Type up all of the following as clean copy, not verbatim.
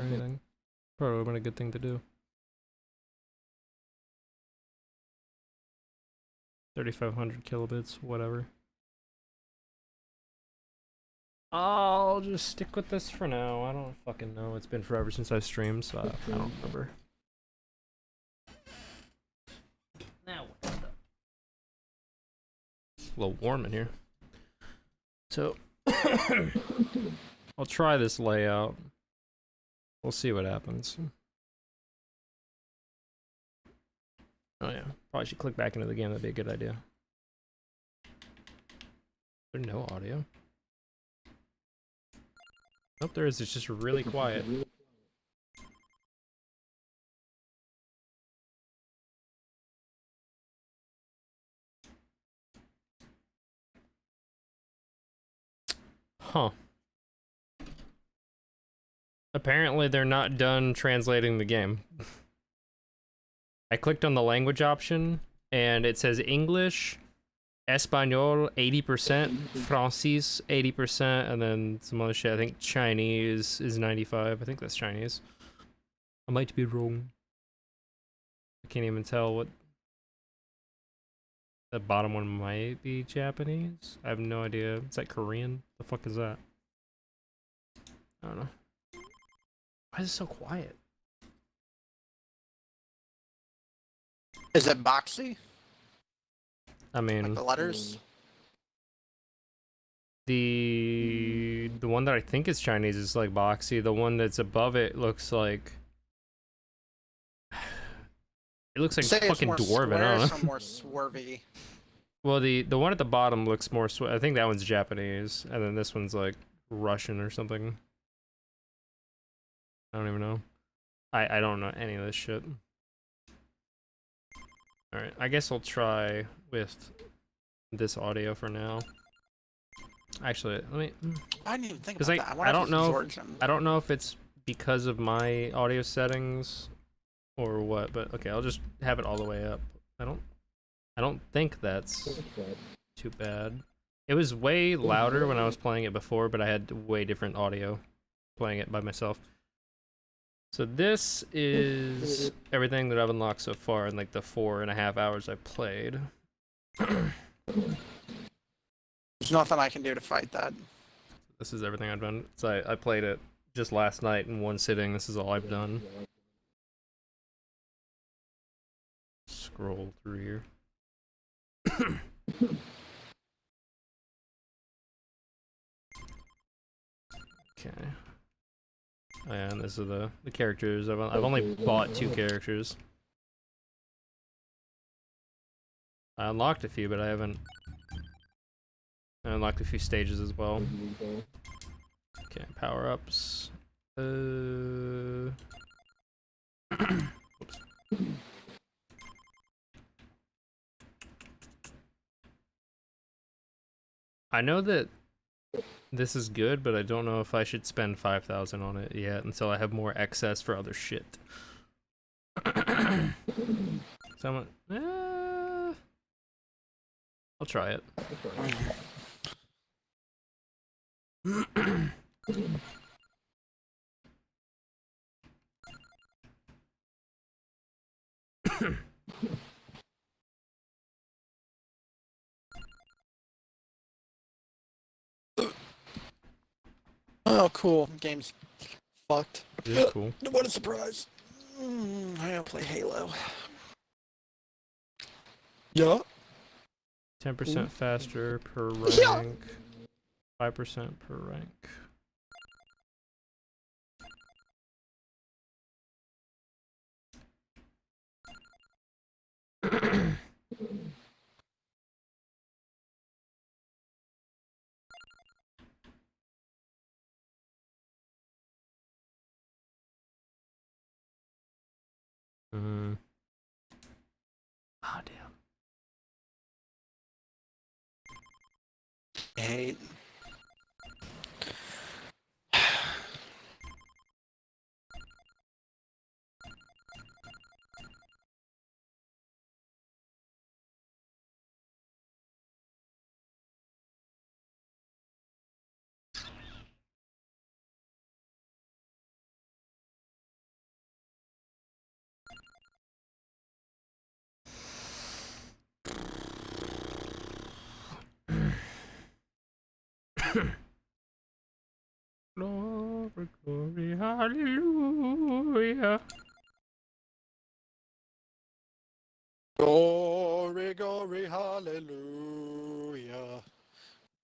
anything. Probably would have been a good thing to do. 3,500 kilobits, whatever. I'll just stick with this for now. I don't fucking know. It's been forever since I streamed, so I don't remember. Now what? It's a little warm in here. So I'll try this layout. We'll see what happens. Oh yeah, probably should click back into the game. That'd be a good idea. There's no audio. Nope, there is. It's just really quiet. Huh. Apparently they're not done translating the game. I clicked on the language option and it says English, Espanol 80%, Francis 80%, and then some other shit. I think Chinese is 95. I think that's Chinese. I might be wrong. I can't even tell what the bottom one might be. Japanese? I have no idea. Is that Korean? The fuck is that? I don't know. Why is it so quiet? Is it boxy? I mean, like the letters? The one that I think is Chinese is like boxy. The one that's above it looks like it looks like fucking dwarven. I don't know. More swervy. Well, the one at the bottom looks more. I think that one's Japanese, and then this one's like Russian or something. I don't even know. I don't know any of this shit. All right, I guess I'll try with this audio for now. Actually, let me. I didn't even think about that. I don't know. I don't know if it's because of my audio settings or what, but okay, I'll just have it all the way up. I don't think that's too bad. It was way louder when I was playing it before, but I had way different audio playing it by myself. So this is everything that I've unlocked so far in like the 4.5 hours I've played. There's nothing I can do to fight that. This is everything I've done. So I played it just last night in one sitting. This is all I've done. Scroll through here. Okay. Oh, yeah, and this is the characters. I've only bought 2 characters. I unlocked a few, but I haven't. I unlocked a few stages as well. Okay, power ups. Oops. I know that this is good, but I don't know if I should spend 5,000 on it yet until I have more excess for other shit. So I'll try it. Oh, cool. Game's fucked. It is cool. What a surprise. I gotta play Halo. Yeah. 10% faster per rank. 5% per rank. Oh, damn. Glory, glory, hallelujah. Glory, glory, hallelujah.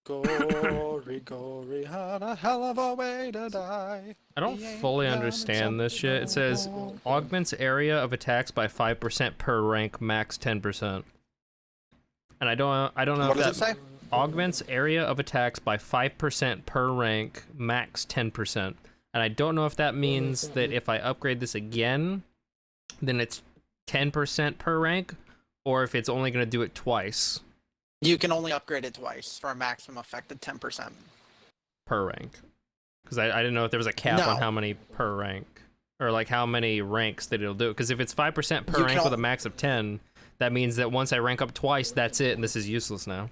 Glory, glory, had a hell of a way to die. I don't He ain't fully down in understand this shit. It something says no more. augments area of attacks by 5% per rank, max 10%. And I don't know What if does that it say? augments area of attacks by 5% per rank, max 10%. And I don't know if that means that if I upgrade this again, then it's 10% per rank, or if it's only going to do it twice You can only upgrade it twice for a maximum effect of 10%. per rank. Because I didn't know if there was a cap on No. how many per rank, or like how many ranks that it'll do. Because if it's 5% per You rank can with a max of 10, that means that once I rank up twice, that's it, and this is useless now.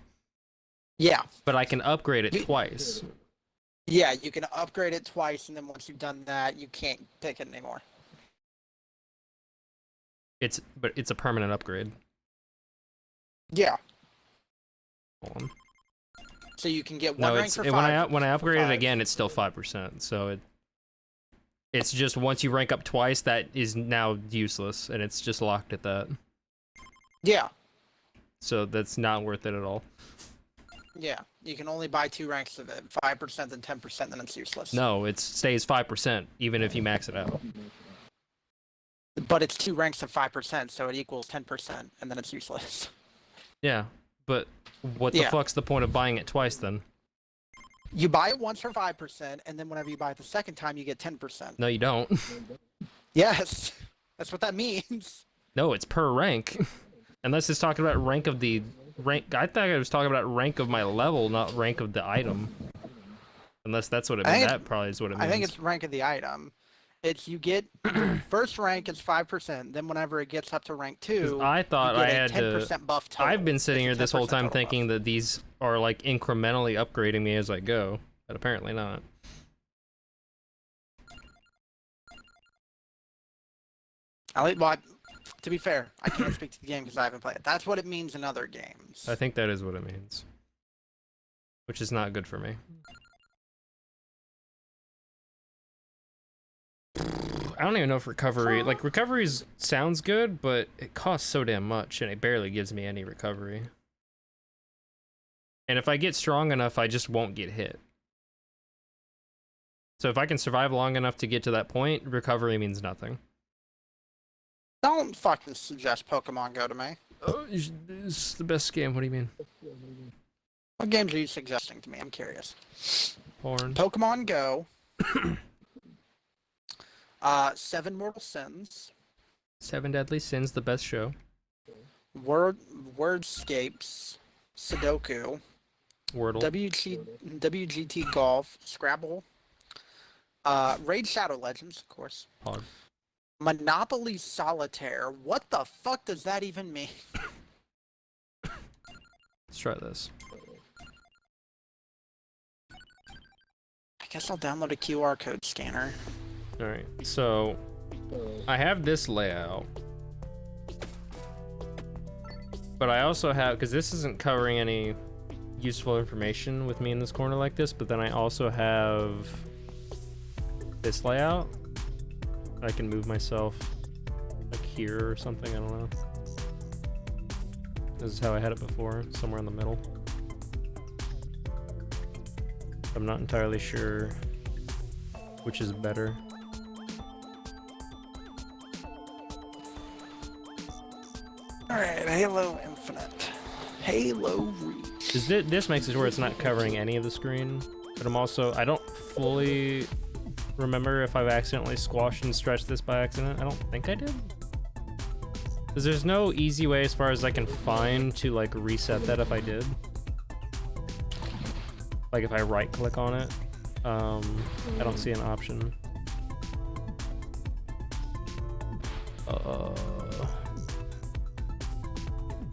Yeah. But I can upgrade it You- twice. Yeah, you can upgrade it twice, and then once you've done that, you can't pick it anymore. But it's a permanent upgrade. Yeah. Hold on. So you can get one No, rank it's for when 5. I for upgrade it 5. again, it's still 5%. So it's just once you rank up twice, that is now useless, and it's just locked at that. Yeah. So that's not worth it at all. Yeah. You can only buy 2 ranks of it. 5% and 10%, then it's useless. No, it stays 5% even if you max it out. But it's 2 ranks of 5%, so it equals 10%, and then it's useless. Yeah, but what the Yeah. fuck's the point of buying it twice then? You buy it once for 5%, and then whenever you buy it the second time, you get 10%. No, you don't. Yes. That's what that means. No, it's per rank. Unless it's talking about rank of the rank. I thought I was talking about rank of my level, not rank of the item. Unless that's what it means. That probably is what it means. I think it's rank of the item. It's you get first rank is 5%. Then whenever it gets up to rank 2, I thought you I get had a 10% buff total. I've been sitting here It's a this whole 10% time total thinking buff. that these are like incrementally upgrading me as I go, but apparently not. Well, to be fair, I can't speak to the game because I haven't played it. That's what it means in other games. I think that is what it means, which is not good for me. I don't even know if recovery, like recoveries sounds good, but it costs so damn much and it barely gives me any recovery. And if I get strong enough, I just won't get hit. So if I can survive long enough to get to that point, recovery means nothing. Don't fucking suggest Pokemon Go to me. Oh, it's the best game. What do you mean? What games are you suggesting to me? I'm curious. Porn. Pokemon Go. 7 Mortal Sins. 7 Deadly Sins, the best show. Wordscapes. Sudoku. Wordle. WGT Golf. Scrabble. Raid Shadow Legends, of course. Pog. Monopoly Solitaire. What the fuck does that even mean? Let's try this. I guess I'll download a QR code scanner. Alright, so I have this layout. But I also have, because this isn't covering any useful information with me in this corner like this, but then I also have this layout. I can move myself like here or something, I don't know. This is how I had it before, somewhere in the middle. I'm not entirely sure which is better. Alright, Halo Infinite. Halo Reach. This makes it where it's not covering any of the screen, but I don't fully remember if I've accidentally squashed and stretched this by accident. I don't think I did. Because there's no easy way as far as I can find to like reset that if I did. Like if I right click on it, I don't see an option.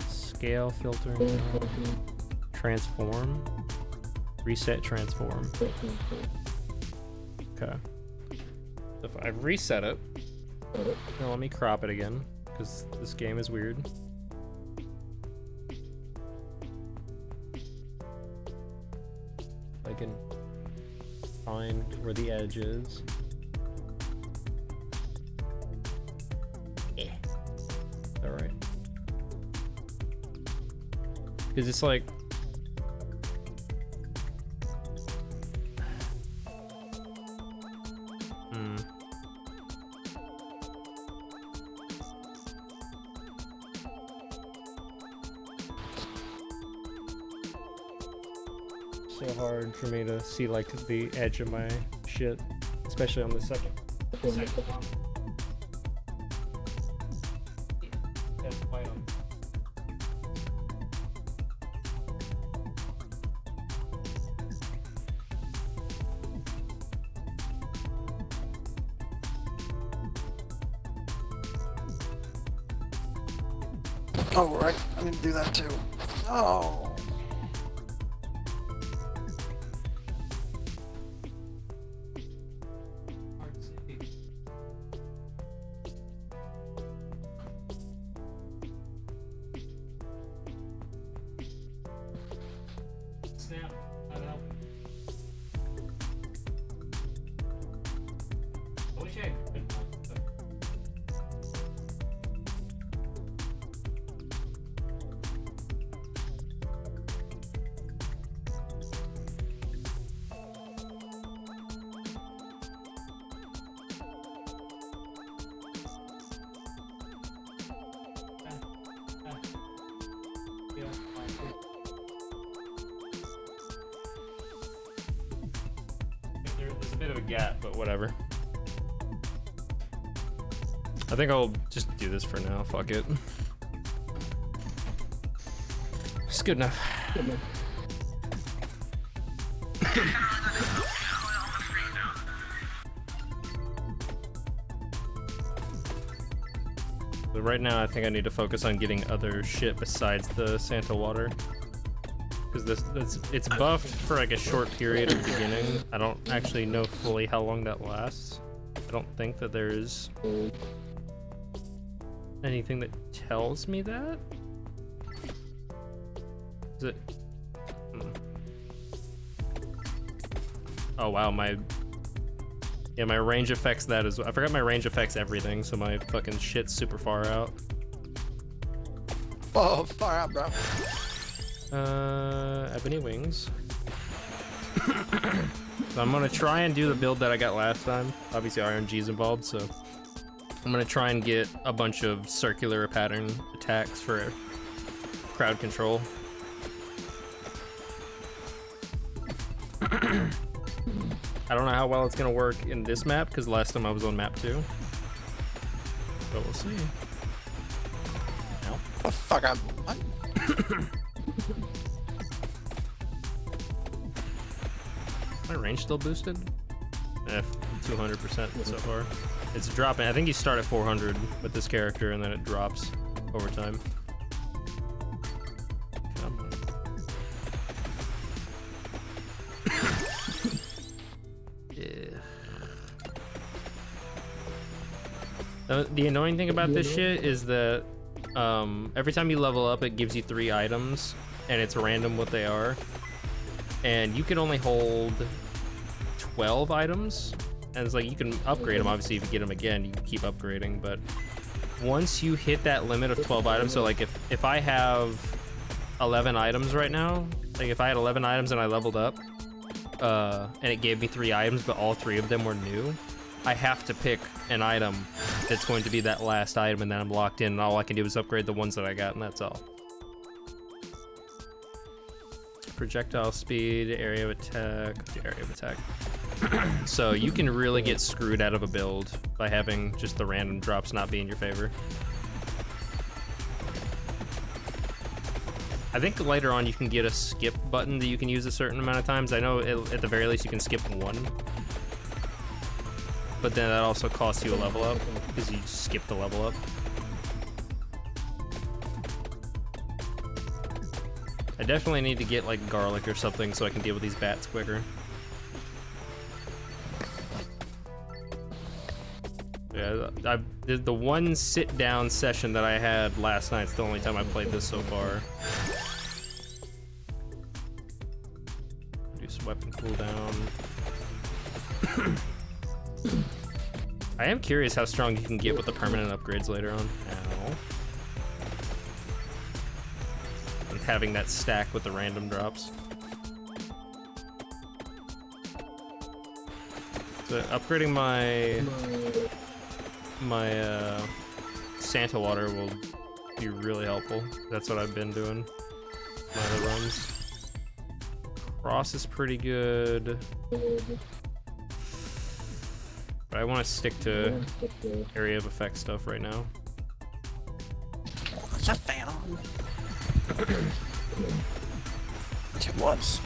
Scale filtering, transform, reset transform. Okay. If I reset it, now let me crop it again, because this game is weird. Like can find where the edge is. Yeah. Alright. Because it's like... So hard for me to see like the edge of my shit, especially on the second one. That's quite on. Oh, right. I'm gonna do that too. Oh. Snap. I know. I wish I could. There's a bit of a gap, but whatever. I think I'll just do this for now. Fuck it. It's good enough. Good enough. But right now, I think I need to focus on getting other shit besides the Santa water. Because it's buffed for like a short period at the beginning. I don't actually know fully how long that lasts. I don't think that there's anything that tells me that. Is it? Oh wow, my range affects that as well. I forgot my range affects everything, so my fucking shit's super far out. Oh, far out, bro. Ebony wings. So I'm gonna try and do the build that I got last time. Obviously RNG's involved, so I'm gonna try and get a bunch of circular pattern attacks for crowd control. I don't know how well it's gonna work in this map, because last time I was on map 2. But we'll see. Ow. Oh, fuck, I'm... My range still boosted? 200% so far. It's dropping. I think you start at 400 with this character and then it drops over time. Come on. Yeah. The annoying thing about this shit is that every time you level up, it gives you 3 items and it's random what they are. And you can only hold 12 items, and it's like you can upgrade them. Obviously, if you get them again, you can keep upgrading. But once you hit that limit of 12 items, so like if I have 11 items right now, like if I had 11 items and I leveled up, and it gave me 3 items, but all 3 of them were new, I have to pick an item that's going to be that last item, and then I'm locked in, and all I can do is upgrade the ones that I got, and that's all. Projectile speed, area of attack, so you can really get screwed out of a build by having just the random drops not be in your favor. I think later on you can get a skip button that you can use a certain amount of times. I know at the very least you can skip 1, but then that also costs you a level up because you skip the level up. I definitely need to get like garlic or something so I can deal with these bats quicker. Yeah, I did the one sit down session that I had last night. It's the only time I played this so far. Reduce weapon cooldown. I am curious how strong you can get with the permanent upgrades later on. Ow. And having that stack with the random drops. So upgrading my Santa water will be really helpful. That's what I've been doing. My other runs. Cross is pretty good. But I want to stick to area of effect stuff right now. What's that fan on? It was.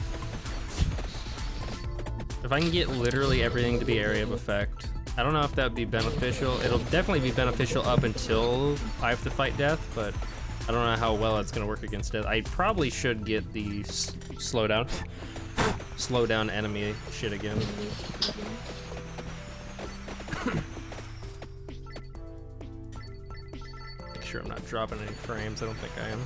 If I can get literally everything to be area of effect, I don't know if that would be beneficial. It'll definitely be beneficial up until I have to fight death, but I don't know how well it's going to work against death. I probably should get the slow down enemy shit again. Make sure I'm not dropping any frames. I don't think I am.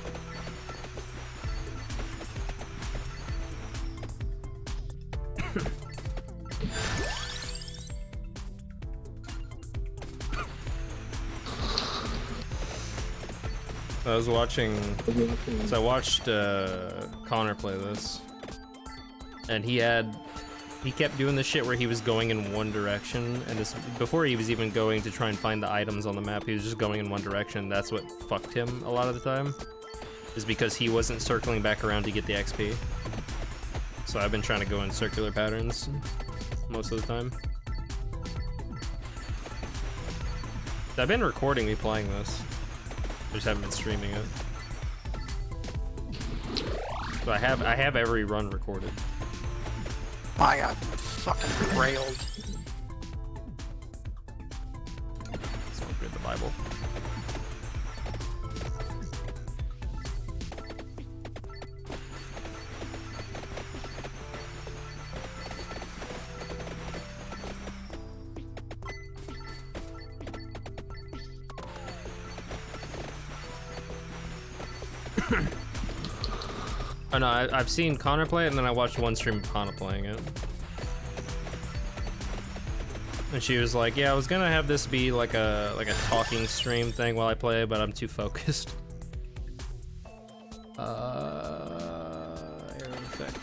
I was watching, so I watched Connor play this, and he kept doing this shit where he was going in one direction, and this before he was even going to try and find the items on the map, he was just going in one direction. That's what fucked him a lot of the time, is because he wasn't circling back around to get the XP. So I've been trying to go in circular patterns most of the time. I've been recording me playing this. I just haven't been streaming it. So I have every run recorded. I got fucking railed. Let's read the Bible. Oh no, I've seen Connor play it, and then I watched one stream of Hana playing it. And she was like, yeah, I was gonna have this be like a talking stream thing while I play, but I'm too focused. Area of effect.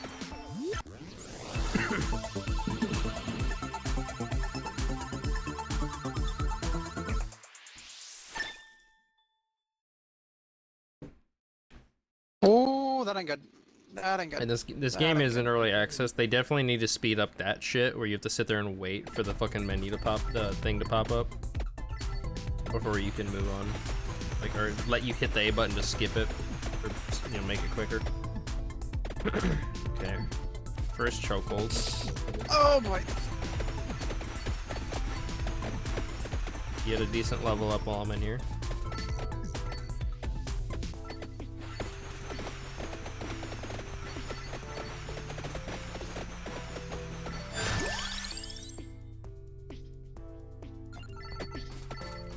Oh, that ain't good. That ain't good. And this game is in early access. They definitely need to speed up that shit where you have to sit there and wait for the fucking menu to pop, the thing to pop up before you can move on. Like, or let you hit the A button to skip it, or you know, make it quicker. Okay, first chokehold. Oh boy. Get a decent level up while I'm in here.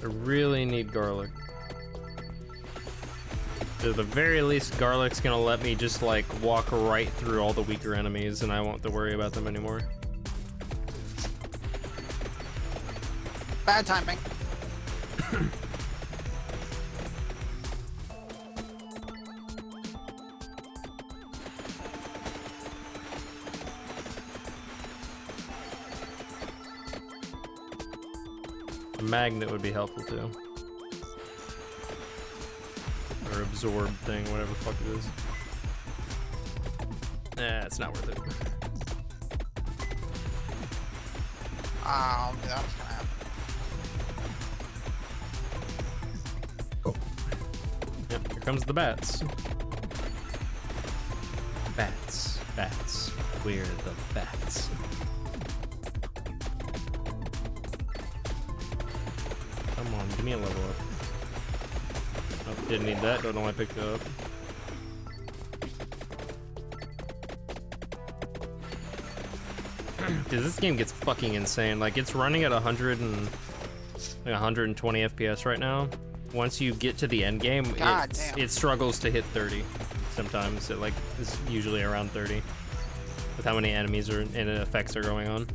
I really need garlic. At the very least, garlic's gonna let me just like walk right through all the weaker enemies and I won't have to worry about them anymore. Bad timing. A magnet would be helpful too. Or absorb thing, whatever the fuck it is. Nah, it's not worth it. Oh, that was gonna happen. Oh. Yep, here comes the bats. Bats, bats. We're the bats. Come on, give me a level up. Oh, didn't need that, don't know why I picked it up. Dude, this game gets fucking insane. Like, it's running at 120 FPS right now. Once you get to the end game, it struggles to hit 30 sometimes. It like is usually around 30 with how many enemies and effects are going on.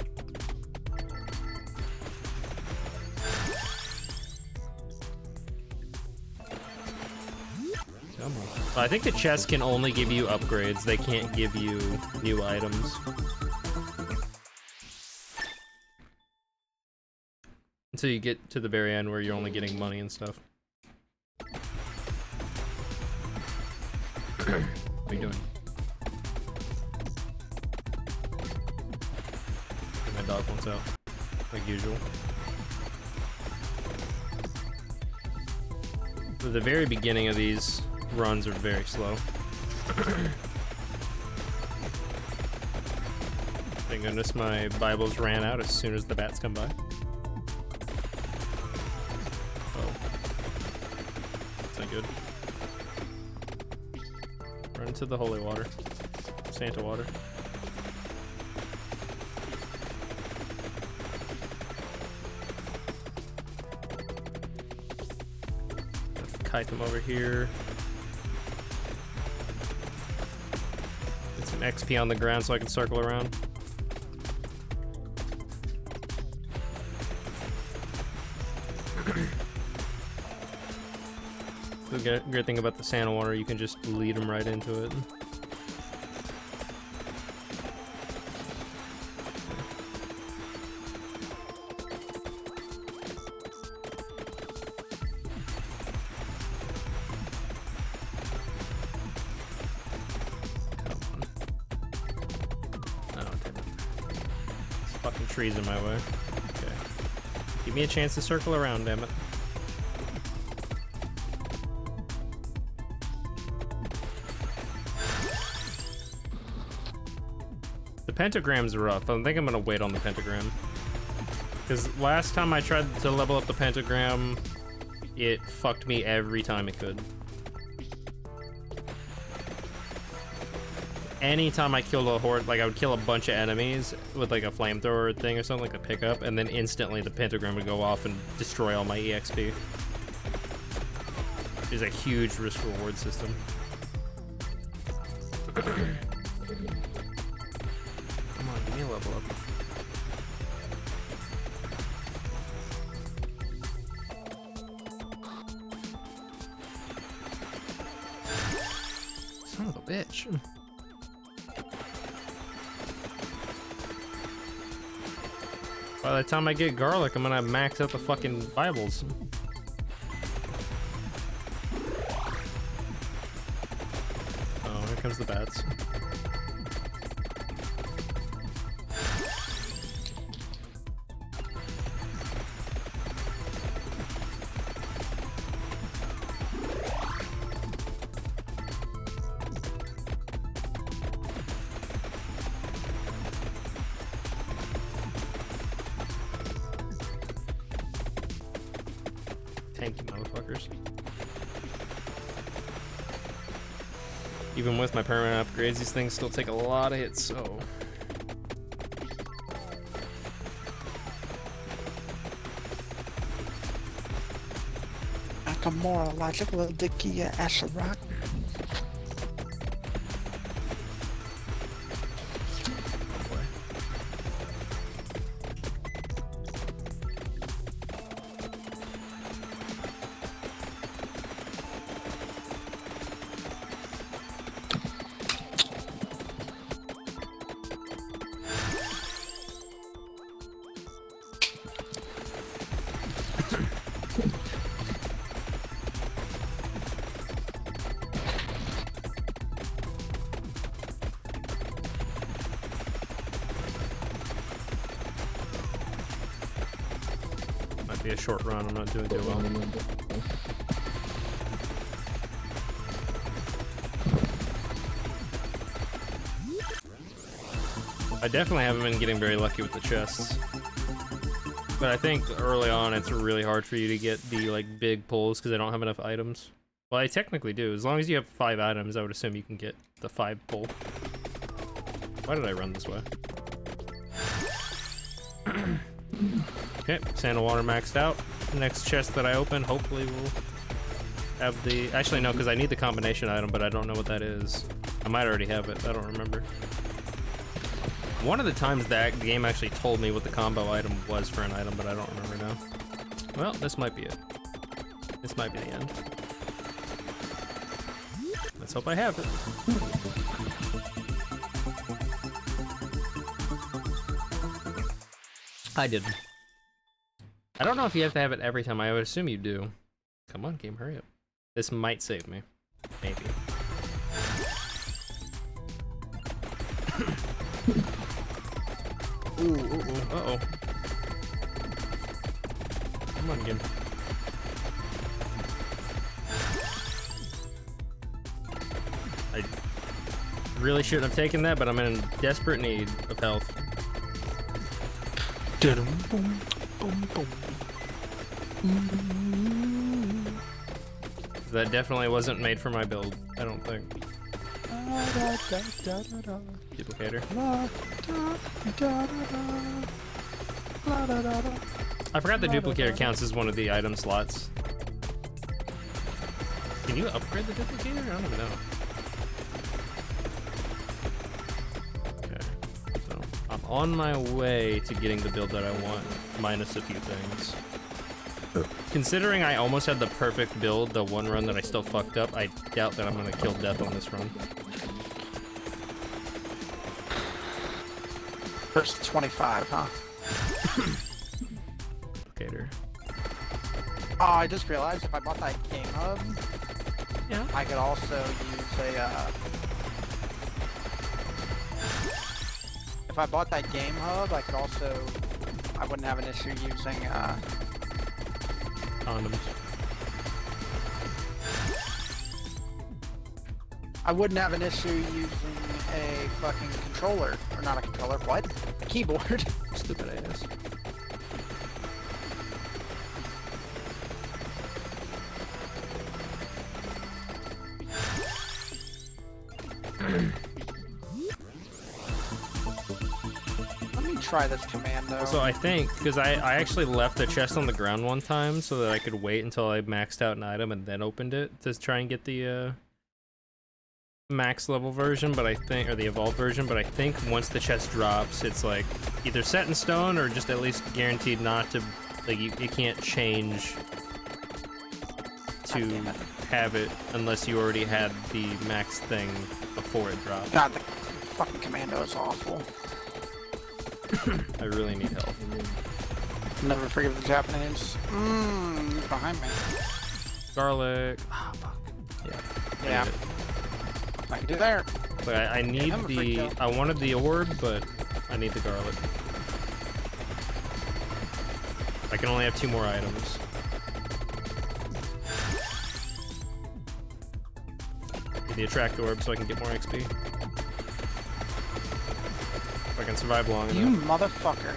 Come on. I think the chests can only give you upgrades. They can't give you new items. Until you get to the very end where you're only getting money and stuff. What are you doing? My dog wants out, like usual. So the very beginning of these runs are very slow. Thank goodness my Bibles ran out as soon as the bats come by. Oh. That's not good. Run into the holy water. Santa water. Kite them over here. Get some XP on the ground so I can circle around. The great thing about the Santa water, you can just lead them right into it. Trees in my way. Okay. Give me a chance to circle around, damn it. The pentagram's rough. I think I'm gonna wait on the pentagram. Because last time I tried to level up the pentagram, it fucked me every time it could. Anytime I killed a horde, like I would kill a bunch of enemies with like a flamethrower thing or something, like a pickup, and then instantly the pentagram would go off and destroy all my EXP. It's a huge risk-reward system. Come on, give me a level up. Son of a bitch. By the time I get garlic, I'm gonna max out the fucking Bibles. Oh, here comes the bats. Thank you, motherfuckers. Even with my permanent upgrades, these things still take a lot of hits, so... Like a more logical Dickie Asherock. Be a short run, I'm not doing too well. I definitely haven't been getting very lucky with the chests. But I think early on it's really hard for you to get the like big pulls because I don't have enough items. Well, I technically do. As long as you have 5 items, I would assume you can get the 5 pull. Why did I run this way? Okay, Santa water maxed out. The next chest that I open, hopefully will have the... Actually, no, because I need the combination item, but I don't know what that is. I might already have it. I don't remember. One of the times that the game actually told me what the combo item was for an item, but I don't remember now. Well, this might be it. This might be the end. Let's hope I have it. I didn't. I don't know if you have to have it every time. I would assume you do. Come on, game, hurry up. This might save me. Maybe. Ooh, uh-oh. Come on, game. I really shouldn't have taken that, but I'm in desperate need of health. That definitely wasn't made for my build, I don't think. Duplicator. I forgot the duplicator counts as one of the item slots. Can you upgrade the duplicator? I don't even know. Okay, so I'm on my way to getting the build that I want, minus a few things. Considering I almost had the perfect build, the one run that I still fucked up, I doubt that I'm gonna kill death on this run. First 25, huh? Duplicator. Oh, I just realized if I bought that game hub, Yeah. I could also use a, if I bought that game hub, I could also, I wouldn't have an issue using, Condoms. I wouldn't have an issue using a fucking controller, or not a controller, what? A keyboard. Stupid ass. Let me try this commando. So I think, because I actually left the chest on the ground one time so that I could wait until I maxed out an item and then opened it to try and get the max level version, but I think, or the evolved version, but I think once the chest drops, it's like either set in stone or just at least guaranteed not to, like you can't change to have it unless you already had the max thing before it dropped. God, the fucking commando is awful. I really need help. Never forget the Japanese. He's behind me. Garlic. Ah, fuck. Yeah. Yeah. I can do there. But I need I'm a freak the, though. I wanted the orb, but I need the garlic. I can only have 2 more items. Need the attract orb so I can get more XP. If I can survive long You enough. motherfucker.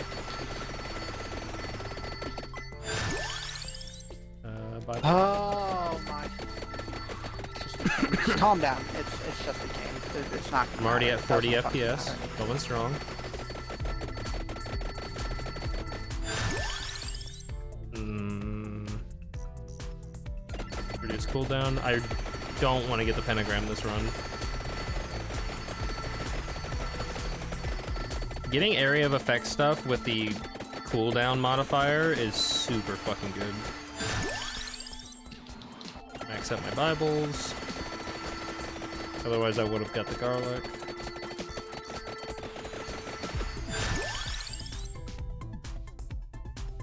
Bye. Oh my. Just calm down. It's just a game. It's not. I'm already at 40 Doesn't fucking FPS. matter. Going strong. Reduce cooldown. I don't want to get the pentagram this run. Getting area of effect stuff with the cooldown modifier is super fucking good. Max out my Bibles. Otherwise I would have got the garlic.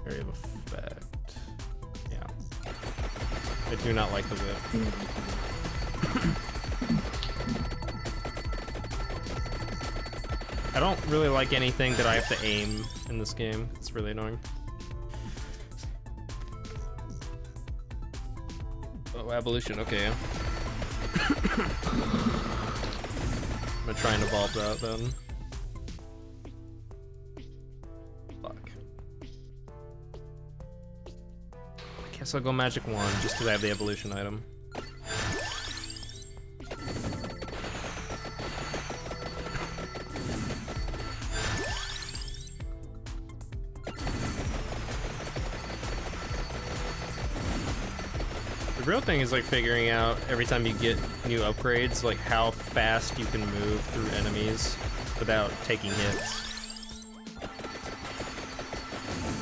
Area of effect. Yeah. I do not like the whip. I don't really like anything that I have to aim in this game. It's really annoying. Oh, evolution, okay. Yeah. I'm gonna try and evolve that then. Fuck. I guess I'll go magic wand just because I have the evolution item. The real thing is like figuring out every time you get new upgrades, like how fast you can move through enemies without taking hits.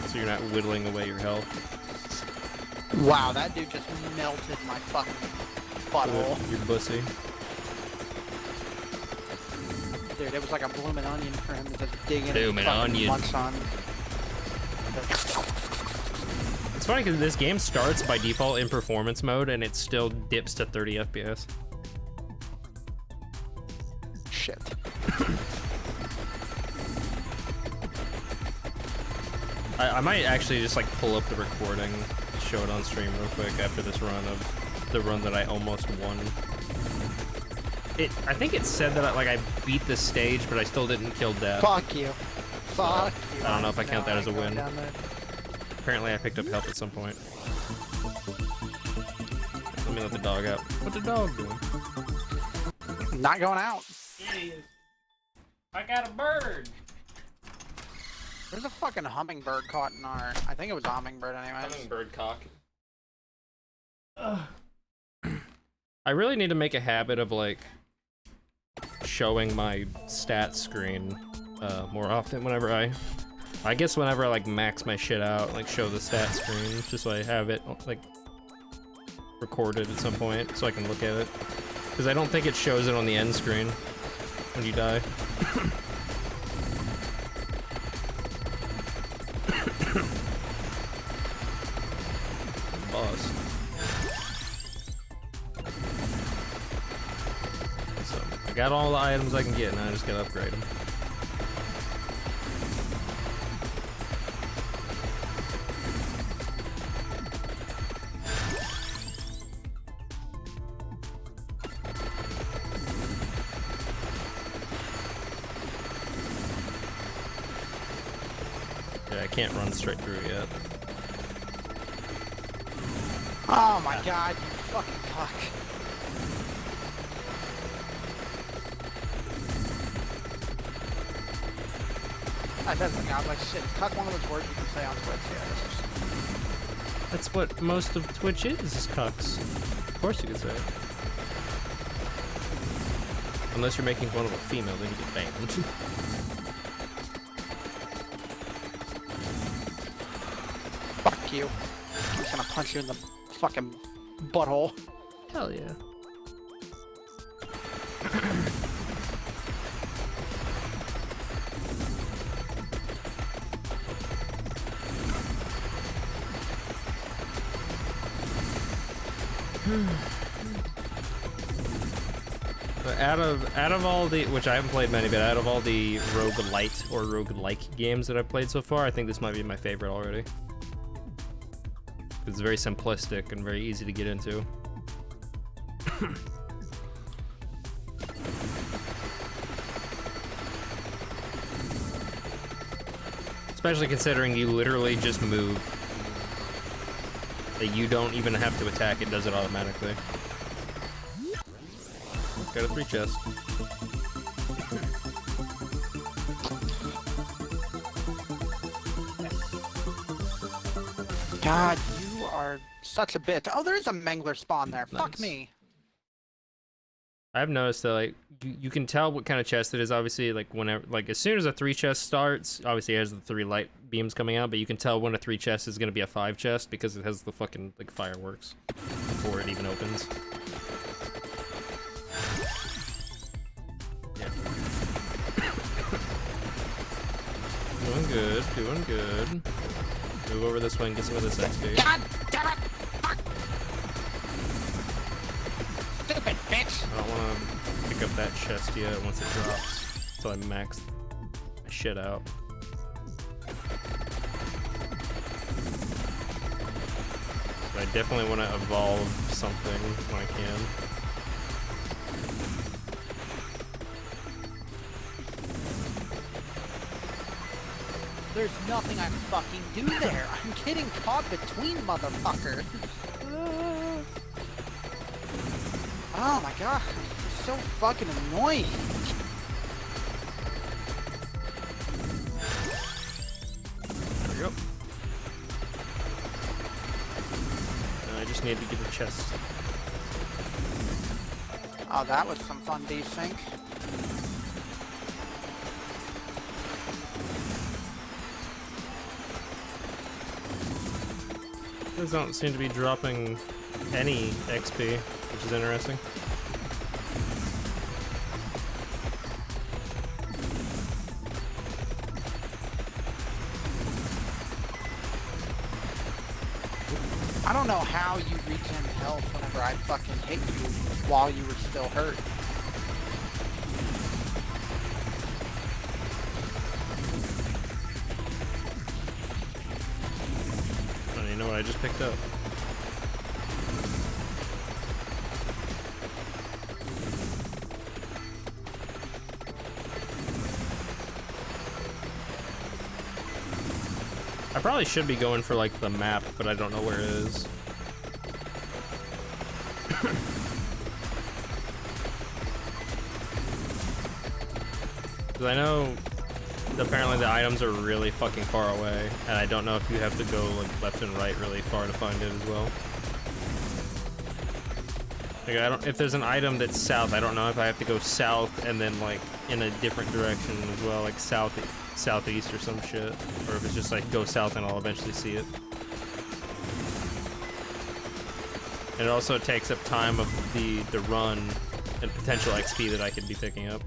So you're not whittling away your health. Wow, that dude just melted my fucking butthole. You're bussy. Dude, it was like a blooming onion for him to just dig in Blooming onion. munch on. It's funny because this game starts by default in performance mode and it still dips to 30 FPS. Shit. I might actually just like pull up the recording, show it on stream real quick after this run of the run that I almost won. I think it said that I beat the stage, but I still didn't kill death. Fuck you. Fuck you. I don't know if I count that as a going win. down there. Apparently I picked up health at some point. Let me let the dog out. What's the dog doing? Not going out. I got a bird! There's a fucking hummingbird caught in our... I think it was a hummingbird anyways. Hummingbird cock. I really need to make a habit of like showing my stat screen more often whenever I guess whenever I like max my shit out, like show the stat screen just so I have it like recorded at some point so I can look at it, because I don't think it shows it on the end screen when you die. Boss. So I got all the items I can get, now I just gotta upgrade them. Yeah, I can't run straight through yet. Oh my god, you fucking fuck. I said something, I was like, shit, cuck one of those words you can say on Twitch, yeah. That's what most of Twitch is cucks. Of course you can say it. Unless you're making fun of a female, then you get banned. Fuck you. I'm just gonna punch you in the fucking butthole. Hell yeah. But out of all the, which I haven't played many, but out of all the roguelite or roguelike games that I've played so far, I think this might be my favorite already. It's very simplistic and very easy to get into. Especially considering you literally just move. That you don't even have to attack, it does it automatically. Got a 3 chest. God, you are such a bitch. Oh, there is a Mangler spawn there. Nice. Fuck me. I've noticed that like you can tell what kind of chest it is. Obviously, like whenever, like as soon as a 3 chest starts, obviously it has the 3 light beams coming out. But you can tell when a 3 chest is gonna be a 5 chest because it has the fucking like fireworks before it even opens. Yeah. Doing good, doing good. Move over this way and get some of this XP. God damn it! Fuck! Stupid bitch! I don't want to pick up that chest yet once it drops, so I max my shit out. But I definitely want to evolve something when I can. There's nothing I fucking do there. I'm getting caught between motherfuckers. Oh my god, it's so fucking annoying. There we go. I just need to get a chest. Oh, that was some fun desync. Those don't seem to be dropping any XP, which is interesting. I don't know how you regen health whenever I fucking hit you while you were still hurt. I don't even know what I just picked up. I probably should be going for like the map, but I don't know where it is. Because I know apparently the items are really fucking far away, and I don't know if you have to go like left and right really far to find it as well. Like I don't, if there's an item that's south, I don't know if I have to go south and then like in a different direction as well, like southeast or some shit, or if it's just like go south and I'll eventually see it. And it also takes up time of the run and potential XP that I could be picking up.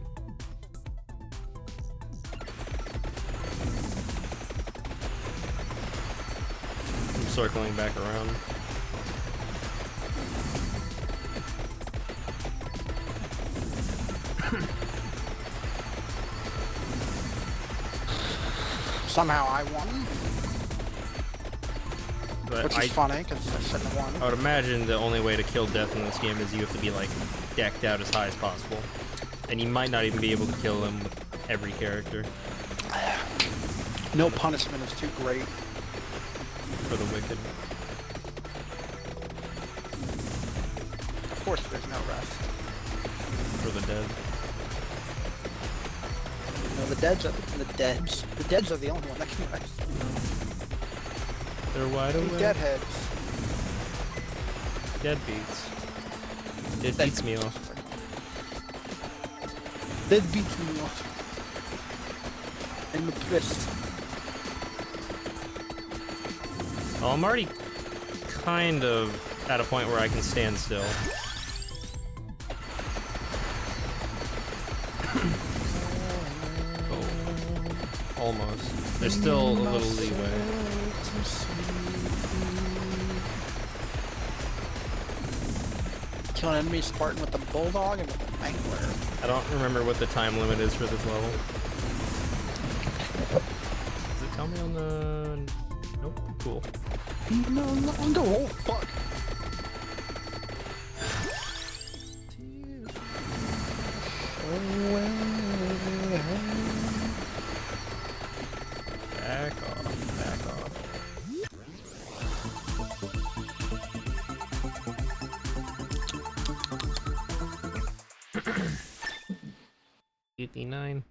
I'm circling back around. Somehow I won. But Which is funny, because I shouldn't have won. I would imagine the only way to kill death in this game is you have to be like decked out as high as possible. And you might not even be able to kill them with every character. No punishment is too great. For the wicked. Of course there's no rest. For the dead. No, the deads are the only one that can rest. They're wide awake. Deadheads. Deadbeats. It beats me off. Dead beats me off. I'm oppressed. Oh, I'm already kind of at a point where I can stand still. Oh. Almost. There's still a little leeway. Kill an enemy Spartan with the bulldog and with the angler. I don't remember what the time limit is for this level. Does it tell me on the... Nope. Cool. No, oh fuck. Back off. Back off. 59.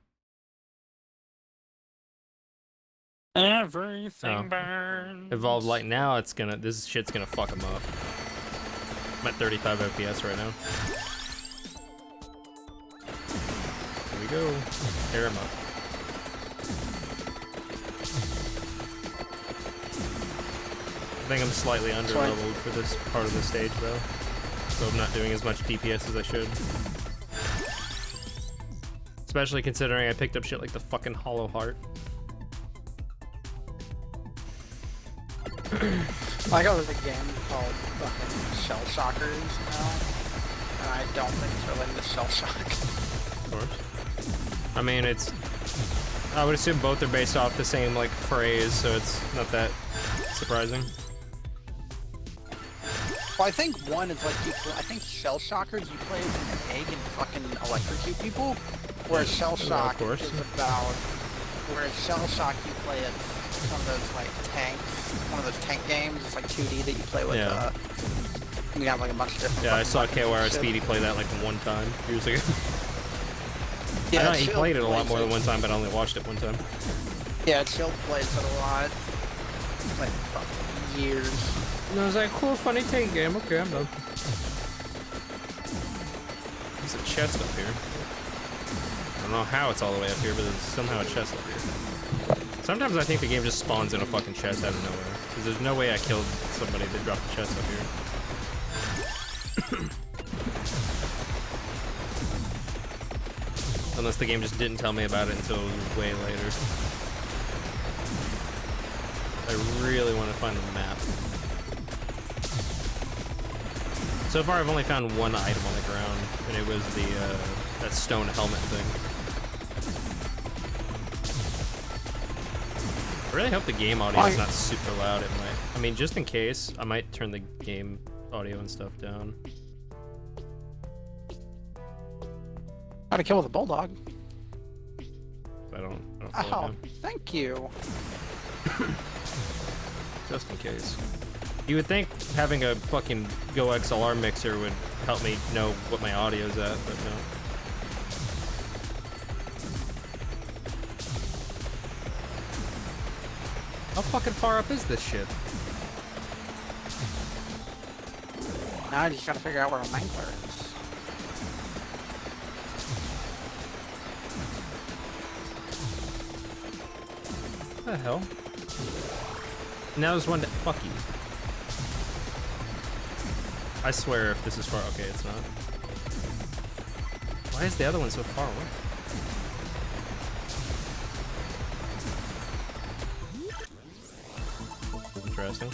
Everything burns. Evolved Light now, it's gonna, this shit's gonna fuck him up. I'm at 35 FPS right now. Here we go. Tear him up. I think I'm slightly under-leveled for this part of the stage though. So I'm not doing as much DPS as I should. Especially considering I picked up shit like the fucking Hollow Heart. I go to the game called fucking Shell Shockers now, and I don't think it's related to Shell Shock. Of course. I mean, it's... I would assume both are based off the same, like, phrase, so it's not that surprising. Well, I think one is like, I think Shell Shockers, you play as an egg and fucking electrocute people, whereas Shell Shock course. is about... Whereas Shell Shock, you play as one of those, like, tanks, one of those tank games, it's like 2D that you play with, Yeah. You have like a bunch of different. Yeah, I saw weapons and KYR shit. Speedy play that like one time years ago. Yeah, I know he Shield played it a lot plays more than it. one time, but I only watched it one time. Yeah, Shield plays it a lot. Like, fucking years. And I was like, cool, funny tank game. Okay, I'm done. There's a chest up here. I don't know how it's all the way up here, but there's somehow a chest up here. Sometimes I think the game just spawns in a fucking chest out of nowhere. Because there's no way I killed somebody that dropped the chest up here. Unless the game just didn't tell me about it until way later. I really want to find the map. So far, I've only found one item on the ground, and it was the that stone helmet thing. I really hope the game audio is not super loud. It might. I mean, just in case, I might turn the game audio and stuff down. How to kill with a bulldog. I don't Oh, thank you. Just in case. You would think having a fucking Go XLR mixer would help me know what my audio's at, but no. How fucking far up is this shit? Now I just gotta figure out where a mangler is. What the hell? Now there's one that. Fuck you. I swear if this is far. Okay, it's not. Why is the other one so far away? Interesting.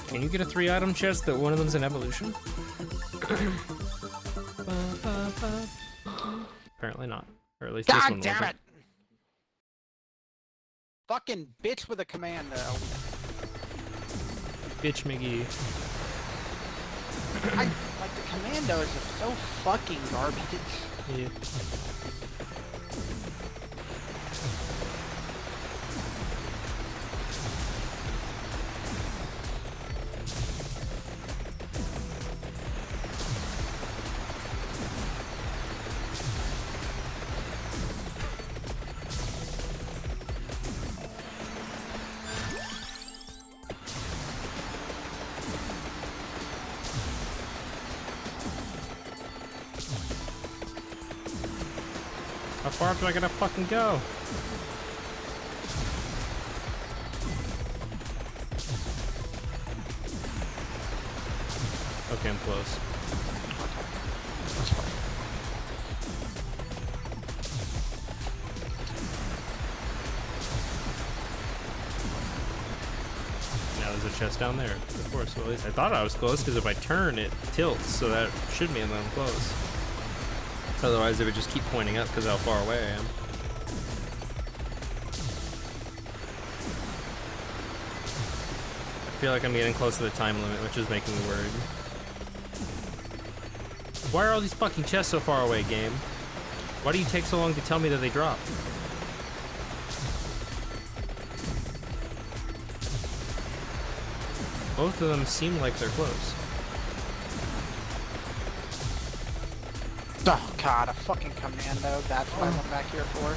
Can you get a 3-item chest that one of them's an evolution? Apparently not. Or at least this one God damn wasn't. it! Fucking bitch with a commando. Bitch McGee. Like the commando is just so fucking garbage. Yeah. How far do I gotta fucking go? Okay, I'm close. Now there's a chest down there. Of course, well, at least I thought I was close because if I turn, it tilts, so that should mean that I'm close. Otherwise, it would just keep pointing up because of how far away I am. I feel like I'm getting close to the time limit, which is making me worried. Why are all these fucking chests so far away, game? Why do you take so long to tell me that they drop? Both of them seem like they're close. Oh god, a fucking commando. That's what I went back here for.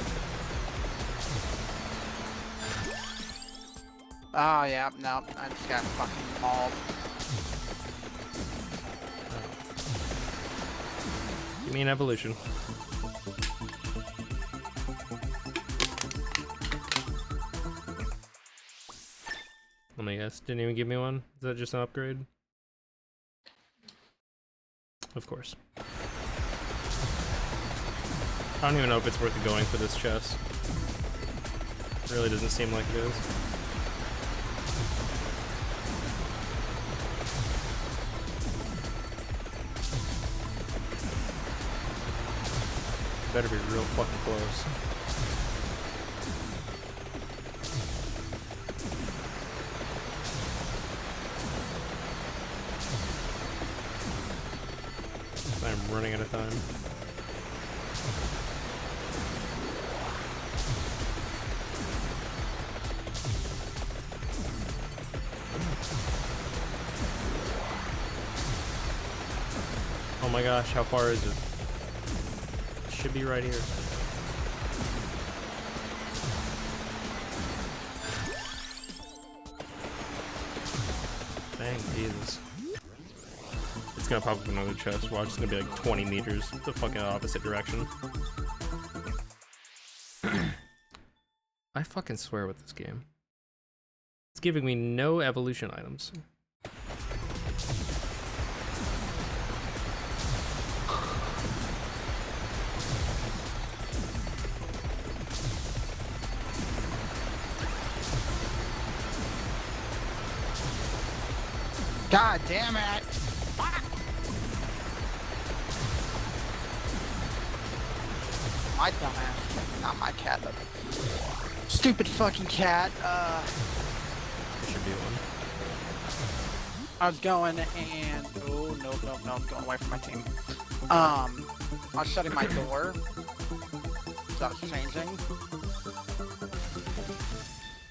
Oh yeah, no, I just got fucking mauled. Give me an evolution. Let me guess. Didn't even give me one? Is that just an upgrade? Of course. I don't even know if it's worth going for this chest. It really doesn't seem like it is. Better be real fucking close. I'm running out of time. Oh my gosh, how far is it? It should be right here. Dang, Jesus. It's gonna pop up another chest. Watch, it's gonna be like 20 meters the fucking opposite direction. I fucking swear with this game. It's giving me no evolution items. God damn it! Fuck! My dumbass, not my cat, but stupid fucking cat. There should be one. I was going and oh no, I'm going away from my team. I was shutting my door, so I was changing.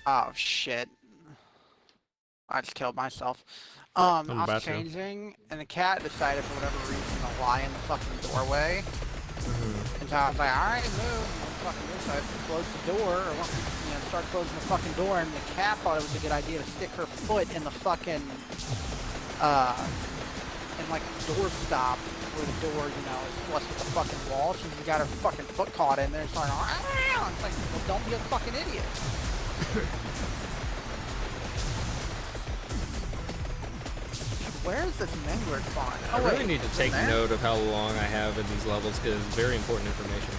Oh shit! I just killed myself. I was changing, and the cat decided for whatever reason to lie in the fucking doorway. And so I was like, alright, move. Fucking this. I closed the door, or start closing the fucking door, and the cat thought it was a good idea to stick her foot in the fucking, in like the door stop, where the door, is flush with the fucking wall. She got her fucking foot caught in there, and started, it's like, well, don't be a fucking idiot. Where is this Mengler spawn? I really need to take note of how long I have in these levels because it's very important information.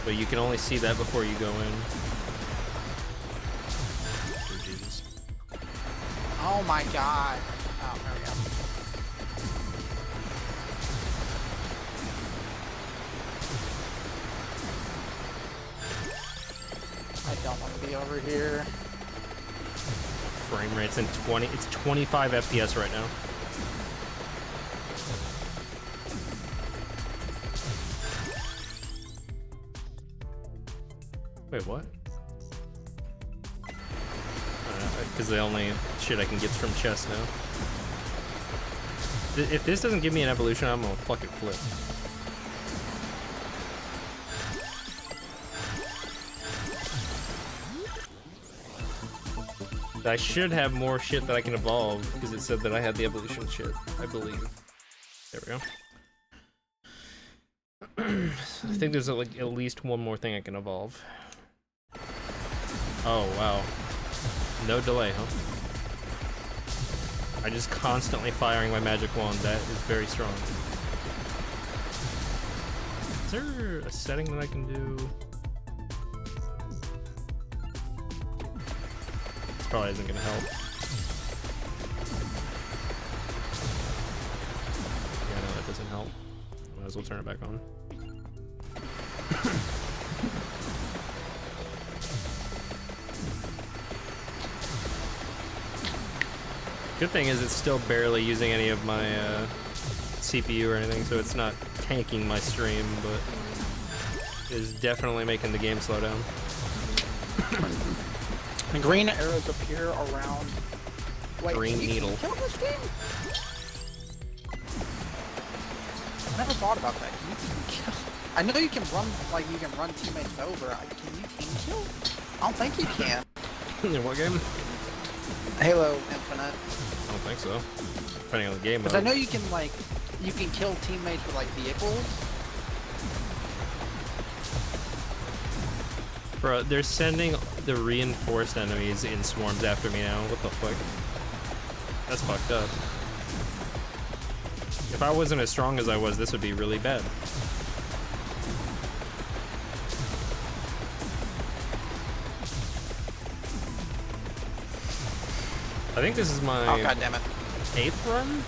But you can only see that before you go in. Oh, Jesus. Oh my god. Oh, there we go. I don't want to be over here. Frame rate's in 20. It's 25 FPS right now. Wait, what? Because the only shit I can get from chests now. If this doesn't give me an evolution, I'm gonna fucking flip. I should have more shit that I can evolve because it said that I had the evolution shit, I believe. There we go. I think there's like at least one more thing I can evolve. Oh wow. No delay, huh? I just constantly firing my magic wand. That is very strong. Is there a setting that I can do? Probably isn't gonna help. Yeah, no, that doesn't help. Might as well turn it back on. Good thing is it's still barely using any of my CPU or anything, so it's not tanking my stream, but it is definitely making the game slow down. The green arrows appear around. Wait, green needle. Can you kill this game? I never thought about that. Can you kill? I know you can run, like you can run teammates over. Can you team kill? I don't think you can. In what game? Halo Infinite. I don't think so. Depending on the game mode. Because I know you can kill teammates with like vehicles. Bro, they're sending the reinforced enemies in swarms after me now. What the fuck? That's fucked up. If I wasn't as strong as I was, this would be really bad. I think this is my oh god damn it 8th run?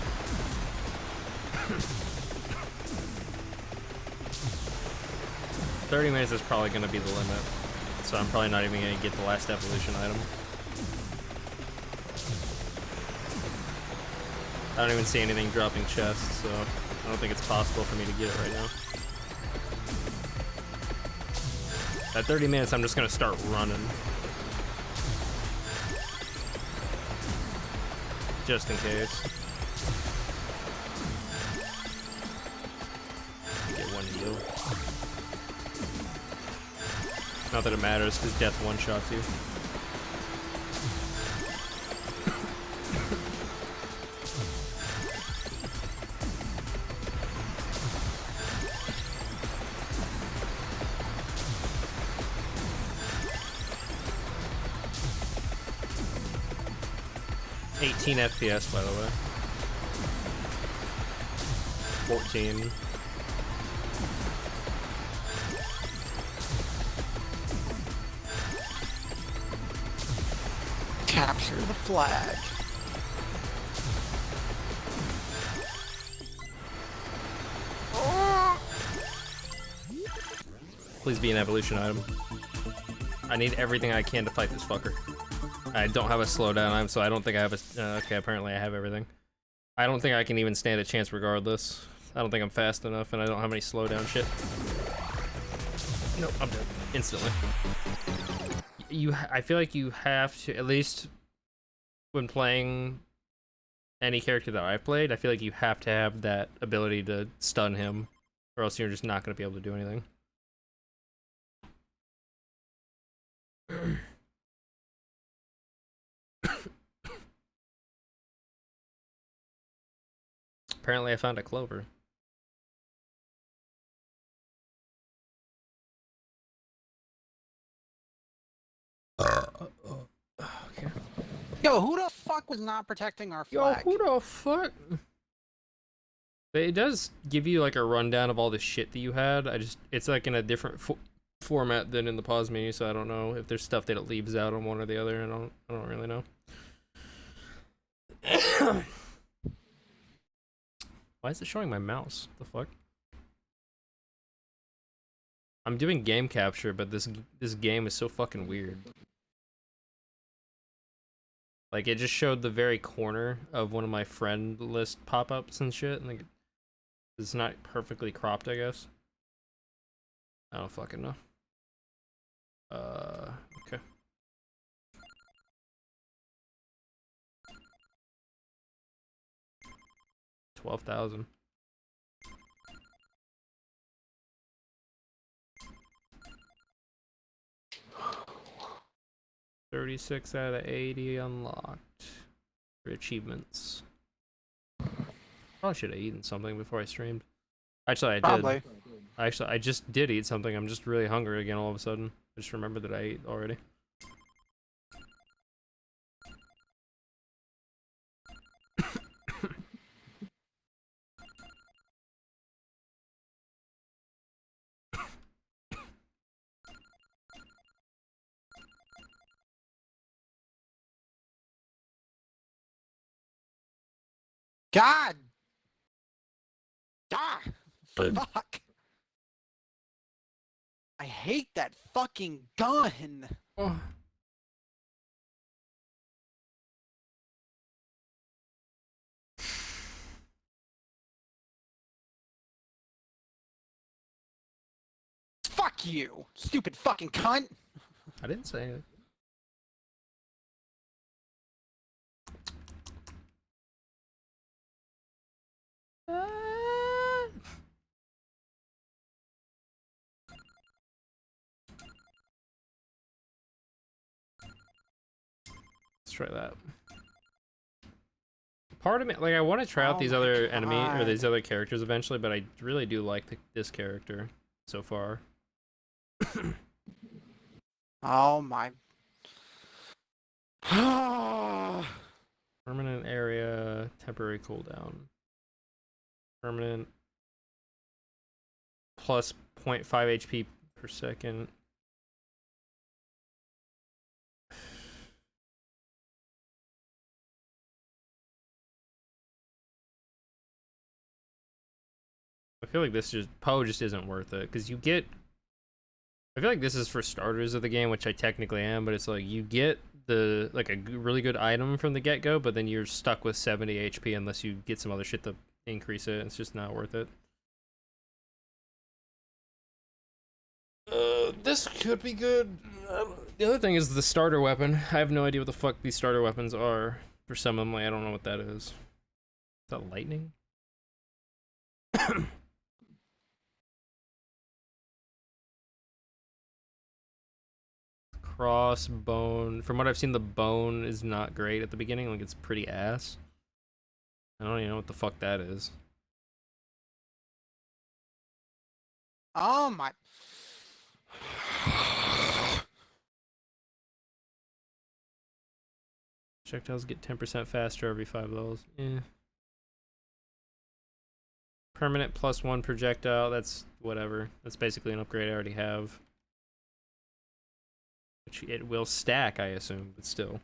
$30 minutes is probably gonna be the limit. So I'm probably not even gonna get the last evolution item. I don't even see anything dropping chests, so I don't think it's possible for me to get it right now. At 30 minutes, I'm just gonna start running. Just in case. Get one heal. Not that it matters, because death one-shots you. $18 FPS, by the way. 14. Capture the flag. Please be an evolution item. I need everything I can to fight this fucker. I don't have a slowdown item, so I don't think I have a... okay, apparently I have everything. I don't think I can even stand a chance regardless. I don't think I'm fast enough, and I don't have any slowdown shit. Nope, I'm dead. Instantly. I feel like you have to, at least when playing any character that I've played, I feel like you have to have that ability to stun him, or else you're just not going to be able to do anything. Apparently I found a clover. Okay. Yo, who the fuck was not protecting our flag? Yo, who the fuck? It does give you like a rundown of all the shit that you had. It's like in a different format than in the pause menu, so I don't know if there's stuff that it leaves out on one or the other. I don't really know. Why is it showing my mouse? The fuck? I'm doing game capture, but this game is so fucking weird. Like, it just showed the very corner of one of my friend list pop-ups and shit, and like, it's not perfectly cropped, I guess. I don't fucking know. Okay. $12,000. $36 out of 80 unlocked for achievements. Probably should have eaten something before I streamed. Actually, I did. Probably. Actually, I just did eat something. I'm just really hungry again all of a sudden. I just remembered that I ate already. God! Ah! Fuck! I hate that fucking gun! Oh. Fuck you! Stupid fucking cunt! I didn't say it. Let's try that. Part of me, like, I want to try out these other enemy or these other characters eventually, but I really do like this character so far. Oh my. Permanent area, temporary cooldown. Permanent plus 0.5 HP per second. I feel like this Poe just isn't worth it, because you get... I feel like this is for starters of the game, which I technically am, but it's like, you get a really good item from the get-go, but then you're stuck with 70 HP unless you get some other shit to increase it. It's just not worth it. This could be good. The other thing is the starter weapon. I have no idea what the fuck these starter weapons are. For some of them, I don't know what that is. Is that lightning? Crossbone. From what I've seen, the bone is not great at the beginning. Like, it's pretty ass. I don't even know what the fuck that is. Oh my. Projectiles get 10% faster every 5 levels. Yeah. Permanent +1 projectile. That's whatever. That's basically an upgrade I already have. Which it will stack, I assume, but still.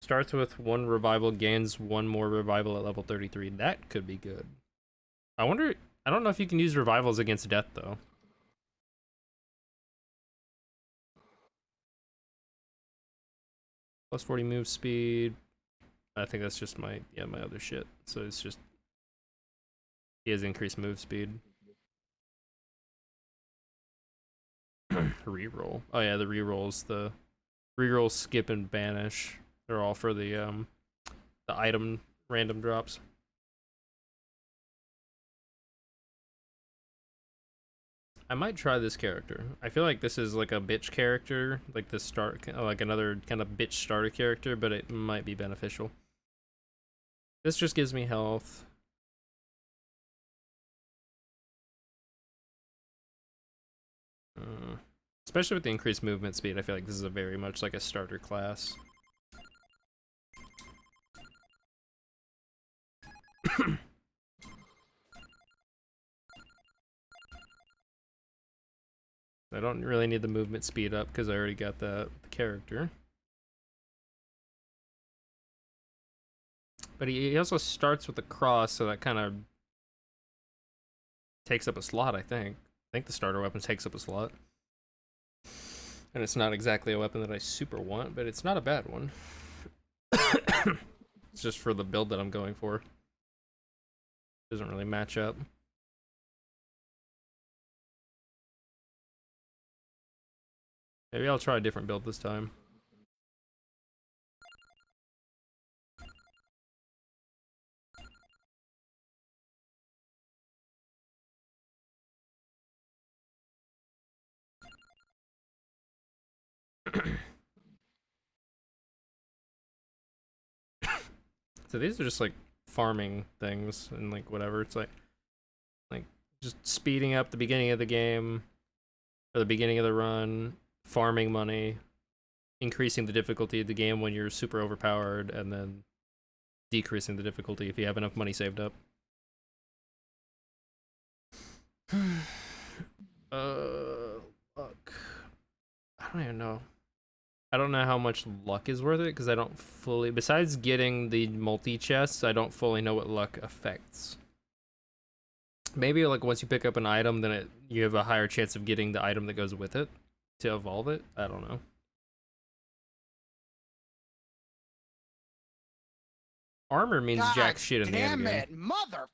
Starts with 1 revival, gains 1 more revival at level 33. That could be good. I wonder, I don't know if you can use revivals against death though. Plus 40 move speed. I think that's just my other shit. So it's just, he has increased move speed. Reroll. Oh yeah, the rerolls, the reroll, skip, and banish. They're all for the item random drops. I might try this character. I feel like this is like a bitch character, like the start, like another kind of bitch starter character, but it might be beneficial. This just gives me health. Especially with the increased movement speed, I feel like this is a very much like a starter class. I don't really need the movement speed up because I already got that with the character. But he also starts with the cross, so that kind of takes up a slot, I think. I think the starter weapon takes up a slot. And it's not exactly a weapon that I super want, but it's not a bad one. It's just for the build that I'm going for. Doesn't really match up. Maybe I'll try a different build this time. So these are just like farming things and like whatever. It's like just speeding up the beginning of the game or the beginning of the run, farming money, increasing the difficulty of the game when you're super overpowered, and then decreasing the difficulty if you have enough money saved up. Luck. I don't even know. I don't know how much luck is worth it because I don't fully, besides getting the multi-chests, I don't fully know what luck affects. Maybe like once you pick up an item, then you have a higher chance of getting the item that goes with it to evolve it. I don't know. Armor means God jack shit in the end game. Damn it, mother!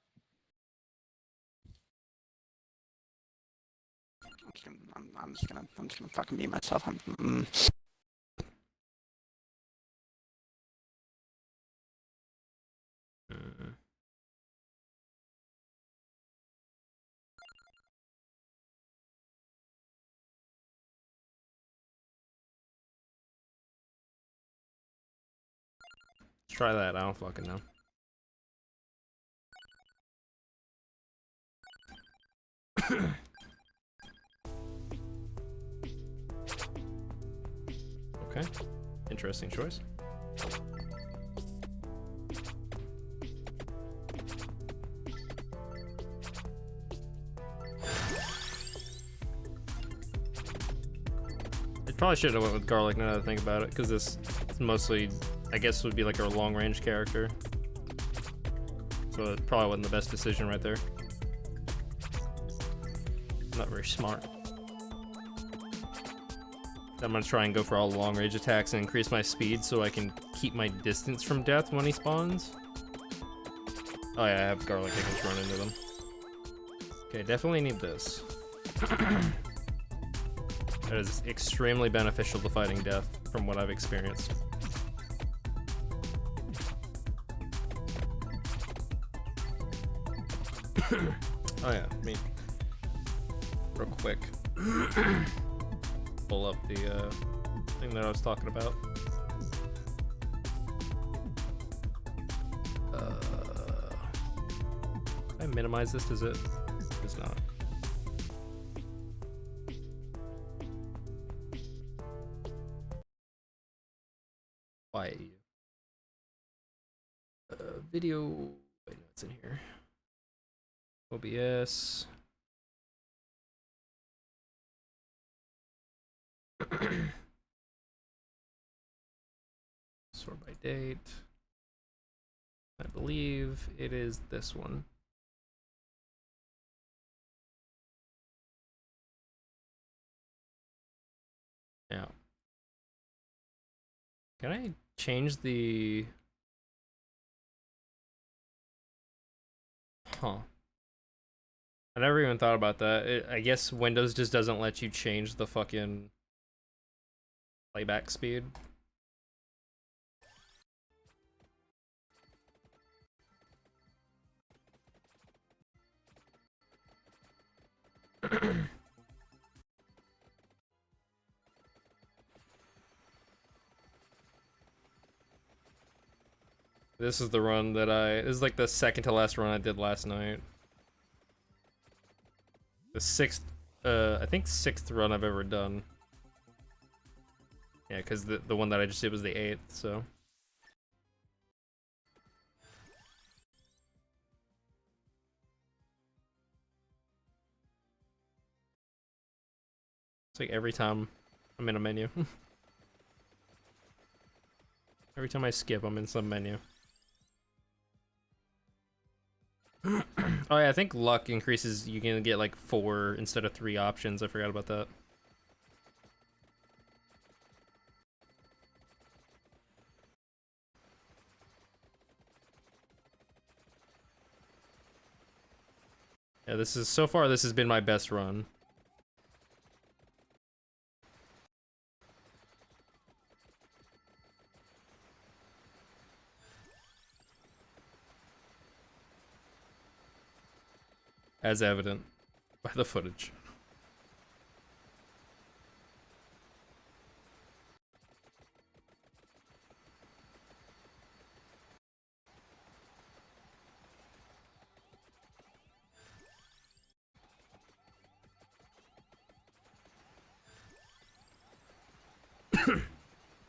I'm just gonna fucking beat myself. Let's try that. I don't fucking know. Okay. Interesting choice. I probably should have went with garlic now that I think about it, because this mostly, I guess, would be like a long range character. So it probably wasn't the best decision right there. Not very smart. I'm gonna try and go for all long range attacks and increase my speed so I can keep my distance from death when he spawns. Oh yeah, I have garlic, I can just run into them. Okay, definitely need this. That is extremely beneficial to fighting death from what I've experienced. Oh yeah, me. Real quick. Pull up the thing that I was talking about. Can I minimize this? Does it? It's not. Why? Video. Wait, no, it's in here. OBS. Sort by date. I believe it is this one. Yeah. Can I change the... Huh. I never even thought about that. I guess Windows just doesn't let you change the fucking playback speed. This is the run that this is like the second to last run I did last night. The sixth, I think sixth run I've ever done. Yeah, because the one that I just did was the 8th, so. It's like every time I'm in a menu. Every time I skip, I'm in some menu. Oh yeah, I think luck increases, you can get like 4 instead of 3 options. I forgot about that. Yeah, so far this has been my best run. As evident by the footage.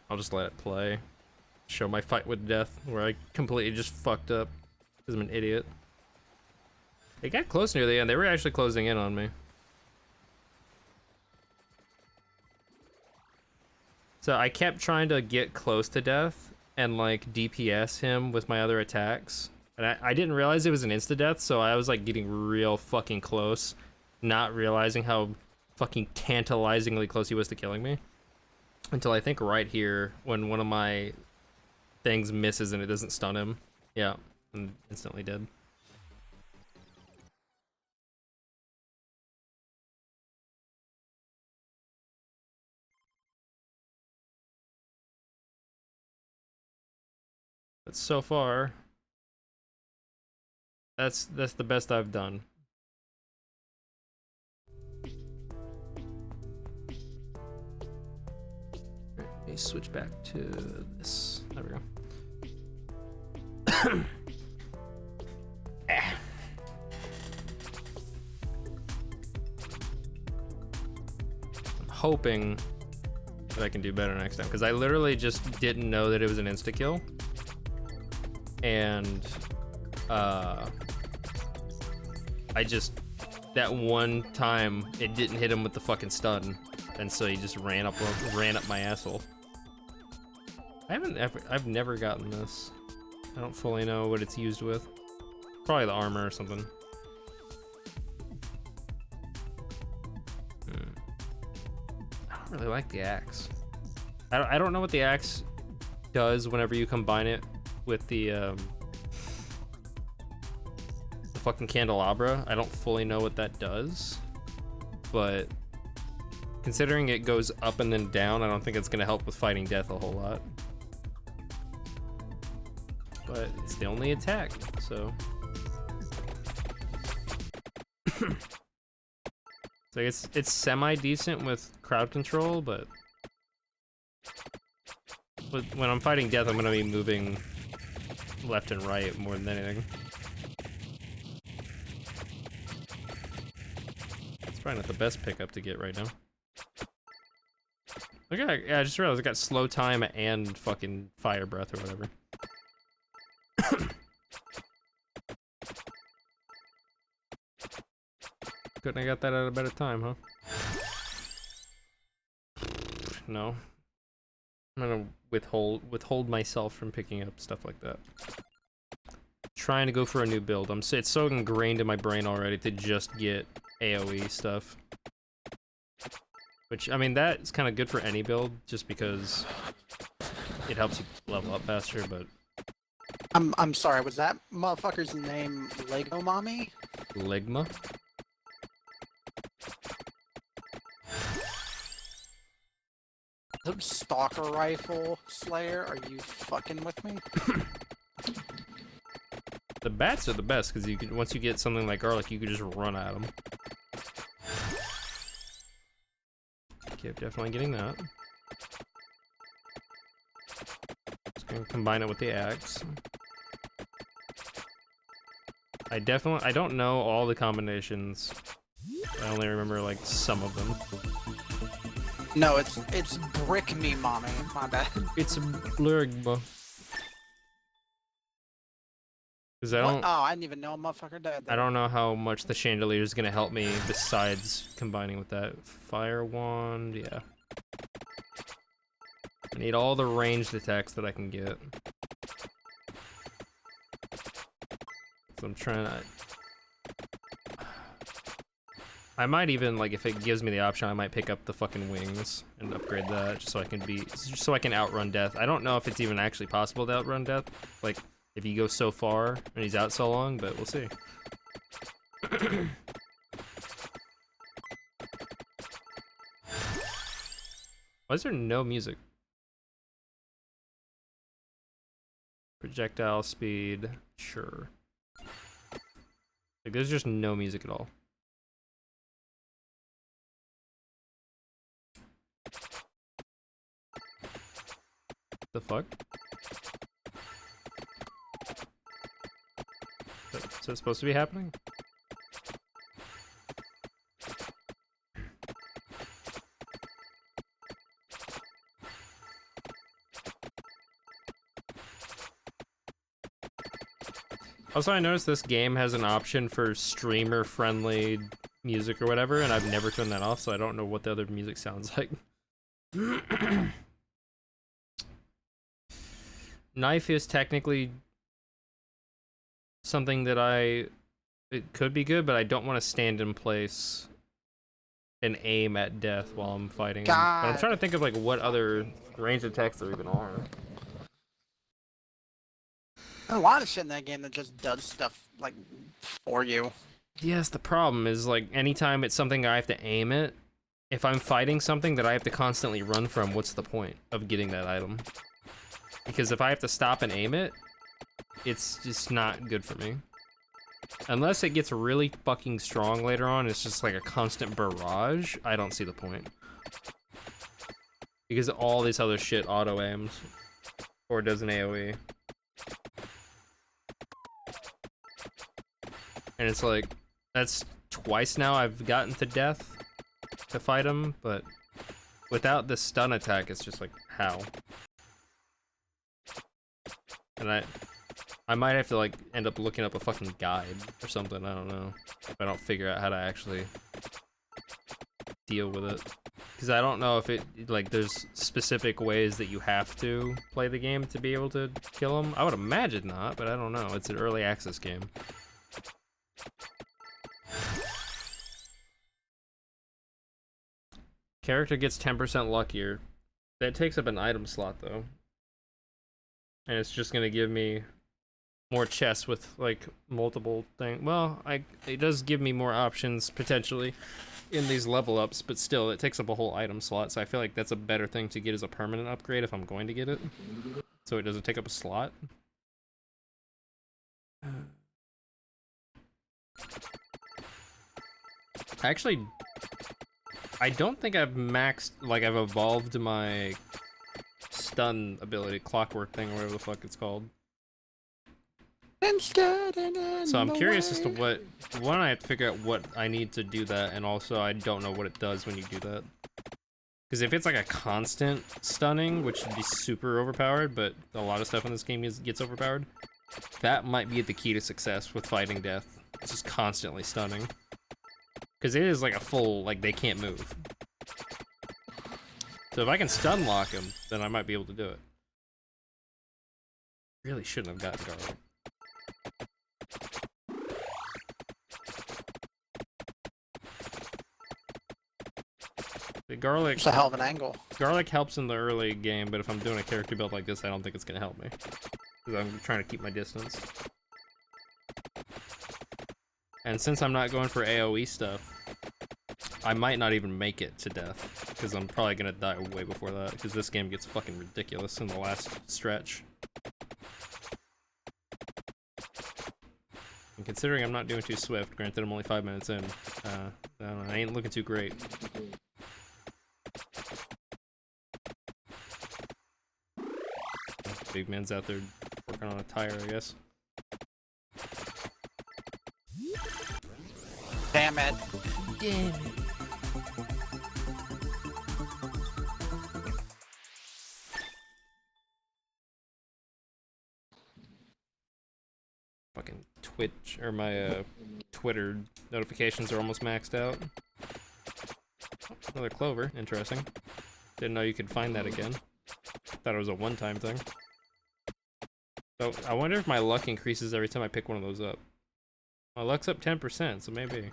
I'll just let it play. Show my fight with death, where I completely just fucked up because I'm an idiot. It got close near the end. They were actually closing in on me. So I kept trying to get close to death and like DPS him with my other attacks. And I didn't realize it was an insta-death, so I was like getting real fucking close, not realizing how fucking tantalizingly close he was to killing me. Until I think right here, when one of my things misses and it doesn't stun him. Yeah, and instantly dead. But so far, that's the best I've done. Let me switch back to this. There we go. I'm hoping that I can do better next time, because I literally just didn't know that it was an insta-kill. And that one time it didn't hit him with the fucking stun, and so he just ran up my asshole. I've never gotten this. I don't fully know what it's used with. Probably the armor or something. I don't really like the axe. I don't know what the axe does whenever you combine it with the fucking candelabra. I don't fully know what that does, but considering it goes up and then down, I don't think it's gonna help with fighting death a whole lot. But it's the only attack, so. So it's semi-decent with crowd control, but when I'm fighting death, I'm gonna be moving left and right more than anything. It's probably not the best pickup to get right now. Okay, yeah, I just realized I got slow time and fucking fire breath or whatever. Couldn't have got that at a better time, huh? No. I'm gonna withhold myself from picking up stuff like that. Trying to go for a new build. It's so ingrained in my brain already to just get AoE stuff. Which, I mean, that's kind of good for any build, just because it helps you level up faster, but... I'm sorry, was that motherfucker's name Lego Mommy? Ligma? The Stalker Rifle Slayer, are you fucking with me? The bats are the best, because you can, once you get something like garlic, you can just run at them. Okay, definitely getting that. Just gonna combine it with the axe. I don't know all the combinations. I only remember like some of them. No, it's Brick Me Mommy, my bad. It's Blurgma. Cause I don't. What? Oh, I didn't even know a motherfucker died there. I don't know how much the chandelier is gonna help me besides combining with that fire wand. Yeah. I need all the ranged attacks that I can get. So I'm trying to. I might even, like, if it gives me the option, I might pick up the fucking wings and upgrade that just so I can outrun death. I don't know if it's even actually possible to outrun death, like, if you go so far and he's out so long, but we'll see. Why is there no music? Projectile speed, sure. Like, there's just no music at all. The fuck? Is that supposed to be happening? Also, I noticed this game has an option for streamer-friendly music or whatever, and I've never turned that off, so I don't know what the other music sounds like. Knife is technically something that it could be good, but I don't want to stand in place and aim at death while I'm fighting. But I'm trying to think of like what other ranged attacks there even are. There's a lot of shit in that game that just does stuff like for you. Yes, the problem is like anytime it's something I have to aim at, if I'm fighting something that I have to constantly run from, what's the point of getting that item? Because if I have to stop and aim it, it's just not good for me. Unless it gets really fucking strong later on, it's just like a constant barrage, I don't see the point. Because all this other shit auto-aims. Or does an AoE. And it's like, that's twice now I've gotten to death to fight him, but without the stun attack, it's just like, how? And I might have to like end up looking up a fucking guide or something, I don't know. If I don't figure out how to actually deal with it. Because I don't know if it, like, there's specific ways that you have to play the game to be able to kill him. I would imagine not, but I don't know. It's an early access game. Character gets 10% luckier. That takes up an item slot, though. And it's just gonna give me more chests with, like, multiple things. Well, it does give me more options, potentially, in these level ups, but still, it takes up a whole item slot, so I feel like that's a better thing to get as a permanent upgrade if I'm going to get it. So it doesn't take up a slot. Actually, I don't think I've maxed, like, I've evolved my stun ability, clockwork thing, or whatever the fuck it's called. So I'm curious as to what, one, I have to figure out what I need to do that, and also I don't know what it does when you do that. Because if it's like a constant stunning, which would be super overpowered, but a lot of stuff in this game gets overpowered, that might be the key to success with fighting death. It's just constantly stunning. Because it is like a full, like, they can't move. So if I can stun lock him, then I might be able to do it. Really shouldn't have gotten garlic. The garlic... It's a hell of an angle. Garlic helps in the early game, but if I'm doing a character build like this, I don't think it's gonna help me. Because I'm trying to keep my distance. And since I'm not going for AoE stuff, I might not even make it to death. Because I'm probably gonna die way before that, because this game gets fucking ridiculous in the last stretch. And considering I'm not doing too swift, granted I'm only 5 minutes in, I don't know, I ain't looking too great. Big man's out there working on a tire, I guess. Damn it. Damn it. Fucking Twitch, or my Twitter notifications are almost maxed out. Oh, another clover, interesting. Didn't know you could find that again. Thought it was a one-time thing. So, I wonder if my luck increases every time I pick one of those up. My luck's up 10%, so maybe.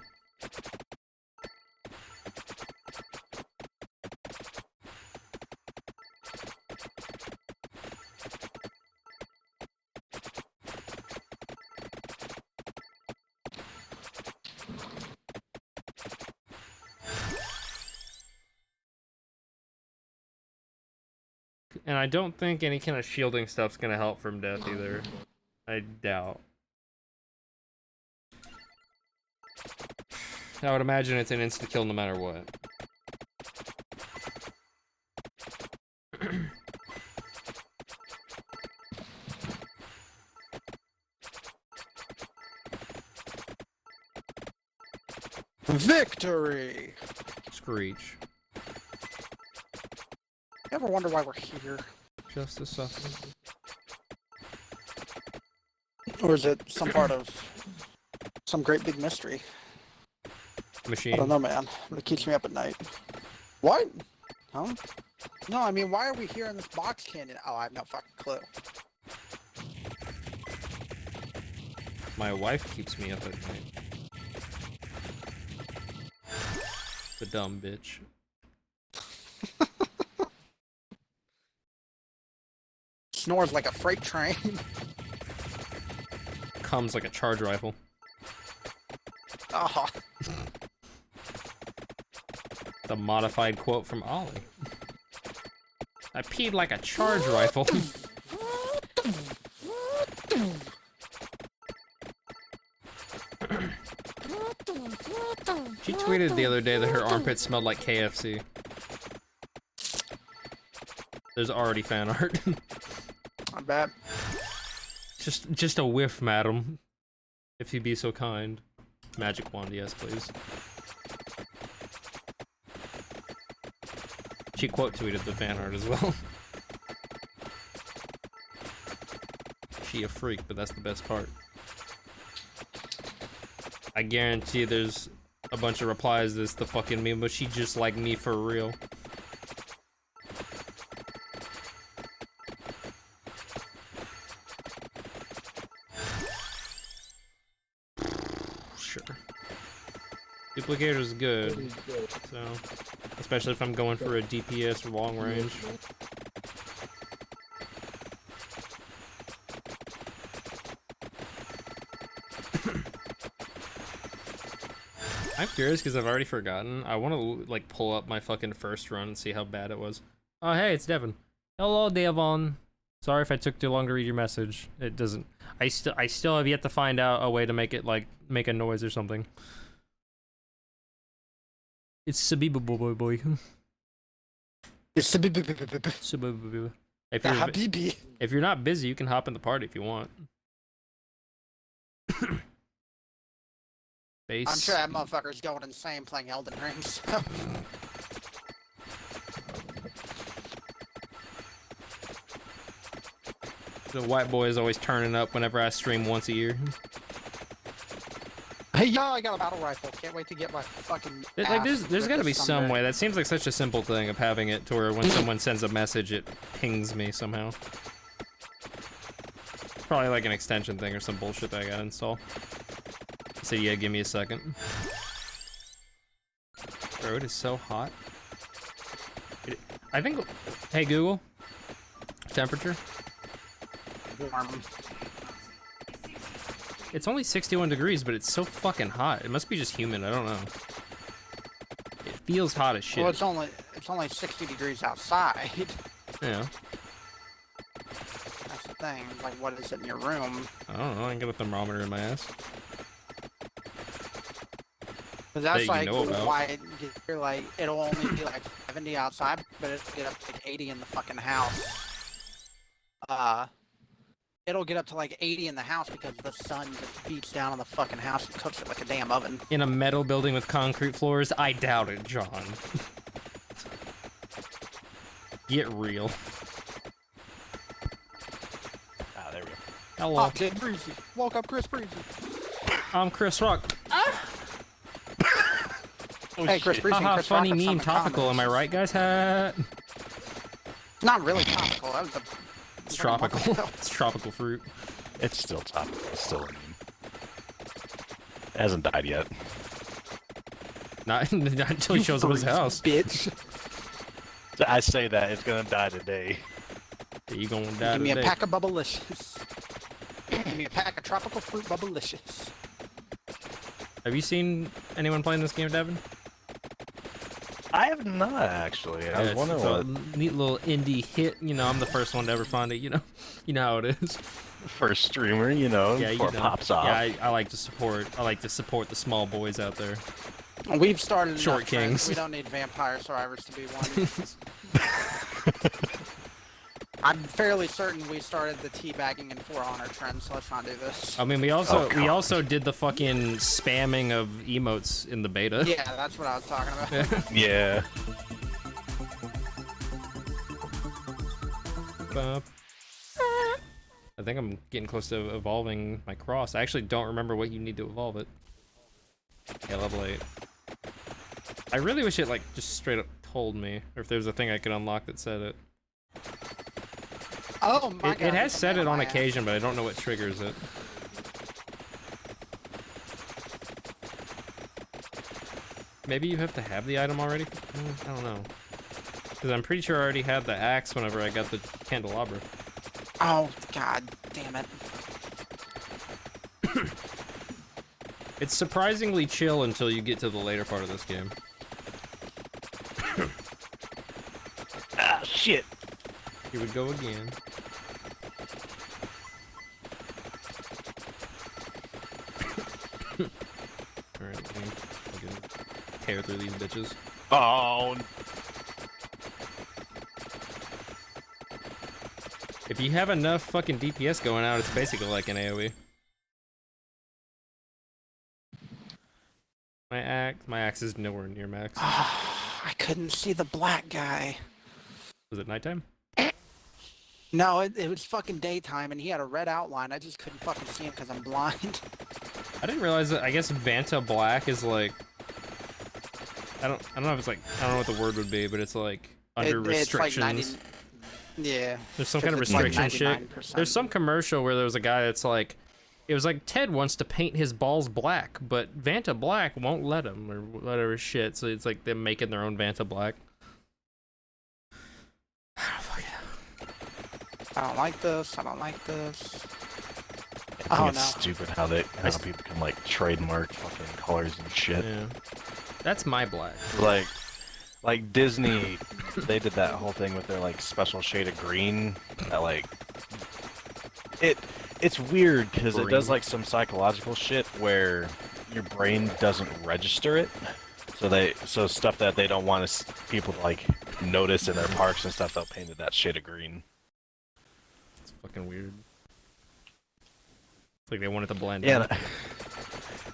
And I don't think any kind of shielding stuff's gonna help from death either. I doubt. I would imagine it's an insta-kill no matter what. Victory! Screech. You ever wonder why we're here? Just a second. Or is it some part of some great big mystery? Machine. I don't know, man. But it keeps me up at night. What? Huh? No, I mean, why are we here in this box canyon? Oh, I have no fucking clue. My wife keeps me up at night. The dumb bitch. Snores like a freight train. Comes like a charge rifle. Oh. The modified quote from Ollie. I peed like a charge rifle. She tweeted the other day that her armpit smelled like KFC. There's already fan art. I bet. Just a whiff, madam. If you'd be so kind. Magic wand, yes, please. She quote tweeted the fan art as well. She a freak, but that's the best part. I guarantee there's a bunch of replies that's the fucking meme, but she just like me for real. Sure. Duplicator's good, so especially if I'm going for a DPS long range. I'm curious because I've already forgotten. I want to like pull up my fucking first run and see how bad it was. Oh hey, it's Devon. Hello, Devon. Sorry if I took too long to read your message. It doesn't. I still have yet to find out a way to make it like make a noise or something. It's Sabiba boy. It's Sabiba. If you're not busy, you can hop in the party if you want. Base. I'm sure that motherfucker's going insane playing Elden Ring, so. The white boy is always turning up whenever I stream once a year. Hey, yo, I got a battle rifle. Can't wait to get my fucking. Like, there's got to be some way. That seems like such a simple thing of having it to where when someone sends a message, it pings me somehow. Probably like an extension thing or some bullshit that I gotta install. So yeah, give me a second. Bro, it is so hot. I think. Hey Google. Temperature. Warm. It's only 61 degrees, but it's so fucking hot. It must be just humid. I don't know. It feels hot as shit. Well, it's only 60 degrees outside. Yeah. That's the thing. Like, what is it in your room? I don't know. I can get a thermometer in my ass. But that's like about. why you're like it'll only be like 70 outside, but it'll get up to like 80 in the fucking house. It'll get up to like 80 in the house because the sun just beats down on the fucking house and cooks it like a damn oven. In a metal building with concrete floors? I doubt it, John. Get real. Ah, there we go. Hello. Oh, Jay Breezy. Woke up Chris Breezy. I'm Chris Rock. Oh, hey, Chris Breezy. Haha, Chris funny Rock meme, topical. Am I right, guys? It's not really topical. That was a. It's tropical. It's tropical fruit. It's still topical. It's still a meme. It hasn't died yet. Not until he shows up at his house. Bitch. I say that it's gonna die today. You gonna die Give me today. a pack of Bubblicious. Give me a pack of tropical fruit Bubblicious. Have you seen anyone playing this game, Devin? I have not actually. I was wondering it's what. a neat little indie hit. You know, I'm the first one to ever find it. You know how it is. First streamer, you know, before it pops off. Yeah, I like to support. I like to support the small boys out there. We've started Short enough trends. kings. We don't need vampire survivors to be one. I'm fairly certain we started the teabagging and For Honor trend, so let's not do this. I mean, we also did the fucking spamming of emotes in the beta. Yeah, that's what I was talking about. Yeah. I think I'm getting close to evolving my cross. I actually don't remember what you need to evolve it. Yeah, level 8. I really wish it like just straight up told me, or if there was a thing I could unlock that said it. Oh my god. It has said it on occasion, but I don't know what triggers it. Maybe you have to have the item already? I don't know. Because I'm pretty sure I already had the axe whenever I got the candelabra. Oh god damn it. It's surprisingly chill until you get to the later part of this game. Ah, shit. Here we go again. Alright, let me fucking tear through these bitches. Oh. If you have enough fucking DPS going out, it's basically like an AoE. My axe is nowhere near max. I couldn't see the black guy. Was it nighttime? No, it was fucking daytime and he had a red outline. I just couldn't fucking see him because I'm blind. I didn't realize that. I guess Vanta Black is like, I don't know if it's like, I don't know what the word would be, but it's like under restrictions. It's like 90, yeah. There's some kind of restriction like shit. 99%. There's some commercial where there was a guy that's like, it was like Ted wants to paint his balls black, but Vanta Black won't let him or whatever shit. So it's like them making their own Vanta Black. I don't fucking know. I don't like this. I don't like this. I think Oh it's no. stupid how people can like trademark fucking colors and shit. Yeah. That's my black. Like Disney, they did that whole thing with their like special shade of green. That like it's weird because it does like some psychological shit where your brain doesn't register it. So stuff that they don't want people to like notice in their parks and stuff, they'll paint it that shade of green. It's fucking weird. It's like they want it to blend Yeah, in.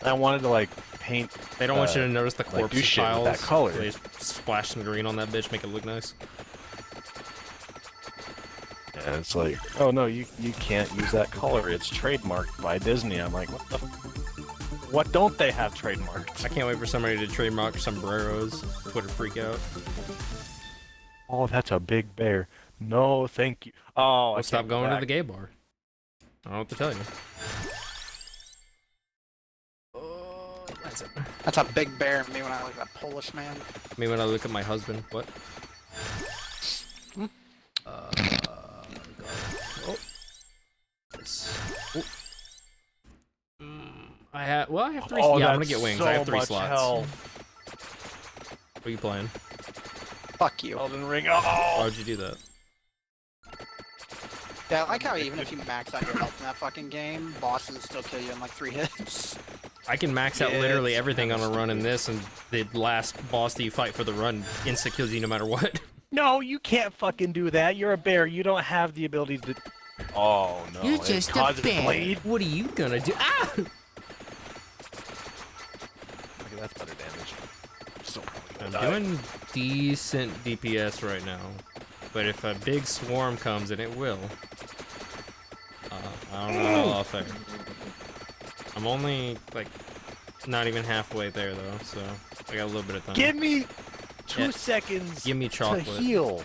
I wanted to like paint. They don't want you to notice the like, corpse do shit with piles. that color. So they just splash some green on that bitch, make it look nice. And it's like, oh no, you can't use that color. It's trademarked by Disney. I'm like, what the? What don't they have trademarked? I can't wait for somebody to trademark sombreros. Twitter freak out. Oh, that's a big bear. No, thank you. Oh, Well, stop going to the gay bar. I don't know what to tell you. Oh, that's it. That's a big bear in me when I look at that Polish man. Me when I look at my husband. What? Hmm? Oh. Yes. Oh. I have. Well, I have 3. Oh, yeah, I'm gonna get wings. So I have 3 much slots. Health. What are you playing? Fuck you. Elden Ring. Why Oh. would you do that? Yeah, I like how even if you max out your health in that fucking game, bosses still kill you in like 3 hits. I can max out Yeah, literally it's everything on kinda a run in this, and the last boss that you fight for the run insta kills you no matter what. No, you can't fucking do that. You're a bear. You don't have the ability to. Oh no. You're it just a causes bear. bleed. What are you gonna do? Ah! Okay, that's better damage. I'm so probably I'm gonna die. doing decent DPS right now, but if a big swarm comes, and it will, I don't know how I'll fare. I'm only like not even halfway there though, so I got a little bit of time. Give me 2 Yeah. seconds. Give me chocolate. To heal.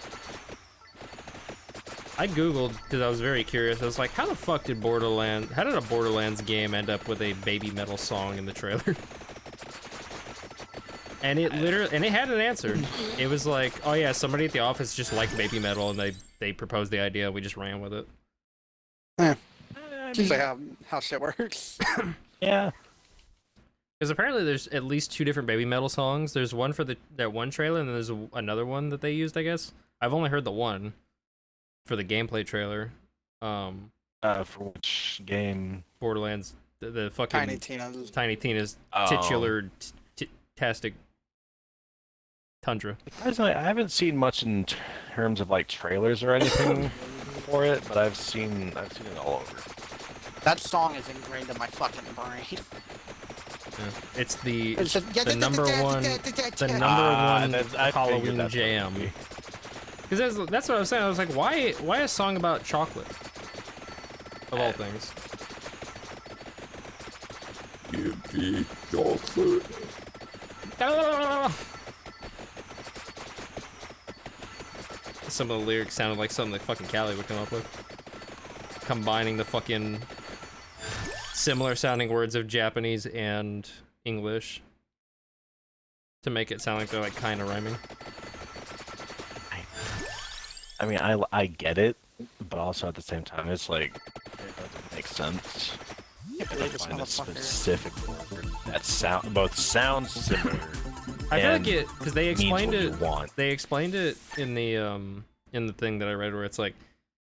I googled because I was very curious. I was like, how the fuck did how did a Borderlands game end up with a baby metal song in the trailer? And it literally, it had an answer. It was like, oh yeah, somebody at the office just liked baby metal, and they proposed the idea. We just ran with it. Seems like how shit works. Yeah. Because apparently there's at least 2 different baby metal songs. There's one for that one trailer, and then there's another one that they used, I guess. I've only heard the one for the gameplay trailer. For which game? Borderlands, the fucking Tiny Tina's Oh. titular tastic Tundra. Personally, I haven't seen much in terms of like trailers or anything for it, but I've seen it all over. That song is ingrained in my fucking brain. Yeah. It's the It's the number one Halloween jam. Because that's what I was saying. I was like, why a song about chocolate? Of all things. Give me chocolate. Some of the lyrics sounded like something that fucking Callie would come up with. Combining the fucking similar sounding words of Japanese and English to make it sound like they're like kind of rhyming. I mean, I get it, but also at the same time, it's like it doesn't make sense. I To believe this find a motherfucker. specific word that both sounds similar. I feel like and it because they explained means it. what you want. They explained it in the thing that I read where it's like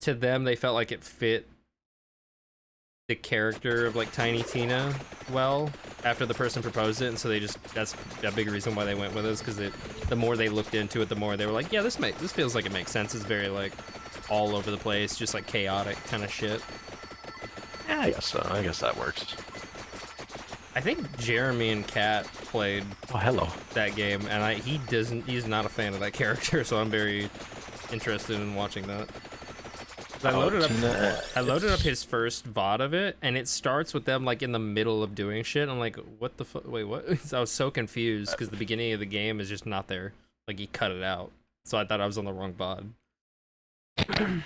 to them they felt like it fit the character of like Tiny Tina well after the person proposed it, and so that's a big reason why they went with this because the more they looked into it, the more they were like, yeah, this feels like it makes sense. It's very like all over the place, just like chaotic kind of shit. Yeah, I guess so. I guess that works. I think Jeremy and Kat played Oh, hello. that game, and he's not a fan of that character, so I'm very interested in watching that. I loaded up his first VOD of it, and it starts with them like in the middle of doing shit. I'm like, what the fuck? Wait, what? I was so confused because the beginning of the game is just not there. Like he cut it out, so I thought I was on the wrong VOD.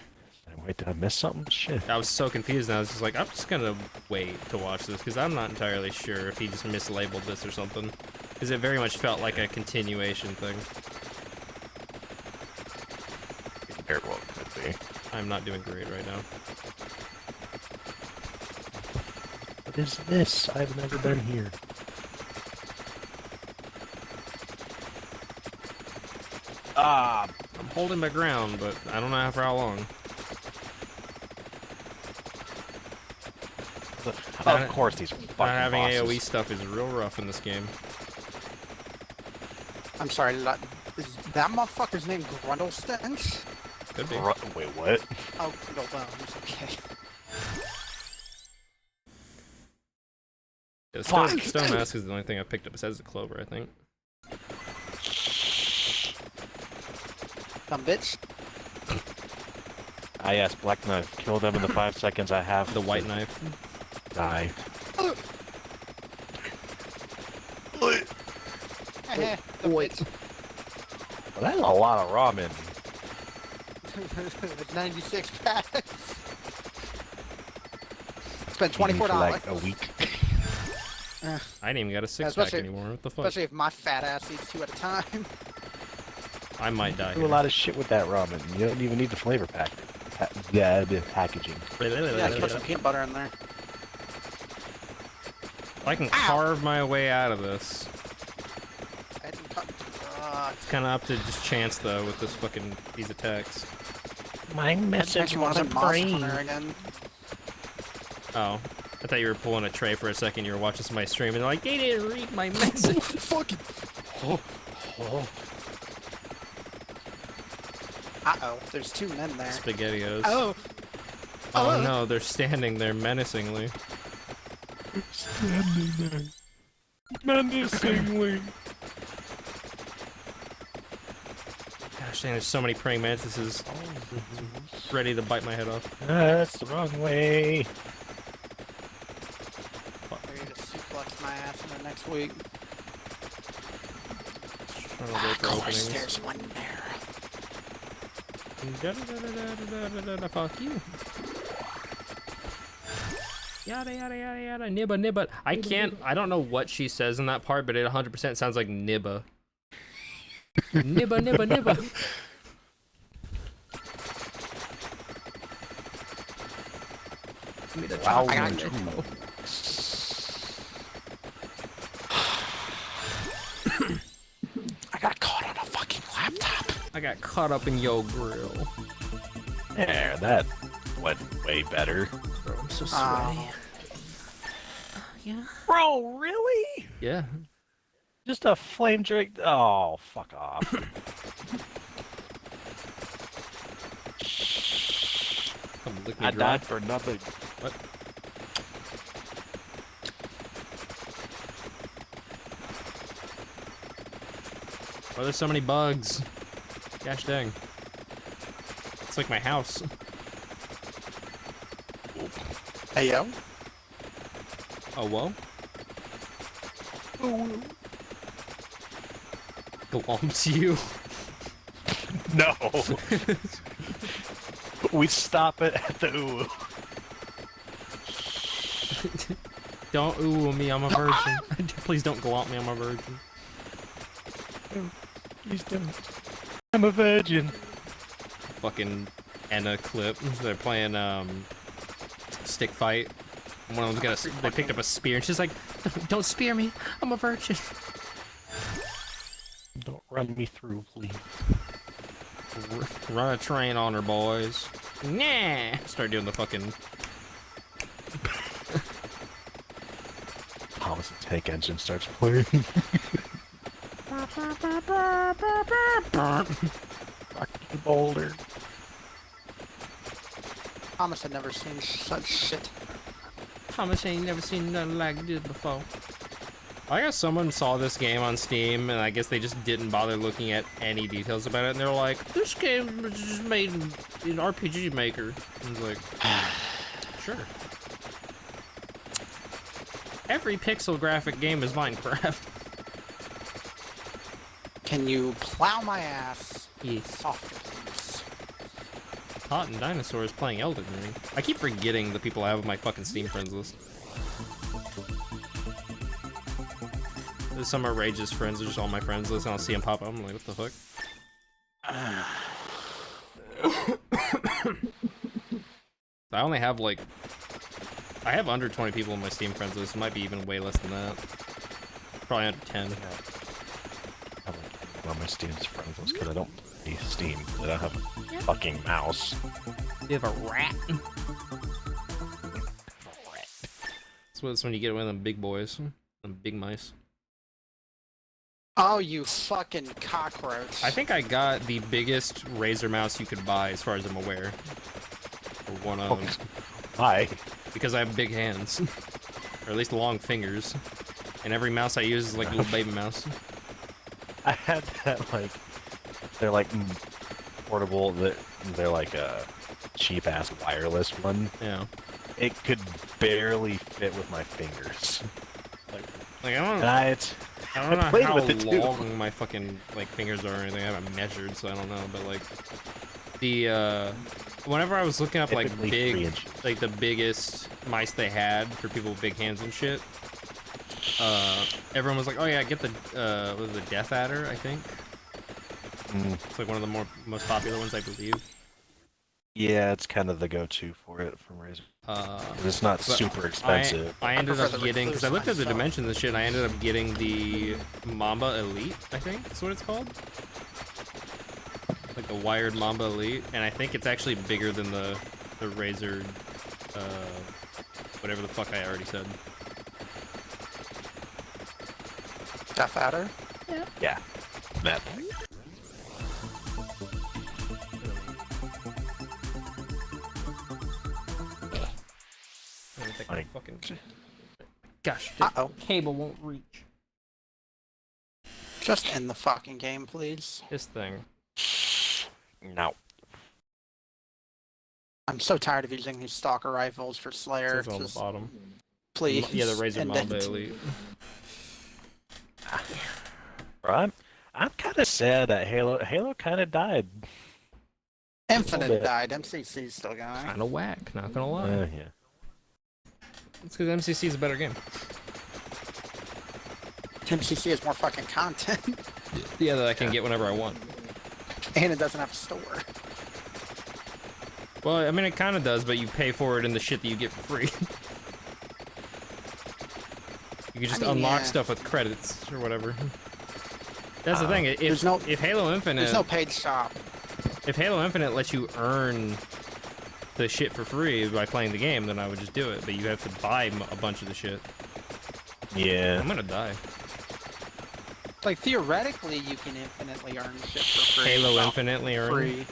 Wait, did I miss something? Shit. I was so confused, and I was just like, I'm just gonna wait to watch this because I'm not entirely sure if he just mislabeled this or something. Because it very much felt like a continuation thing. Very well could be. I'm not doing great right now. What is this? I've never been here. Ah, I'm holding my ground, but I don't know for how long. of course these are fucking Not having bosses. AoE stuff is real rough in this game. I'm sorry, is that motherfucker's name Grundlestench? Could be. Wait, what? Oh, Grundlebones, okay. Yeah, Fuck. Stone Mask is the only thing I picked up besides the Clover, I think. Dumb bitch. Ah, yes, Black Knife. Kill them in the 5 seconds I have. The White Knife. Die. Wait. Well, that's a lot of ramen. 96 packs. Spent Eating $24. for like a week. I didn't even got a six-pack anymore. What the fuck? Especially if my fat ass eats 2 at a time. I might die Do here. a lot of shit with that ramen. You don't even need the flavor pack. The packaging. Yeah, put some peanut butter in there. I can carve my way out of this. I didn't cut. It's kind of up to just chance though with this fucking these attacks. My message wasn't brain again. Oh, I thought you were pulling a tray for a second. You were watching somebody stream and they're like, they didn't read my message. Fucking. Uh-oh, there's 2 men there. Spaghettios. Oh. Oh no, they're standing there menacingly. Standing there. Menacingly. Gosh dang, there's so many praying mantises ready to bite my head off. That's the wrong way. Ready to suplex my ass in the next week. Trying to wait for Of course, openings. there's one there. Fuck you. Yada yada yada yada nibba nibba. I don't know what she says in that part, but it 100% sounds like nibba. Nibba nibba nibba. Give me the Wow. I got I got caught on a fucking laptop. I got caught up in your grill. Yeah, that went way better. Bro, I'm so sweaty. Yeah. Bro, really? Yeah. Just a flame drink? Oh, fuck off. Come lick me I dry. died for nothing. What? Oh, there's so many bugs. Gosh dang. It's like my house. Hey yo. Oh, whoa. Glumps you. No. We stop it at the ooh. Don't ooh me, I'm a virgin. Please don't glomp me, I'm a virgin. Please don't. I'm a virgin. Fucking Enna clip. They're playing stick fight. One of them's they picked up a spear and she's like, don't spear me, I'm a virgin. Don't run me through, please. Run a train on her, boys. Nah. Start doing the fucking. Thomas the Tank Engine starts playing. Fucking boulder. Thomas had never seen such shit. Thomas ain't never seen nothing like this before. I guess someone saw this game on Steam, and I guess they just didn't bother looking at any details about it, and they're like, this game was just made in RPG Maker. And I was like, sure. Every pixel graphic game is Minecraft. Can you plow my ass? Yes. Softer, please. Hot and Dinosaurs playing Elden Ring. I keep forgetting the people I have on my fucking Steam friends list. There's some outrageous friends, they're just on my friends list, and I'll see them pop up. I'm like, what the fuck? I only have like... I have under 20 people on my Steam friends list. It might be even way less than that. Probably under 10. I have like on my Steam's friends list because I don't play Steam. I don't have a fucking mouse. You have a rat? That's when you get one of them big boys. Them big mice. Oh, you fucking cockroach. I think I got the biggest Razer mouse you could buy, as far as I'm aware. Or one of them. Why? Because I have big hands. Or at least long fingers. And every mouse I use is like a little baby mouse. I had that, like, they're like portable, they're like a cheap ass wireless one. Yeah. It could barely fit with my fingers. Like I don't And I don't know played how with it, too. long my fucking like fingers are or anything. I haven't measured, so I don't know. But like the whenever I was looking up like Typically 3 big, inches. like the biggest mice they had for people with big hands and shit, everyone was like, oh yeah, get the what was it, the Death Adder, I think. It's like one of the most popular ones, I believe. Yeah, it's kind of the go-to for it from Razer. 'Cause it's not super expensive. I ended up prefer the getting, because I looked at the Recluse dimensions and shit, and I ended up getting the Mamba Elite, I think that's what it's called. Like the wired Mamba Elite, and I think it's actually bigger than the Razer, whatever the fuck I already said. Death Adder? Yeah. That thing. I don't think Like- my fucking... Gosh, Uh-oh. cable won't reach. Just end the fucking game, please. This thing. No. I'm so tired of using these stalker rifles for Slayer. It's on the Just bottom. please. Yeah, the Razer end Mamba it. Elite. Bro, I'm kind of sad that Halo kind of died. Infinite bit. died. MCC's still going. Kind of whack, not gonna lie. Yeah. It's because MCC is a better game. MCC has more fucking content, Yeah, that I can get whenever I want. and it doesn't have a store. Well, I mean, it kind of does, but you pay for it in the shit that you get for free. You can just unlock yeah. stuff with credits or whatever. That's the thing. If if Halo Infinite, There's no paid shop. if Halo Infinite lets you earn the shit for free by playing the game, then I would just do it. But you have to buy a bunch of the shit. Yeah. I'm gonna die. Like theoretically, you can infinitely earn shit for free. Halo Well, Infinitely earn. free.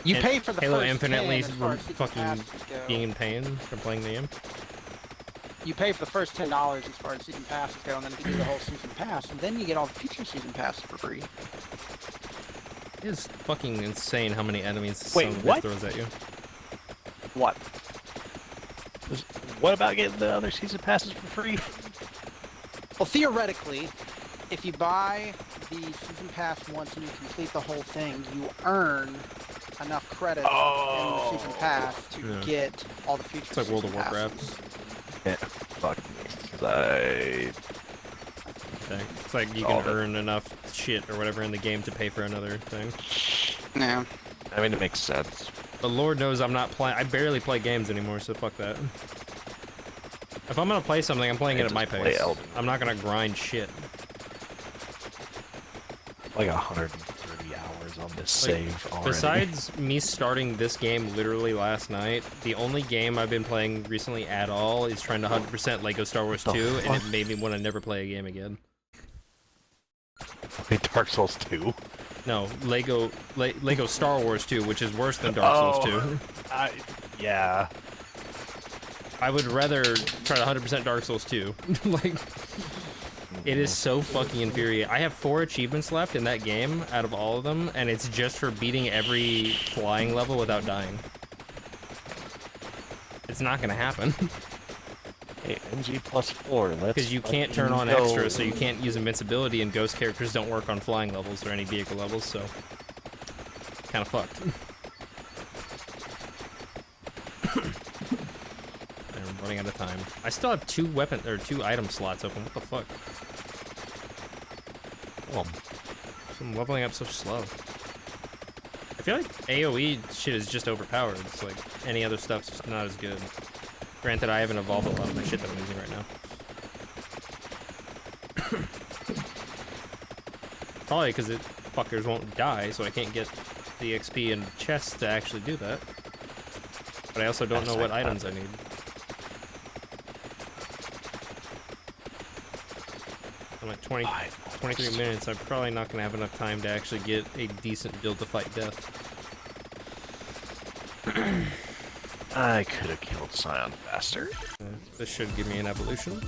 You And pay for the Halo first Infinitely 10 as far as season fucking passes go. being in pain for playing the game. You pay for the first $10 as far as season passes go, and then if you do the whole season pass, and then you get all the future season passes for free. It is fucking insane how many enemies Wait, some bitch what? throws at you. What? What about getting the other season passes for free? Well, theoretically, if you buy the season pass once and you complete the whole thing, you earn enough credits in the season pass to Yeah. get all the future It's like World of season Warcraft. passes. Yeah. Fuck me. 'Cause I... Okay. It's like you can earn enough shit or whatever in the game to pay for another thing. Yeah. I mean, it makes sense. But Lord knows I'm not playing. I barely play games anymore, so fuck that. If I'm gonna play something, I'm playing it at my Just play pace. Elden. I'm not gonna grind shit. Like 130 hours on this Like, save already. Besides me starting this game literally last night, the only game I've been playing recently at all is trying to 100% Lego Star Wars 2, and it made me want to never play a game again. Dark Souls 2? No, Lego Star Wars 2, which is worse than Dark Souls 2. Yeah. I would rather try to 100% Dark Souls 2. Like, it is so fucking infuriating. I have 4 achievements left in that game out of all of them, and it's just for beating every flying level without dying. It's not gonna happen. Hey, MG plus 4, let's... Because you can't turn on fucking extra, go. so you can't use invincibility, and ghost characters don't work on flying levels or any vehicle levels, so... Kinda fucked. I'm running out of time. I still have 2 item slots open, what the fuck? Well, I'm leveling up so slow. I feel like AoE shit is just overpowered. It's like any other stuff's just not as good. Granted, I haven't evolved a lot of my shit that I'm using right now. Probably because fuckers won't die, so I can't get the XP and chests to actually do that. But I also don't know what items I need. I'm like 23 minutes. I'm probably not going to have enough time to actually get a decent build to fight death. I could have killed Scion faster. This should give me an evolution.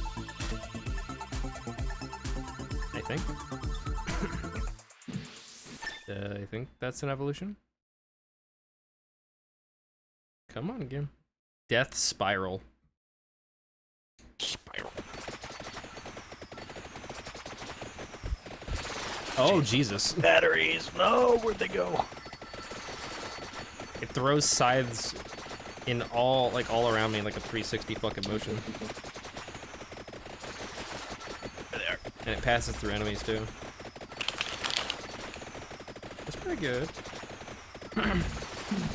I think. I think that's an evolution. Come on, game. Death Spiral. Spiral. Oh, Jesus. Batteries! No, where'd they go? It throws scythes in all around me like a 360 fucking motion. There. And it passes through enemies too. That's pretty good.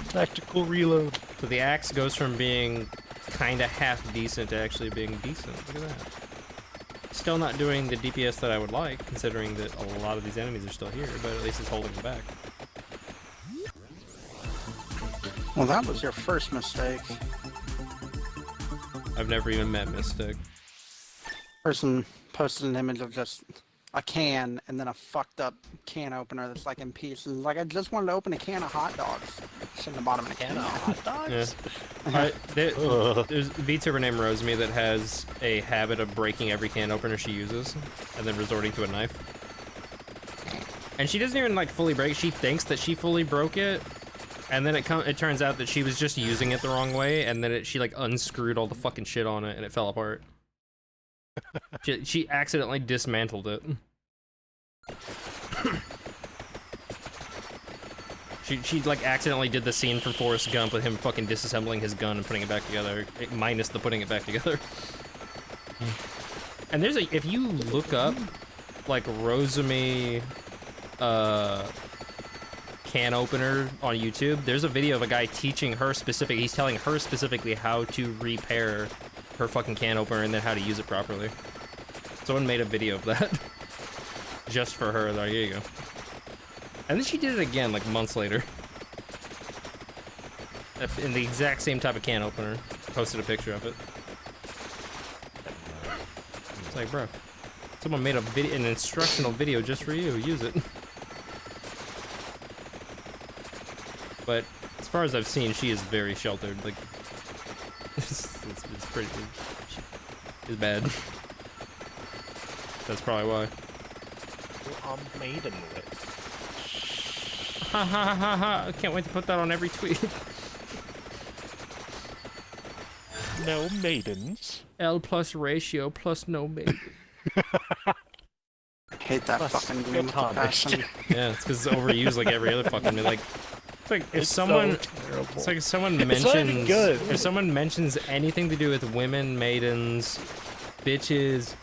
Tactical reload. So the axe goes from being kinda half decent to actually being decent. Look at that. Still not doing the DPS that I would like, considering that a lot of these enemies are still here, but at least it's holding them back. Well, that was your first mistake. I've never even met Mystic. Person posted an image of just a can and then a fucked up can opener that's like in pieces. Like, I just wanted to open a can of hot dogs. It's in the bottom of a can of hot dogs. Yeah. There's a VTuber named Rosemi that has a habit of breaking every can opener she uses and then resorting to a knife. And she doesn't even like fully break. She thinks that she fully broke it, and then it turns out that she was just using it the wrong way, and then she like unscrewed all the fucking shit on it and it fell apart. She accidentally dismantled it. She like accidentally did the scene from Forrest Gump with him fucking disassembling his gun and putting it back together, minus the putting it back together. And there's if you look up like Rosemi can opener on YouTube, there's a video of a guy teaching her he's telling her specifically how to repair her fucking can opener and then how to use it properly. Someone made a video of that. Just for her, like, here you go. And then she did it again, like, months later. In the exact same type of can opener. Posted a picture of it. It's like, bro, someone made an instructional video just for you. Use it. But as far as I've seen, she is very sheltered. Like, it's pretty. It's bad. That's probably why. I'm maiden with. Ha ha ha ha ha! I can't wait to put that on every tweet. No maidens. L plus ratio plus no maiden. Hate that Plus fucking game with the passion. Yeah, it's because it's overused like every other fucking like. It's like if someone, it's like if someone mentions, if someone mentions anything to do with women, maidens, bitches,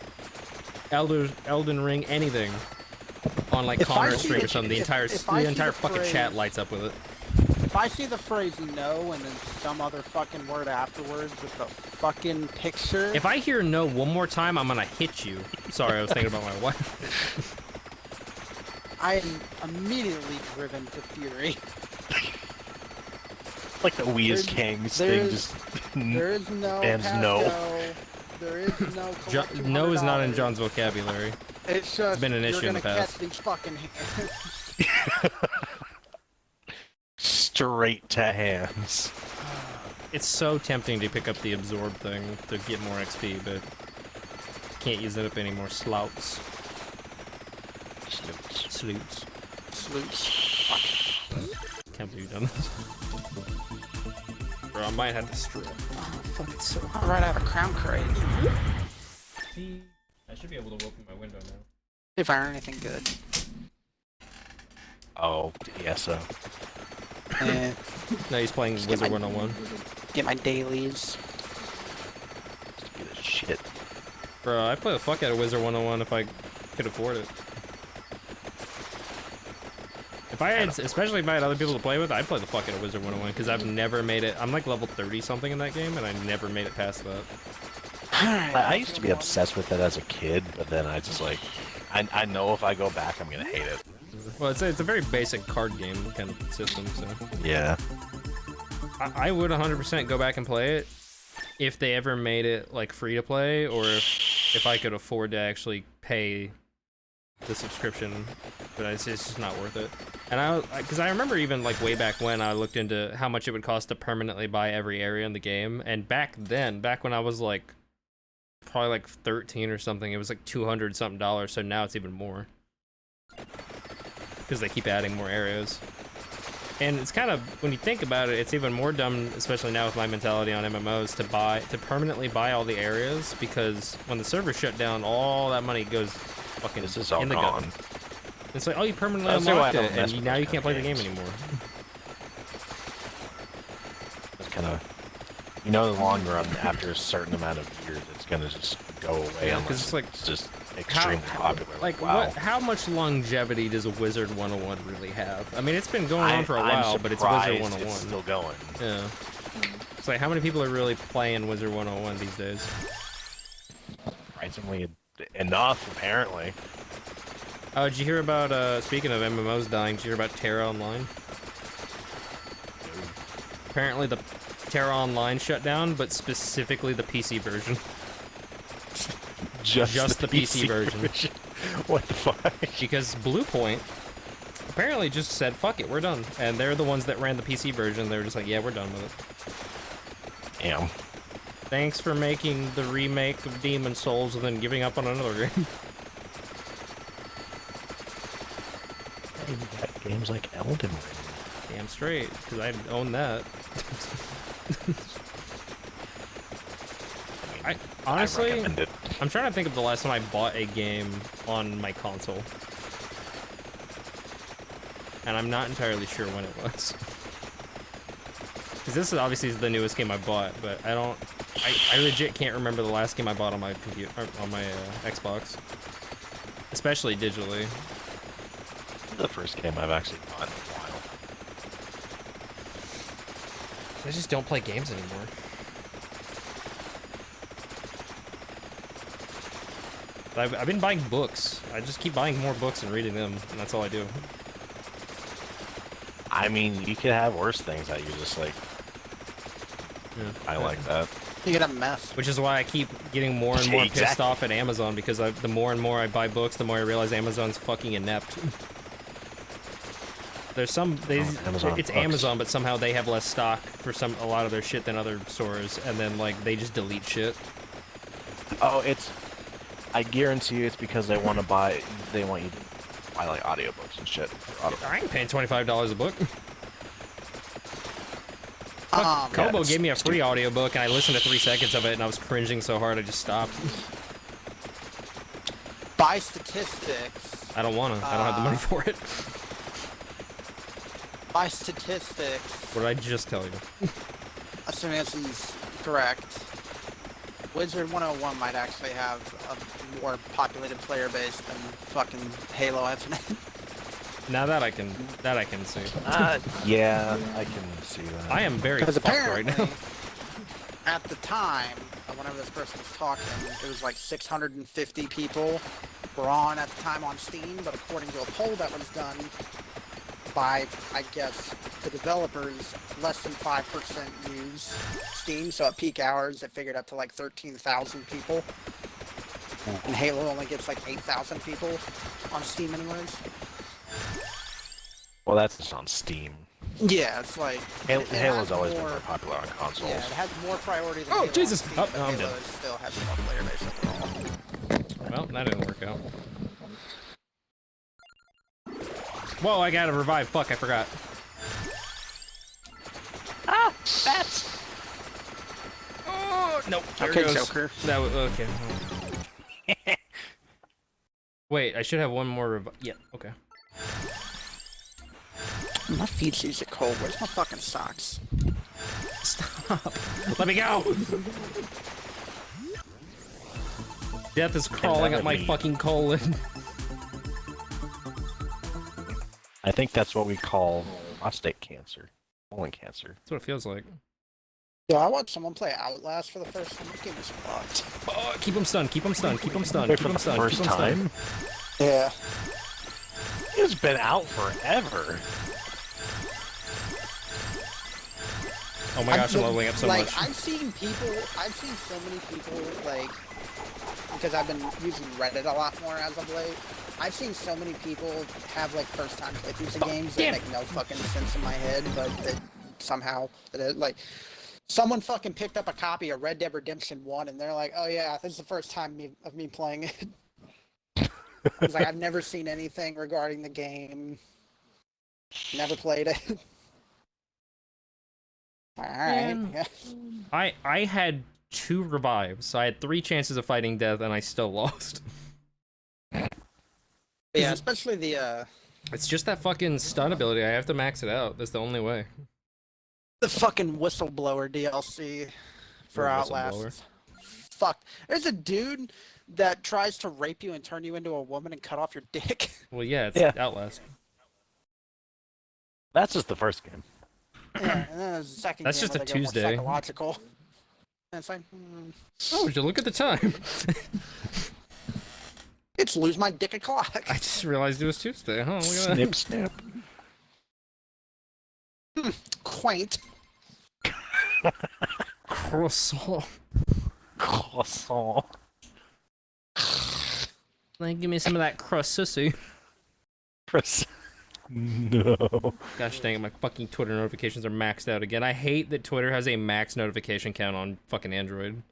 Elden Ring, anything on like Counter Strike or something, the entire fucking chat lights up with it. If I see the phrase no and then some other fucking word afterwards with the fucking picture. If I hear no one more time, I'm gonna hit you. Sorry, I was thinking about my wife. I am immediately driven to fury. Like the We As Kings thing, just there is no bands no. There is no. No is not in John's vocabulary. It's just been an issue in the past. Catch these fucking hands. Straight to hands. It's so tempting to pick up the absorb thing to get more XP, but can't use it up anymore. Slouts. Sloots. Fuck. Can't believe you've done this. Bro, I might have to strip. Oh, fuck, it's so hot. Right out of Crown Crate. See, I should be able to open my window now. If I earn anything good. Oh, yeah, so. Now he's playing Wizard 101. Get my dailies. Get a shit. Bro, I play the fuck out of Wizard 101 if I could afford it. If I had, especially if I had other people to play with, I'd play the fuck out of Wizard 101 because I've never made it. I'm like level 30 something in that game, and I never made it past that. I used to be obsessed with it as a kid, but then I just like, I know if I go back, I'm gonna hate it. Well, it's a very basic card game kind of system, so. Yeah. I would 100% go back and play it if they ever made it like free to play, or if I could afford to actually pay the subscription, but it's just not worth it. And because I remember even like way back when I looked into how much it would cost to permanently buy every area in the game, and back when I was like probably like 13 or something, it was like $200 something, so now it's even more because they keep adding more areas. And it's kind of, when you think about it, it's even more dumb, especially now with my mentality on MMOs, to permanently buy all the areas, because when the server shut down, all that money goes fucking this is all in the gone. gun. It's like, oh, you permanently That's why I unlocked don't it, mess and with now those you kind can't of play the game games. anymore. It's kind of, you know, in the long run, after a certain amount of years, it's gonna just go away Yeah, 'cause unless it's like, it's just extremely popular. Like, wow. how much longevity does a Wizard 101 really have? I mean, it's been going on for a I'm while, but it's Wizard surprised 101. It's still going. Yeah. It's like, how many people are really playing Wizard 101 these days? Surprisingly enough, apparently. Oh, did you hear about, speaking of MMOs dying, did you hear about Terra Online? Apparently the Terra Online shut down, but specifically the PC version. Just the PC version. What the fuck? Because Bluepoint apparently just said, fuck it, we're done. And they're the ones that ran the PC version. They were just like, yeah, we're done with it. Damn. Thanks for making the remake of Demon Souls and then giving up on another game. You got games like Elden Ring. Damn straight, because I own that. I honestly, recommend it. I'm trying to think of the last time I bought a game on my console. And I'm not entirely sure when it was. Because this is obviously the newest game I bought, but I legit can't remember the last game I bought on my computer, on my Xbox. Especially digitally. The first game I've actually bought in a while. I just don't play games anymore. I've been buying books. I just keep buying more books and reading them, and that's all I do. I mean, you could have worse things that you just like. Yeah. I like that. You get a mess. Which is why I keep getting more and more pissed Exactly. off at Amazon, because the more and more I buy books, the more I realize Amazon's fucking inept. There's some Amazon it's books. Amazon, but somehow they have less stock for a lot of their shit than other stores, and then like they just delete shit. Oh, I guarantee you it's because they want you to buy like audiobooks and shit. I ain't paying $25 a book. Kobo it's gave me a free audiobook, and I listened to 3 seconds of it, and I was cringing so hard I just stopped. By statistics. I don't wanna. I don't have the money for it. By statistics. What did I just tell you? Assuming this is correct, Wizard 101 might actually have a more populated player base than fucking Halo Infinite. Now that I can see. Yeah, I can see that. I am very Because fucked right apparently, now. at the time, whenever this person was talking, it was like 650 people were on at the time on Steam, but according to a poll that was done by, I guess, the developers, less than 5% use Steam, so at peak hours it figured up to like 13,000 people. And Halo only gets like 8,000 people on Steam anyways. Well, that's just on Steam. Yeah, it's like... Halo's has always been more- more popular on consoles. Yeah, it has more priority than Oh, Halo on Jesus! Steam, Oh, but no, I'm Halo dead. still has more player base overall. Well, that didn't work out. Whoa, I gotta revive. Fuck, I forgot. Ah, bats! Oh, nope. There Okay, goes. Joker. That was, okay. Wait, I should have one more yeah, okay. My feet seems are cold. Where's my fucking socks? Stop. Let me go! Death is crawling up my fucking colon. I think that's what we call prostate cancer. Colon cancer. That's what it feels like. Yeah, I watched someone play Outlast for the first time. That game was fucked. Oh, keep him stunned, keep him stunned, keep him stunned, Wait, keep for him the stunned, first keep him stunned. time? Yeah. It's been out forever. Oh my gosh, I'm leveling up so like, much. I've seen so many people, like, because I've been using Reddit a lot more as of late. I've seen so many people have, like, first-time playthroughs of games that damn. make no fucking sense in my head, but that somehow, like, someone fucking picked up a copy of Red Dead Redemption 1, and they're like, oh yeah, this is the first time of me playing it. I was like, I've never seen anything regarding the game. Never played it. Alright. Yeah. I had 2 revives, so I had 3 chances of fighting death, and I still lost. Yeah, especially the It's just that fucking stun ability. I have to max it out. That's the only way. the fucking whistleblower DLC for Or Outlast. whistleblower. Fuck. There's a dude that tries to rape you and turn you into a woman and cut off your dick. Well, yeah, it's Yeah. Outlast. That's just the first game. Yeah, and then there's the second That's game just where a they go more Tuesday. psychological. And it's like, Oh, would you look at the time? it's lose my dick o'clock. I just realized it was Tuesday. Huh? Look at that. Snip, snap. Quaint. Croissant. Croissant. Like, give me some of that croissant. No. Gosh dang it, my fucking Twitter notifications are maxed out again. I hate that Twitter has a max notification count on fucking Android.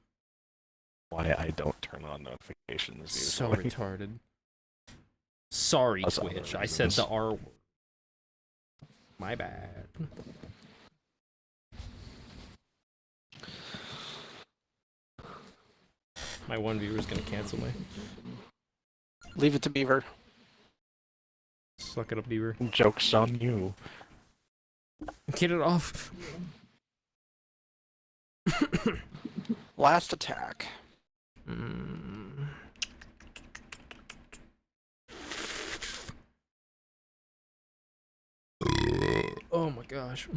Why I don't turn on notifications So usually. retarded. Sorry, That's other Twitch. I said the reasons. R word. My bad. My one viewer's gonna cancel me. Leave it to Beaver. Suck it up, Beaver. Joke's on you. Get it off. Last attack. Mm. Oh my gosh.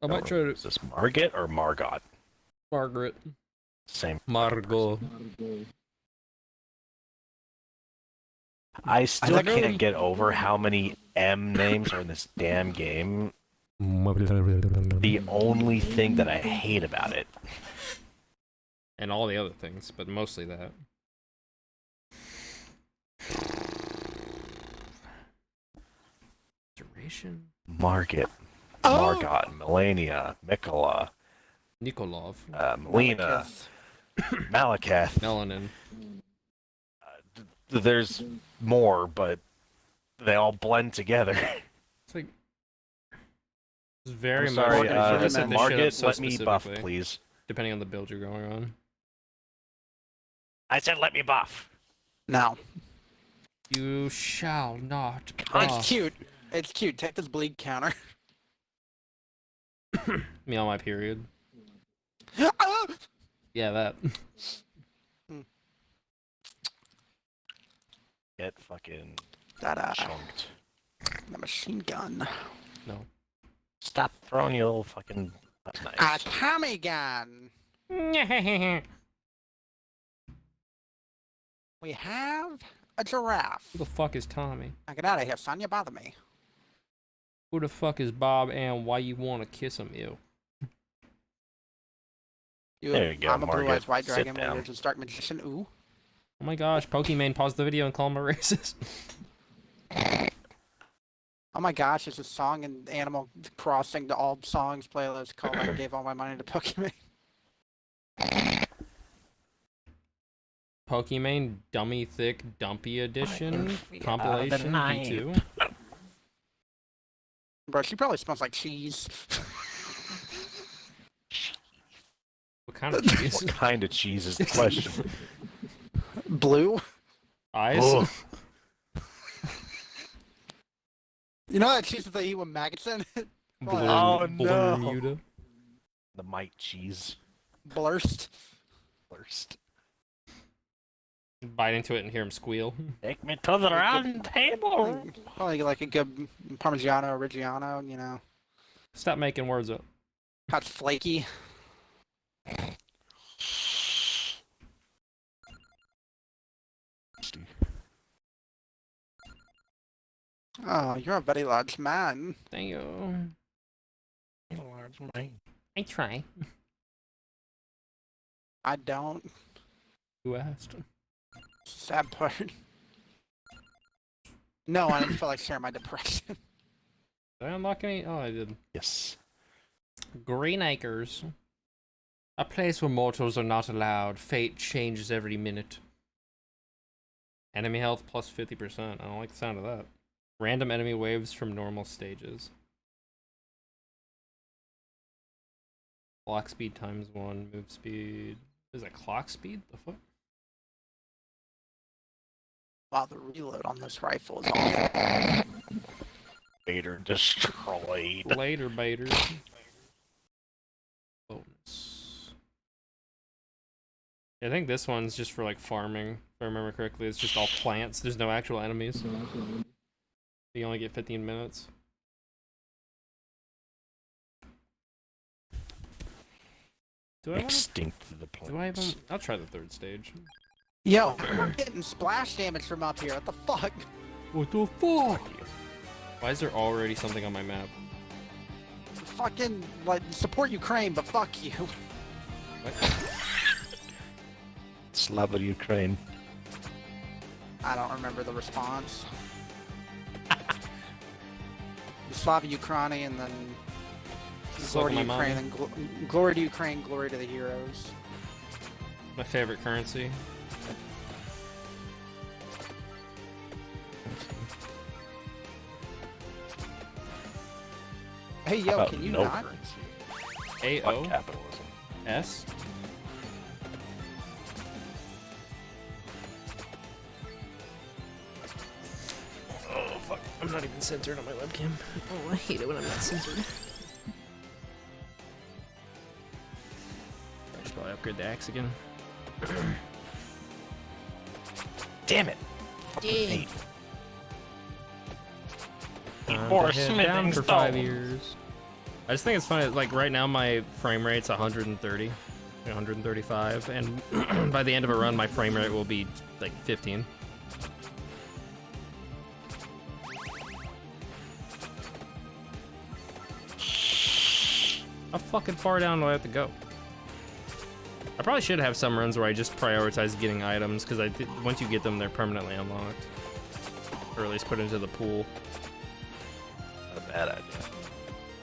I might try to. Is this Margit or Margot? Margaret. Same. Margot. I still like can't them. get over how many M names are in this damn game. The only thing that I hate about it. And all the other things, but mostly that. Duration? Margit, Oh! Margot, Melania, Mikola, Nikolov. Melina, Malakath. Melanin. There's more, but they all blend together. It's like. It's very I'm sorry, much. I set this shit up Margit, so let me buff, specifically, please. Depending on the build you're going on. I said let me buff. No. You shall not. It's buff. cute. It's cute. Take this bleed counter. Me on my period. Ah! Yeah, that. Get fucking That chunked. the machine gun. No. Stop throwing your little fucking A knives. Tommy gun. We have a giraffe. Who the fuck is Tommy? Now get out of here, son. You bother me. Who the fuck is Bob and why you wanna kiss him, you? There you go, I'm a Margaret. blue-eyed white Sit dragon, down. warrior, just dark magician. Ooh. Oh my gosh, Pokimane, pause the video and call him a racist. Oh my gosh, there's a song in Animal Crossing to all songs playlist called I Gave All My Money to Pokemon. Pokimane Dummy Thick Dumpy Edition compilation night. V2. Bro, she probably smells like cheese. What kind of cheese? What kind of cheese is the question? Blue? Eyes? Ugh. You know that cheese that they eat with maggots in it? Oh, no. Bermuda. The mite cheese Blurst. first. Bite into it and hear him squeal. Take me to the round table. Probably like a good Parmigiano Reggiano, you know. Stop making words up. How it's flaky. Oh, you're a very large man. Thank you. I try. I don't. Who asked? Sad part. No, I didn't feel like sharing my depression. Did I unlock any? Oh, I did. Yes. Green Acres. A place where mortals are not allowed. Fate changes every minute. Enemy health plus 50%. I don't like the sound of that. Random enemy waves from normal stages. Clock speed times 1, move speed. Is that clock speed? The fuck? Wow, the reload on this rifle is awful. Bader destroyed. Later, baiter. Bonus. I think this one's just for like farming, if I remember correctly. It's just all plants. There's no actual enemies. You only get 15 minutes. Do I Extinct the plants. Do I even? I'll try the 3rd stage. Yo, we're getting splash damage from up here. What the fuck? What the fuck? Why is there already something on my map? Fucking, like, support Ukraine, but fuck you. What? Slava Ukraine. I don't remember the response. Slava Ukraine and then glory to Ukraine and glory to Ukraine, glory to the heroes. My favorite currency. Hey yo, can you not? Currency? AO? Capitalism. S? Oh fuck, I'm not even censored on my webcam. Oh, I hate it when I'm not censored. I should probably upgrade the axe again. Damn it! Damn. More Down for 5 stones. years. I just think it's funny, like right now my frame rate's 130, 135, and by the end of a run my frame rate will be like 15. How fucking far down do I have to go? I probably should have some runs where I just prioritize getting items, because once you get them, they're permanently unlocked. Or at least put into the pool. Not a bad idea.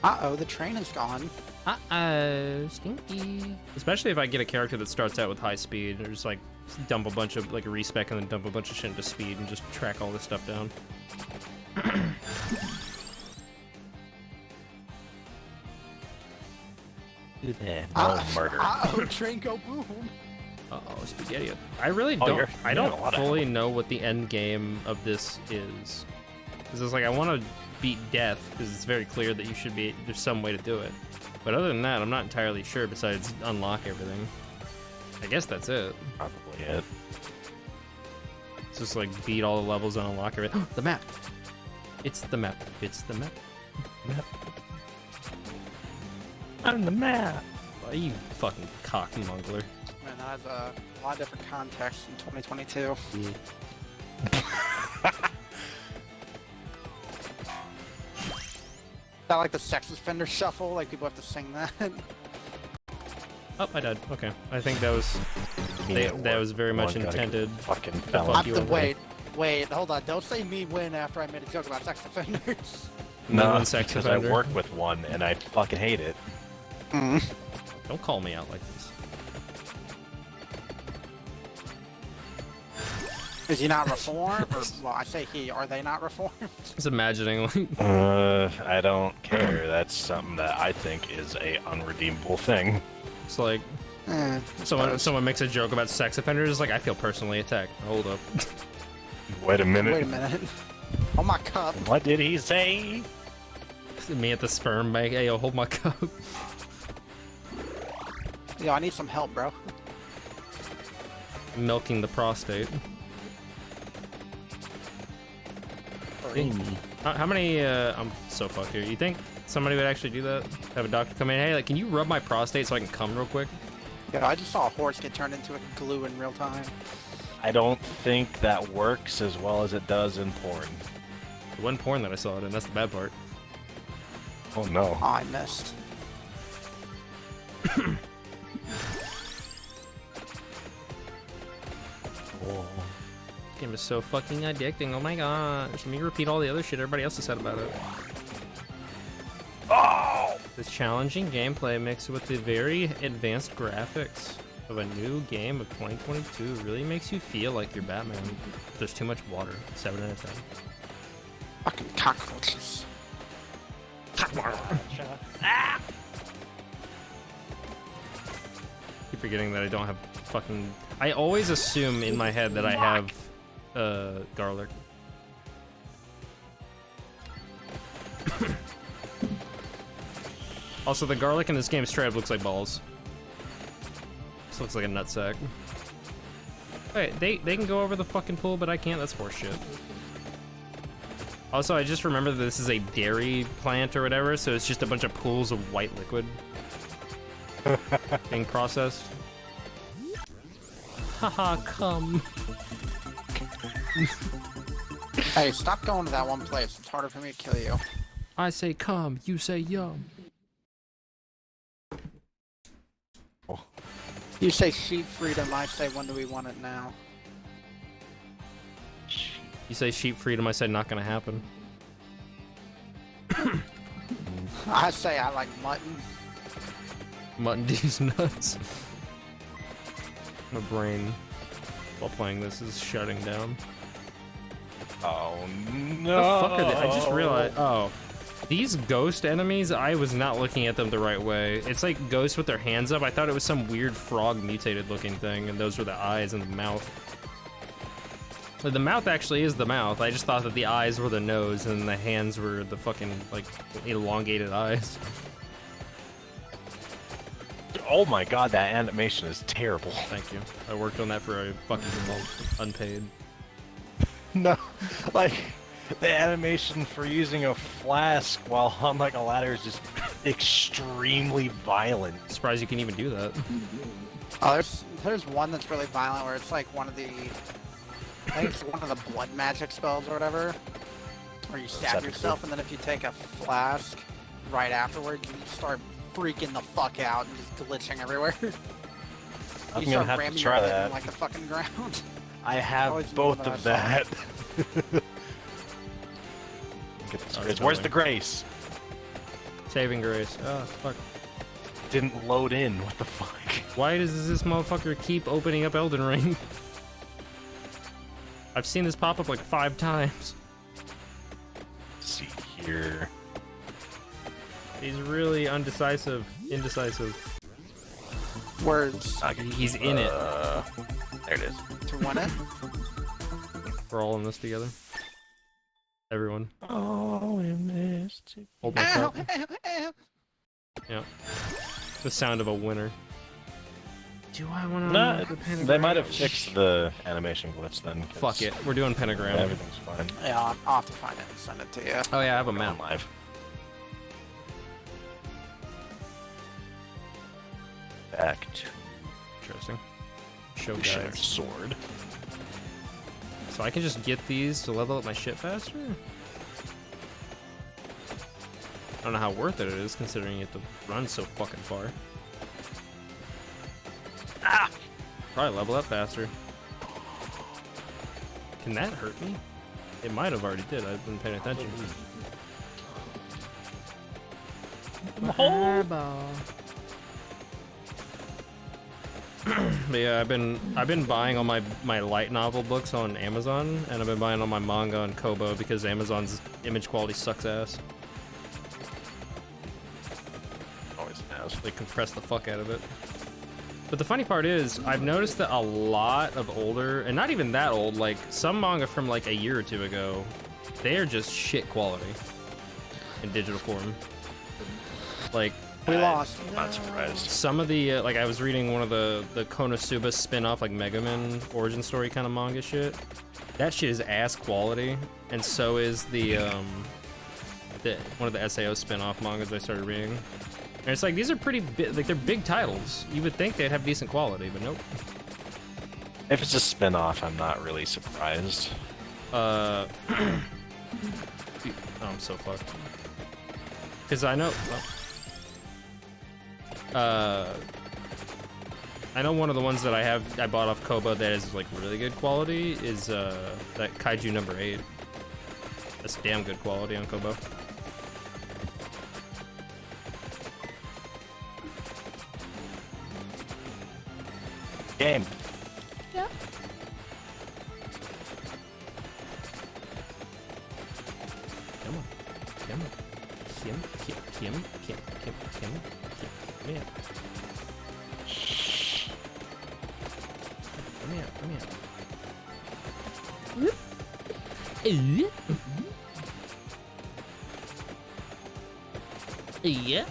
Uh-oh, the train is gone. Uh-oh, stinky. Especially if I get a character that starts out with high speed, or just like dump a bunch of, like a respec and then dump a bunch of shit into speed and just track all this stuff down. No murder. Uh-oh, train go boom. Uh-oh, spaghetti. I really Oh, don't, I you're don't doing a lot of fully know what the end game of this is. Because it's like, I want to beat death, because it's very clear that you should be, there's some way to do it. But other than that, I'm not entirely sure besides unlock everything. I guess that's it. Probably it. It's just like beat all the levels and unlock everything. The map! It's the map. It's the map. Map. On the map. Oh, you fucking cock mongler. Man, that has a lot of different context in 2022. Is that like the sex offender shuffle? Like people have to sing that? Oh, I died. Okay. I think that was that was very much intended. Fucking Fuck felon. you over. Wait, hold on. Don't say me win after I made a joke about sex offenders. No, one sex because offender. I work with one and I fucking hate it. Don't call me out like this. Is he not reformed? Or, well, I say he. Are they not reformed? Just imagining like I don't care. That's something that I think is a unredeemable thing. it's like someone makes a joke about sex offenders. Like I feel personally attacked. Hold up. Wait a minute. Wait a minute. Oh my cup. What did he say? Me at the sperm bank. Hey, yo, hold my cup. Yo, I need some help, bro. Milking the prostate. How many? I'm so fucked here. You think somebody would actually do that? Have a doctor come in. Hey, like, can you rub my prostate so I can come real quick? Yo, I just saw a horse get turned into a glue in real time. I don't think that works as well as it does in porn. It wasn't porn that I saw it in. That's the bad part. Oh no. Oh, I missed. This game is so fucking addicting. Oh my gosh. Let me repeat all the other shit everybody else has said about it. Oh! This challenging gameplay mixed with the very advanced graphics of a new game of 2022 really makes you feel like you're Batman. There's too much water. 7 out of 10. Fucking cockroaches. Keep forgetting that I don't have fucking... I always assume in my head that I have garlic. Also, the garlic in this game straight up looks like balls. This looks like a nutsack. Wait, they can go over the fucking pool, but I can't? That's horseshit. Also, I just remember that this is a dairy plant or whatever, so it's just a bunch of pools of white liquid being processed. Haha, come. Hey, stop going to that one place. It's harder for me to kill you. I say come, you say yum. You say sheep freedom, I say when do we want it now? You say sheep freedom, I say not gonna happen. I say I like mutton. Mutton D's nuts. My brain, while playing this, is shutting down. Oh no! What the fuck are they? I just realized. Oh, these ghost enemies. I was not looking at them the right way. It's like ghosts with their hands up. I thought it was some weird frog mutated looking thing, and those were the eyes and the mouth. So the mouth actually is the mouth. I just thought that the eyes were the nose, and the hands were the fucking like elongated eyes. Oh my god, that animation is terrible. Thank you. I worked on that for a fucking month, unpaid. No, like, the animation for using a flask while on like a ladder is just extremely violent. Surprised you can even do that. Oh, there's one that's really violent where it's like one of the... I think it's one of the blood magic spells or whatever. Where you stab yourself and then if you take a flask right afterward, you start freaking the fuck out and just glitching everywhere. I'm gonna have to try that. In, like the fucking ground. I have both of that. Where's the grace? Saving grace. Oh, fuck. Didn't load in. What the fuck? Why does this motherfucker keep opening up Elden Ring? I've seen this pop up like 5 times. Let's see here. He's really indecisive. Words. He's in it. There it is. To win it? We're all in this together. Everyone. Oh, in this. Hold my cup. Ow. Yeah. The sound of a winner. Do I want to? No, they might have fixed the animation glitch then. Fuck it. We're doing pentagram. Yeah, everything's fine. Yeah, I'll have to find it and send it to you. Oh yeah, I have a Mount map. live. Back to Interesting. Show Shattered guys. Sword. So I can just get these to level up my shit faster? I don't know how worth it is considering you have to run so fucking far. Ah! Probably level up faster. Can that hurt me? It might have already did. I've been paying attention. But yeah, I've been buying all my light novel books on Amazon, and I've been buying all my manga on Kobo because Amazon's image quality sucks ass. Always has. They compress the fuck out of it. But the funny part is, I've noticed that a lot of older, and not even that old, like some manga from like a year or 2 ago, they are just shit quality in digital form. Like, We lost. Not surprised. some of the, like I was reading one of the Konosuba spin-off, like Mega Man origin story kind of manga shit. That shit is ass quality, and so is the one of the SAO spin-off mangas I started reading. And it's like, these are pretty big, like they're big titles. You would think they'd have decent quality, but nope. If it's a spin-off, I'm not really surprised. Oh, I'm so fucked. Because I know... I know one of the ones that I bought off Kobo that is like really good quality is that Kaiju number 8. That's damn good quality on Kobo. Game. Kim. Come here. Come here. Yeah.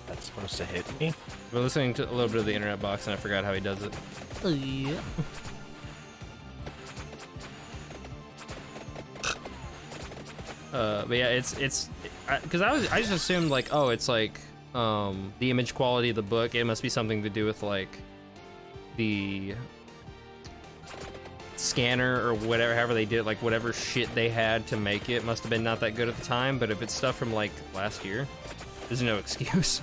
That's supposed to hit me. I've been listening to a little bit of the internet box and I forgot how he does it. Yeah. But yeah, it's because I just assumed like, oh, it's like the image quality of the book. It must be something to do with like the scanner or whatever, however they did it, like whatever shit they had to make it must have been not that good at the time. But if it's stuff from like last year, there's no excuse.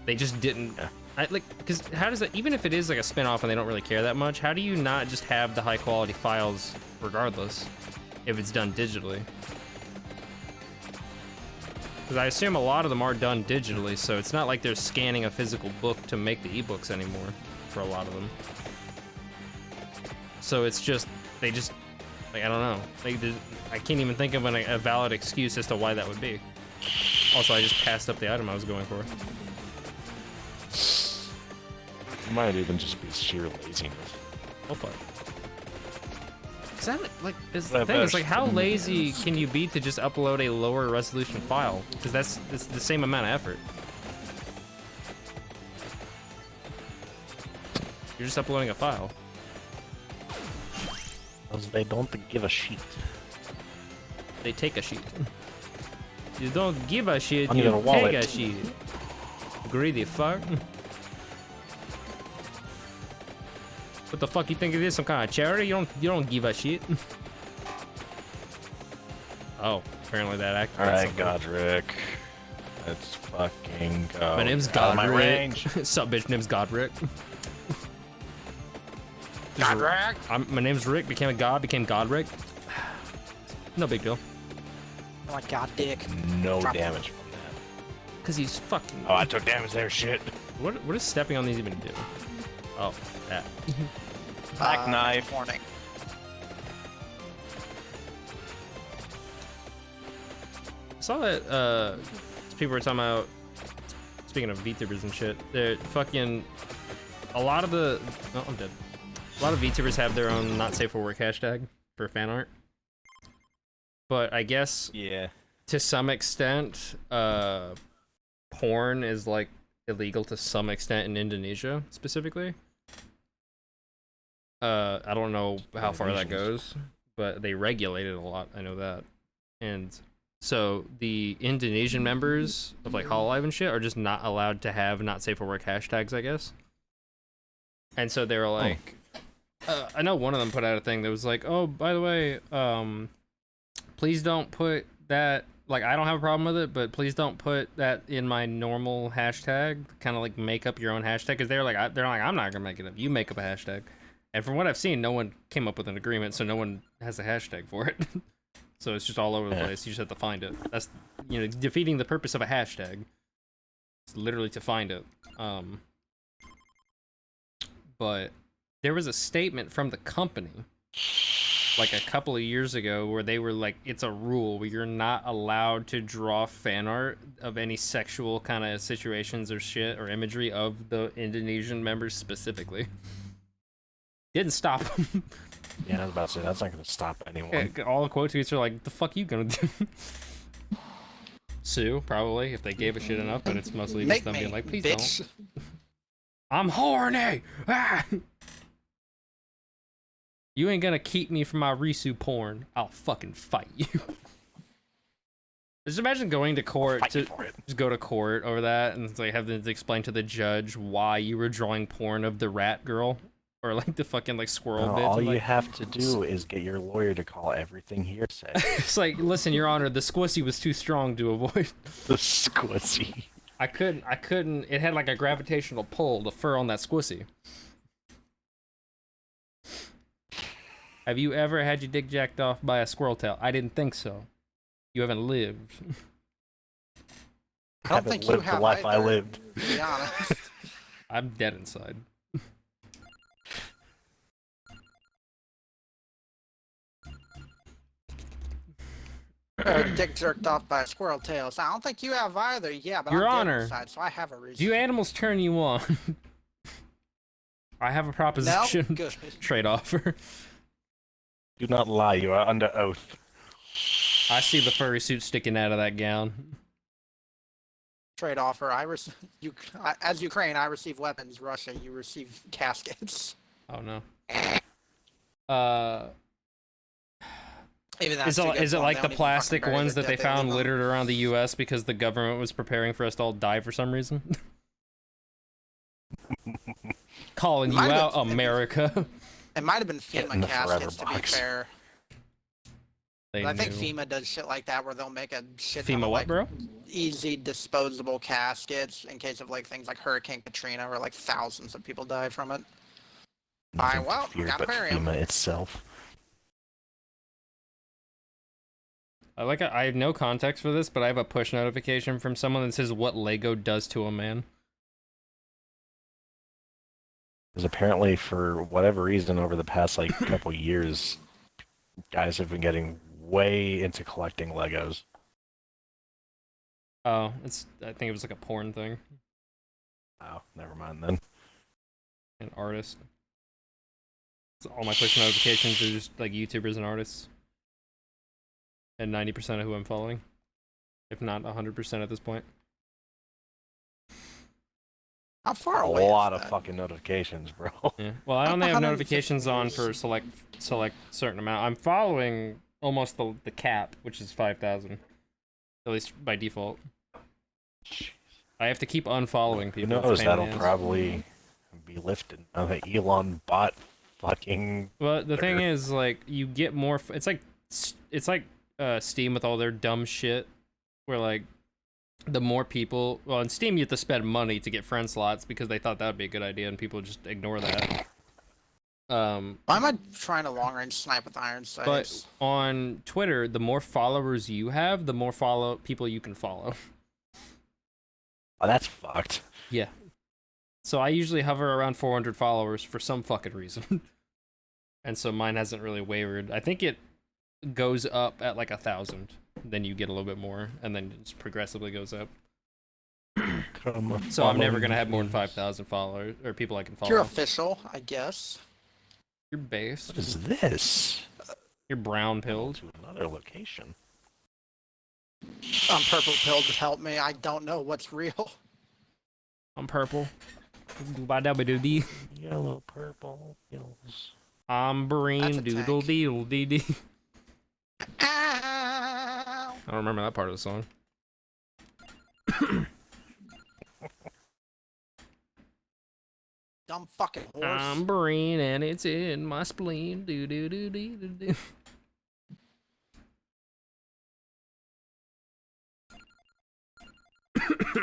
They just didn't. Because how does that, even if it is like a spin-off and they don't really care that much, how do you not just have the high quality files regardless if it's done digitally? Because I assume a lot of them are done digitally, so it's not like they're scanning a physical book to make the ebooks anymore for a lot of them. So it's just, they just, like, I don't know. I can't even think of a valid excuse as to why that would be. Also, I just passed up the item I was going for. It might even just be sheer laziness. Oh fuck. Is that like, the thing is like, how lazy can you be to just upload a lower resolution file? Because it's the same amount of effort. You're just uploading a file. Because they don't give a shit. They take a shit. You don't give a shit, I you need a wallet. take a shit. Greedy fuck. What the fuck you think it is? Some kind of charity? You don't give a shit. Oh, apparently that activates. Alright, Godric. Let's fucking go. My name's Out of my Godric. range. Sup, bitch? Name's Godric. Godric! My name's Rick. Became a god. Became Godric. No big deal. Oh my god, dick. No Drop damage from that. Cause he's fucking. Oh, I took damage there, shit. What does stepping on these even do? Oh, that. Black knife. Warning. I saw that people were talking about, speaking of VTubers and shit, they're fucking a lot of the I'm dead. A lot of VTubers have their own not safe for work hashtag for fan art. But I guess to some extent, porn is like illegal to some extent in Indonesia specifically. I don't know how far that goes, but they regulate it a lot. I know that. And so the Indonesian members of like Hololive and shit are just not allowed to have not safe for work hashtags, I guess. And so they were like, I know one of them put out a thing that was like, oh, by the way, please don't put that, like, I don't have a problem with it, but please don't put that in my normal hashtag. Kind of like make up your own hashtag, because they're like, I'm not gonna make it up. You make up a hashtag. And from what I've seen, no one came up with an agreement, so no one has a hashtag for it. So it's just all over the place. You just have to find it. That's, you know, defeating the purpose of a hashtag. It's literally to find it. But there was a statement from the company like a couple of years ago where they were like, it's a rule where you're not allowed to draw fan art of any sexual kind of situations or shit or imagery of the Indonesian members specifically. Didn't stop them. Yeah, I was about to say, that's not gonna stop anyone. Yeah, all the quote tweets are like, the fuck you gonna do? Sue, probably, if they gave a shit enough, but it's mostly just them being like, please bitch. don't. I'm horny! Ah! You ain't gonna keep me from my Risu porn. I'll fucking fight you. Just imagine going to court to just go to court over that and like have to explain to the judge why you were drawing porn of the rat girl or like the fucking like squirrel bitch. All you like, have to do is get your lawyer to call everything hearsay. It's like, listen, Your Honor, the squissy was too strong to avoid. The squissy. I couldn't. It had like a gravitational pull, the fur on that squissy. Have you ever had your dick jacked off by a squirrel tail? I didn't think so. You haven't lived. I don't think you have the life either, I lived. to be honest. I'm dead inside. Dick jerked off by a squirrel tail. So I don't think you have either. Yeah, but Your I'm Honor, side, so I have a reason. do animals turn you on? I have a proposition. No? Good. Trade offer. Do not lie. You are under oath. I see the furry suit sticking out of that gown. Trade offer. As Ukraine, I receive weapons. Russia, you receive caskets. Oh no. Even Is it like the plastic ones that they found littered around the U.S. because the government was preparing for us to all die for some reason? Calling you out, America. It might have been FEMA caskets, to be fair. I think knew. FEMA does shit like that, where they'll make a shit FEMA ton of, what, like, bro? easy disposable caskets in case of like things like Hurricane Katrina, where like thousands of people died from it. Alright, well, gotta bury 'em. FEMA itself. I have no context for this, but I have a push notification from someone that says what Lego does to a man. Because apparently, for whatever reason, over the past like couple years, guys have been getting way into collecting Legos. Oh, I think it was like a porn thing. Oh, never mind then. An artist. So all my push notifications are just like YouTubers and artists. And 90% of who I'm following. If not 100% at this point. How far A away lot is of that? fucking notifications, bro. Yeah. Well, I only have 150 notifications on for select certain amount. I'm following almost the cap, which is 5,000. At least by default. I have to keep unfollowing Who people. knows? It's a pain in That'll the ass. probably be lifted. Now that Elon bought fucking. Well, the thing is, like, you get more. It's like Steam with all their dumb shit, where like the more people. Well, in Steam you have to spend money to get friend slots because they thought that would be a good idea, and people just ignore that. Why am I trying to long range snipe with iron sights? But on Twitter, the more followers you have, the more people you can follow. Oh, that's fucked. Yeah. So I usually hover around 400 followers for some fucking reason. And so mine hasn't really wavered. I think it goes up at like 1,000. Then you get a little bit more, and then it just progressively goes up. So I'm never gonna have more than 5,000 followers, or people I can follow. You're official, I guess. You're based. What is this? You're brown pilled. To another location. I'm purple pilled to help me. I don't know what's real. I'm purple. Doo-ba-da-ba-doo-dee. Yellow, purple, hills. I'm green. That's a Doodle tank. deedle dee dee. Ow! I don't remember that part of the song. Dumb fucking horse. I'm green and it's in my spleen. Do do do do do do.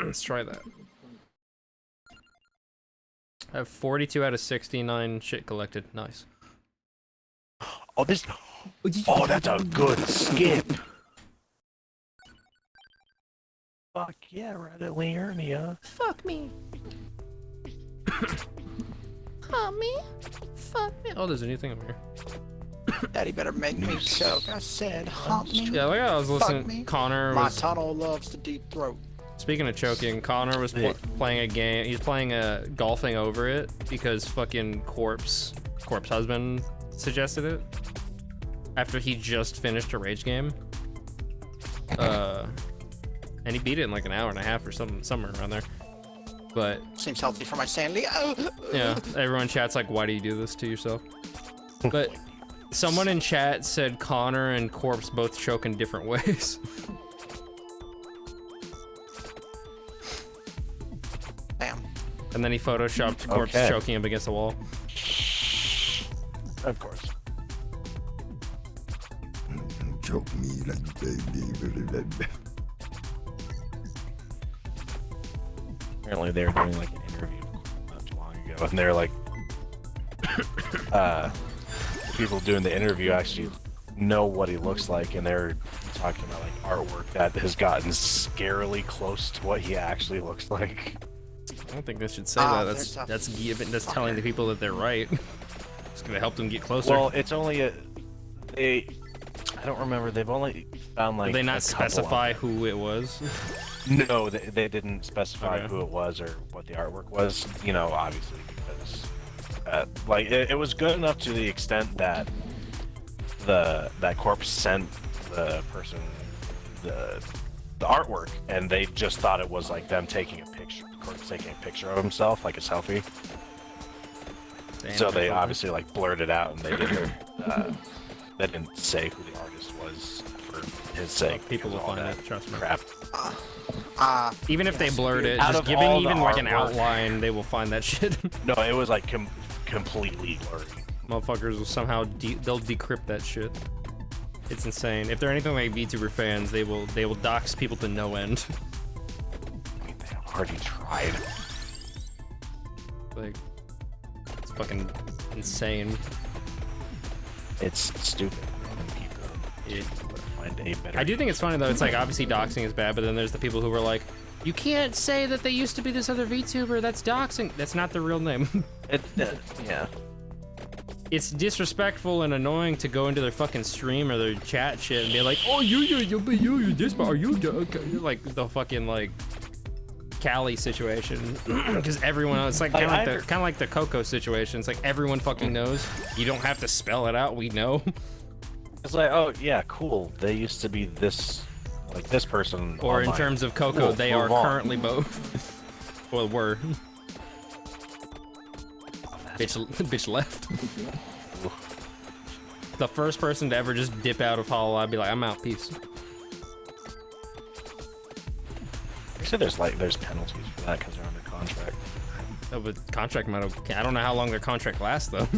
Let's try that. I have 42 out of 69 shit collected. Nice. Oh, this. Oh, that's a good skip. Fuck yeah, Reddit Learnia. Fuck me. Fuck me. Fuck me. Oh, there's a new thing over here. Daddy better make me choke. I said, hump me. Yeah, like I was Fuck listening. me. Connor My was. tunnel loves the deep throat. Speaking of choking, Connor was playing a game. He's playing a golfing over it because fucking corpse husband suggested it after he just finished a rage game. And he beat it in like an hour and a half or somewhere around there. But Seems healthy for my sanity. Oh. yeah, everyone chats like, "Why do you do this to yourself?" But someone in chat said Connor and Corpse both choke in different ways. Damn. And then he photoshopped Corpse choking him against the wall. Of course. Choke me like baby. Apparently they were doing like an interview not too long ago, and they're like, the people doing the interview actually know what he looks like, and they're talking about like artwork that has gotten scarily close to what he actually looks like. I don't think they should say that. That's telling the people that they're right. It's gonna help them get closer. Well, it's only I don't remember. They've only found like. Did they not specify who it was? No, they didn't specify who it was or what the artwork was. You know, obviously because like it was good enough to the extent that that corpse sent the person the artwork, and they just thought it was like them taking a picture, the corpse taking a picture of himself, like a selfie. So they obviously like blurred it out, and they didn't say who the artist was for his sake. People will find it. Trust me. Crap. Even if they blurred it, Out just of giving all even the like an artwork- outline, they will find that shit. No, it was like completely blurry. Motherfuckers will somehow they'll decrypt that shit. It's insane. If they're anything like VTuber fans, they will dox people to no end. I mean, they already tried. Like, it's fucking insane. It's stupid. People find a better. I do think it's funny though. It's like obviously doxing is bad, but then there's the people who were like, "You can't say that they used to be this other VTuber. That's doxing. That's not their real name." Yeah. It's disrespectful and annoying to go into their fucking stream or their chat shit and be like, "Oh, you this, but are you like the fucking like Cali situation?" Because everyone else, it's like kind of like the Coco situation. It's like everyone fucking knows. You don't have to spell it out. We know. It's like, oh yeah, cool. They used to be this, like this person. Or in online. terms of Coco, Cool, they move are on. currently both. Well, were. Bitch left. The first person to ever just dip out of Hollow, I'd be like, I'm out, peace. They said there's penalties for that because they're under contract. Oh, but contract might have. I don't know how long their contract lasts though.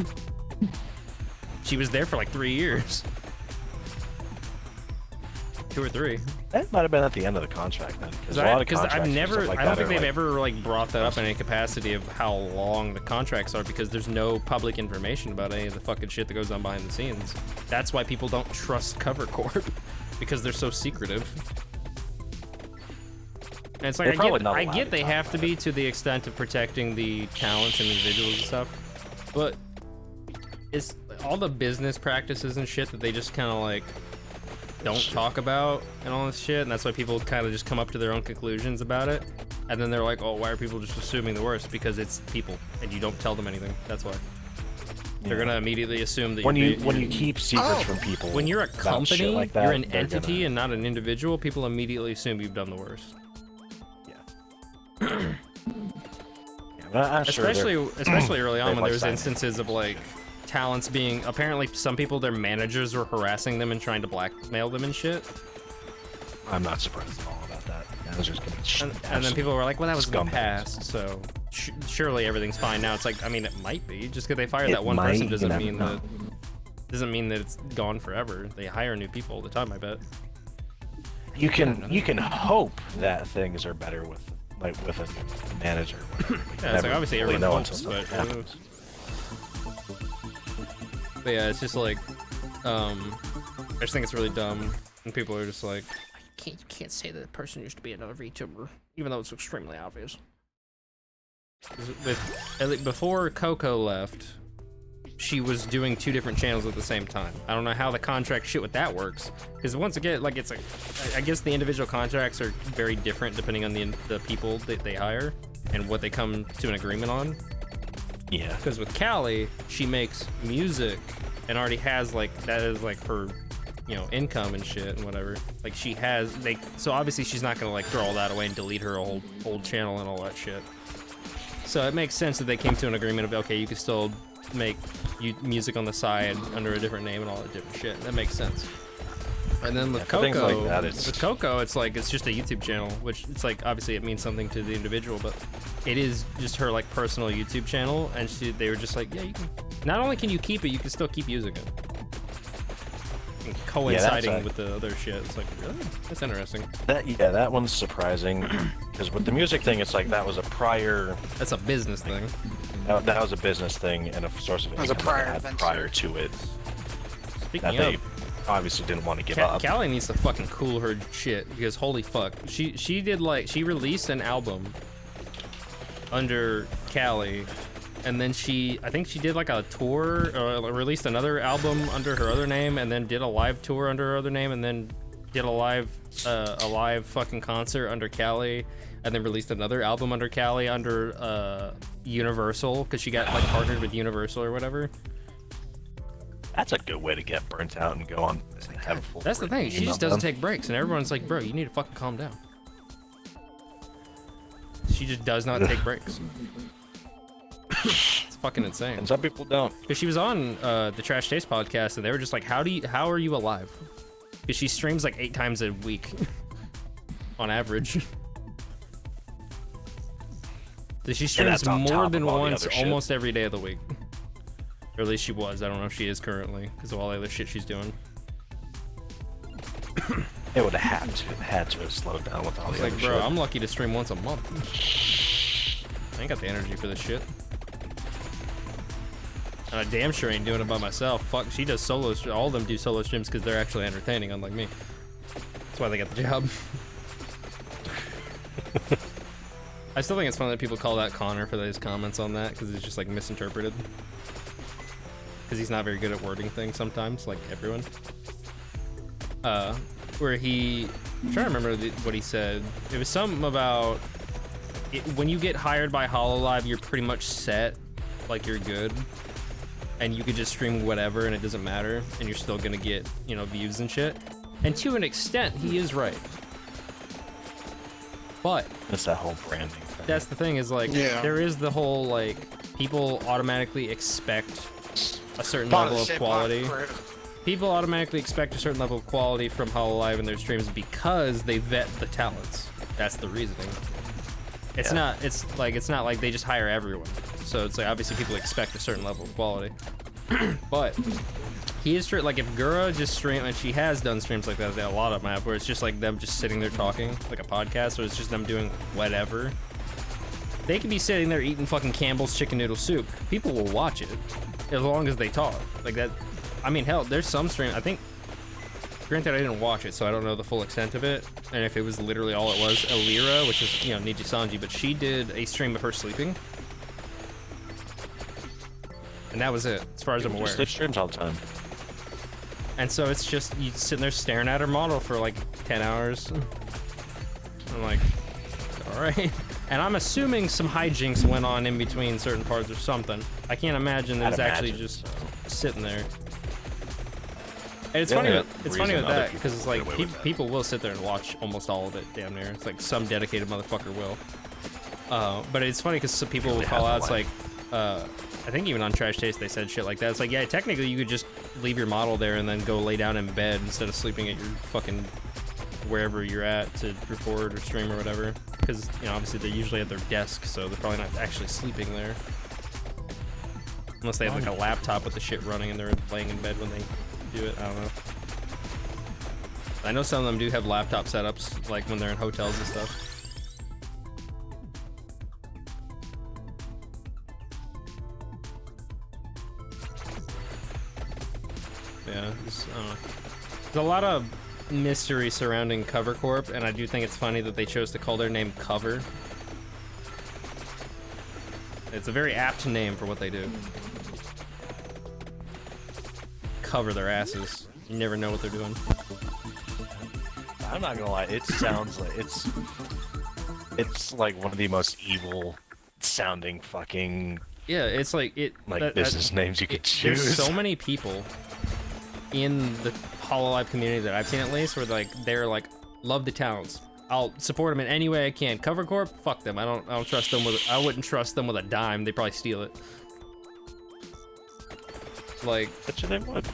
She was there for like 3 years. 2 or 3. That might have been at the end of the contract then. Because I've never, I don't think they've ever like brought that up in any capacity of how long the contracts are, because there's no public information about any of the fucking shit that goes on behind the scenes. That's why people don't trust Cover Corp, because they're so secretive. And it's like, I get they have to be to the extent of protecting the talents and individuals and stuff, but it's all the business practices and shit that they just kind of like don't talk about and all this shit, and that's why people kind of just come up to their own conclusions about it, and then they're like, oh, why are people just assuming the worst? Because it's people and you don't tell them anything. That's why they're gonna immediately assume that when you keep secrets from people, when you're a company, like that, you're an entity and not an individual, people immediately assume you've done the worst. Yeah. I'm sure especially early on when like there's instances of like talents being, apparently some people, their managers were harassing them and trying to blackmail them and shit. I'm not surprised at all about that. Managers can and then people were like, well, that was in the past, so surely everything's fine now. It's like, I mean, it might be. Just because they fired that one person doesn't mean that it's gone forever. They hire new people all the time, I bet. You can hope that things are better with a manager. Yeah, it's like obviously everyone know hopes, until but yeah, it's just like, I just think it's really dumb, and people are just like, you can't say that person used to be another VTuber, even though it's extremely obvious. Before Coco left, she was doing 2 different channels at the same time. I don't know how the contract shit with that works, because once again, like, it's like, I guess the individual contracts are very different depending on the people that they hire and what they come to an agreement on. Yeah. Because with Callie, she makes music and already has like, that is like her, you know, income and shit and whatever. Like she has, so obviously she's not gonna like throw all that away and delete her old channel and all that shit. So it makes sense that they came to an agreement of, okay, you can still make music on the side under a different name and all that different shit. That makes sense. And then with Coco, it's like, it's just a YouTube channel, which it's like, obviously it means something to the individual, but it is just her like personal YouTube channel, and they were just like, yeah, you can, not only can you keep it, you can still keep using it. And coinciding with the other shit. It's like, really? That's interesting. That one's surprising, because with the music thing, it's like that was a prior... That's a business thing. That was a business thing and a source of income prior to it. Speaking they obviously didn't want to give up. Callie needs to fucking cool her shit, because holy fuck, she released an album under Callie and then I think she did like a tour, released another album under her other name, and then did a live tour under her other name, and then did a live fucking concert under Cali, and then released another album under Cali under Universal, because she got like partnered with Universal or whatever. That's a good way to get burnt out and go on. Have a full That's the thing. She just doesn't take breaks, and everyone's like, "Bro, you need to fucking calm down." She just does not take breaks. It's fucking insane. And some people don't. Because she was on the Trash Taste podcast, and they were just like, "How are you alive?" Because she streams like 8 times a week, on average. So she streams more than once almost every day of the week. Or at least she was. I don't know if she is currently, because of all the other shit she's doing. It would have had to have slowed down with all the other Like, bro, shit. I'm lucky to stream once a month. I ain't got the energy for this shit. And I damn sure ain't doing it by myself. Fuck, she does solo. All of them do solo streams because they're actually entertaining, unlike me. That's why they got the job. I still think it's funny that people call out Connor for those comments on that, because it's just like misinterpreted. Because he's not very good at wording things sometimes, like everyone. Where I'm trying to remember what he said. It was something about when you get hired by Hololive, you're pretty much set, like you're good, and you could just stream whatever and it doesn't matter, and you're still gonna get, you know, views and shit. And to an extent, he is right. But it's that whole branding thing. That's the thing, is like, there is the whole like people automatically expect a certain level of quality. People automatically expect a certain level of quality from Hololive in their streams because they vet the talents. That's the reasoning. It's not like they just hire everyone. So it's like obviously people expect a certain level of quality. But he is like, if Gura just stream, and she has done streams like that, a lot of them have, where it's just like them just sitting there talking like a podcast, or it's just them doing whatever. They could be sitting there eating fucking Campbell's chicken noodle soup. People will watch it as long as they talk like that. I mean, hell, there's some stream, I think, granted I didn't watch it, so I don't know the full extent of it, and if it was literally all it was. Elira, which is, you know, Niji Sanji, but she did a stream of her sleeping. And that was it, as far as I'm aware. Sleep streams all the time. And so it's just, you sitting there staring at her model for like 10 hours. I'm like, alright. And I'm assuming some hijinks went on in between certain parts or something. I can't imagine there's actually just sitting there. And it's funny with that, because it's like people will sit there and watch almost all of it, damn near. It's like some dedicated motherfucker will. But it's funny because some people will call out, it's like, I think even on Trash Taste they said shit like that. It's like, yeah, technically you could just leave your model there and then go lay down in bed instead of sleeping at your fucking wherever you're at to record or stream or whatever. Because, you know, obviously they're usually at their desk, so they're probably not actually sleeping there. Unless they have like a laptop with the shit running and they're laying in bed when they do it. I don't know. I know some of them do have laptop setups, like when they're in hotels and stuff. Yeah, there's a lot of mystery surrounding Cover Corp, and I do think it's funny that they chose to call their name Cover. It's a very apt name for what they do. Cover their asses. You never know what they're doing. I'm not gonna lie, it sounds like it's like one of the most evil sounding fucking it's like business names you could choose. There's so many people in the Hololive community that I've seen, at least, where they're like love the talents. I'll support them in any way I can. Cover Corp, fuck them. I don't trust them I wouldn't trust them with a dime. They probably steal it. Like, bet you they would.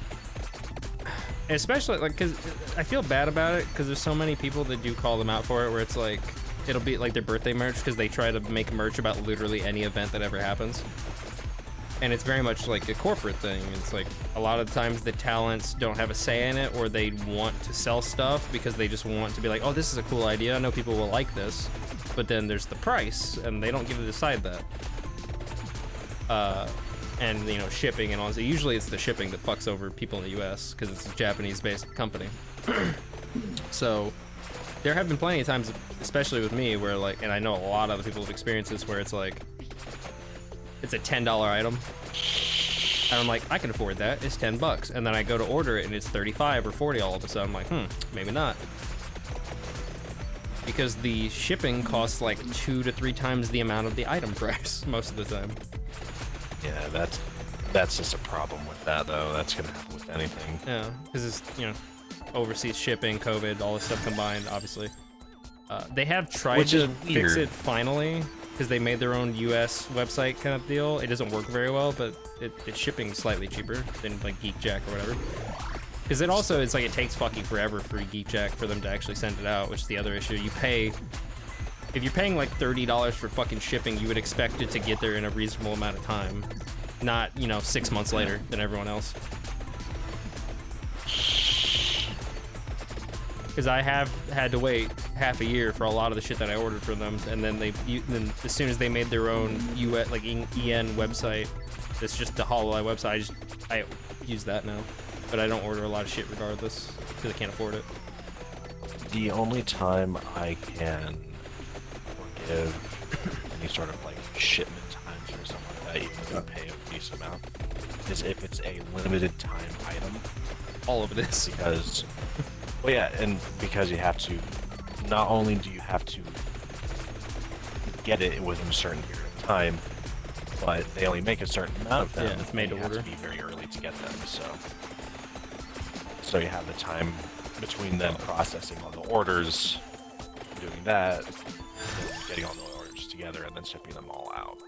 Especially like, because I feel bad about it, because there's so many people that do call them out for it, where it's like it'll be like their birthday merch, because they try to make merch about literally any event that ever happens. And it's very much like a corporate thing. It's like a lot of times the talents don't have a say in it, or they want to sell stuff because they just want to be like, oh, this is a cool idea, I know people will like this. But then there's the price, and they don't get to decide that. And, you know, shipping and all this. Usually it's the shipping that fucks over people in the US, because it's a Japanese-based company. So there have been plenty of times, especially with me, where like, and I know a lot of other people have experienced this, where it's like, it's a $10 item. And I'm like, I can afford that. It's $10. And then I go to order it and it's 35 or 40 all of a sudden. I'm like, maybe not. Because the shipping costs like 2 to 3 times the amount of the item price most of the time. Yeah, that's just a problem with that though. That's gonna happen with anything. Yeah, because it's, you know, overseas shipping, COVID, all this stuff combined, obviously. They have tried to fix it finally, because they made their own US website kind of deal. It doesn't work very well, but it's shipping slightly cheaper than like GeekJack or whatever. Because it also, it's like it takes fucking forever for GeekJack for them to actually send it out, which is the other issue. You pay, if you're paying like $30 for fucking shipping, you would expect it to get there in a reasonable amount of time. Not, you know, 6 months later than everyone else. Because I have had to wait half a year for a lot of the shit that I ordered from them, and then then as soon as they made their own US, like EN website, it's just the HoloLive website. I use that now, but I don't order a lot of shit regardless because I can't afford it. The only time I can forgive any sort of like shipment times or something like that, even if you pay a decent amount, is if it's a limited time item. All of it is. Because, well, yeah, and because you have to, not only do you have to get it within a certain period of time, but they only make a certain amount of them. Yeah, it's made to order. You have to be very early to get them, so you have the time between them processing all the orders, doing that, and getting all the orders together, and then shipping them all out.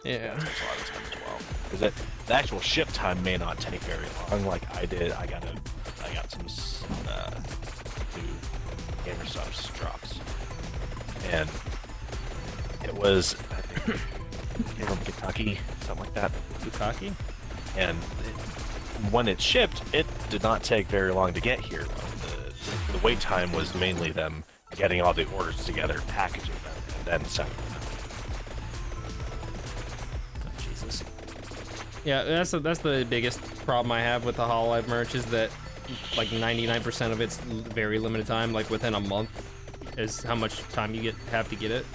Yeah. That takes a lot of time as well. Because the actual ship time may not take very long, like I did. I got some new GamerStop's drops, and it was, I think, from Kentucky, something like that. Kentucky? And when it shipped, it did not take very long to get here. The wait time was mainly them getting all the orders together, packaging them, and then sending them out. Yeah, that's the biggest problem I have with the HoloLive merch is that like 99% of it's very limited time, like within a month is how much time you have to get it.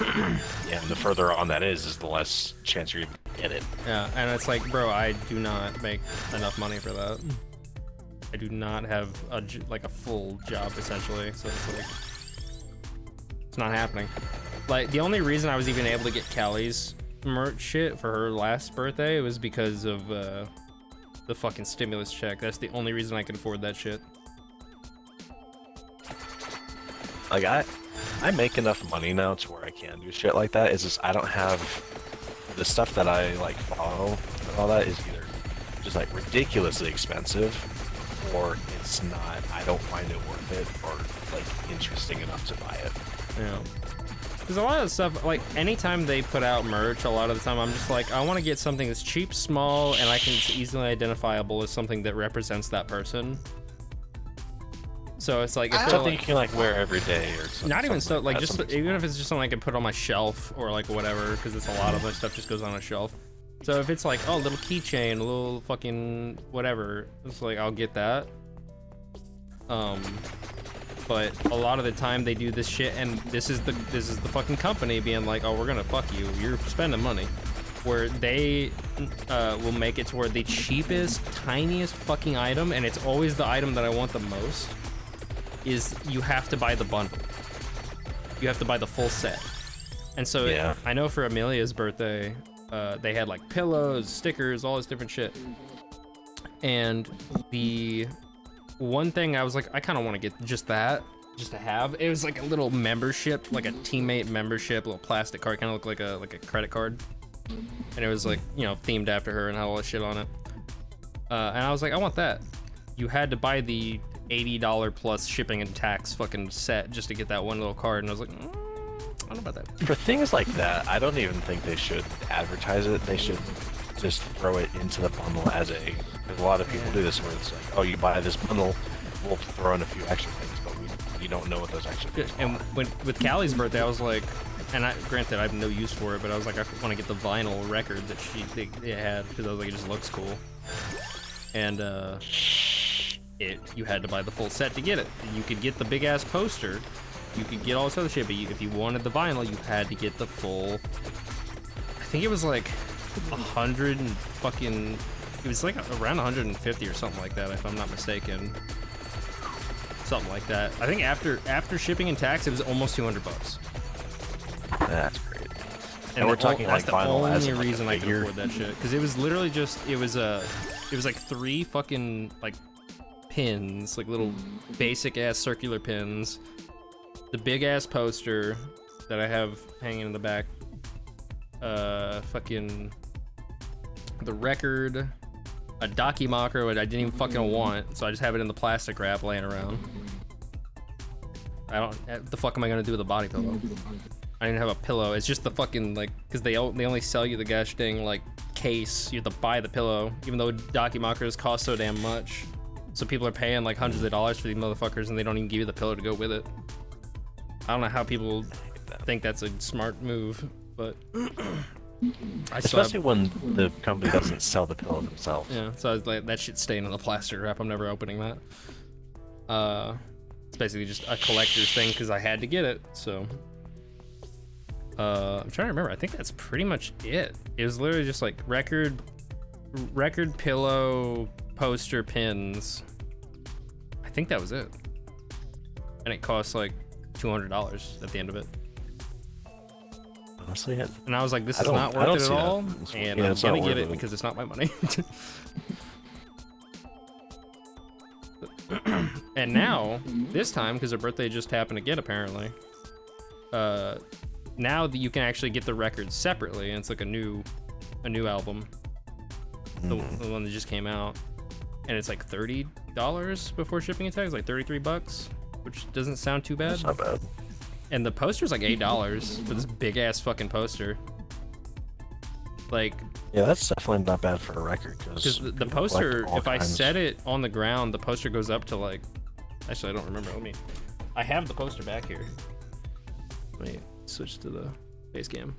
Yeah, and the further on that is the less chance you're even get it. Yeah, and it's like, bro, I do not make enough money for that. I do not have a full job essentially, so it's like it's not happening. Like the only reason I was even able to get Callie's merch shit for her last birthday was because of the fucking stimulus check. That's the only reason I can afford that shit. Like I make enough money now to where I can do shit like that. It's just I don't have the stuff that I like follow and all that is either just like ridiculously expensive or it's not. I don't find it worth it or like interesting enough to buy it. Yeah. There's a lot of stuff, like, anytime they put out merch, a lot of the time I'm just like, I want to get something that's cheap, small, and it's easily identifiable as something that represents that person. So it's like, if something you can like wear every day or something. Not even so, like, that, just even if it's just something I can put on my shelf or like whatever, because it's a lot of my stuff just goes on a shelf. So if it's like, oh, a little keychain, a little fucking whatever, it's like, I'll get that. But a lot of the time they do this shit, and this is the fucking company being like, oh, we're gonna fuck you, you're spending money, where they will make it to where the cheapest, tiniest fucking item, and it's always the item that I want the most, is you have to buy the bundle. You have to buy the full set. And so yeah. I know for Amelia's birthday, they had like pillows, stickers, all this different shit. And the one thing I was like, I kind of want to get just that, just to have. It was like a little membership, like a teammate membership, little plastic card, kind of looked like a credit card. And it was like, you know, themed after her and had all that shit on it. And I was like, I want that. You had to buy the $80 plus shipping and tax fucking set just to get that one little card. And I was like, I don't know about that. For things like that, I don't even think they should advertise it. They should just throw it into the bundle as a... Because a lot of people do this where it's like, oh, you buy this bundle, we'll throw in a few extra things, but you don't know what those extra things are. And with Callie's birthday, I was like, and granted, I have no use for it, but I was like, I want to get the vinyl record that they had, because I was like, it just looks cool. And you had to buy the full set to get it. You could get the big ass poster, you could get all this other shit, but if you wanted the vinyl, you had to get the full think it was like 100 and fucking. It was like around 150 or something like that, if I'm not mistaken. Something like that. I think after shipping and tax, it was almost $200. That's great. And we're talking like vinyl as the in, only like, reason I could afford that shit, because it was literally just it was like 3 fucking like pins, like little basic ass circular pins, the big ass poster that I have hanging in the back, fucking the record, a Documocker which I didn't even fucking want, so I just have it in the plastic wrap laying around. What the fuck am I gonna do with a body pillow? I didn't have a pillow. It's just the fucking, like, because they only sell you the gosh dang, like, case. You have to buy the pillow, even though Documockers cost so damn much. So people are paying like hundreds of dollars for these motherfuckers, and they don't even give you the pillow to go with it. I don't know how people think that's a smart move, but especially when the company doesn't sell the pillow themselves. Yeah, so I was like, that shit's staying in the plastic wrap. I'm never opening that. It's basically just a collector's thing because I had to get it. So I'm trying to remember. I think that's pretty much it. It was literally just like record pillow, poster, pins. I think that was it. And it cost like $200 at the end of it. Honestly, and I was like, this is not worth it at all. And I'm gonna get it because it's not my money. And now, this time, because her birthday just happened again, apparently, now that you can actually get the records separately, and it's like a new album, the one that just came out, and it's like $30 before shipping and tax, like $33, which doesn't sound too bad. That's not bad. And the poster's like $8 for this big ass fucking poster. Like, yeah, that's definitely not bad for a record. Because the poster, if I set it on the ground, the poster goes up to like. Actually, I don't remember. I have the poster back here. Let me switch to the face cam.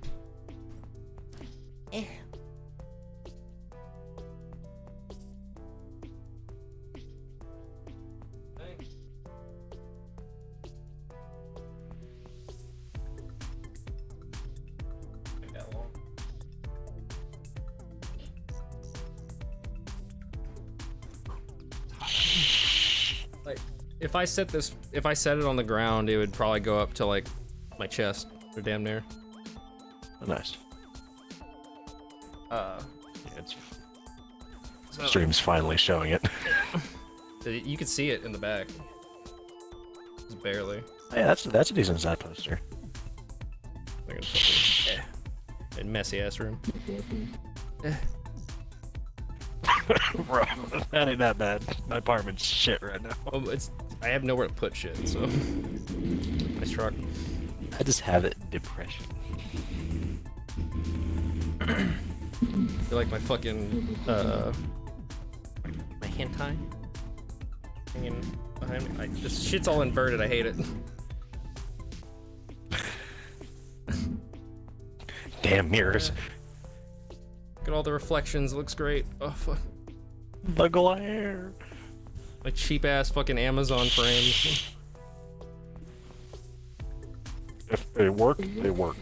Like, if I set it on the ground, it would probably go up to like my chest or damn near. Oh, nice. Yeah, Stream's finally showing it. You can see it in the back. Just barely. Yeah, that's a decent side poster. Like a fucking, messy ass room. Bro, that ain't that bad. My apartment's shit right now. Oh, I have nowhere to put shit, so nice truck. I just have it in depression. I feel like my fucking my hentai hanging behind me. This shit's all inverted. I hate it. Damn mirrors. Look at all the reflections. It looks great. Oh fuck. The glare. My cheap ass fucking Amazon frames. If they work, they work.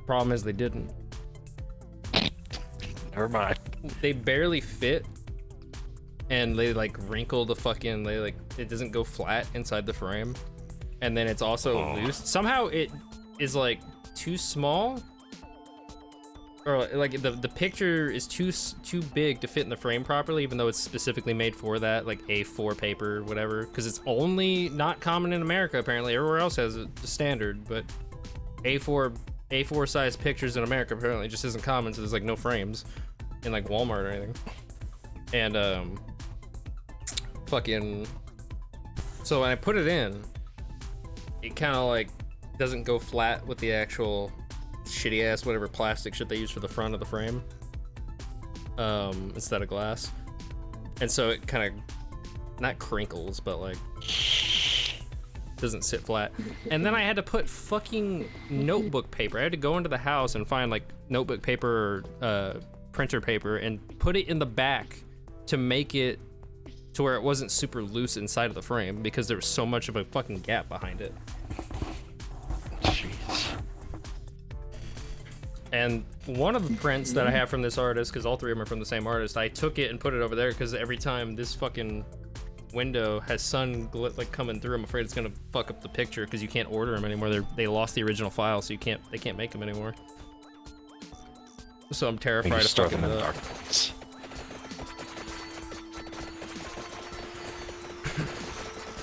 Problem is they didn't. Never mind. They barely fit, and they like wrinkle the fucking. It doesn't go flat inside the frame, and then it's also loose. Somehow it is like too small, or like the picture is too big to fit in the frame properly, even though it's specifically made for that, like A4 paper, whatever. Because it's only not common in America apparently. Everywhere else has a standard, but A4 size pictures in America apparently just isn't common. So there's like no frames in like Walmart or anything. And fucking. So when I put it in, it kind of like doesn't go flat with the actual shitty ass whatever plastic shit they use for the front of the frame, instead of glass, and so it kind of not crinkles but like doesn't sit flat. And then I had to put fucking notebook paper. I had to go into the house and find like notebook paper or printer paper and put it in the back to make it to where it wasn't super loose inside of the frame because there was so much of a fucking gap behind it. Jeez. And one of the prints that I have from this artist, because all three of them are from the same artist, I took it and put it over there because every time this fucking window has sun like coming through, I'm afraid it's gonna fuck up the picture because you can't order them anymore. They lost the original file, so they can't make them anymore. So I'm terrified of fucking it up.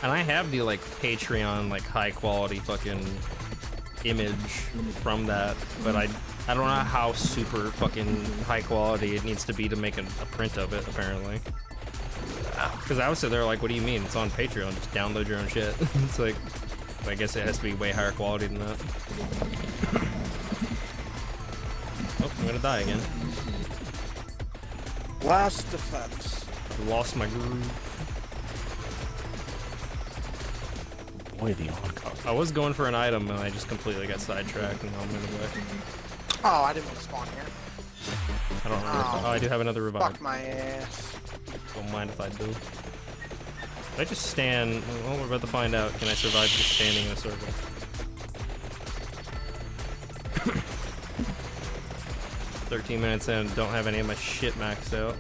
And I have the like Patreon like high quality fucking image from that, but I don't know how super fucking high quality it needs to be to make a print of it, apparently. Because I was sitting there like, what do you mean? It's on Patreon, just download your own shit. It's like, I guess it has to be way higher quality than that. Oh, I'm gonna die again. Last defense. Lost my groove. Boy, the on-call. I was going for an item and I just completely got sidetracked and now I'm gonna go. Oh, I didn't want to spawn here. I don't remember. Oh, I do have another revive. Fuck my ass. Don't mind if I do. If I just stand, well, we're about to find out. Can I survive just standing in a circle? 13 minutes in, don't have any of my shit maxed out.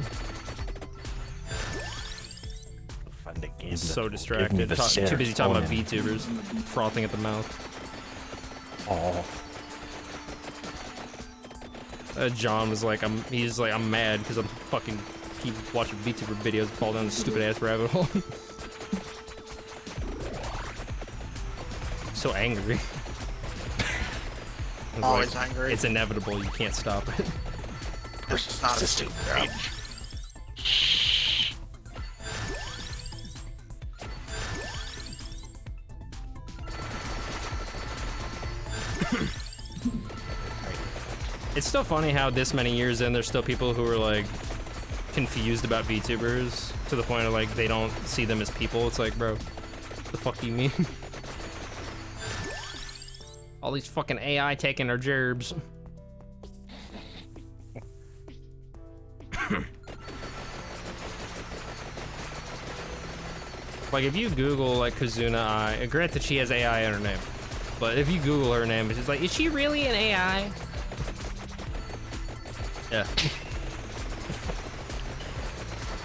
So distracted. Too busy talking about VTubers. Frothing at the mouth. Oh. John was like, he's like, I'm mad because I'm fucking keep watching VTuber videos and fall down the stupid ass rabbit hole. So angry. Always angry. It's inevitable, you can't stop it. It's not a stupid girl. It's still funny how this many years in, there's still people who are like confused about VTubers to the point of like they don't see them as people. It's like, bro, what the fuck do you mean? All these fucking AI taking our gerbs. Like if you Google like Kazuna Ai, granted she has AI in her name, but if you Google her name, it's just like, is she really an AI? Yeah.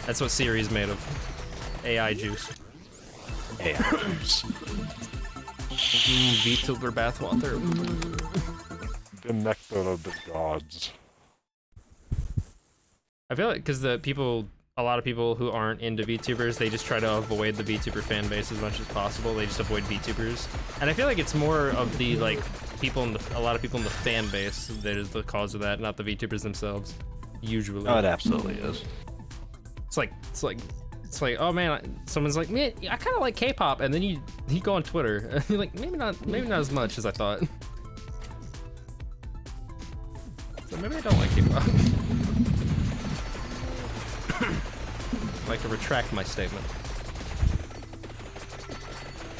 That's what Siri's made of. AI juice. AI juice. VTuber bathwater. The nectar of the gods. I feel like because a lot of people who aren't into VTubers, they just try to avoid the VTuber fan base as much as possible. They just avoid VTubers, and I feel like it's more of the like a lot of people in the fan base that is the cause of that, not the VTubers themselves. Usually. Oh, it absolutely is. It's like, oh man, someone's like, man, I kind of like K-pop, and then you go on Twitter, and you're like, maybe not as much as I thought. So maybe I don't like K-pop. I'd like to retract my statement.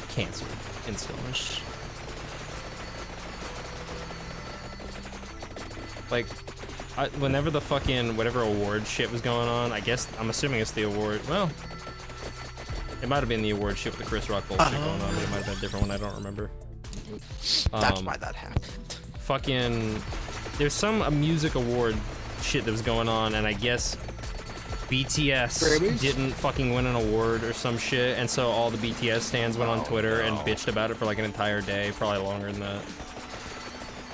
Cancer. Instantly. Like, whenever the fucking whatever award shit was going on, I'm assuming it's the award. Well, it might have been the award shit with the Chris Rock bullshit going on, but it might have been a different one. I don't remember. That's why that happened. Fucking, there's some music award shit that was going on, and I guess BTS didn't fucking win an award or some shit, and so all the BTS stans went on Twitter and bitched about it for like an entire day, probably longer than that.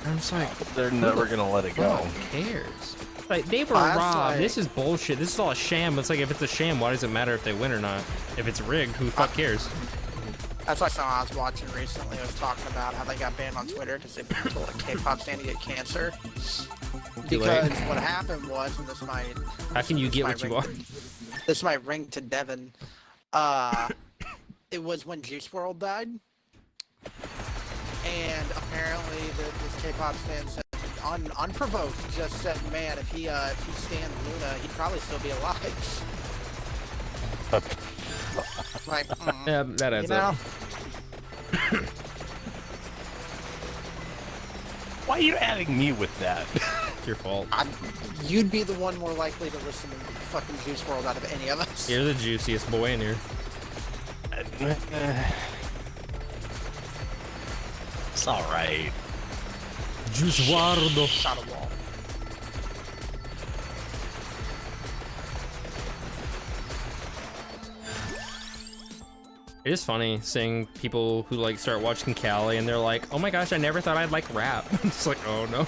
I'm just like, they're never gonna let it go. Who cares? Like, they were robbed. This is bullshit. This is all a sham. It's like, if it's a sham, why does it matter if they win or not? If it's rigged, who the fuck cares? That's like something I was watching recently. I was talking about how they got banned on Twitter because they told a K-pop stan to get cancer. Because what happened was, and this might... How can you get what you are? This might ring to Devin. It was when Juice WRLD died. And apparently this K-pop stan said, unprovoked, just said, man, if he stands Luna, he'd probably still be alive. Like, yeah, that adds up. Why are you adding me with that? It's your fault. You'd be the one more likely to listen to fucking Juice WRLD out of any of us. You're the juiciest boy in here. It's alright. Juice WRLD. Shot a wall. It is funny seeing people who like start watching Callie and they're like, oh my gosh, I never thought I'd like rap. It's like, oh no.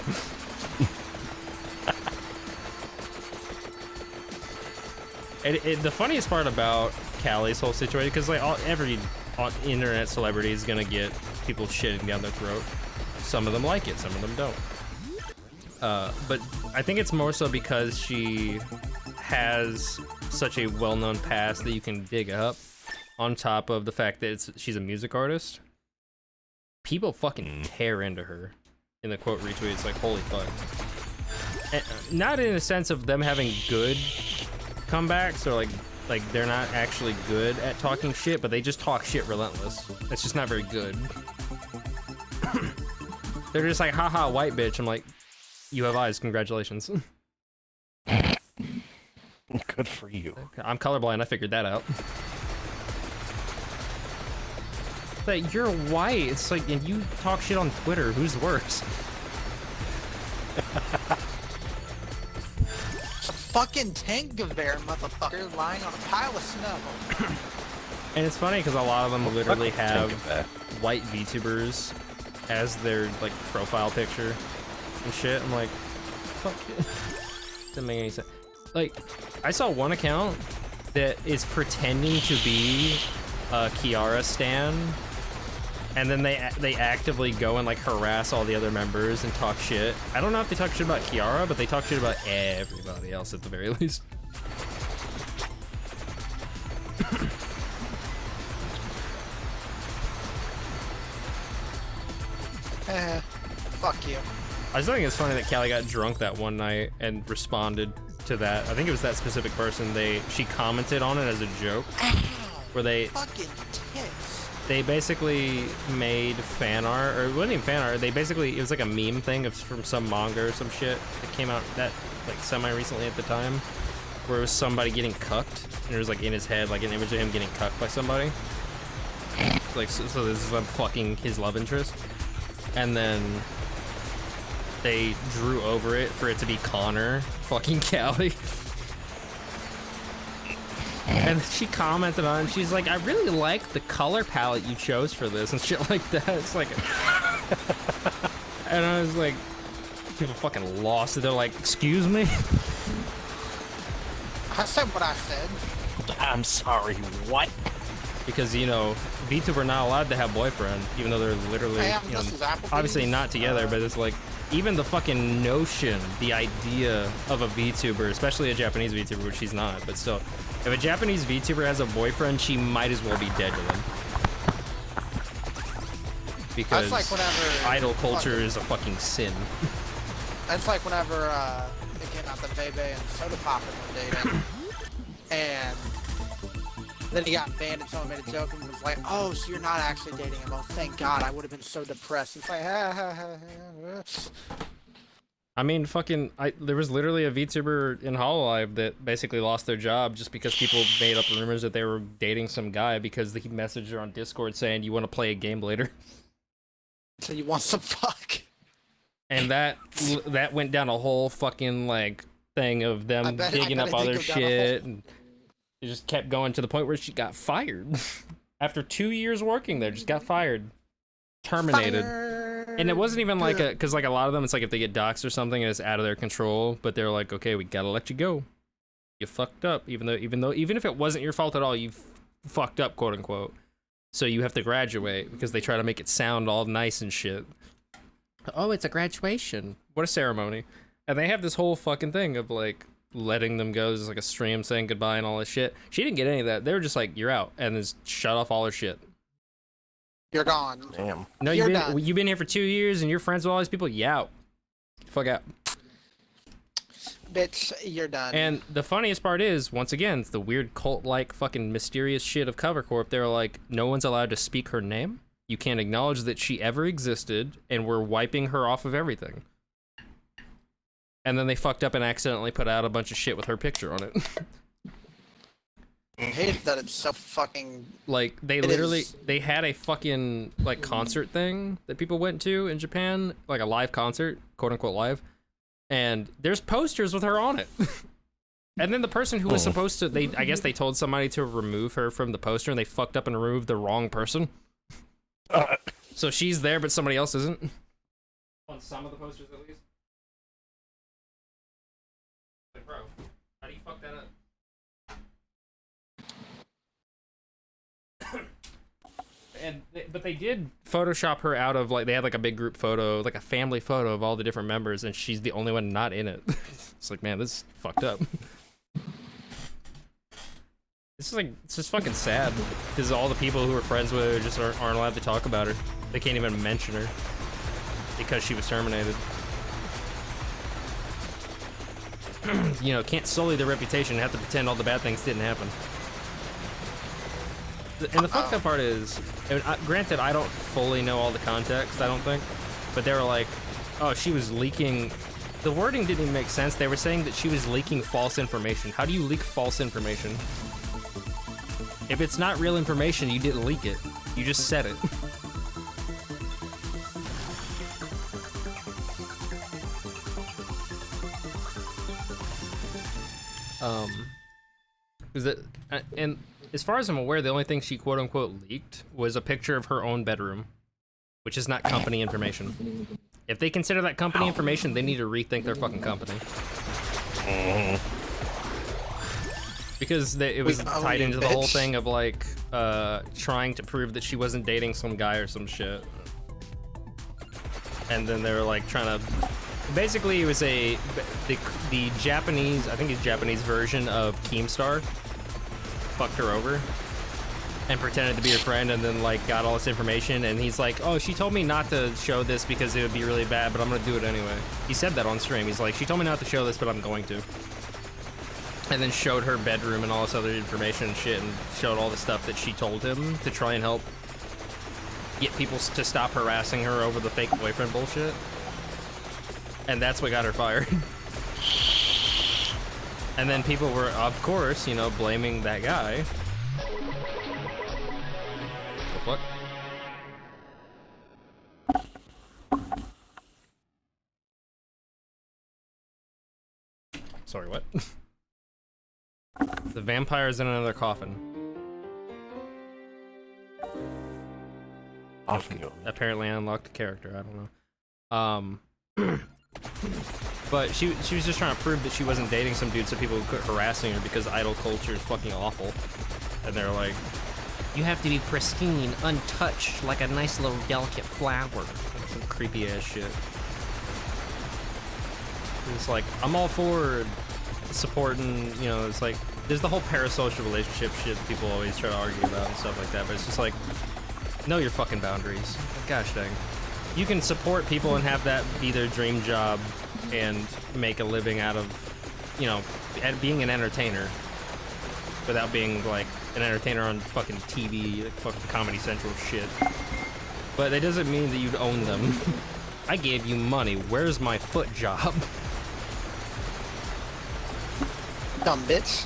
The funniest part about Callie's whole situation, because like every internet celebrity is gonna get people shitting down their throat. Some of them like it, some of them don't. But I think it's more so because she has such a well-known past that you can dig up, on top of the fact that she's a music artist. People fucking tear into her in the quote retweets, like holy fuck. And not in a sense of them having good comebacks or like they're not actually good at talking shit, but they just talk shit relentless. It's just not very good. They're just like, haha, white bitch. I'm like, you have eyes, congratulations. Good for you. I'm colorblind, I figured that out. But you're white, it's like, and you talk shit on Twitter, who's worse? Fucking Tangaver, motherfucker, lying on a pile of snow. And it's funny because a lot of them literally have white VTubers as their like profile picture and shit. I'm like, fuck it. Doesn't make any sense. Like, I saw one account that is pretending to be a Kiara stan, and then they actively go and like harass all the other members and talk shit. I don't know if they talk shit about Kiara, but they talk shit about everybody else at the very least. Fuck you. I just think it's funny that Callie got drunk that one night and responded to that. I think it was that specific person. She commented on it as a joke, where they fucking tits. They basically made fan art, or it wasn't even fan art. They basically, it was like a meme thing from some manga or some shit that came out that like semi-recently at the time, where it was somebody getting cucked, and it was like in his head, like an image of him getting cucked by somebody. Like, so this is like fucking his love interest. And then they drew over it for it to be Connor fucking Callie. And she commented on it, and she's like, I really like the color palette you chose for this and shit like that. It's like, and I was like, people fucking lost it. They're like, excuse me? I said what I said. I'm sorry, what? Because, you know, VTuber are not allowed to have boyfriend, even though they're literally, you know, obviously not together, but it's like, even the fucking notion, the idea of a VTuber, especially a Japanese VTuber, which she's not, but still, if a Japanese VTuber has a boyfriend, she might as well be dead to them. Because like whenever idol culture is a fucking sin. That's like whenever it came out that Bebe and Soda Poppin were dating, and then he got banned and someone made a joke and was like, oh, so you're not actually dating him. Oh, thank God, I would have been so depressed. It's like, ha ha ha ha. I mean, fucking, there was literally a VTuber in Hololive that basically lost their job just because people made up rumors that they were dating some guy because he messaged her on Discord saying, you want to play a game later? So you want some fuck? And that went down a whole fucking, like, thing of them digging up other shit, and it just kept going to the point where she got fired. After 2 years working there, just got fired. Terminated. And it wasn't even like because like a lot of them, it's like if they get doxxed or something and it's out of their control, but they're like, okay, we gotta let you go. You fucked up, even if it wasn't your fault at all, you fucked up, quote unquote. So you have to graduate because they try to make it sound all nice and shit. Oh, it's a graduation. What a ceremony. And they have this whole fucking thing of like letting them go. There's like a stream saying goodbye and all this shit. She didn't get any of that. They were just like, you're out, and just shut off all her shit. You're gone. Damn. No, you've been here for 2 years and you're friends with all these people. Yeah, out. Fuck out. Bitch, you're done. And the funniest part is, once again, it's the weird cult-like fucking mysterious shit of Cover Corp. They're like, no one's allowed to speak her name. You can't acknowledge that she ever existed, and we're wiping her off of everything. And then they fucked up and accidentally put out a bunch of shit with her picture on it. I hate that it's so fucking... Like, they had a fucking, like, concert thing that people went to in Japan, like a live concert, quote-unquote live, and there's posters with her on it. And then the person who was supposed to, I guess they told somebody to remove her from the poster, and they fucked up and removed the wrong person. So she's there, but somebody else isn't. On some of the posters, at least. Like, bro, how do you fuck that up? But they did Photoshop her out of, like, they had like a big group photo, like a family photo of all the different members, and she's the only one not in it. It's like, man, this is fucked up. This is like, it's just fucking sad, because all the people who were friends with her just aren't allowed to talk about her. They can't even mention her, because she was terminated. You know, can't sully their reputation and have to pretend all the bad things didn't happen. And the fucked up part is, granted, I don't fully know all the context, I don't think, but they were like, oh, she was leaking. The wording didn't even make sense. They were saying that she was leaking false information. How do you leak false information? If it's not real information, you didn't leak it. You just said it. And as far as I'm aware, the only thing she quote-unquote leaked was a picture of her own bedroom, which is not company information. If they consider that company information, they need to rethink their fucking company. Because it was tied into the whole thing of, like, trying to prove that she wasn't dating some guy or some shit. And then they were, like, trying to... Basically, it was the Japanese, I think it's Japanese version of Keemstar fucked her over and pretended to be her friend, and then, like, got all this information, and he's like, oh, she told me not to show this because it would be really bad, but I'm gonna do it anyway. He said that on stream. He's like, she told me not to show this, but I'm going to. And then showed her bedroom and all this other information and shit, and showed all the stuff that she told him to try and help get people to stop harassing her over the fake boyfriend bullshit. And that's what got her fired. And then people were, of course, you know, blaming that guy. What? Sorry, what? The vampire's in another coffin. Apparently I unlocked a character, I don't know. But she was just trying to prove that she wasn't dating some dude so people would quit harassing her because idol culture is fucking awful. And they're like, you have to be pristine, untouched, like a nice little delicate flower. Like some creepy ass shit. It's like, I'm all for supporting, you know, it's like, there's the whole parasocial relationship shit people always try to argue about and stuff like that, but it's just like, know your fucking boundaries. Gosh dang. You can support people and have that be their dream job and make a living out of, you know, being an entertainer without being like an entertainer on fucking TV, like fucking Comedy Central shit. But that doesn't mean that you'd own them. I gave you money. Where's my foot job? Dumb bitch.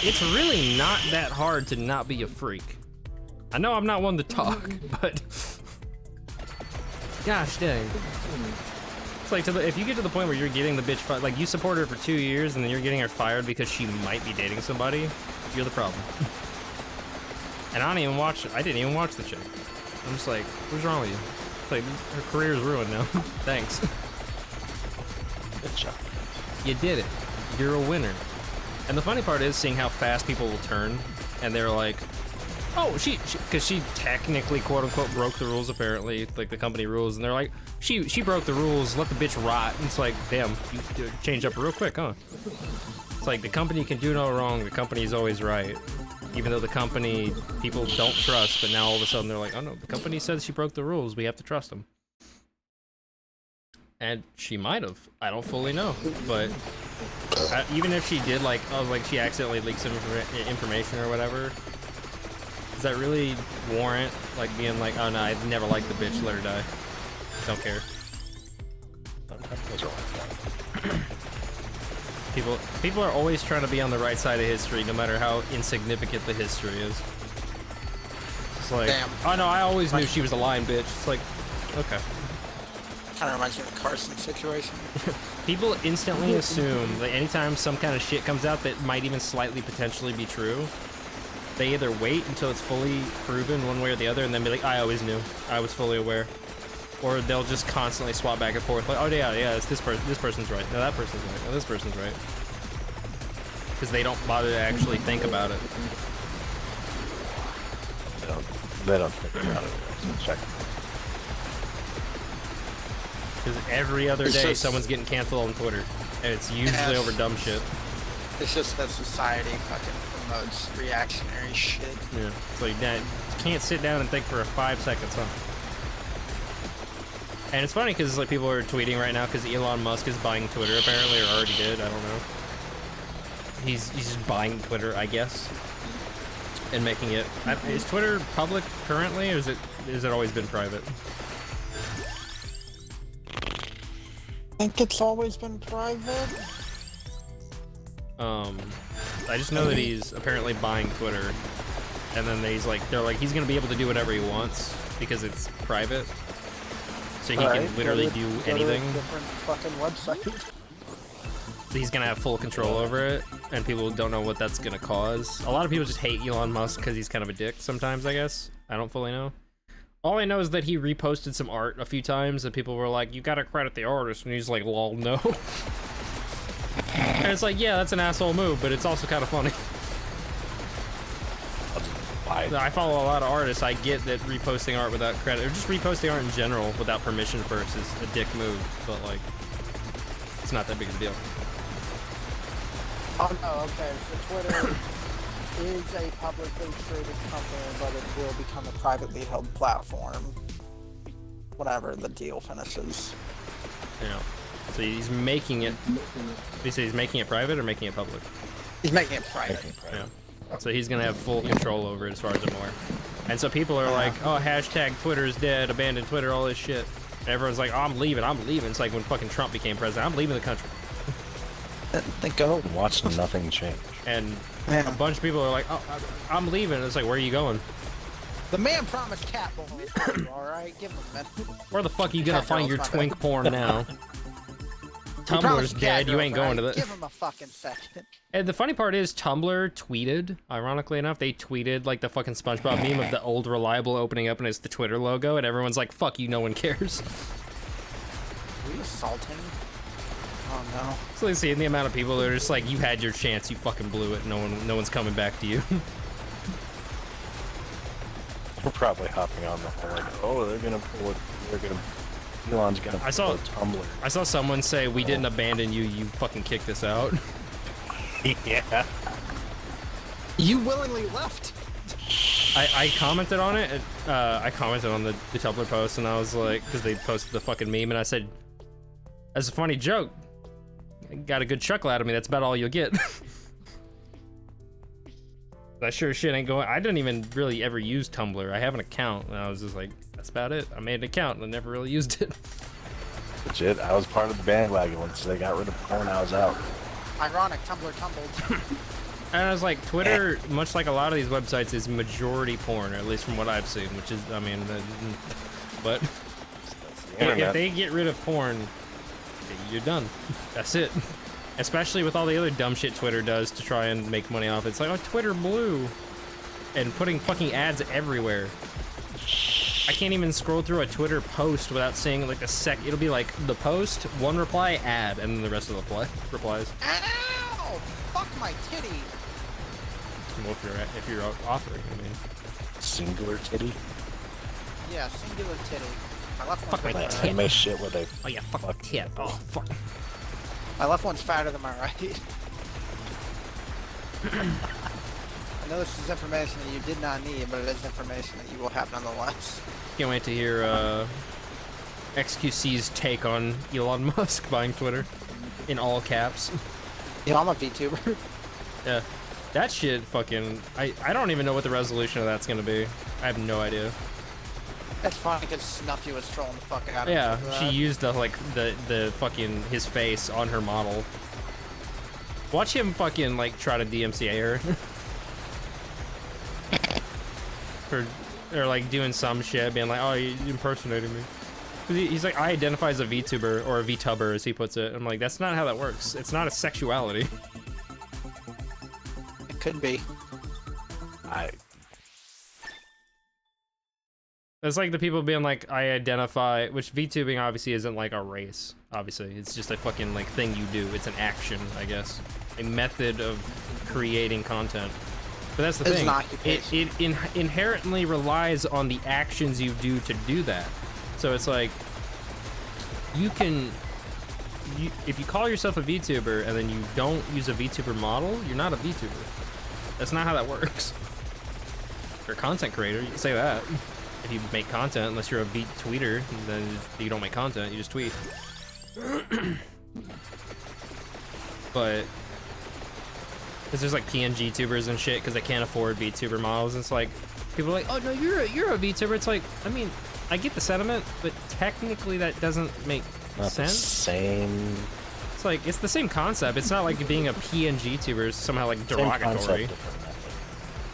It's really not that hard to not be a freak. I know I'm not one to talk, but gosh dang. It's like, if you get to the point where you're getting the bitch, like, you support her for 2 years and then you're getting her fired because she might be dating somebody, you're the problem. And I didn't even watch the chick. I'm just like, what's wrong with you? It's like, her career's ruined now. Thanks. Good job. You did it. You're a winner. And the funny part is seeing how fast people will turn, and they're like, oh, because she technically, quote unquote, broke the rules apparently, like the company rules, and they're like, she broke the rules, let the bitch rot. And it's like, damn, you changed up real quick, huh? It's like, the company can do no wrong, the company is always right. Even though the company, people don't trust, but now all of a sudden they're like, oh no, the company says she broke the rules, we have to trust them. And she might have, I don't fully know, but even if she did, like, oh, like she accidentally leaked some information or whatever, does that really warrant, like, being like, oh no, I never liked the bitch, let her die? Don't care. People are always trying to be on the right side of history, no matter how insignificant the history is. It's like, damn. Oh no, I always knew she was a lying bitch. It's like, okay. Kind of reminds me of the Carson situation. People instantly assume that anytime some kind of shit comes out that might even slightly potentially be true, they either wait until it's fully proven one way or the other and then be like, I always knew. I was fully aware. Or they'll just constantly swap back and forth like, oh yeah, it's this person's right. No, that person's right. No, this person's right. Because they don't bother to actually think about it. They don't think about it. So check. Because every other day someone's getting canceled on Twitter. And it's usually over dumb shit. It's just that society fucking promotes reactionary shit. Yeah. So you can't sit down and think for 5 seconds, huh? And it's funny because like people are tweeting right now because Elon Musk is buying Twitter apparently, or already did. I don't know. He's just buying Twitter, I guess, and making it. Is Twitter public currently, or is it always been private? I think it's always been private. I just know that he's apparently buying Twitter, and then they're like he's gonna be able to do whatever he wants because it's private. So he can literally do anything. Different fucking website. He's gonna have full control over it, and people don't know what that's gonna cause. A lot of people just hate Elon Musk because he's kind of a dick sometimes, I guess. I don't fully know. All I know is that he reposted some art a few times, and people were like, you gotta credit the artist, and he's like, lol, no. And it's like, yeah, that's an asshole move, but it's also kind of funny. I follow a lot of artists. I get that reposting art without credit, or just reposting art in general without permission first is a dick move, but like, it's not that big of a deal. Oh no, okay, so Twitter is a publicly traded company, but it will become a privately held platform whenever the deal finishes. Yeah. So he's making it. You say he's making it private or making it public? He's making it private. Yeah. So he's gonna have full control over it as far as I'm aware. And so people are like, oh, hashtag Twitter's dead, abandon Twitter, all this shit. And everyone's like, oh, I'm leaving. It's like when fucking Trump became president. I'm leaving the country. Then go. Watch nothing change. And a bunch of people are like, oh, I'm leaving. It's like, where are you going? The man promised cat balls, alright? Give him a minute. Where the fuck are you gonna find your twink porn now? Tumblr's dead, you ain't going to that. Give him a fucking second. And the funny part is, Tumblr tweeted, ironically enough, they tweeted like the fucking SpongeBob meme of the old reliable opening up and it's the Twitter logo, and everyone's like, fuck you, no one cares. Are you assaulting? Oh no. So they see the amount of people that are just like, you had your chance, you fucking blew it, no one's coming back to you. We're probably hopping on the whole like, oh, Elon's gonna pull Tumblr. I saw someone say, we didn't abandon you, you fucking kicked us out. Yeah. You willingly left. I commented on it, I commented on the Tumblr post, and I was like, because they posted the fucking meme, and I said, that's a funny joke. Got a good chuckle out of me, that's about all you'll get. That sure shit ain't going. I didn't even really ever use Tumblr. I have an account, and I was just like, that's about it. I made an account, and I never really used it. Legit, I was part of the bandwagon once they got rid of porn. I was out. Ironic, Tumblr tumbled. And I was like, Twitter, much like a lot of these websites, is majority porn, or at least from what I've seen, which is, I mean, but if they get rid of porn, you're done. That's it. Especially with all the other dumb shit Twitter does to try and make money off it. It's like, oh, Twitter blue. And putting fucking ads everywhere. I can't even scroll through a Twitter post without seeing like it'll be like the post, one reply, ad, and then the rest of the replies. Ow! Fuck my titty! Well, if you're offering, I mean. Singular titty? Yeah, singular titty. My left fuck one's my fatter. tit. Anime shit where they. Oh yeah, fuck my tit. Oh fuck. My left one's fatter than my right. I know this is information that you did not need, but it is information that you will have nonetheless. Can't wait to hear XQC's take on Elon Musk buying Twitter in all caps. Yeah, I'm a VTuber. Yeah, that shit fucking. I don't even know what the resolution of that's gonna be. I have no idea. That's funny because Snuffy was trolling the fuck out of Yeah, me. she used the fucking his face on her model. Watch him fucking like try to DMCA her. Or like doing some shit, being like, oh, you impersonating me. He's like, I identify as a VTuber, or a VTuber as he puts it. I'm like, that's not how that works. It's not a sexuality. It could be. It's like the people being like, I identify, which VTubing obviously isn't like a race. Obviously, it's just a fucking like thing you do. It's an action, I guess, a method of creating content. But that's the thing. It inherently relies on the actions you do to do that. So it's like, if you call yourself a VTuber and then you don't use a VTuber model, you're not a VTuber. That's not how that works. If you're a content creator, you can say that. If you make content, unless you're a tweeter, then you don't make content, you just tweet. But because there's like PNG tubers and shit because they can't afford VTuber models. And it's like people are like, oh no, you're a VTuber. It's like, I mean, I get the sentiment, but technically that doesn't make sense. Same. It's like it's the same concept. It's not like being a PNG tuber is somehow like derogatory.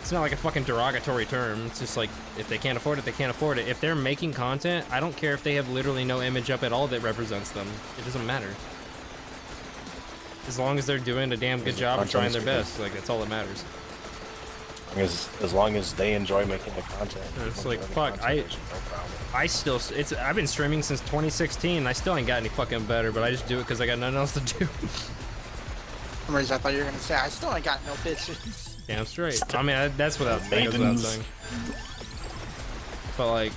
It's not like a fucking derogatory term. It's just like, if they can't afford it, they can't afford it. If they're making content, I don't care if they have literally no image up at all that represents them. It doesn't matter. As long as they're doing a damn good job of trying their best, like, that's all that matters. As long as they enjoy making the content. It's like, fuck, I've been streaming since 2016, and I still ain't got any fucking better, but I just do it because I got nothing else to do. For some reason, I thought you were gonna say, I still ain't got no bitches. Damn straight. I mean, that's without saying. But like,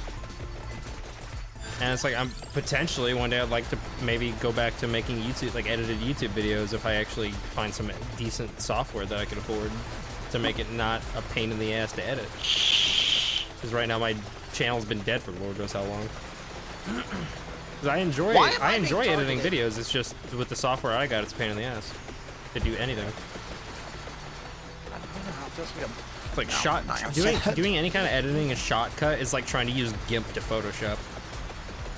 and it's like, I'm potentially one day I'd like to maybe go back to making YouTube, like edited YouTube videos, if I actually find some decent software that I can afford to make it not a pain in the ass to edit. Because right now my channel's been dead for Lord knows how long. Because I enjoy editing videos. It's just with the software I got, it's a pain in the ass to do anything. It's like doing any kind of editing and shotcut is like trying to use GIMP to Photoshop.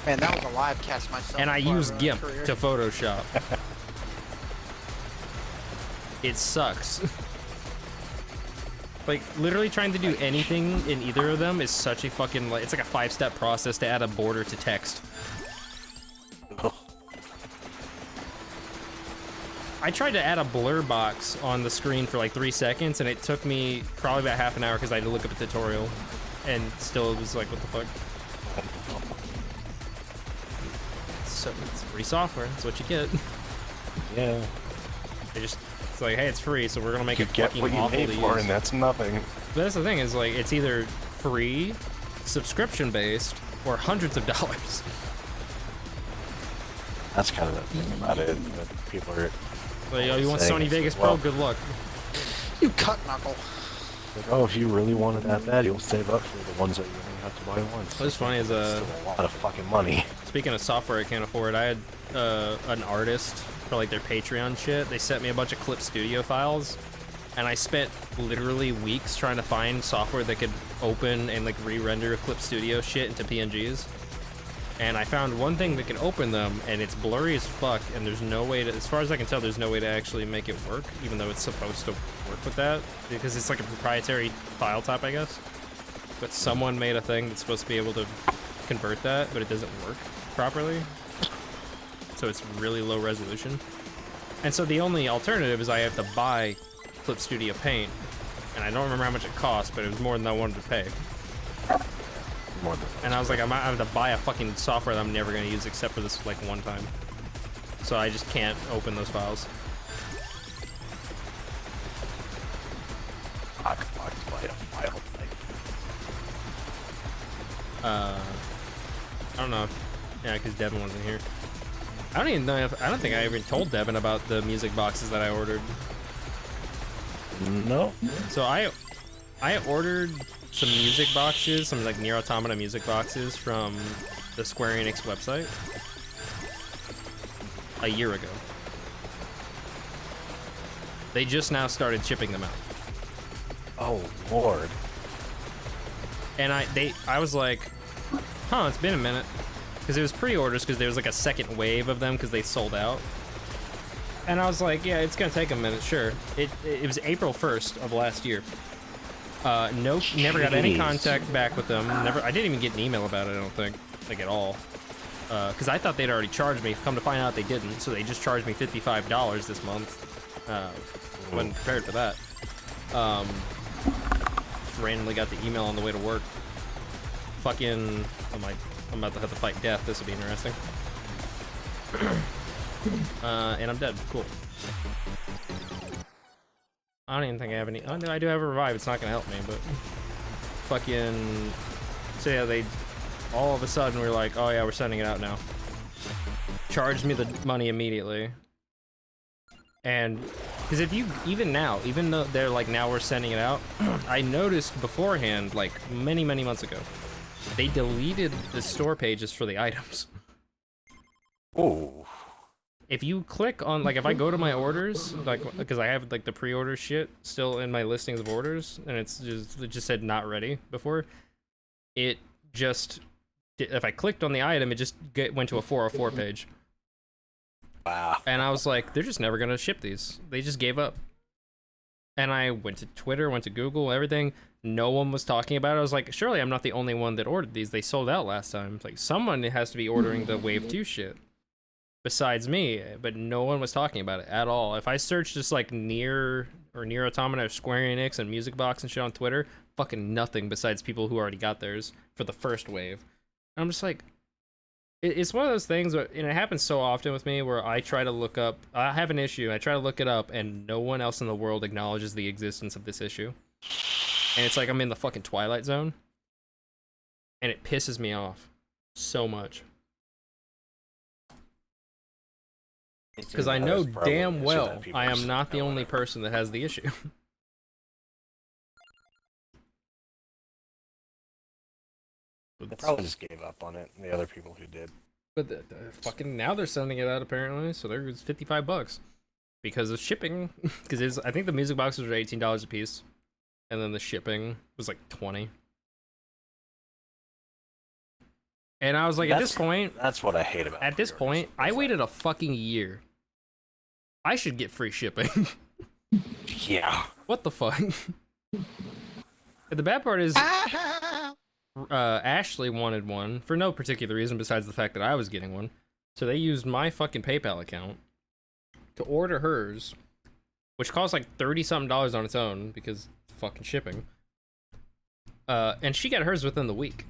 Man, that was a live cast myself. And I use GIMP to Photoshop. It sucks. Like, literally trying to do anything in either of them is such a fucking, like, it's like a 5-step process to add a border to text. I tried to add a blur box on the screen for like 3 seconds, and it took me probably about half an hour because I had to look up a tutorial, and still it was like, what the fuck? So it's free software. That's what you get. Yeah. It's like, hey, it's free, so we're gonna make it fucking awful to use. Get what you pay for, and that's nothing. But that's the thing is, like, it's either free, subscription-based, or hundreds of dollars. That's kind of the thing about it. That people are. Like, yo, you want Sony Vegas Pro? Good luck. You cut knuckle. Like, oh, if you really wanted that bad, you'll save up for the ones that you only have to buy once. What's funny is a lot of fucking money. Speaking of software I can't afford, I had an artist for like their Patreon shit. They sent me a bunch of Clip Studio files, and I spent literally weeks trying to find software that could open and like re-render Clip Studio shit into PNGs. And I found one thing that can open them, and it's blurry as fuck, and there's no way to, as far as I can tell, there's no way to actually make it work, even though it's supposed to work with that, because it's like a proprietary file type, I guess. But someone made a thing that's supposed to be able to convert that, but it doesn't work properly. So it's really low resolution. And so the only alternative is I have to buy Clip Studio Paint, and I don't remember how much it cost, but it was more than I wanted to pay. And I was like, I might have to buy a fucking software that I'm never going to use except for this like one time. So I just can't open those files. I could buy a file I don't know. Yeah, because Devin wasn't here. I don't even know if, I don't think I even told Devin about the music boxes that I ordered. No. So I ordered some music boxes, some like Nier Automata music boxes from the Square Enix website a year ago. They just now started shipping them out. Oh Lord. And I was like, huh, it's been a minute. Because it was pre-orders, because there was like a second wave of them because they sold out. And I was like, yeah, it's gonna take a minute, sure. It was April 1st of last year. Nope, never got any contact back with them. I didn't even get an email about it, I don't think, like at all. because I thought they'd already charged me. Come to find out they didn't, so they just charged me $55 this month. When prepared for that. Randomly got the email on the way to work. Fucking, I'm about to have to fight death. This will be interesting. And I'm dead. Cool. I don't even think I have any. Oh no, I do have a revive. It's not gonna help me, but fucking. So yeah, they all of a sudden we're like, oh yeah, we're sending it out now. Charged me the money immediately. And because if you even though they're like now we're sending it out, I noticed beforehand, like many months ago, they deleted the store pages for the items. Oh. If you click on, like, if I go to my orders, like, because I have like the pre-order shit still in my listings of orders, and it just said not ready before, it just, if I clicked on the item, it just went to a 404 page. Wow. And I was like, they're just never gonna ship these. They just gave up. And I went to Twitter, went to Google, everything. No one was talking about it. I was like, surely I'm not the only one that ordered these. They sold out last time. It's like, someone has to be ordering the Wave 2 shit. Besides me, but no one was talking about it at all. If I searched just like Nier Automata or Square Enix and Music Box and shit on Twitter, fucking nothing besides people who already got theirs for the first wave. And I'm just like, it's one of those things, and it happens so often with me where I try to look up, I have an issue, I try to look it up, and no one else in the world acknowledges the existence of this issue. And it's like I'm in the fucking Twilight Zone. And it pisses me off so much. Because I know damn well I am not the only person that has the issue. They probably just gave up on it, the other people who did. But fucking now they're sending it out apparently, so there's $55 because of shipping. Because I think the music boxes were $18 a piece, and then the shipping was like $20. And I was like, at this point, that's what I hate about. At this point, I waited a fucking year. I should get free shipping. Yeah. What the fuck? The bad part is, Ashley wanted one for no particular reason besides the fact that I was getting one. So they used my fucking PayPal account to order hers, which cost like $30-something on its own because fucking shipping. And she got hers within the week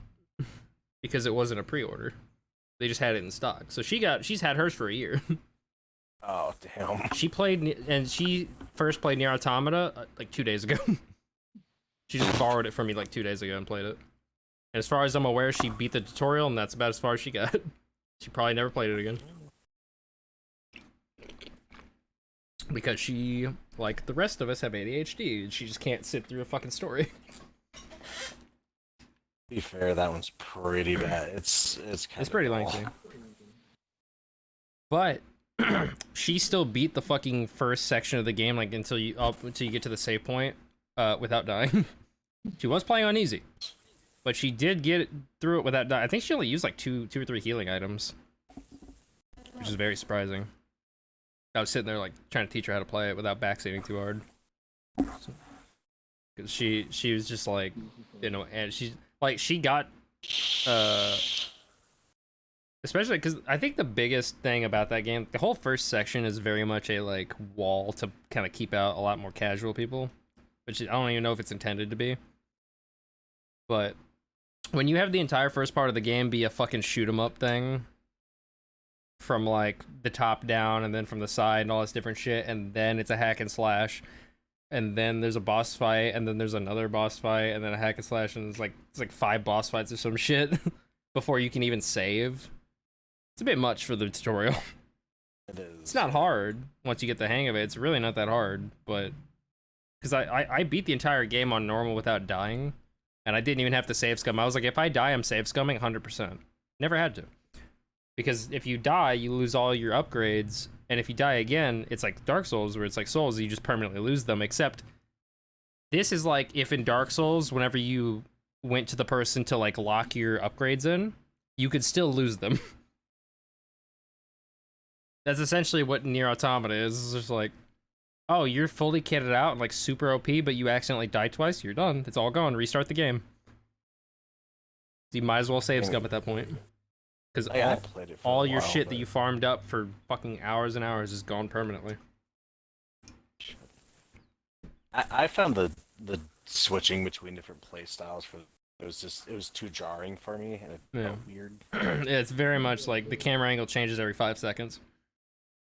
because it wasn't a pre-order. They just had it in stock. So she's had hers for a year. Oh, damn. She first played Nier Automata like 2 days ago. She just borrowed it from me like 2 days ago and played it. And as far as I'm aware, she beat the tutorial, and that's about as far as she got. She probably never played it again. Because she, like the rest of us, have ADHD, and she just can't sit through a fucking story. To be fair, that one's pretty bad. It's pretty lengthy. But she still beat the fucking first section of the game, like until you get to the save point, without dying. She was playing on easy, but she did get through it without dying. I think she only used like two or three healing items, which is very surprising. I was sitting there like trying to teach her how to play it without backseating too hard. Because she was just like, you know, and she got especially because I think the biggest thing about that game, the whole first section is very much a like wall to kind of keep out a lot more casual people, which I don't even know if it's intended to be. But when you have the entire first part of the game be a fucking shoot 'em up thing, from like the top down and then from the side and all this different shit, and then it's a hack and slash, and then there's a boss fight, and then there's another boss fight, and then a hack and slash, and it's like 5 boss fights or some shit before you can even save. It's a bit much for the tutorial. It is. It's not hard once you get the hang of it. It's really not that hard, but because I beat the entire game on normal without dying, and I didn't even have to save scum. I was like, if I die, I'm save scumming 100%. Never had to. Because if you die, you lose all your upgrades, and if you die again, it's like Dark Souls, where it's like Souls, you just permanently lose them, except this is like if in Dark Souls, whenever you went to the person to like lock your upgrades in, you could still lose them. That's essentially what Nier Automata is. It's just like, oh, you're fully kitted out and like super OP, but you accidentally die twice, you're done. It's all gone. Restart the game. You might as well save scum at that point. Because all your shit that you farmed up for fucking hours and hours is gone permanently. I found the switching between different play styles it was too jarring for me, and it felt weird. It's very much like the camera angle changes every 5 seconds.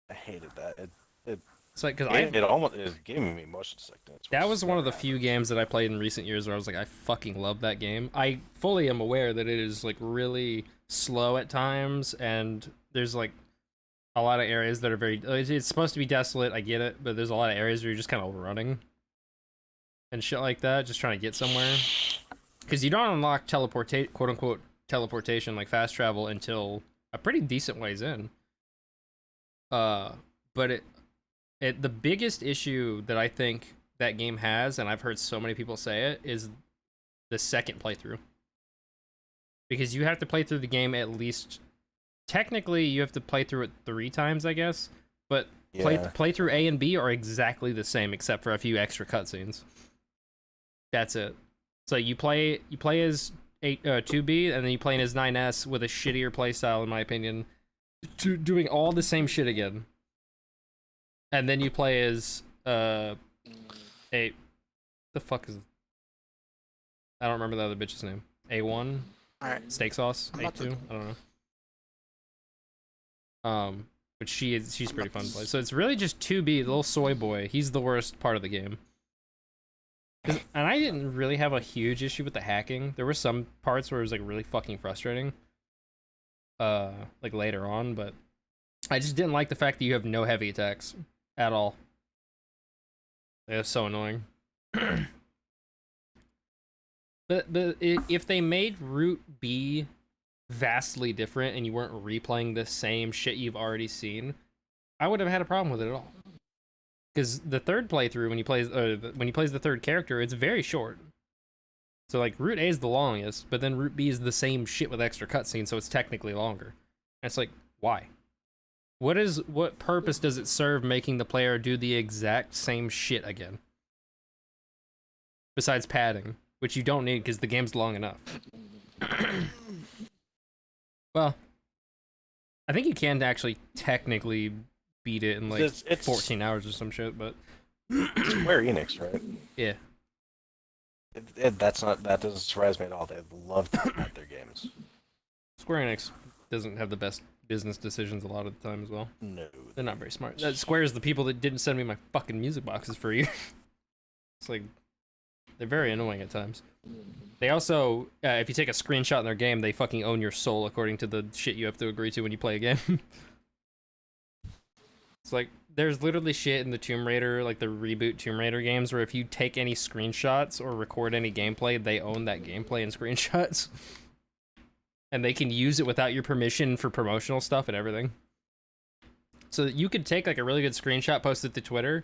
I hated that. It's like, because it was giving me motion sickness. That was one of the few games that I played in recent years where I was like, I fucking love that game. I fully am aware that it is like really slow at times, and there's like a lot of areas that are very. It's supposed to be desolate, I get it, but there's a lot of areas where you're just kind of overrunning and shit like that, just trying to get somewhere. Because you don't unlock quote unquote teleportation, like fast travel, until a pretty decent ways in. But the biggest issue that I think that game has, and I've heard so many people say it, is the second playthrough. Because you have to play through the game at least... Technically, you have to play through it 3 times, I guess. But playthrough A and B are exactly the same, except for a few extra cutscenes. That's it. So you play as 2B, and then you play as 9S with a shittier playstyle, in my opinion. Doing all the same shit again. And then you play as the fuck is, I don't remember the other bitch's name. A1? Alright. Steak sauce? A2? I don't know. But she's pretty fun to play. So it's really just 2B, the little soy boy. He's the worst part of the game. And I didn't really have a huge issue with the hacking. There were some parts where it was like really fucking frustrating. Like later on, but I just didn't like the fact that you have no heavy attacks at all. It's so annoying. but if they made Route B vastly different and you weren't replaying the same shit you've already seen, I would have had a problem with it at all. Because the third playthrough, when he plays the third character, it's very short. So like Route A is the longest, but then Route B is the same shit with extra cutscenes, so it's technically longer. And it's like, why? What purpose does it serve making the player do the exact same shit again? Besides padding, which you don't need because the game's long enough. Well, I think you can actually technically beat it in like it's 14 hours or some shit, but Square Enix, right? Yeah. That doesn't surprise me at all. They love to pad their games. Square Enix doesn't have the best business decisions a lot of the time as well. No. They're not very smart. Square is the people that didn't send me my fucking music boxes for a year. It's like, they're very annoying at times. They also, if you take a screenshot in their game, they fucking own your soul according to the shit you have to agree to when you play a game. It's like, there's literally shit in the Tomb Raider, like the reboot Tomb Raider games, where if you take any screenshots or record any gameplay, they own that gameplay and screenshots. And they can use it without your permission for promotional stuff and everything. So you could take like a really good screenshot, post it to Twitter,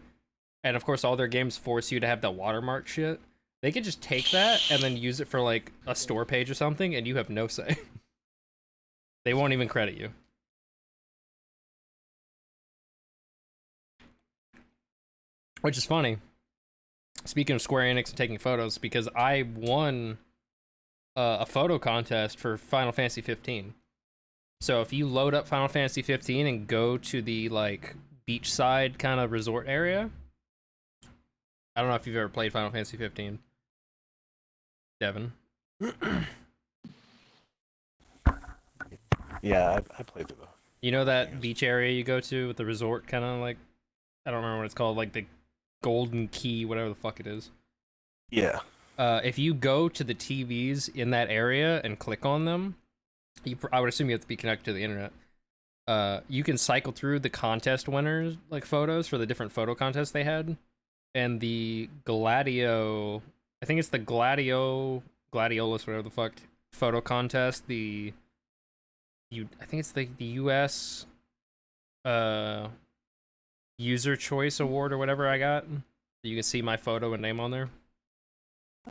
and of course all their games force you to have that watermark shit. They could just take that and then use it for like a store page or something, and you have no say. They won't even credit you. Which is funny. Speaking of Square Enix and taking photos, because I won a photo contest for Final Fantasy 15. So if you load up Final Fantasy 15 and go to the like beachside kind of resort area, I don't know if you've ever played Final Fantasy 15, Devin. Yeah, I played through though. You know that beach area you go to with the resort, kind of like, I don't remember what it's called, like the Golden Key, whatever the fuck it is. Yeah. If you go to the TVs in that area and click on them, I would assume you have to be connected to the internet. You can cycle through the contest winners, like photos for the different photo contests they had, and the Gladio, I think it's the Gladiolus, whatever the fuck, photo contest. I think it's the U.S. User Choice Award or whatever I got. You can see my photo and name on there.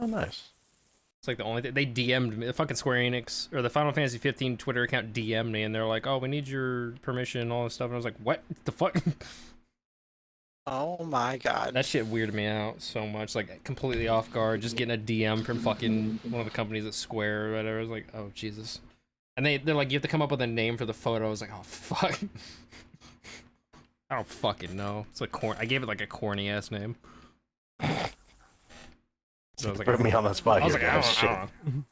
Oh, nice. It's like the only thing. They DM'd me. The fucking Square Enix, or the Final Fantasy 15 Twitter account DM'd me, and they're like, oh, we need your permission and all this stuff. And I was like, what the fuck? Oh my god. That shit weirded me out so much. Like, completely off guard. Just getting a DM from fucking one of the companies at Square or whatever. I was like, oh, Jesus. And they're like, you have to come up with a name for the photo. I was like, oh fuck. I don't fucking know. It's like I gave it like a corny ass name. So I was like, Put me on the spot. I was here, like, I guys. don't know.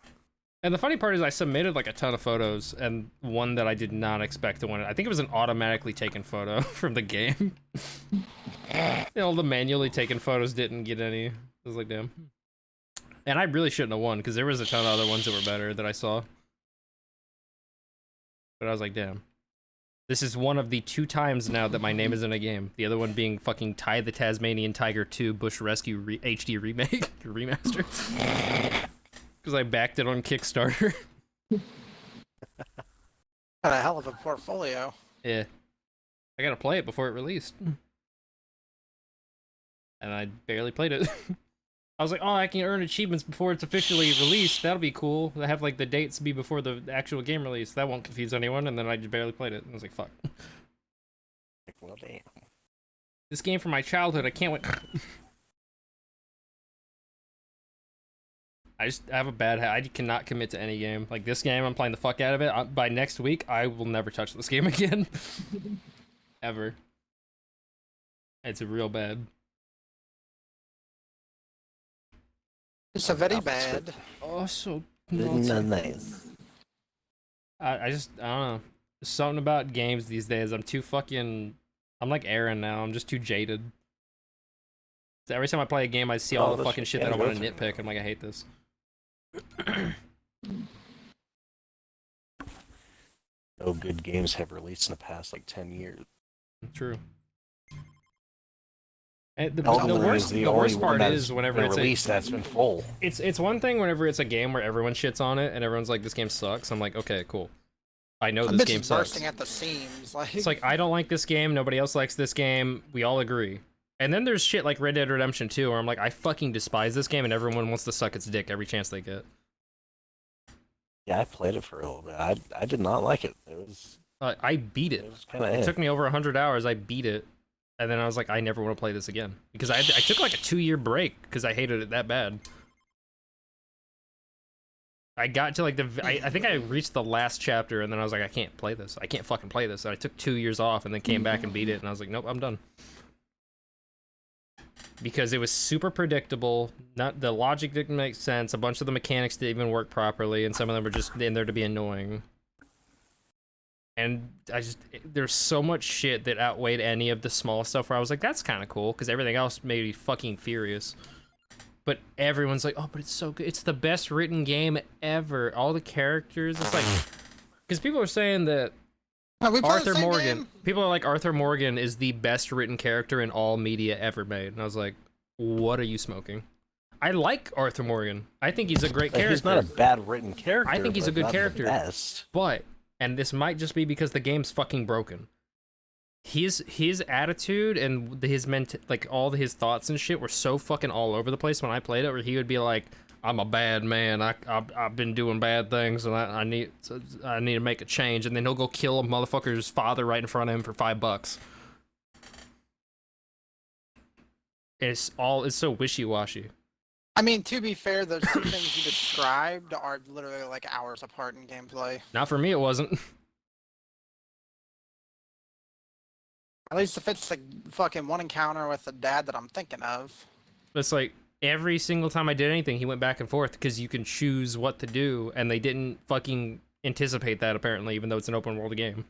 And the funny part is I submitted like a ton of photos, and one that I did not expect to win it. I think it was an automatically taken photo from the game. All the manually taken photos didn't get any. I was like, damn. And I really shouldn't have won, because there was a ton of other ones that were better that I saw. But I was like, damn. This is one of the 2 times now that my name is in a game. The other one being fucking Ty the Tasmanian Tiger 2 Bush Rescue HD remake remaster. Because I backed it on Kickstarter. Got a hell of a portfolio. Yeah. I gotta play it before it released. And I barely played it. I was like, oh, I can earn achievements before it's officially released. That'll be cool. I have like the dates be before the actual game release. That won't confuse anyone. And then I just barely played it. I was like, fuck. Well, damn. This game from my childhood, I can't wait. I have a bad habit. I cannot commit to any game. Like this game, I'm playing the fuck out of it. By next week, I will never touch this game again. Ever. It's real bad. It's a very bad. Oh, so Nice. I don't know. There's something about games these days. I'm like Aaron now. I'm just too jaded. So every time I play a game, I see all the fucking shit that I want to nitpick. I'm like, I hate this. No good games have released in the past like 10 years. True. And the Elden Ring is the worst part is whenever it's released that's been full. It's one thing whenever it's a game where everyone shits on it and everyone's like, this game sucks. I'm like, okay, cool. I know this game sucks. Bursting at the seams. Like it's like, I don't like this game. Nobody else likes this game. We all agree. And then there's shit like Red Dead Redemption 2 where I'm like, I fucking despise this game and everyone wants to suck its dick every chance they get. Yeah, I played it for a little bit. I did not like it. It was. I beat it. It took me over 100 hours. I beat it. And then I was like, I never want to play this again. Because I took like a 2-year break because I hated it that bad. I got to like I think I reached the last chapter and then I was like, I can't play this. I can't fucking play this. And I took 2 years off and then came back and beat it. And I was like, nope, I'm done. Because it was super predictable. The logic didn't make sense. A bunch of the mechanics didn't even work properly. And some of them were just in there to be annoying. And there's so much shit that outweighed any of the small stuff where I was like, that's kind of cool, because everything else made me fucking furious. But everyone's like, oh, but it's so good. It's the best written game ever. All the characters, it's like, because people are saying that Arthur Morgan, people are like, Arthur Morgan is the best written character in all media ever made. And I was like, what are you smoking? I like Arthur Morgan. I think he's a great character. He's not a bad written character. I think he's a good character. But and this might just be because the game's fucking broken. His attitude and like all his thoughts and shit were so fucking all over the place when I played it, where he would be like, I'm a bad man, I've been doing bad things and I need to make a change, and then he'll go kill a motherfucker's father right in front of him for $5. It's so wishy-washy. I mean, to be fair, those two things you described are literally like hours apart in gameplay. Not for me, it wasn't. At least if it's the fucking one encounter with the dad that I'm thinking of. It's like, every single time I did anything, he went back and forth, because you can choose what to do, and they didn't fucking anticipate that, apparently, even though it's an open world game.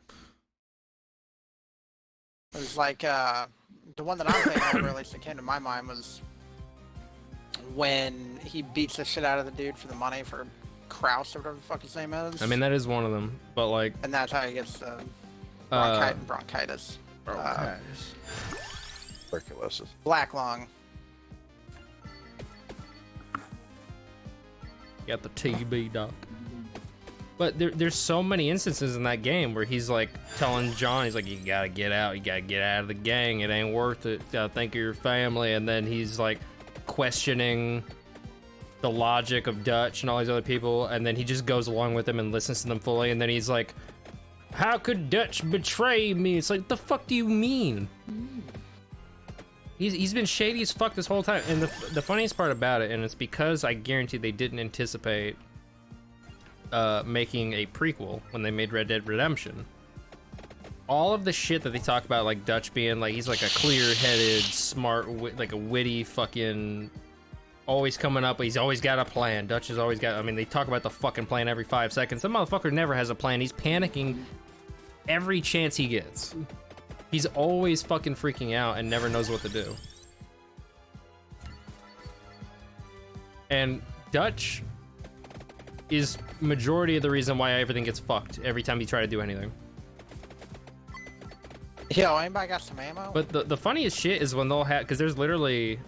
It was like, the one that I'm thinking of, or at least that came to my mind, was when he beats the shit out of the dude for the money for Kraus or whatever the fuck his name is. I mean, that is one of them, but like... And that's how he gets bronchitis. Tuberculosis. Black lung. Got the TB, doc. But there's so many instances in that game where he's like telling John, he's like, you gotta get out of the gang, it ain't worth it, gotta think of your family, and then he's like questioning the logic of Dutch and all these other people, and then he just goes along with them and listens to them fully, and then he's like, how could Dutch betray me? It's like, the fuck do you mean? He's been shady as fuck this whole time, and the funniest part about it, and it's because I guarantee they didn't anticipate making a prequel when they made Red Dead Redemption. All of the shit that they talk about, like Dutch being like, he's like a clear-headed, smart, like a witty fucking, always coming up, he's always got a plan. Dutch has always got, I mean, they talk about the fucking plan every 5 seconds. Some motherfucker never has a plan. He's panicking every chance he gets. He's always fucking freaking out and never knows what to do. And Dutch is majority of the reason why everything gets fucked every time you try to do anything. Yo, anybody got some ammo? But the funniest shit is when they'll have, because there's literally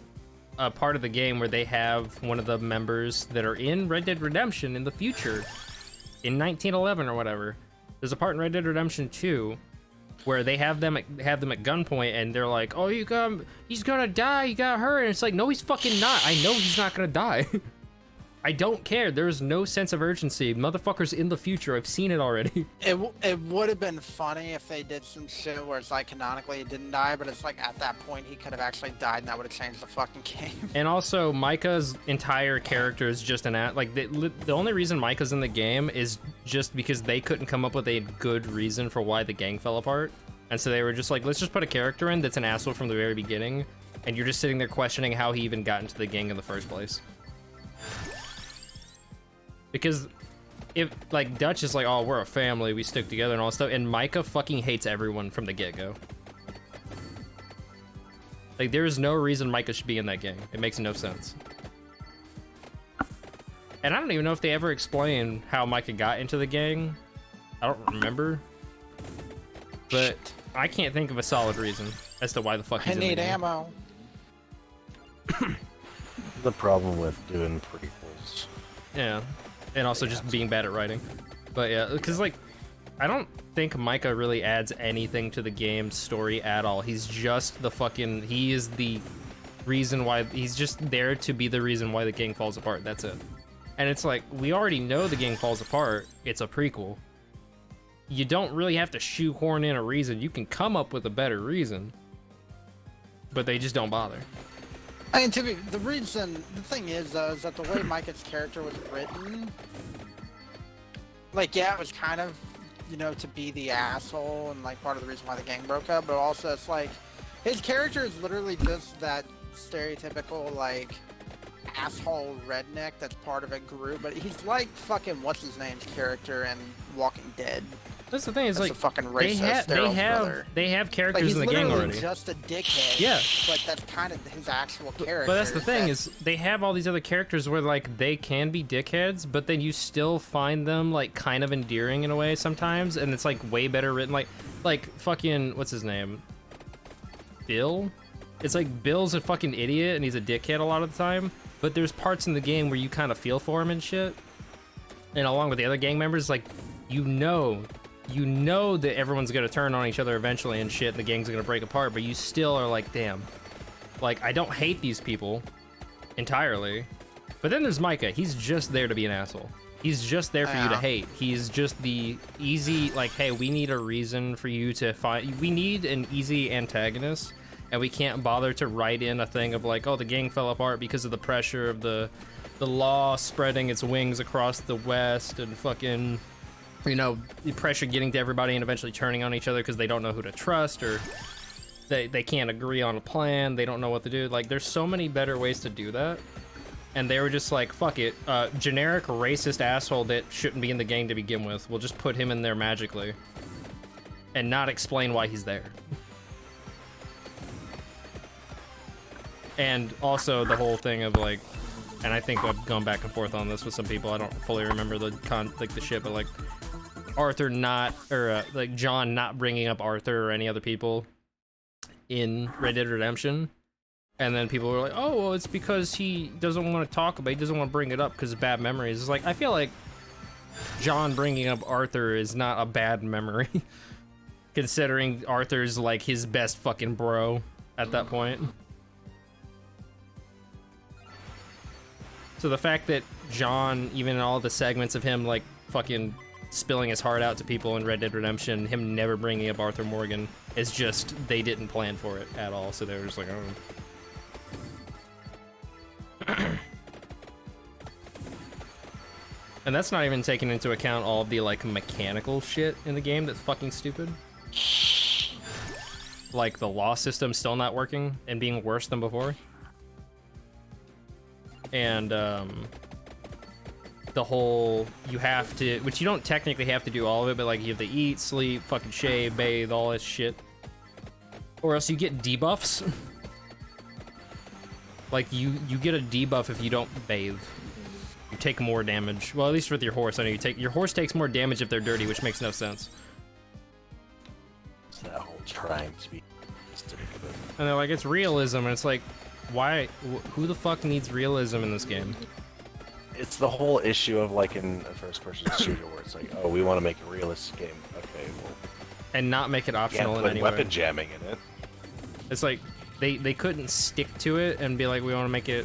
a part of the game where they have one of the members that are in Red Dead Redemption in the future, in 1911 or whatever. There's a part in Red Dead Redemption 2 where they have them at gunpoint, and they're like, "Oh, he's gonna die. You got hurt." And it's like, no, he's fucking not. I know he's not gonna die. I don't care. There's no sense of urgency. Motherfucker's in the future. I've seen it already. It would have been funny if they did some shit where it's like canonically he didn't die, but it's like at that point he could have actually died, and that would have changed the fucking game. And also, Micah's entire character is just the only reason Micah's in the game is just because they couldn't come up with a good reason for why the gang fell apart. And so they were just like, let's just put a character in that's an asshole from the very beginning, and you're just sitting there questioning how he even got into the gang in the first place. Because if, like, Dutch is like, oh, we're a family, we stick together and all stuff, and Micah fucking hates everyone from the get-go. Like, there is no reason Micah should be in that gang. It makes no sense. And I don't even know if they ever explain how Micah got into the gang. I don't remember. But I can't think of a solid reason as to why the fuck he's in the game. I need ammo. The problem with doing prequels. Yeah. And also just being bad at writing. But yeah, because like, I don't think Micah really adds anything to the game's story at all. He's just the fucking, he is the reason why, he's just there to be the reason why the gang falls apart. That's it. And it's like, we already know the gang falls apart. It's a prequel. You don't really have to shoehorn in a reason. You can come up with a better reason. But they just don't bother. I mean, the thing is, though, is that the way Micah's character was written, like, yeah, it was kind of, you know, to be the asshole and, like, part of the reason why the gang broke up, but also it's like, his character is literally just that stereotypical, like, asshole redneck that's part of a group, but he's like fucking what's-his-name's character in Walking Dead. That's the thing, is like, fucking racist they have characters in the gang already. He's just a dickhead. Yeah. But that's kind of his actual character. But that's the thing, is they have all these other characters where, like, they can be dickheads, but then you still find them, like, kind of endearing in a way sometimes, and it's, like, way better written. Like fucking, what's his name? Bill? It's like, Bill's a fucking idiot, and he's a dickhead a lot of the time, but there's parts in the game where you kind of feel for him and shit. And along with the other gang members, like, you know that everyone's gonna turn on each other eventually and shit, and the gang's gonna break apart, but you still are like, damn. Like, I don't hate these people entirely. But then there's Micah. He's just there to be an asshole. He's just there for you to hate. He's just the easy, like, hey, we need a reason for you to find, we need an easy antagonist, and we can't bother to write in a thing of like, oh, the gang fell apart because of the pressure of the law spreading its wings across the West, and fucking, you know, the pressure getting to everybody and eventually turning on each other because they don't know who to trust, or they can't agree on a plan, they don't know what to do. Like, there's so many better ways to do that. And they were just like, fuck it, generic racist asshole that shouldn't be in the gang to begin with, we'll just put him in there magically and not explain why he's there. And also the whole thing of like, and I think I've gone back and forth on this with some people, I don't fully remember the shit, but like Arthur not, or like John not bringing up Arthur or any other people in Red Dead Redemption. And then people were like, oh, well, it's because he doesn't want to talk about it, he doesn't want to bring it up because of bad memories. It's like, I feel like John bringing up Arthur is not a bad memory, considering Arthur's like his best fucking bro at that point. So the fact that John, even in all the segments of him like fucking spilling his heart out to people in Red Dead Redemption, him never bringing up Arthur Morgan, is just, they didn't plan for it at all. So they were just like, oh. And that's not even taking into account all of the, like, mechanical shit in the game that's fucking stupid. Like, the law system still not working and being worse than before. And, the whole, you have to, which you don't technically have to do all of it, but, like, you have to eat, sleep, fucking shave, bathe, all that shit. Or else you get debuffs. Like, you get a debuff if you don't bathe. You take more damage. Well, at least with your horse. I know your horse takes more damage if they're dirty, which makes no sense. It's that whole trying to be. And they're like, it's realism, and it's like, why? Who the fuck needs realism in this game? It's the whole issue of like in a first-person shooter where it's like, oh, we want to make a realistic game. Okay, well, and not make it optional in any way. Weapon jamming in it. It's like they couldn't stick to it and be like, we want to make it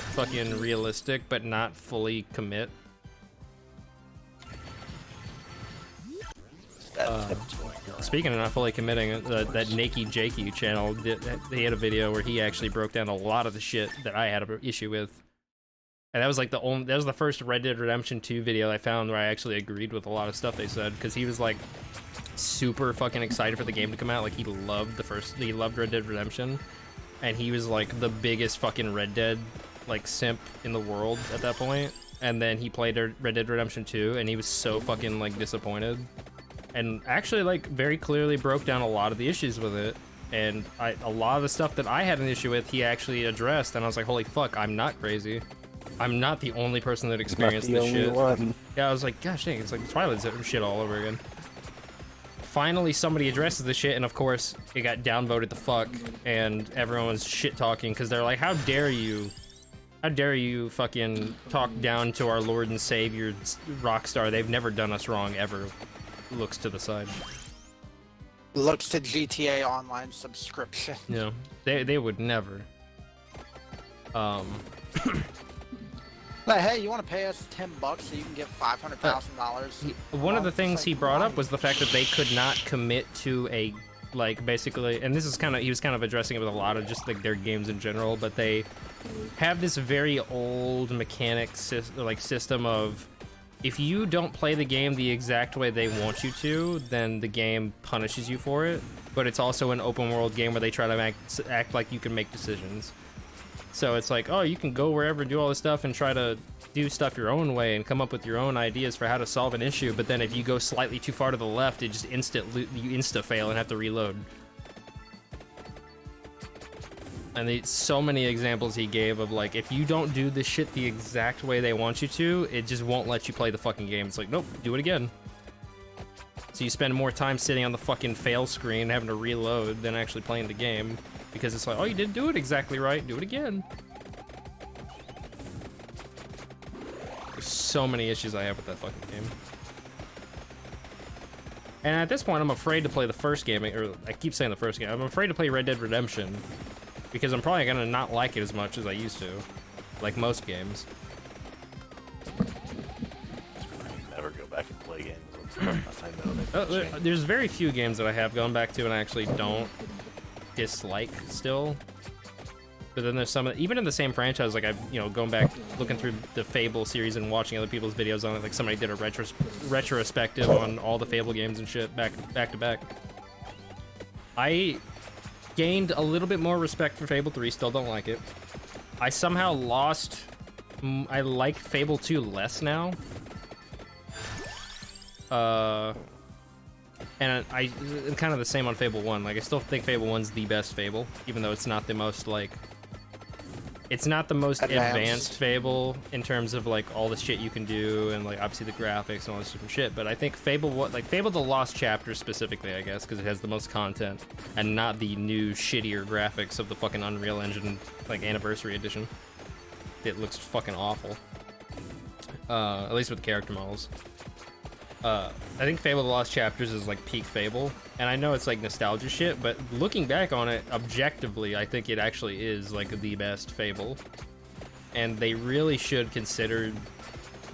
fucking realistic, but not fully commit. Speaking of not fully committing, that Nakey Jakey channel, they had a video where he actually broke down a lot of the shit that I had an issue with. And that was like that was the first Red Dead Redemption 2 video I found where I actually agreed with a lot of stuff they said, because he was like super fucking excited for the game to come out. Like he loved Red Dead Redemption, and he was like the biggest fucking Red Dead like simp in the world at that point. And then he played Red Dead Redemption 2, and he was so fucking like disappointed, and actually like very clearly broke down a lot of the issues with it. And a lot of the stuff that I had an issue with, he actually addressed, and I was like, holy fuck, I'm not crazy. I'm not the only person that experienced this shit. Yeah, I was like, gosh dang, it's like Twilight shit all over again. Finally, somebody addresses the shit, and of course, it got downvoted the fuck, and everyone was shit talking because they're like, how dare you fucking talk down to our Lord and Savior Rockstar? They've never done us wrong ever. Looks to the side. Looks to GTA Online subscription. No, they would never. But hey, you want to pay us $10 so you can get $500,000? One of the things he brought up was the fact that they could not commit to a, like, basically, and this is kind of, he was kind of addressing it with a lot of just like their games in general, but they have this very old mechanic system of, if you don't play the game the exact way they want you to, then the game punishes you for it. But it's also an open world game where they try to act like you can make decisions. So it's like, oh, you can go wherever and do all this stuff and try to do stuff your own way and come up with your own ideas for how to solve an issue. But then if you go slightly too far to the left, it just you insta-fail and have to reload. And so many examples he gave of like, if you don't do this shit the exact way they want you to, it just won't let you play the fucking game. It's like, nope, do it again. So you spend more time sitting on the fucking fail screen having to reload than actually playing the game. Because it's like, oh, you didn't do it exactly right, do it again. There's so many issues I have with that fucking game. And at this point, I'm afraid to play the first game, or I keep saying the first game, I'm afraid to play Red Dead Redemption. Because I'm probably gonna not like it as much as I used to. Like most games. Never go back and play games. There's very few games that I have gone back to and I actually don't dislike still. But then there's some, even in the same franchise, like I've, going back, looking through the Fable series and watching other people's videos on it, like somebody did a retrospective on all the Fable games and shit back to back. I gained a little bit more respect for Fable 3, still don't like it. I somehow lost, I like Fable 2 less now. And I'm kind of the same on Fable 1. Like, I still think Fable 1's the best Fable, even though it's not the most, like... It's not the most advanced Fable in terms of, like, all the shit you can do and, like, obviously the graphics and all this different shit. But I think Fable the Lost Chapter specifically, I guess, because it has the most content and not the new, shittier graphics of the fucking Unreal Engine, like, Anniversary Edition. It looks fucking awful. At least with character models. I think Fable the Lost Chapters is like peak Fable, and I know it's like nostalgia shit, but looking back on it objectively, I think it actually is like the best Fable, and they really should consider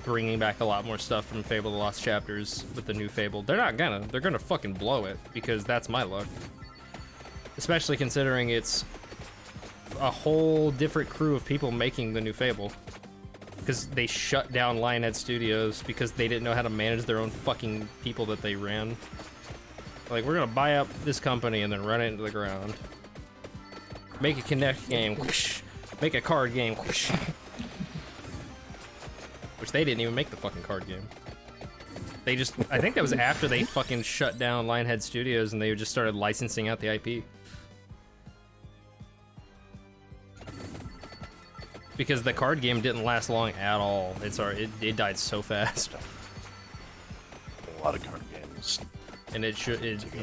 bringing back a lot more stuff from Fable the Lost Chapters with the new Fable. They're gonna fucking blow it, because that's my luck. Especially considering it's a whole different crew of people making the new Fable. because they shut down Lionhead Studios because they didn't know how to manage their own fucking people that they ran. Like, we're gonna buy up this company and then run it into the ground. Make a Kinect game, whoosh. Make a card game, whoosh. Which they didn't even make the fucking card game. They just, I think that was after they fucking shut down Lionhead Studios and they just started licensing out the IP. Because the card game didn't last long at all. It died so fast. A lot of card games. And it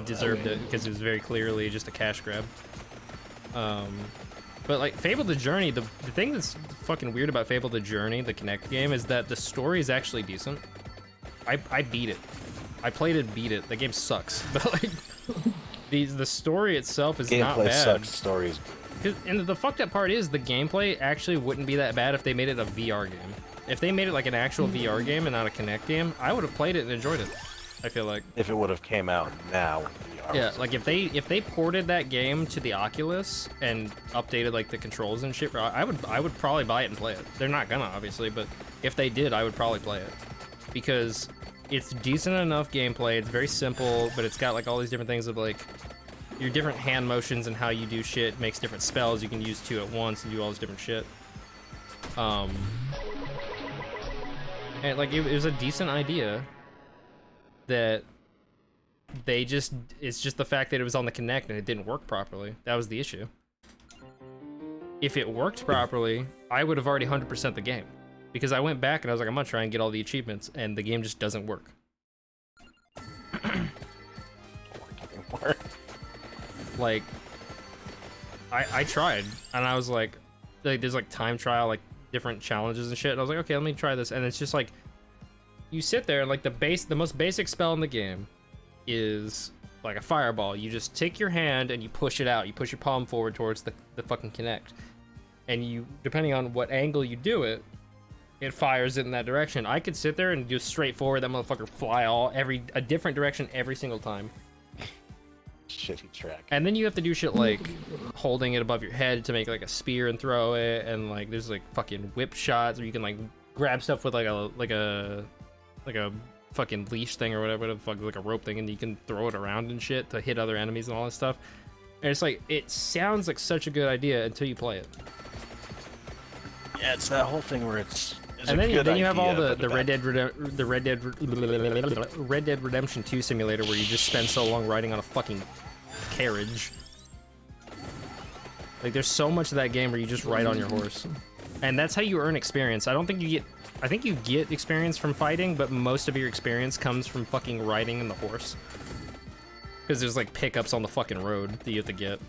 deserved it because it was very clearly just a cash grab. But like Fable the Journey, the thing that's fucking weird about Fable the Journey, the Kinect game, is that the story is actually decent. I beat it. I played it, beat it. The game sucks, but like the story itself is not bad. Gameplay sucks. Story is. And the fucked up part is the gameplay actually wouldn't be that bad if they made it a VR game. If they made it like an actual VR game and not a Kinect game, I would have played it and enjoyed it. I feel like. If it would have came out now. VR Yeah, like if they ported that game to the Oculus and updated like the controls and shit, I would probably buy it and play it. They're not gonna, obviously, but if they did, I would probably play it because it's decent enough gameplay. It's very simple, but it's got like all these different things of like your different hand motions and how you do shit makes different spells. You can use two at once and do all this different shit. And like it was a decent idea that it's just the fact that it was on the Kinect and it didn't work properly. That was the issue. If it worked properly, I would have already 100% the game. Because I went back and I was like, I'm gonna try and get all the achievements, and the game just doesn't work. Like, I tried, and I was like there's like time trial, like different challenges and shit, and I was like, okay, let me try this, and it's just like, you sit there and like the most basic spell in the game is like a fireball. You just take your hand and you push it out. You push your palm forward towards the fucking Kinect, and you, depending on what angle you do it, it fires it in that direction. I could sit there and just straight forward, that motherfucker fly a different direction every single time. Shitty track. And And then you have to do shit like holding it above your head to make like a spear and throw it, and like there's like fucking whip shots where you can like grab stuff with like a fucking leash thing or whatever the fuck, like a rope thing, and you can throw it around and shit to hit other enemies and all that stuff. And it's like, it sounds like such a good idea until you play it. yeah, it's that whole thing where it's And then you have all idea, the Red Dead Redemption 2 simulator where you just spend so long riding on a fucking carriage. Like there's so much of that game where you just ride on your horse. And that's how you earn experience. I think you get experience from fighting, but most of your experience comes from fucking riding in the horse. Because there's like pickups on the fucking road that you have to get.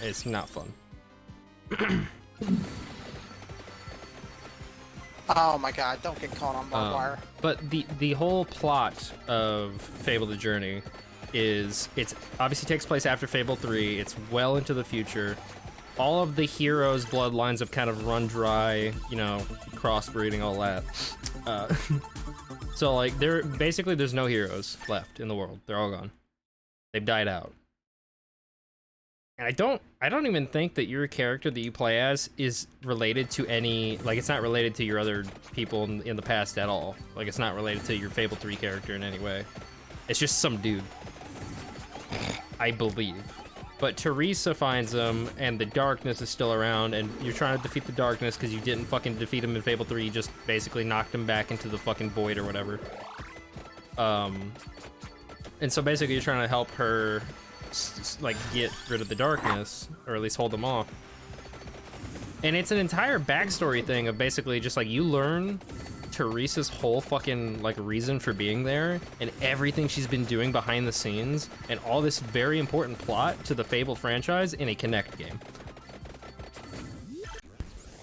It's not fun. Oh my god, don't get caught on barbed wire. But the whole plot of Fable the Journey is, it's obviously takes place after Fable 3. It's well into the future. All of the heroes' bloodlines have kind of run dry, you know, crossbreeding, all that. So like there's no heroes left in the world. They're all gone. They've died out. And I don't even think that your character that you play as is related to any, like it's not related to your other people in the past at all. Like it's not related to your Fable 3 character in any way. It's just some dude, I believe. But Teresa finds him, and the darkness is still around, and you're trying to defeat the darkness because you didn't fucking defeat him in Fable 3. You just basically knocked him back into the fucking void or whatever. And so basically you're trying to help her like get rid of the darkness, or at least hold them off. And it's an entire backstory thing of basically just like you learn Teresa's whole fucking like reason for being there and everything she's been doing behind the scenes and all this very important plot to the Fable franchise in a Kinect game.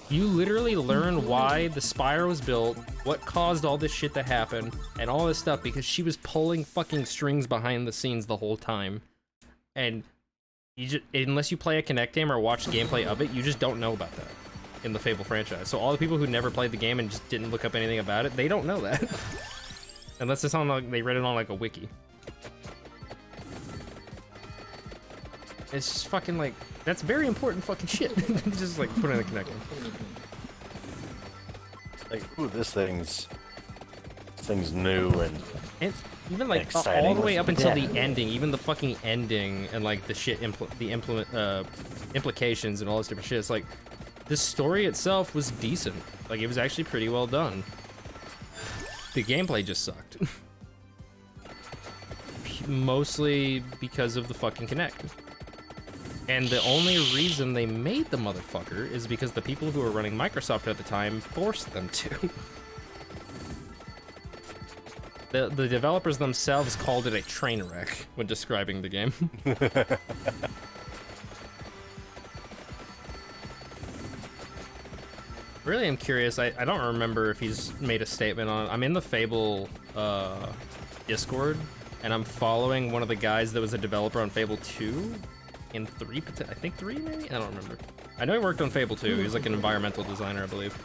You literally learn why the Spire was built, what caused all this shit to happen, and all this stuff because she was pulling fucking strings behind the scenes the whole time. And you just, unless you play a Kinect game or watch gameplay of it, you just don't know about that in the Fable franchise. So all the people who never played the game and just didn't look up anything about it, they don't know that. Unless it's on like, they read it on like a wiki. It's just fucking like, that's very important fucking shit. Just like put in a Kinect game. Like, ooh, this thing's new and It's even like exciting. all the way up until Yeah. the ending, even the fucking ending and like the shit, implications and all this different shit. It's like the story itself was decent. Like it was actually pretty well done. The gameplay just sucked. Mostly because of the fucking Kinect. And the only reason they made the motherfucker is because the people who were running Microsoft at the time forced them to. The developers themselves called it a train wreck when describing the game. Really, I'm curious. I don't remember if he's made a statement on it. I'm in the Fable Discord, and I'm following one of the guys that was a developer on Fable 2 and 3, I think 3 maybe? I don't remember. I know he worked on Fable 2. He was like an environmental designer, I believe.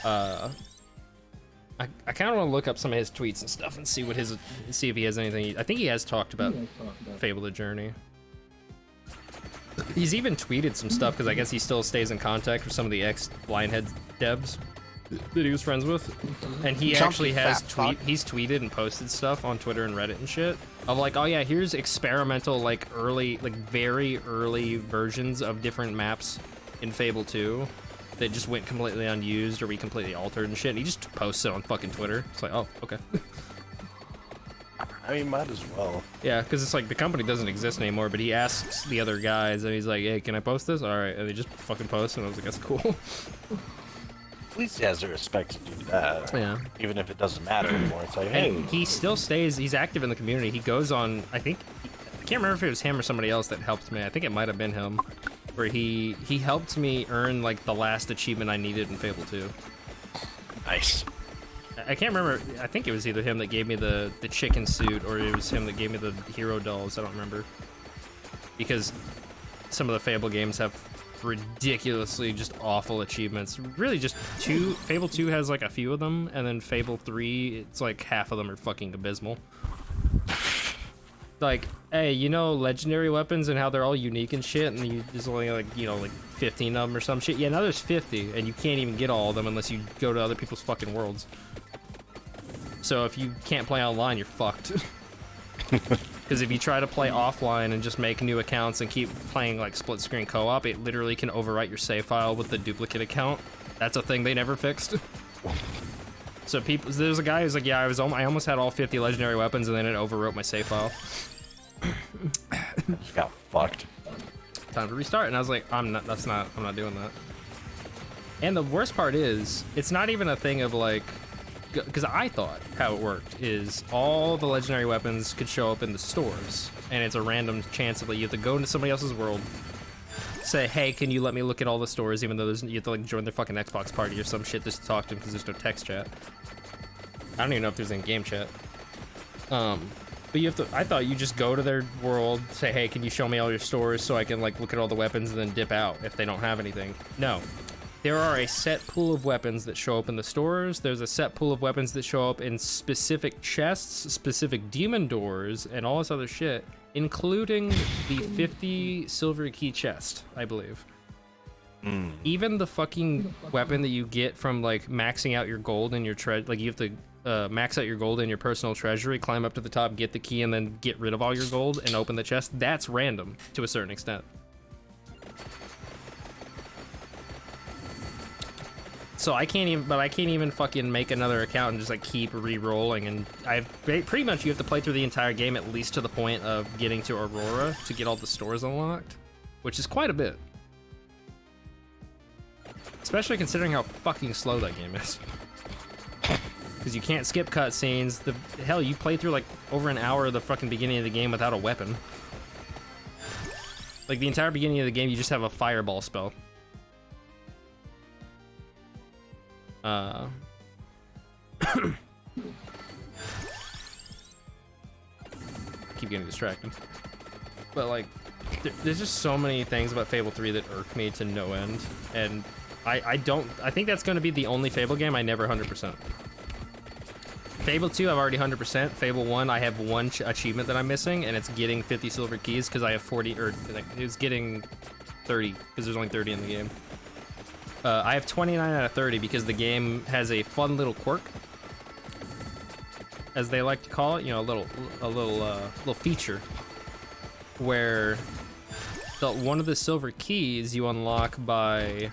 I kind of want to look up some of his tweets and stuff and see if he has anything. I think he has talked about Fable the Journey. He's even tweeted some stuff because I guess he still stays in contact with some of the ex-Lionhead devs that he was friends with, and he actually has he's tweeted and posted stuff on Twitter and Reddit and shit of like, oh yeah, here's experimental like very early versions of different maps in Fable 2 that just went completely unused or we completely altered and shit, and he just posts it on fucking Twitter. It's like, oh, okay. I mean, might as well. Yeah, because it's like the company doesn't exist anymore, but he asks the other guys, and he's like, hey, can I post this? All right, and they just fucking post, and I was like, that's cool. At least he has the respect to do that. Yeah. Even if it doesn't matter anymore. It's like, hey. And he still stays, he's active in the community. He goes on, I can't remember if it was him or somebody else that helped me. I think it might have been him, where he helped me earn like the last achievement I needed in Fable 2. Nice. I can't remember. I think it was either him that gave me the chicken suit, or it was him that gave me the hero dolls. I don't remember. Because some of the Fable games have ridiculously just awful achievements. Really just Fable 2 has like a few of them, and then Fable 3, it's like half of them are fucking abysmal. Like, hey, you know legendary weapons and how they're all unique and shit, and there's only like, you know, like 15 of them or some shit. Yeah, now there's 50, and you can't even get all of them unless you go to other people's fucking worlds. So if you can't play online, you're fucked. Because if you try to play offline and just make new accounts and keep playing like split screen co-op, it literally can overwrite your save file with the duplicate account. That's a thing they never fixed. So there's a guy who's like, yeah, I almost had all 50 legendary weapons, and then it overwrote my save file. Just got fucked. Time to restart, and I was like, I'm not doing that. And the worst part is, it's not even a thing of like, because I thought how it worked is all the legendary weapons could show up in the stores, and it's a random chance of like, you have to go into somebody else's world, say, hey, can you let me look at all the stores, even though you have to like join their fucking Xbox party or some shit just to talk to them because there's no text chat. I don't even know if there's any game chat. But you have to, I thought you just go to their world, say, hey, can you show me all your stores so I can like look at all the weapons and then dip out if they don't have anything. No. There are a set pool of weapons that show up in the stores. There's a set pool of weapons that show up in specific chests, specific demon doors, and all this other shit, including the 50 silver key chest, I believe. Even the fucking weapon that you get from like maxing out your gold in your like you have to max out your gold in your personal treasury, climb up to the top, get the key, and then get rid of all your gold and open the chest. That's random to a certain extent. So I can't even fucking make another account and just like keep re-rolling, and pretty much you have to play through the entire game at least to the point of getting to Aurora to get all the stores unlocked, which is quite a bit. Especially considering how fucking slow that game is. Because you can't skip cutscenes. Hell, you play through like over an hour of the fucking beginning of the game without a weapon. Like the entire beginning of the game, you just have a fireball spell. Keep getting distracted. But like, there's just so many things about Fable 3 that irk me to no end, and I think that's going to be the only Fable game I never 100%. Fable 2, I've already 100%. Fable 1, I have one achievement that I'm missing, and it's getting 50 silver keys because I have 40, or like, it's getting 30 because there's only 30 in the game. I have 29 out of 30 because the game has a fun little quirk, as they like to call it. You know, a little feature where one of the silver keys you unlock by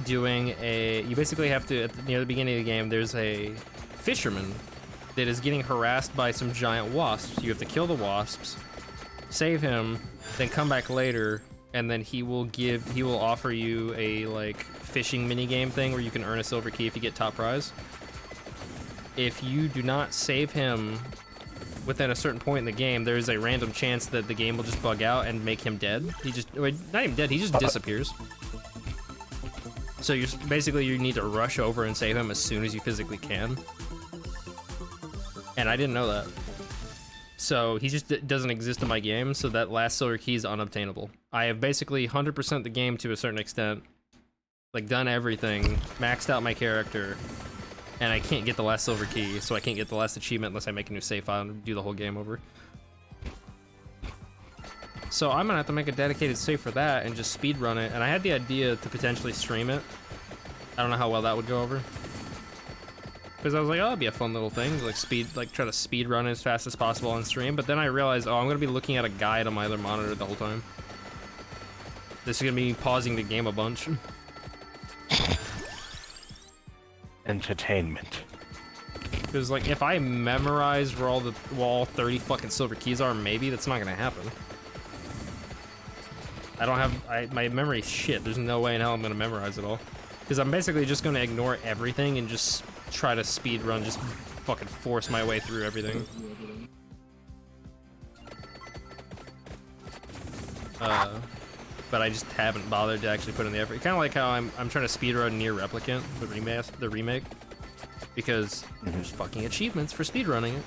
doing you basically have to, near the beginning of the game, there's a fisherman that is getting harassed by some giant wasps. You have to kill the wasps, save him, then come back later, and then he will offer you a like fishing mini game thing where you can earn a silver key if you get top prize. If you do not save him within a certain point in the game, there's a random chance that the game will just bug out and make him dead. Not even dead, he just disappears. So you need to rush over and save him as soon as you physically can. And I didn't know that. So he just doesn't exist in my game, so that last silver key is unobtainable. I have basically 100% the game to a certain extent, like done everything, maxed out my character, and I can't get the last silver key, so I can't get the last achievement unless I make a new save file and do the whole game over. So I'm gonna have to make a dedicated save for that and just speedrun it, and I had the idea to potentially stream it. I don't know how well that would go over. Because I was like, oh, it'd be a fun little thing, like try to speed run as fast as possible on stream. But then I realized, oh, I'm gonna be looking at a guide on my other monitor the whole time. This is gonna be pausing the game a bunch. Entertainment. Because like, if I memorize where all 30 fucking silver keys are, maybe that's not gonna happen. I don't have my memory's shit. There's no way in hell I'm gonna memorize it all. Because I'm basically just gonna ignore everything and just try to speed run, just fucking force my way through everything. But I just haven't bothered to actually put in the effort. Kind of like how I'm trying to speed run Nier Replicant, the remake, because there's fucking achievements for speed running it.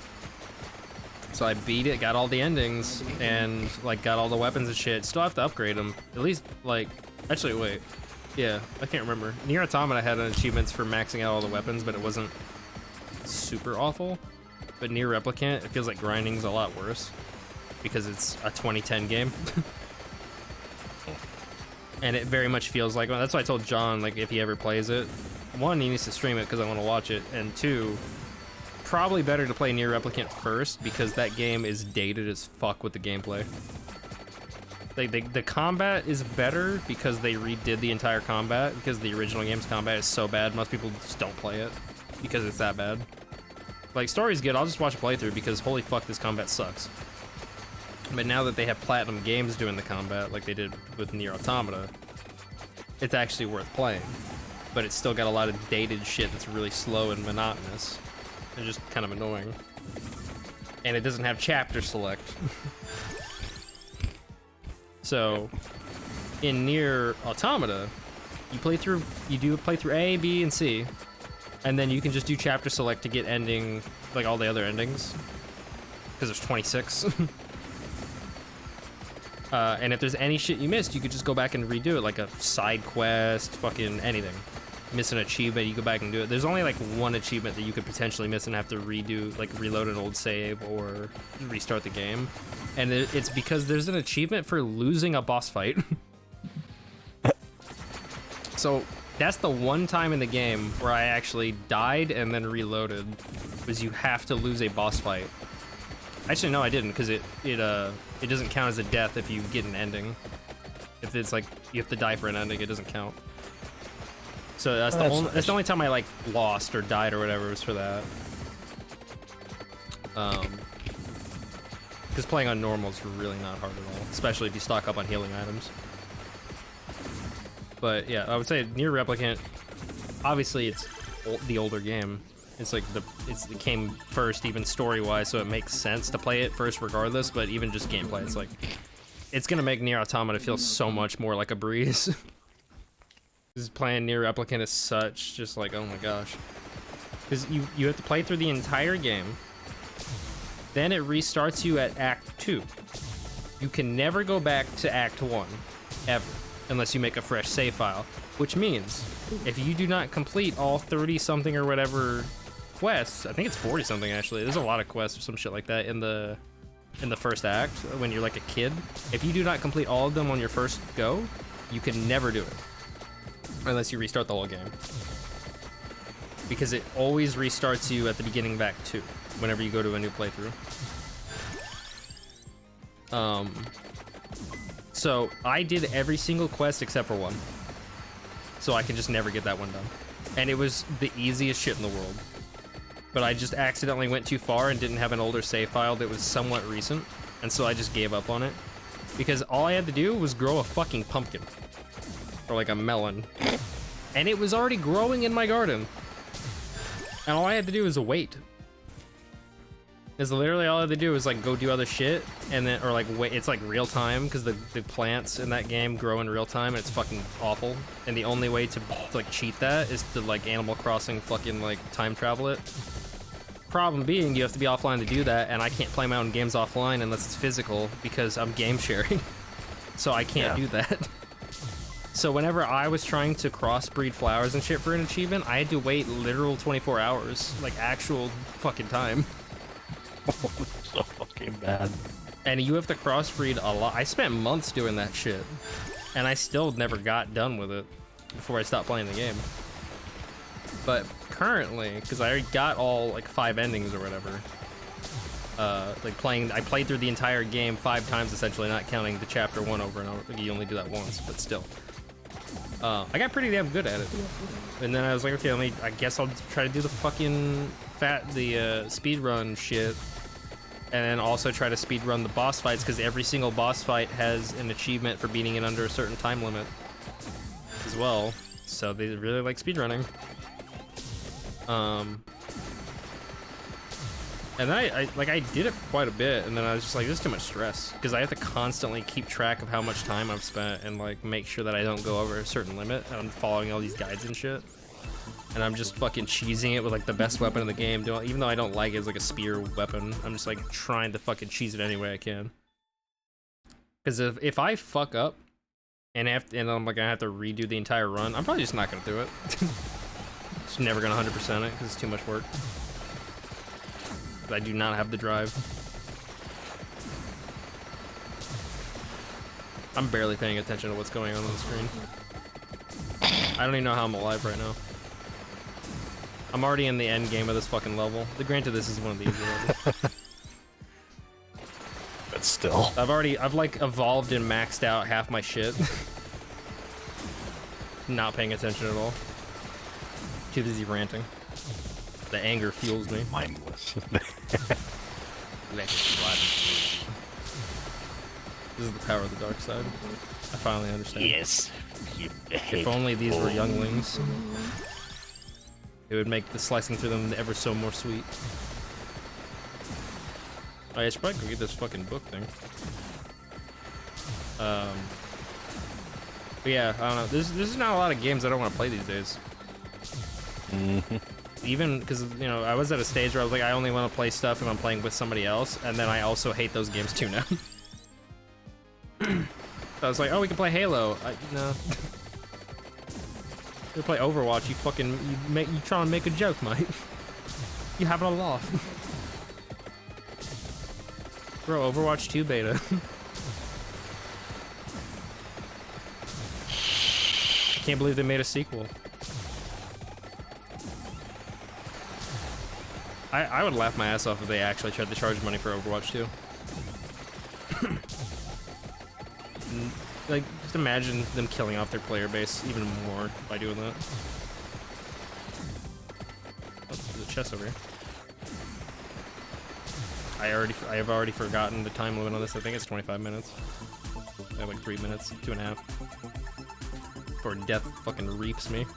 So I beat it, got all the endings, and like got all the weapons and shit. Still have to upgrade them. At least like, actually wait. Yeah, I can't remember. Nier Automata had achievements for maxing out all the weapons, but it wasn't super awful. But Nier Replicant, it feels like grinding's a lot worse because it's a 2010 game. And it very much feels like, well, that's why I told John, like, if he ever plays it, one, he needs to stream it because I want to watch it, and two, probably better to play Nier Replicant first because that game is dated as fuck with the gameplay. Like, the combat is better because they redid the entire combat, because the original game's combat is so bad, most people just don't play it because it's that bad. Like, story's good, I'll just watch a playthrough because holy fuck, this combat sucks. But now that they have Platinum Games doing the combat, like they did with Nier Automata, it's actually worth playing. But it's still got a lot of dated shit that's really slow and monotonous. And just kind of annoying. And it doesn't have chapter select. So, in Nier Automata, you do playthrough A, B, and C, and then you can just do chapter select to get ending, like all the other endings, because there's 26. And if there's any shit you missed, you could just go back and redo it, like a side quest, fucking anything. Miss an achievement, you go back and do it. There's only like one achievement that you could potentially miss and have to redo, like reload an old save or restart the game. And it's because there's an achievement for losing a boss fight. So that's the one time in the game where I actually died and then reloaded, was you have to lose a boss fight. Actually, no, I didn't, because it doesn't count as a death if you get an ending. If it's like you have to die for an ending, it doesn't count. So that's the only time I like lost or died or whatever was for that. Because playing on normal is really not hard at all, especially if you stock up on healing items. But yeah, I would say Nier Replicant, obviously it's the older game. It's like it came first, even story-wise, so it makes sense to play it first regardless, but even just gameplay, it's like, it's gonna make Nier Automata feel so much more like a breeze. Because playing Nier Replicant is such, just like, oh my gosh. Because you have to play through the entire game, then it restarts you at Act 2. You can never go back to Act 1, ever, unless you make a fresh save file. Which means, if you do not complete all 30-something or whatever quests, I think it's 40-something actually, there's a lot of quests or some shit like that in the first act, when you're like a kid. If you do not complete all of them on your first go, you can never do it. unless you restart the whole game. Because it always restarts you at the beginning back too, whenever you go to a new playthrough. So I did every single quest except for one. So I can just never get that one done. And it was the easiest shit in the world. But I just accidentally went too far and didn't have an older save file that was somewhat recent. And so I just gave up on it. Because all I had to do was grow a fucking pumpkin. Or like a melon. And it was already growing in my garden. And all I had to do was wait. Is literally all I had to do was like go do other shit, and then or like wait. It's like real time because the plants in that game grow in real time, and it's fucking awful. And the only way to like cheat that is to like Animal Crossing fucking like time travel it. Problem being, you have to be offline to do that, and I can't play my own games offline unless it's physical because I'm game sharing, so I can't do that. So whenever I was trying to crossbreed flowers and shit for an achievement, I had to wait literal 24 hours, like actual fucking time. So fucking bad. And you have to crossbreed a lot. I spent months doing that shit, and I still never got done with it before I stopped playing the game. But currently, because I already got all like 5 endings or whatever, I played through the entire game 5 times essentially, not counting the chapter 1 over and over. Like, you only do that once, but still. I got pretty damn good at it. And then I was like, okay, I guess I'll try to do the fucking speedrun shit. And then also try to speedrun the boss fights, because every single boss fight has an achievement for beating it under a certain time limit as well. So they really like speedrunning. And then I did it for quite a bit, and then I was just like, this is too much stress, because I have to constantly keep track of how much time I've spent and like make sure that I don't go over a certain limit. And I'm following all these guides and shit. And I'm just fucking cheesing it with like the best weapon in the game. Even though I don't like it, it's like a spear weapon. I'm just like trying to fucking cheese it any way I can. Because if I fuck up and I'm like gonna have to redo the entire run, I'm probably just not gonna do it. Just never gonna 100% it because it's too much work. I do not have the drive. I'm barely paying attention to what's going on the screen. I don't even know how I'm alive right now. I'm already in the end game of this fucking level. Granted, this is one of the easier levels. But still. I've like evolved and maxed out half my shit. Not paying attention at all. Too busy ranting. The anger fuels me. Mindless. This is the power of the dark side. I finally understand. Yes. If only these were younglings, it would make the slicing through them ever so more sweet. I should probably go get this fucking book thing. But yeah, I don't know. There's not a lot of games I don't want to play these days. Even because, you know, I was at a stage where I was like, I only want to play stuff if I'm playing with somebody else, and then I also hate those games too now. I was like, oh, we can play Halo. No. You play Overwatch, you trying to make a joke, mate. You having a laugh. Bro, Overwatch 2 beta. I can't believe they made a sequel. I would laugh my ass off if they actually tried to charge money for Overwatch 2. Like, just imagine them killing off their player base even more by doing that. Oh, there's a chest over here. I have already forgotten the time limit on this. I think it's 25 minutes. I have like 3 minutes, 2.5. Before death fucking reaps me.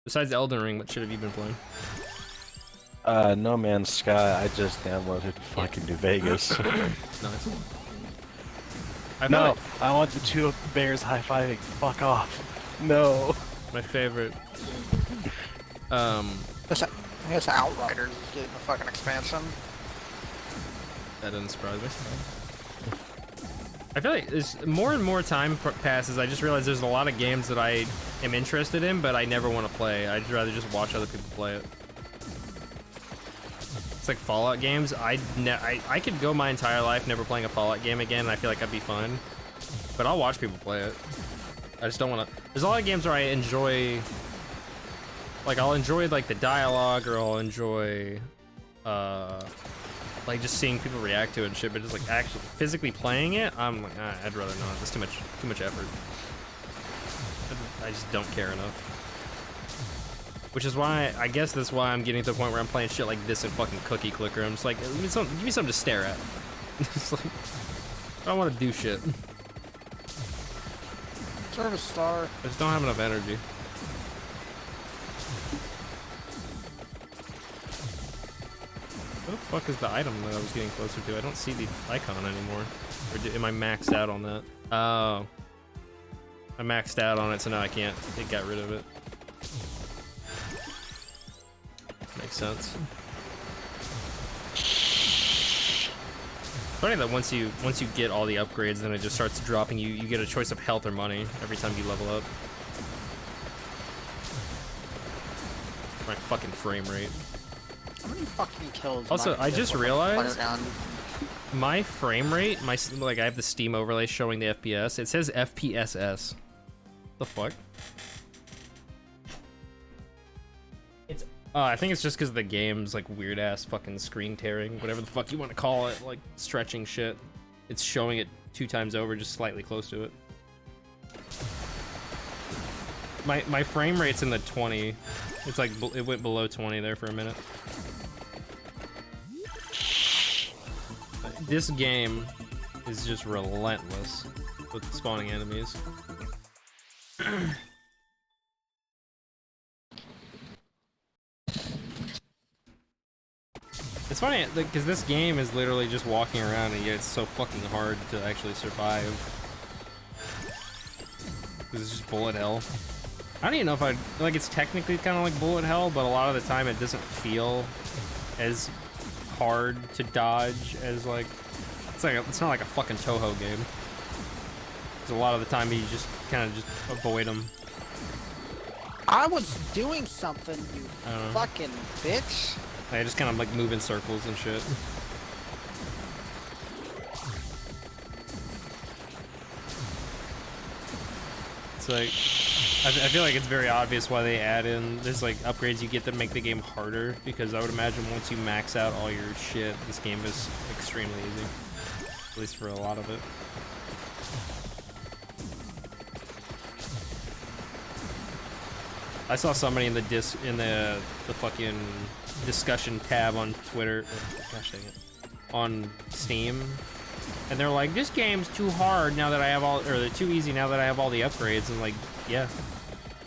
Besides Elden Ring, what shit have you been playing? No Man's Sky. I just downloaded fucking New Vegas. Nice. No, I want the 2 bears high-fiving. Fuck off. No. My favorite. I guess Outriders is getting a fucking expansion. That doesn't surprise me. I feel like as more and more time passes, I just realize there's a lot of games that I am interested in, but I never want to play. I'd rather just watch other people play it. It's like Fallout games. I could go my entire life never playing a Fallout game again, and I feel like I'd be fine. But I'll watch people play it. I just don't want to. There's a lot of games where I enjoy. Like I'll enjoy like the dialogue, or I'll enjoy, like just seeing people react to it and shit. But just like actually physically playing it, I'm like, I'd rather not. It's too much effort. I just don't care enough. Which is why, I guess that's why I'm getting to the point where I'm playing shit like this and fucking Cookie Clicker. I'm just like, give me something to stare at. It's like, I don't want to do shit. Service star. I just don't have enough energy. What the fuck is the item that I was getting closer to? I don't see the icon anymore. Or am I maxed out on that? Oh. I maxed out on it, so now I can't. It got rid of it. Makes sense. Funny that once you get all the upgrades, then it just starts dropping you. You get a choice of health or money every time you level up. My fucking frame rate. How many fucking kills? Also, I just realized my frame rate, like I have the Steam overlay showing the FPS. It says FPSS. The fuck? I think it's just because the game's like weird ass fucking screen tearing, whatever the fuck you want to call it, like stretching shit. It's showing it 2 times over, just slightly close to it. My frame rate's in the 20. It's like it went below 20 there for a minute. This game is just relentless with spawning enemies. It's funny, because this game is literally just walking around, and yet it's so fucking hard to actually survive. Because it's just bullet hell. I don't even know if I'd... Like, it's technically kind of like bullet hell, but a lot of the time it doesn't feel as hard to dodge as, like... It's not like a fucking Toho game. Because a lot of the time you just kind of just avoid them. I was doing something, you fucking bitch. I just kind of like move in circles and shit. It's like, I feel like it's very obvious why they add in, there's like upgrades you get that make the game harder, because I would imagine once you max out all your shit, this game is extremely easy. At least for a lot of it. I saw somebody in the fucking discussion tab on Twitter, gosh dang it, on Steam, and they're like, this game's too hard now that I have all, or they're too easy now that I have all the upgrades. And like, yeah,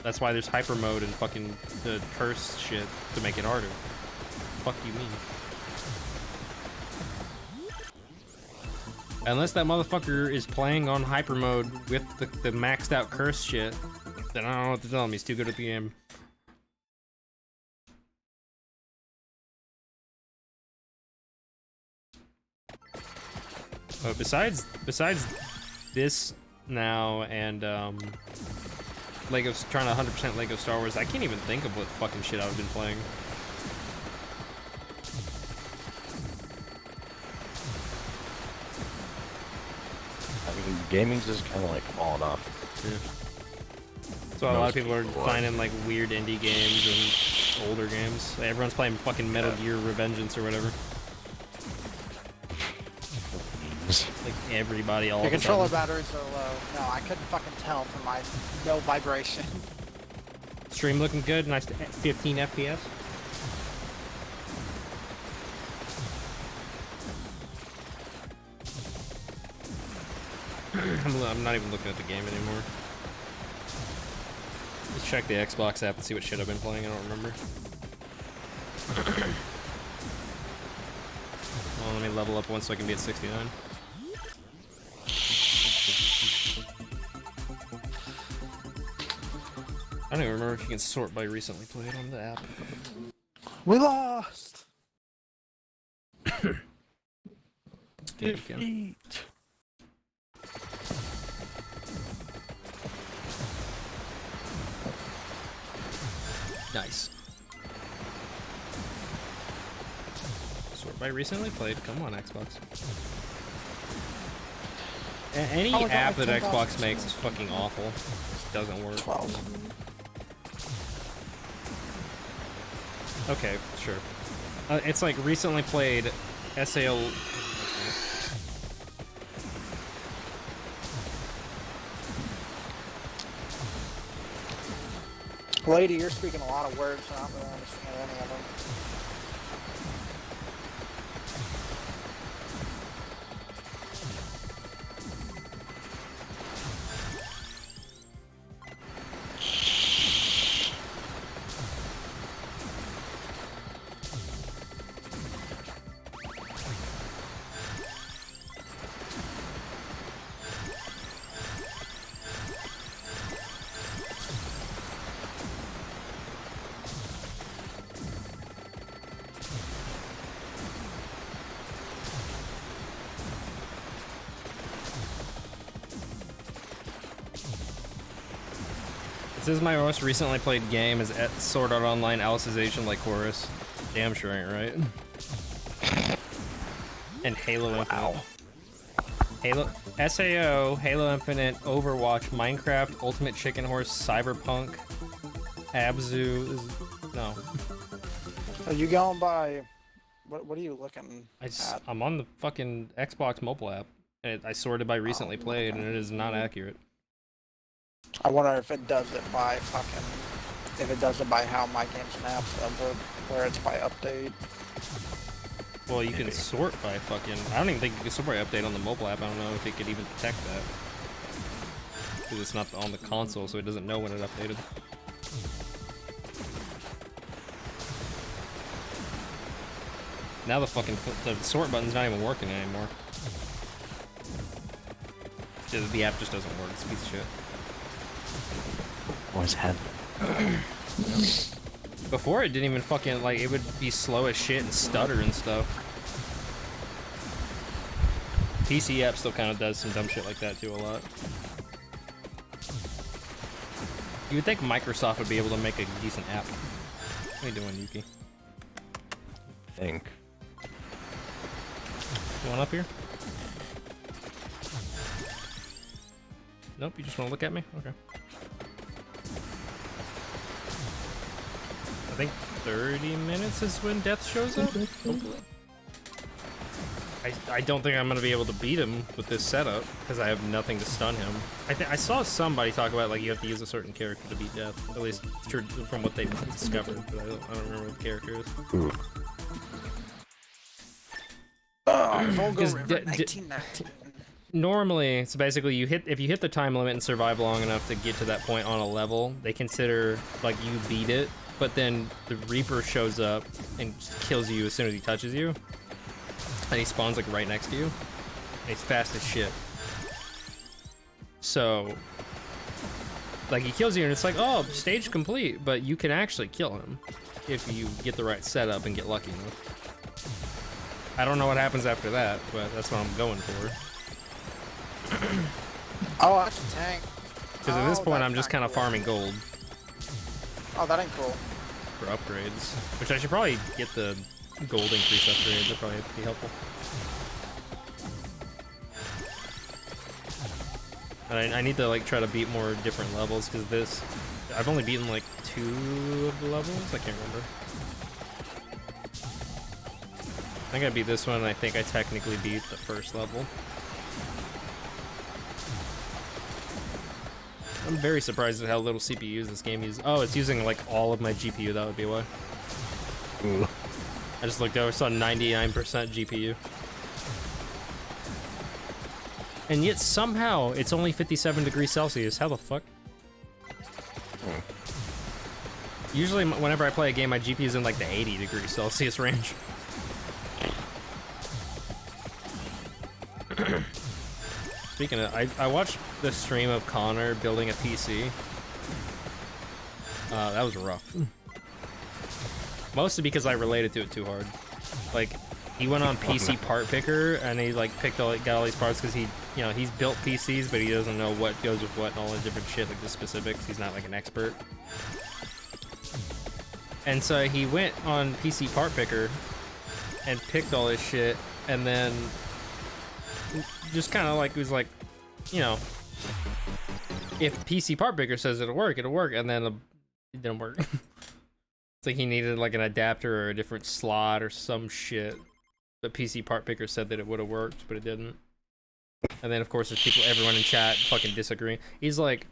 that's why there's hyper mode and fucking the curse shit to make it harder. Fuck you mean? Unless that motherfucker is playing on hyper mode with the maxed out curse shit, then I don't know what to tell him. He's too good at the game. But besides this now and Lego's trying to 100% Lego Star Wars, I can't even think of what fucking shit I've been playing. I mean, gaming's just kind of like falling off. Yeah. So a lot of people are finding like weird indie games and older games. Like, everyone's playing fucking Metal Gear Revengeance or whatever. Like everybody all The of a controller sudden. batteries are low. No, I couldn't fucking tell from my no vibration. Stream looking good, nice 15 FPS. I'm not even looking at the game anymore. Let's check the Xbox app and see what shit I've been playing. I don't remember. Well, let me level up once so I can be at 69. I don't even remember if you can sort by recently played on the app. We lost! Defeat. Nice. By recently played? Come on, Xbox. Any Oh, I got app like that 10,000 Xbox makes is fucking awful. It doesn't work. 12. Okay, sure. It's like recently played SAO. Lady, you're speaking a lot of words, so I don't really understand any of them. This is my most recently played game is at Sword Art Online Alicization like Chorus. Damn sure ain't right. And Halo Infinite. Halo SAO, Halo Infinite, Overwatch, Minecraft, Ultimate Chicken Horse, Cyberpunk, Abzu. No. Are you going by... What are you looking at? I'm on the fucking Xbox mobile app. And I sorted by recently played, and it is not accurate. I wonder if it does it by fucking... If it does it by how my games and apps does it, where it's by update. Well, you can sort by fucking... I don't even think you can sort by update on the mobile app. I don't know if it could even detect that. Because it's not on the console, so it doesn't know when it updated. Now the fucking... the sort button's not even working anymore. The app just doesn't work. It's a piece of shit. Always had. Before it didn't even fucking, like, it would be slow as shit and stutter and stuff. PC app still kind of does some dumb shit like that too a lot. You would think Microsoft would be able to make a decent app. What are you doing, Yuki? Think. You want up here? Nope, you just want to look at me? Okay. I think 30 minutes is when death shows up, hopefully. I don't think I'm going to be able to beat him with this setup, because I have nothing to stun him. I saw somebody talk about, like, you have to use a certain character to beat death, at least from what they discovered, but I don't remember what the character is. Volga River, 1919. Normally, so basically, if you hit the time limit and survive long enough to get to that point on a level, they consider, like, you beat it, but then the Reaper shows up and kills you as soon as he touches you. And he spawns, like, right next to you. And he's fast as shit. So, like, he kills you and it's like, oh, stage complete, but you can actually kill him if you get the right setup and get lucky enough. I don't know what happens after that, but that's what I'm going for. Oh, that's a tank. Because at this point, I'm just kind of farming gold. Oh, that ain't cool. For upgrades. Which I should probably get the gold increase upgrade. That'd probably be helpful. And I need to, like, try to beat more different levels, because this... I've only beaten, like, 2 of the levels? I can't remember. I think I beat this one, and I think I technically beat the first level. I'm very surprised at how little CPU this game uses. Oh, it's using, like, all of my GPU, that would be why. Ooh. I just looked over, saw 99% GPU. And yet, somehow, it's only 57 degrees Celsius. How the fuck? Usually, whenever I play a game, my GPU is in, like, the 80 degrees Celsius range. Speaking of, I watched the stream of Connor building a PC. That was rough. Mostly because I related to it too hard. Like, he went on PC part picker and he, like, got all these parts because he, you know, he's built PCs, but he doesn't know what goes with what and all the different shit, like the specifics. He's not, like, an expert. And so he went on PC part picker and picked all this shit, and then just kind of like was like, you know, if PC part picker says it'll work, and then it didn't work. It's like he needed like an adapter or a different slot or some shit. The PC part picker said that it would have worked, but it didn't. And then of course there's people, everyone in chat fucking disagreeing. He's like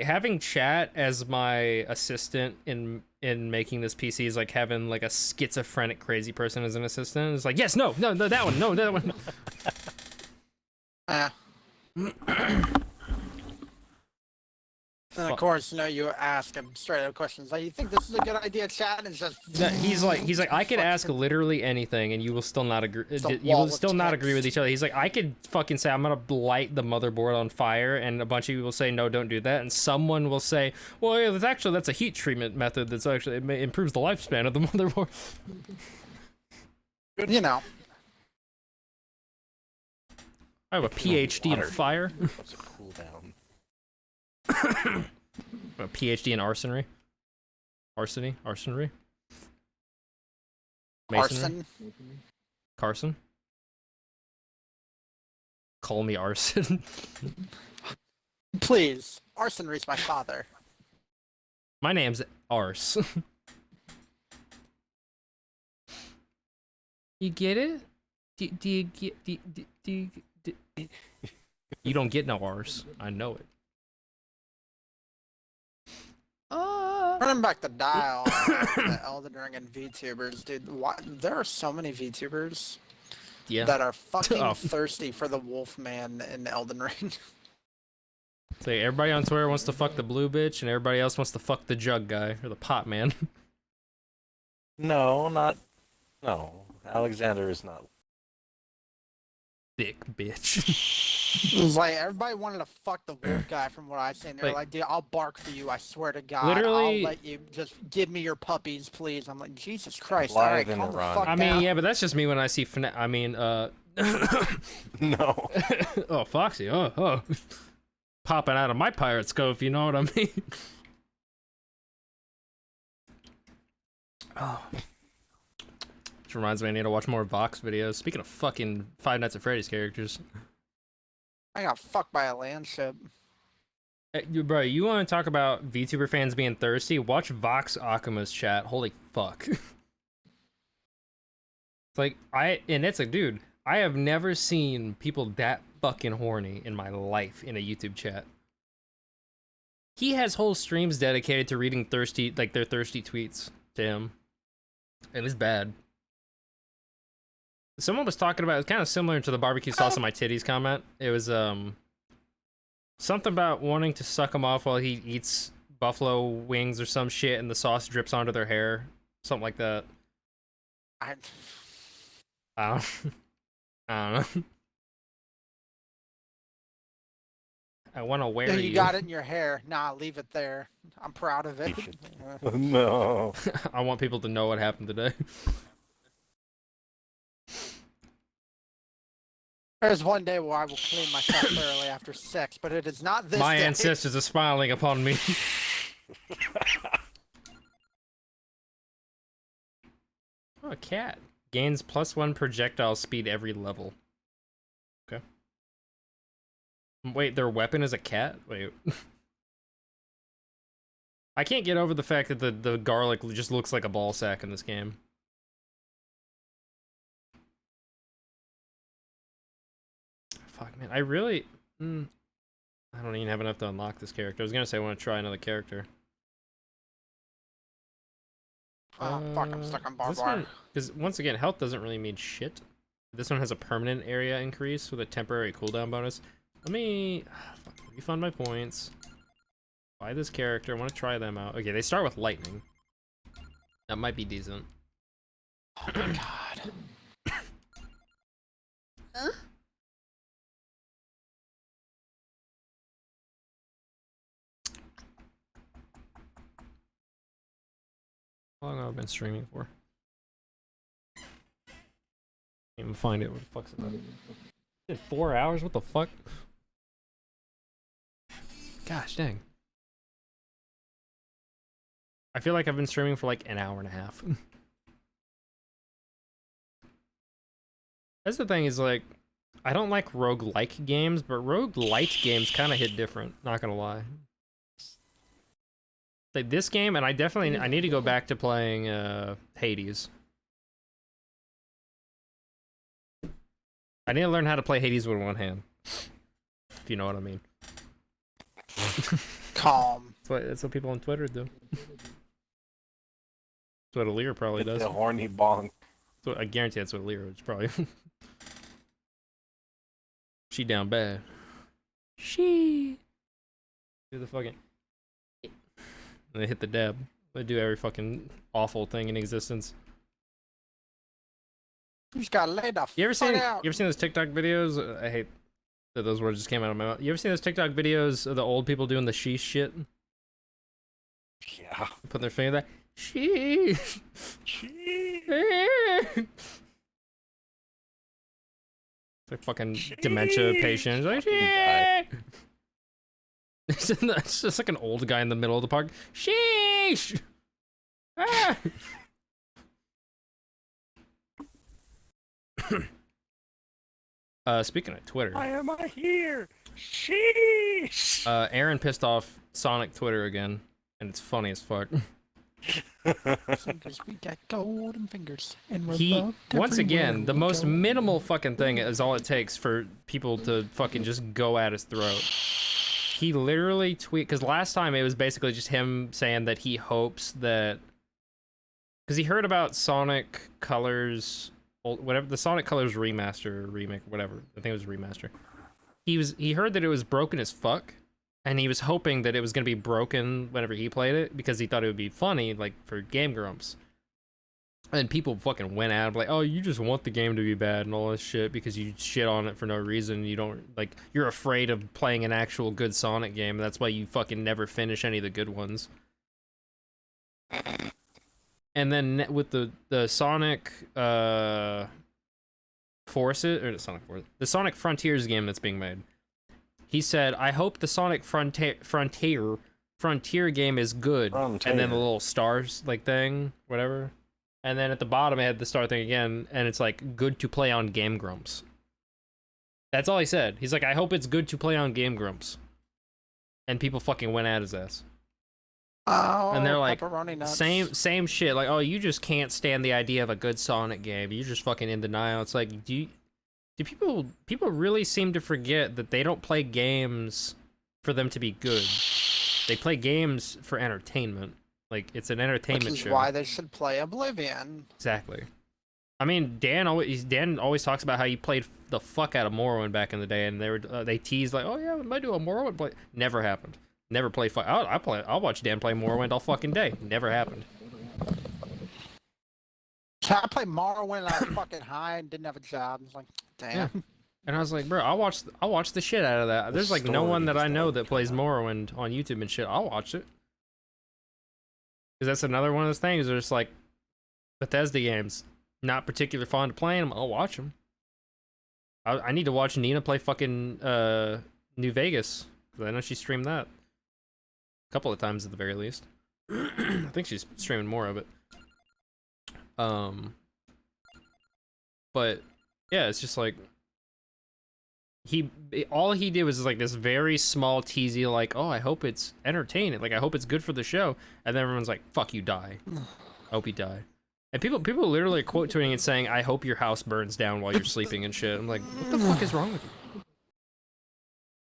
having chat as my assistant in making this PC is like having like a schizophrenic crazy person as an assistant. It's like, yes, no, that one, no, that one. And of course, you know, you ask him straight up questions like, "You think this is a good idea, chat?" And it's just he's like, I could ask literally anything, and you will still not agree. You will still not agree with each other. He's like, I could fucking say I'm gonna light the motherboard on fire, and a bunch of you will say no, don't do that, and someone will say, well, yeah, that's a heat treatment method that's actually it improves the lifespan of the motherboard. You know. I have a PhD in fire. What's a cooldown? A PhD in arsonry. Arsony? Arsonry? Masonry? Arson. Carson? Call me Arson. Please. Arsonry's my father. My name's Arse. You get it? Do you get... You don't get no Arse. I know it. Running back the dial, the Elden Ring and VTubers, dude. There are so many VTubers that are fucking thirsty for the Wolfman in Elden Ring. So everybody on Twitter wants to fuck the blue bitch, and everybody else wants to fuck the jug guy or the pot man. No, Alexander is not. Thick bitch. It was like everybody wanted to fuck the wolf guy from what I've seen. They're like, dude, I'll bark for you. I swear to God. Literally, I'll let you just give me your puppies, please. I'm like, Jesus Christ. Live All right, and calm the run. fuck I mean, down. yeah, but that's just me when I see No. Oh, Foxy. Oh. Popping out of my pirate scope, you know what I mean? Oh. Which reminds me, I need to watch more Vox videos. Speaking of fucking Five Nights at Freddy's characters. I got fucked by a landship. Hey, bro, you want to talk about VTuber fans being thirsty? Watch Vox Akuma's chat. Holy fuck. It's like, and it's like, dude, I have never seen people that fucking horny in my life in a YouTube chat. He has whole streams dedicated to reading their thirsty tweets to him. And it's bad. Someone was talking about, it's kind of similar to the barbecue sauce on my titties comment. It was, something about wanting to suck him off while he eats buffalo wings or some shit and the sauce drips onto their hair. Something like that. I don't know. I want to wear you. You got it in your hair. Nah, leave it there. I'm proud of it. No. I want people to know what happened today. There's one day where I will clean myself thoroughly after sex, but it is not this My day. ancestors are smiling upon me. Oh, a cat. Gains +1 projectile speed every level. Okay. Wait, their weapon is a cat? Wait. I can't get over the fact that the garlic just looks like a ball sack in this game. Fuck, man, I really... I don't even have enough to unlock this character. I was gonna say I want to try another character. Oh, fuck, I'm stuck on barbed wire. Because, once again, health doesn't really mean shit. This one has a permanent area increase with a temporary cooldown bonus. Let me... refund my points. Buy this character. I want to try them out. Okay, they start with lightning. That might be decent. Oh my god. Huh? How long have I been streaming for? Can't even find it. What the fuck's it about? Did 4 hours? What the fuck? Gosh dang. I feel like I've been streaming for like an hour and a half. That's the thing is like, I don't like roguelike games, but roguelite games kind of hit different. Not gonna lie. Like this game, and I need to go back to playing Hades. I need to learn how to play Hades with one hand. If you know what I mean. Calm. That's what people on Twitter do. That's what Alir probably does. The horny bonk. So I guarantee that's what Alir is probably. She down bad. She. Do the fucking. And they hit the dab. They do every fucking awful thing in existence. You just gotta lay the You ever seen out. those TikTok videos? I hate that those words just came out of my mouth. You ever seen those TikTok videos of the old people doing the sheesh shit? Yeah. Putting their finger there. Sheesh. Sheesh. Like fucking dementia patients. Like, it's just like an old guy in the middle of the park. Sheesh. Ah. Speaking of Twitter, Why am I here? Sheesh. Aaron pissed off Sonic Twitter again, and it's funny as fuck. Fingers, we got golden fingers, and we're He loved once everywhere again, the we most go. minimal fucking thing is all it takes for people to fucking just go at his throat. He literally because last time it was basically just him saying that he hopes that, because he heard about Sonic Colors, whatever, the Sonic Colors remaster or remake, whatever, I think it was remaster. He heard that it was broken as fuck, and he was hoping that it was gonna be broken whenever he played it because he thought it would be funny, like for Game Grumps. And people fucking went at him like, oh, you just want the game to be bad and all this shit because you shit on it for no reason. You don't, like, you're afraid of playing an actual good Sonic game, and that's why you fucking never finish any of the good ones. And then with the Sonic Forces, or the Sonic Frontiers game that's being made, he said, I hope the Sonic Frontier game is good. Frontier. And then the little stars like thing, whatever. And then at the bottom, it had the star thing again, and it's like, good to play on Game Grumps. That's all he said. He's like, I hope it's good to play on Game Grumps. And people fucking went at his ass. Oh, And they're like, pepperoni nuts. same shit. Like, oh, you just can't stand the idea of a good Sonic game. You're just fucking in denial. It's like, do people really seem to forget that they don't play games for them to be good. They play games for entertainment. Like, it's an entertainment Which is show. why they should play Oblivion. Exactly. I mean, Dan always talks about how he played the fuck out of Morrowind back in the day, and they teased like, oh yeah, we might do a Morrowind play. Never happened. Never played. I'll watch Dan play Morrowind all fucking day. Never happened. So I played Morrowind when I was fucking high and didn't have a job. I was like, damn. Yeah. And I was like, bro, I'll watch the shit out of that. There's like no one that I know that plays Morrowind on YouTube and shit. I'll watch it. Because that's another one of those things where it's like, Bethesda games, not particularly fond of playing them, I'll watch them. I need to watch Nina play fucking New Vegas, because I know she streamed that. A couple of times at the very least. I think she's streaming more of it. But, yeah, it's just like, all he did was like this very small teasy, like, oh, I hope it's entertaining, like I hope it's good for the show, and then everyone's like, fuck you, die. I hope you die. And people literally are quote tweeting and saying, I hope your house burns down while you're sleeping and shit. I'm like, what the fuck is wrong with you?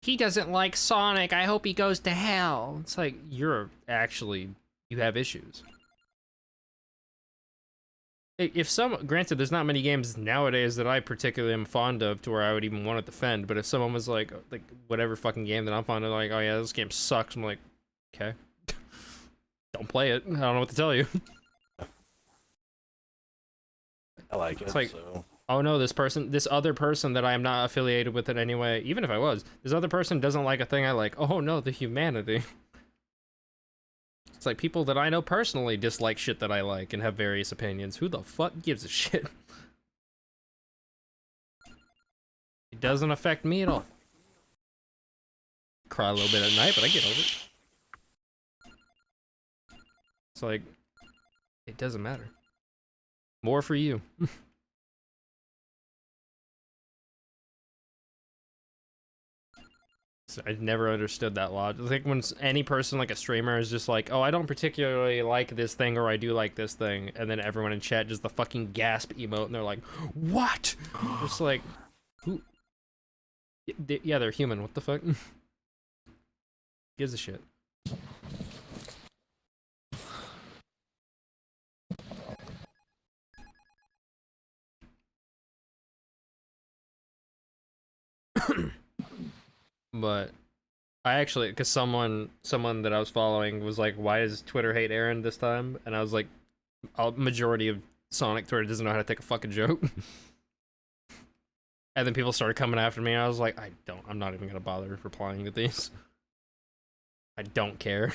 He doesn't like Sonic, I hope he goes to hell. It's like, you have issues. Granted, there's not many games nowadays that I particularly am fond of to where I would even want to defend, but if someone was like whatever fucking game that I'm fond of, like, oh yeah, this game sucks, I'm like, okay. Don't play it. I don't know what to tell you. I like it. It's like, so. oh no, this other person that I am not affiliated with in any way, even if I was, this other person doesn't like a thing I like. Oh no, the humanity. It's like people that I know personally dislike shit that I like and have various opinions. Who the fuck gives a shit? It doesn't affect me at all. Cry a little bit at night, but I get over it. It's like, it doesn't matter. More for you. I never understood that logic. I think when any person, like a streamer, is just like, oh, I don't particularly like this thing, or I do like this thing, and then everyone in chat just the fucking gasp emote, and they're like, what? Just like, who? Yeah, they're human. What the fuck? Gives a shit. But I actually, because someone that I was following was like, why does Twitter hate Aaron this time? And I was like, a majority of Sonic Twitter doesn't know how to take a fucking joke. And then people started coming after me, and I was like, I'm not even gonna bother replying to these. I don't care.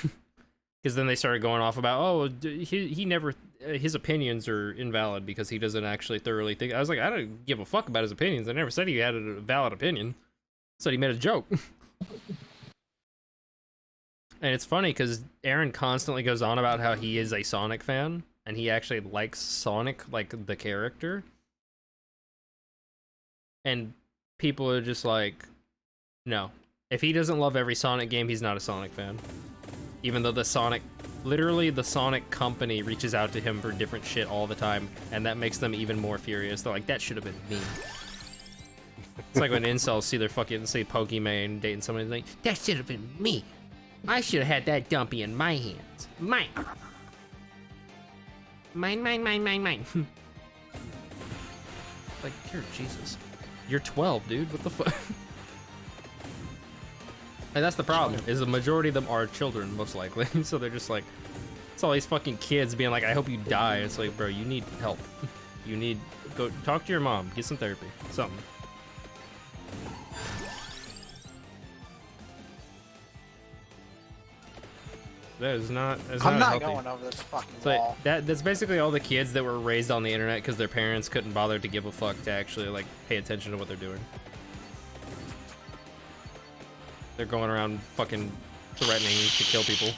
Because then they started going off about, oh, he never, his opinions are invalid because he doesn't actually thoroughly think. I was like, I don't give a fuck about his opinions. I never said he had a valid opinion. I said he made a joke. And it's funny because Aaron constantly goes on about how he is a Sonic fan, and he actually likes Sonic, like the character. And people are just like, no. If he doesn't love every Sonic game, he's not a Sonic fan. Even though literally the Sonic company reaches out to him for different shit all the time, and that makes them even more furious. They're like, that should have been me. It's like when incels see their fucking, say, Pokemon dating somebody, like, that should have been me. I should have had that dumpy in my hands. Mine. Mine. Like, dear Jesus. You're 12, dude. What the fuck? And that's the problem, is the majority of them are children, most likely. So they're just like, it's all these fucking kids being like, I hope you die. It's like, bro, you need help. You need, go talk to your mom, get some therapy, something. That is not. I'm not healthy. going over this fucking Like, wall. that's basically all the kids that were raised on the internet because their parents couldn't bother to give a fuck to actually like pay attention to what they're doing. They're going around fucking threatening to kill people.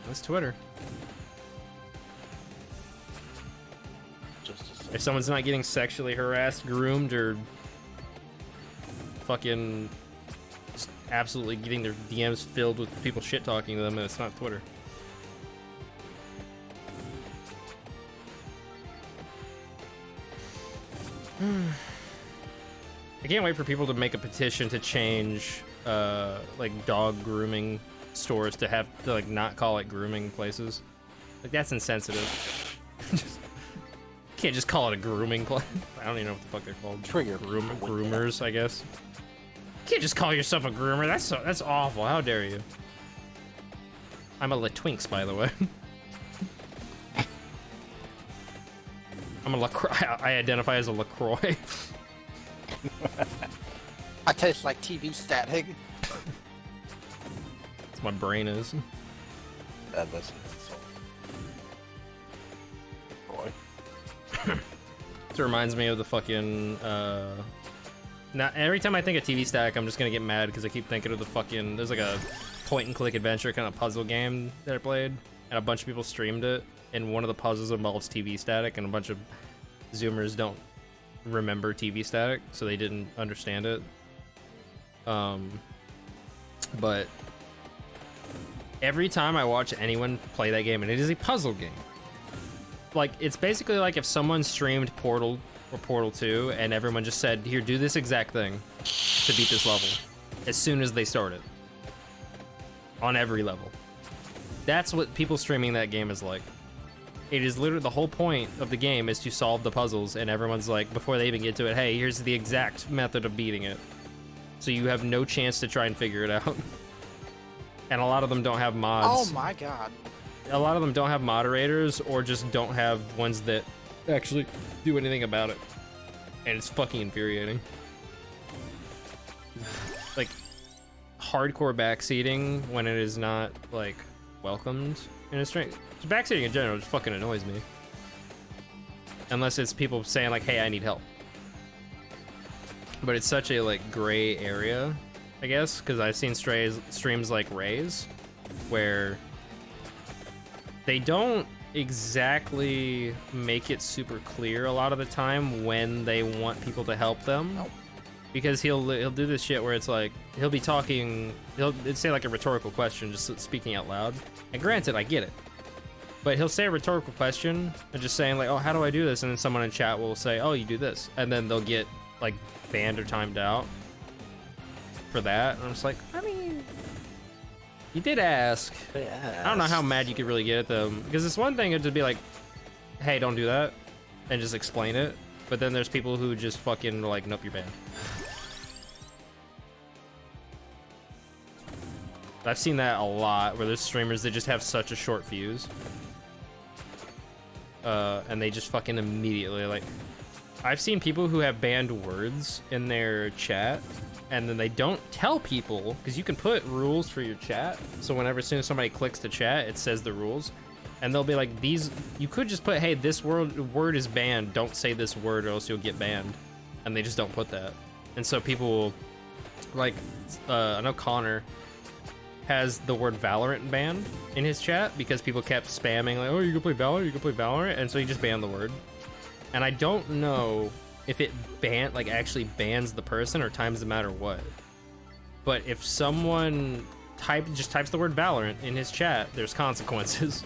That's Twitter. If someone's not getting sexually harassed, groomed, or fucking just absolutely getting their DMs filled with people shit talking to them, and it's not Twitter. I can't wait for people to make a petition to change like dog grooming stores to have to like not call it grooming places. Like that's insensitive. Can't just call it a grooming place. I don't even know what the fuck they're called. Trigger. Groomers, I guess. Can't just call yourself a groomer. That's awful. How dare you? I'm a LaTwinks, by the way. I'm a LaCroix. I identify as a LaCroix. I taste like TV static. That's my brain is. That's It reminds me of the fucking, now, every time I think of TV Stack, I'm just gonna get mad because I keep thinking of the fucking, there's like a point-and-click adventure kind of puzzle game that I played, and a bunch of people streamed it, and one of the puzzles involves TV Static, and a bunch of Zoomers don't remember TV Static, so they didn't understand it. But every time I watch anyone play that game, and it is a puzzle game, like, it's basically like if someone streamed Portal or Portal 2 and everyone just said, here, do this exact thing to beat this level as soon as they start it. On every level. That's what people streaming that game is like. It is literally the whole point of the game is to solve the puzzles, and everyone's like, before they even get to it, hey, here's the exact method of beating it. So you have no chance to try and figure it out. And a lot of them don't have mods. Oh my god. A lot of them don't have moderators or just don't have ones that actually do anything about it. And it's fucking infuriating. Like, hardcore backseating when it is not, like, welcomed in a stream. Backseating in general just fucking annoys me. Unless it's people saying, like, hey, I need help. But it's such a, like, gray area, I guess, because I've seen streams like Ray's, where they don't exactly make it super clear a lot of the time when they want people to help them. Nope. Because he'll do this shit where it's like he'll be talking, he'll say like a rhetorical question, just speaking out loud. And granted, I get it, but he'll say a rhetorical question and just saying like, "Oh, how do I do this?" And then someone in chat will say, "Oh, you do this," and then they'll get like banned or timed out for that. And I'm just like, I mean, you did ask. I don't know how mad you could really get at them, because it's one thing to be like, "Hey, don't do that," and just explain it. But then there's people who just fucking like, "Nope, you're banned." I've seen that a lot, where there's streamers that just have such a short fuse. And they just fucking immediately, like... I've seen people who have banned words in their chat, and then they don't tell people, because you can put rules for your chat, so whenever as soon as somebody clicks to chat, it says the rules. And they'll be like, these... You could just put, hey, this word is banned, don't say this word or else you'll get banned. And they just don't put that. And so people will... Like, I know Connor has the word Valorant banned in his chat because people kept spamming like, "Oh, you can play Valorant, you can play Valorant," and so he just banned the word. And I don't know if it actually bans the person or times the matter what. But if someone just types the word Valorant in his chat, there's consequences.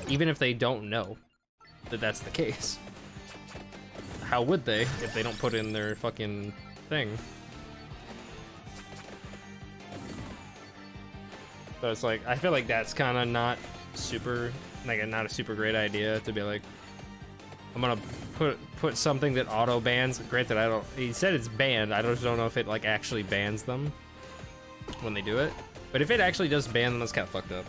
Even if they don't know that that's the case. How would they if they don't put in their fucking thing? So it's like, I feel like that's kind of not a super great idea to be like, I'm gonna put something that auto bans. Granted, he said it's banned. I just don't know if it like actually bans them when they do it. But if it actually does ban them, that's kind of fucked up.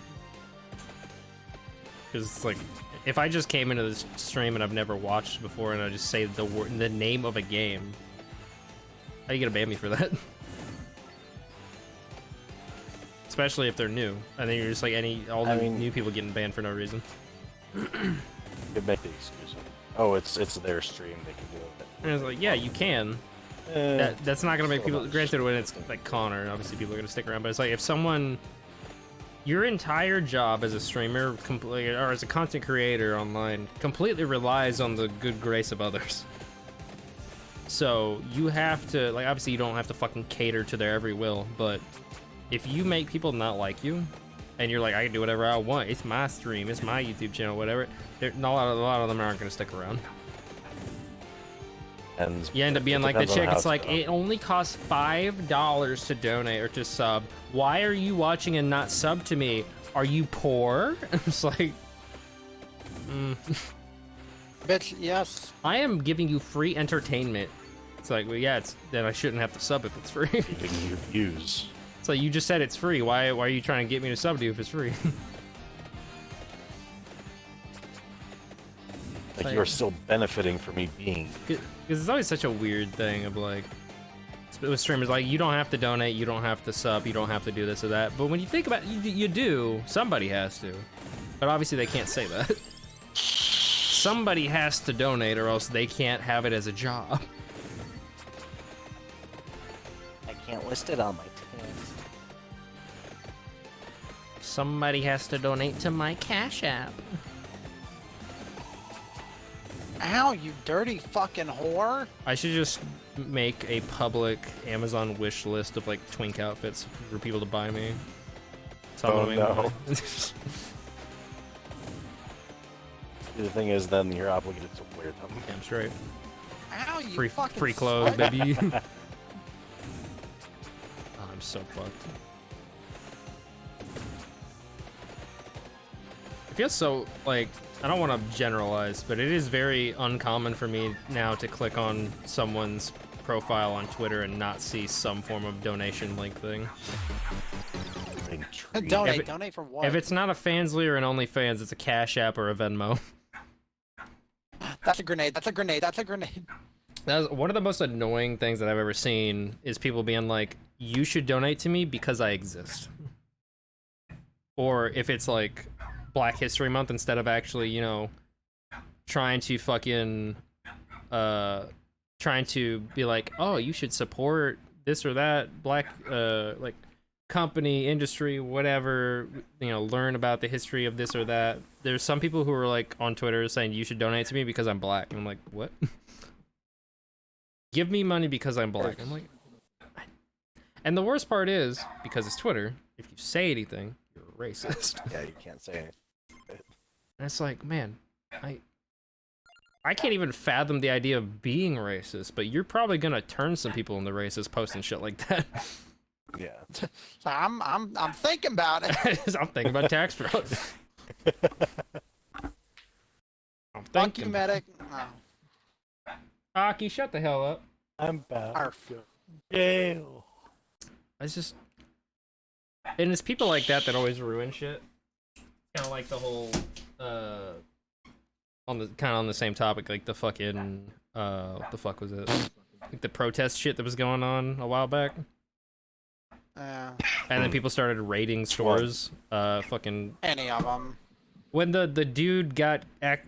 Because it's like, if I just came into this stream and I've never watched before and I just say the name of a game, how are you gonna ban me for that? Especially if they're new. I think you're just like new people getting banned for no reason. You could make the excuse. Oh, it's their stream, they can do it. And it's like, yeah, you can. That's not gonna make people. Granted, when it's like Connor, obviously people are gonna stick around. But it's like if someone, your entire job as a streamer, or as a content creator online, completely relies on the good grace of others. So you have to, like, obviously you don't have to fucking cater to their every will, but if you make people not like you, and you're like, I can do whatever I want, it's my stream, it's my YouTube channel, whatever, a lot of them aren't gonna stick around. And you end up being like the chick, it's like, it only costs $5 to donate or to sub. Why are you watching and not sub to me? Are you poor? It's like, Bitch, yes. I am giving you free entertainment. It's like, well, yeah, then I shouldn't have to sub if it's free. Giving you views. So you just said it's free. Why are you trying to get me to sub to you if it's free? Like you're still benefiting from me being. Because it's always such a weird thing of like, with streamers, like, you don't have to donate, you don't have to sub, you don't have to do this or that. But when you think about it, you do. Somebody has to. But obviously they can't say that. Somebody has to donate or else they can't have it as a job. I can't list it on my tab. Somebody has to donate to my Cash App. Ow, you dirty fucking whore. I should just make a public Amazon wish list of like twink outfits for people to buy me. Oh no. The thing is, then you're obligated to wear them. Damn straight. Ow, you Free fucking clothes, slut. baby. Oh, I'm so fucked. It feels so, like, I don't want to generalize, but it is very uncommon for me now to click on someone's profile on Twitter and not see some form of donation link thing. Donate for what? If it's not a Fansly or an OnlyFans, it's a Cash App or a Venmo. That's a grenade, that's a grenade, that's a grenade. That's one of the most annoying things that I've ever seen is people being like, you should donate to me because I exist. Or if it's like Black History Month, instead of actually, you know, trying to fucking, trying to be like, oh, you should support this or that, like, company, industry, whatever, learn about the history of this or that, there's some people who are like on Twitter saying you should donate to me because I'm black. And I'm like, what? Give me money because I'm black. I'm like, and the worst part is, because it's Twitter, if you say anything, you're a racist. Yeah, you can't say anything. And it's like, man, I can't even fathom the idea of being racist, but you're probably gonna turn some people into racist posting shit like that. Yeah. So I'm thinking about it. I'm thinking about tax fraud. I'm Fuck you, thinking. medic. Oh. Aki, shut the hell up. I'm back. Arf. Jail. It's just, and it's people like that that always ruin shit. Kind of like the whole, on the same topic, like the fucking, what the fuck was it? Like the protest shit that was going on a while back. Yeah. And then people started raiding stores. Fucking. Any of them. When the dude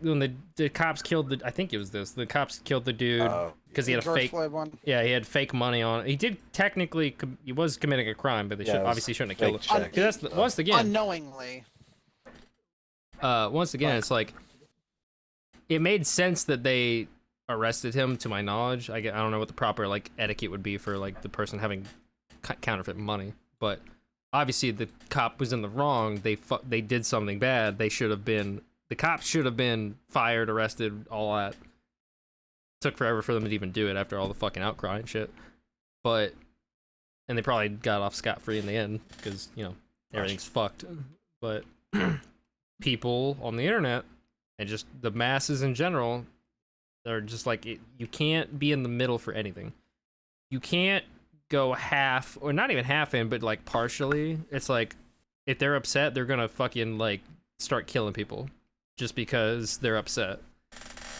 when the cops killed the, I think it was this. The cops killed the dude because he had a George fake. Floyd one. Yeah, he had fake money on. He did technically. He was committing a crime, but they obviously shouldn't have killed him. That's once again. Unknowingly. Once again, it's like it made sense that they arrested him. To my knowledge, I don't know what the proper like etiquette would be for like the person having counterfeit money, but obviously the cop was in the wrong. They did something bad. The cops should have been fired, arrested, all that. Took forever for them to even do it after all the fucking outcry and shit. And they probably got off scot-free in the end because everything's fucked. But people on the internet and just the masses in general, they're just like, you can't be in the middle for anything. You can't go half, or not even half in, but like partially. It's like, if they're upset, they're gonna fucking like start killing people just because they're upset.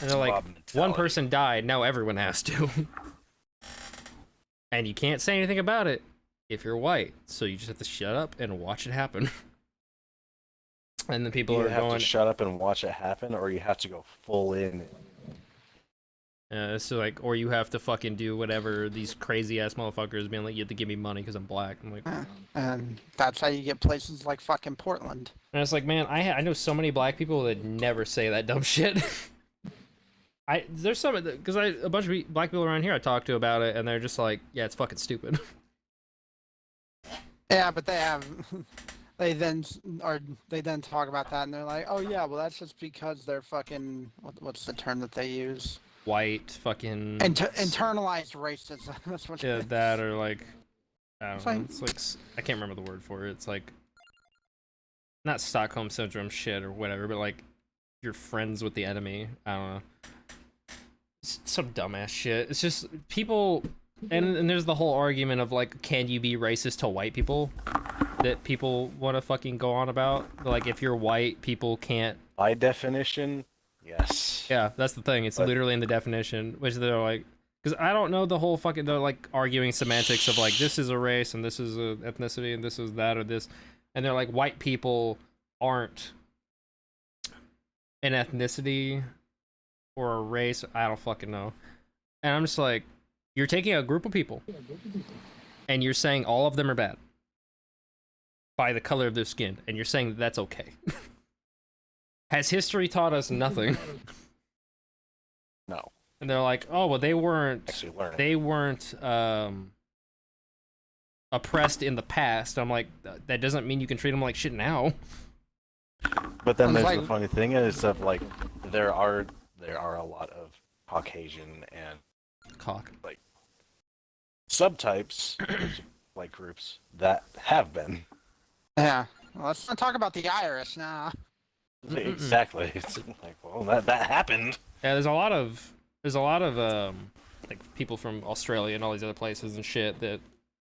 And they're like, one person died, now everyone has to. And you can't say anything about it if you're white, so you just have to shut up and watch it happen. And the people You are have going, to shut up and watch it happen, or you have to go full in. so like, or you have to fucking do whatever these crazy ass motherfuckers being like, you have to give me money because I'm black. I'm like, And that's how you get places like fucking Portland. and it's like, man, I know so many black people that never say that dumb shit. There's some, because a bunch of black people around here I talk to about it, and they're just like, yeah, it's fucking stupid. Yeah, but they then talk about that, and they're like, oh yeah, well that's just because they're fucking, what's the term that they use? White fucking internalized racism. That's what. Yeah, that or like, I don't know. Fine. It's like, I can't remember the word for it. It's like not Stockholm syndrome shit or whatever, but like you're friends with the enemy. I don't know. It's some dumbass shit. It's just people, and there's the whole argument of like, can you be racist to white people? That people want to fucking go on about. Like, if you're white, people can't. By definition, yes. Yeah, that's the thing. It's literally in the definition, which they're like, because I don't know the whole fucking, they're like arguing semantics of like, this is a race and this is a ethnicity and this is that or this, and they're like, white people aren't an ethnicity or a race. I don't fucking know. And I'm just like, you're taking a group of people and you're saying all of them are bad by the color of their skin, and you're saying that's okay. Has history taught us nothing? No. And they're like, oh, well, they weren't oppressed in the past. I'm like, that doesn't mean you can treat them like shit now. But then there's like, the funny thing is of like there are a lot of Caucasian and like subtypes like groups that have been. Yeah. Well, let's not talk about the Irish now. Exactly. It's like, well, that happened. Yeah, there's a lot of like people from Australia and all these other places and shit that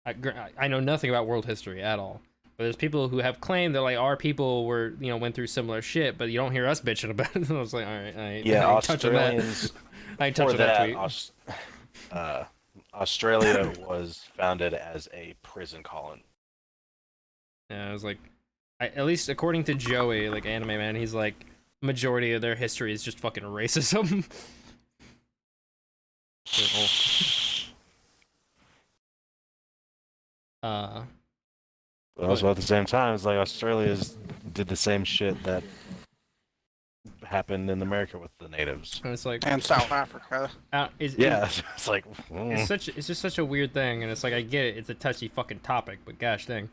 I know nothing about world history at all. But there's people who have claimed that like our people were went through similar shit, but you don't hear us bitching about it. I was like, all right, I ain't touching that. I ain't touching that tweet. Australia was founded as a prison colony. Yeah, I was like, at least according to Joey, like Anime Man, he's like, majority of their history is just fucking racism. But also at the same time, it's like Australia's did the same shit that happened in America with the natives. And it's like, And South Africa. It's like it's just such a weird thing, and it's like I get it, it's a touchy fucking topic, but gosh dang,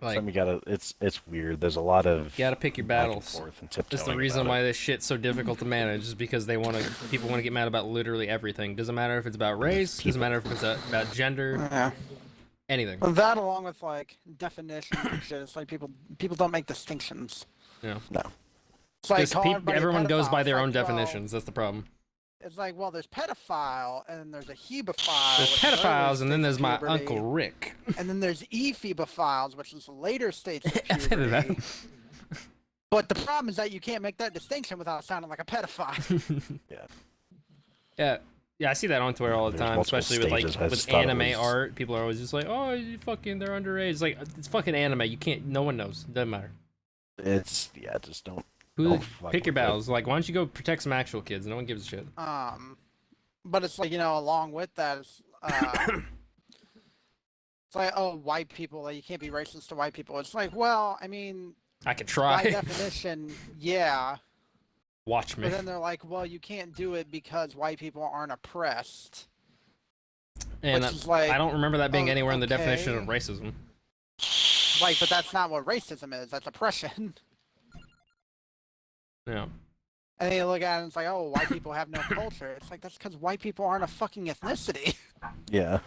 like you gotta, it's weird. There's a lot of you gotta pick your battles. That's the reason why this shit's so difficult to manage, is because people want to get mad about literally everything. Doesn't matter if it's about race, doesn't matter if it's about gender, anything. Well, that along with like definitions and shit, it's like people don't make distinctions. Yeah. No. It's like everyone goes by their own like, definitions. That's the problem. It's like, well, there's pedophile, and there's a hebephile. There's pedophiles, and then there's my Uncle Rick. And then there's ephebophiles, which is later stages of puberty. But the problem is that you can't make that distinction without sounding like a pedophile. Yeah, I see that on Twitter all the time, especially with anime art. People are always just like, "Oh, you fucking, they're underage." It's like, it's fucking anime. You can't. No one knows. Doesn't matter. Just don't. Pick your battles. Like, why don't you go protect some actual kids? No one gives a shit. But it's like, along with that, it's like, oh, white people, like, you can't be racist to white people. It's like, well, I mean, I could try. By definition, yeah. Watch me. But then they're like, well, you can't do it because white people aren't oppressed. And which is like, I don't remember that being anywhere in the definition of racism. Like, but that's not what racism is. That's oppression. Yeah. And then you look at it and it's like, oh, white people have no culture. It's like, that's because white people aren't a fucking ethnicity. Yeah.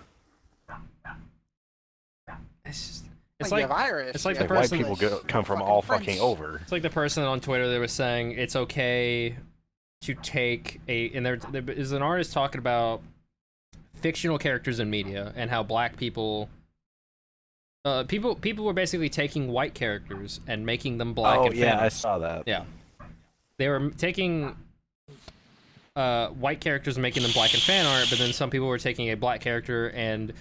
It's like Irish. It's like the person. White people come from all fucking over. It's like the person on Twitter that was saying it's okay to take and there is an artist talking about fictional characters in media and how black people. People were basically taking white characters and making them black. Oh in yeah, fan I art. saw that. Yeah. They were taking white characters and making them black in fan art, but then some people were taking a black character and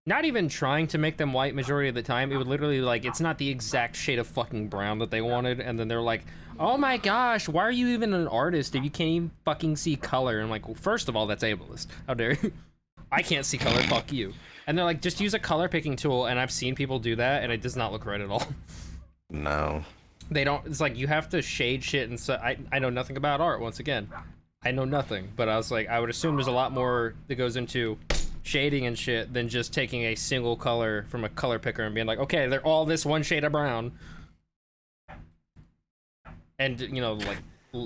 not even trying to make them white majority of the time. It would literally, like, it's not the exact shade of fucking brown that they wanted, and then they're like, oh my gosh, why are you even an artist if you can't even fucking see color? And I'm like, well, first of all, that's ableist. How dare you? I can't see color, fuck you. And they're like, just use a color picking tool, and I've seen people do that, and it does not look right at all. No. They don't, it's like, you have to shade shit, and so, I know nothing about art, once again. I know nothing, but I was like, I would assume there's a lot more that goes into shading and shit than just taking a single color from a color picker and being like, okay, they're all this one shade of brown. And, like,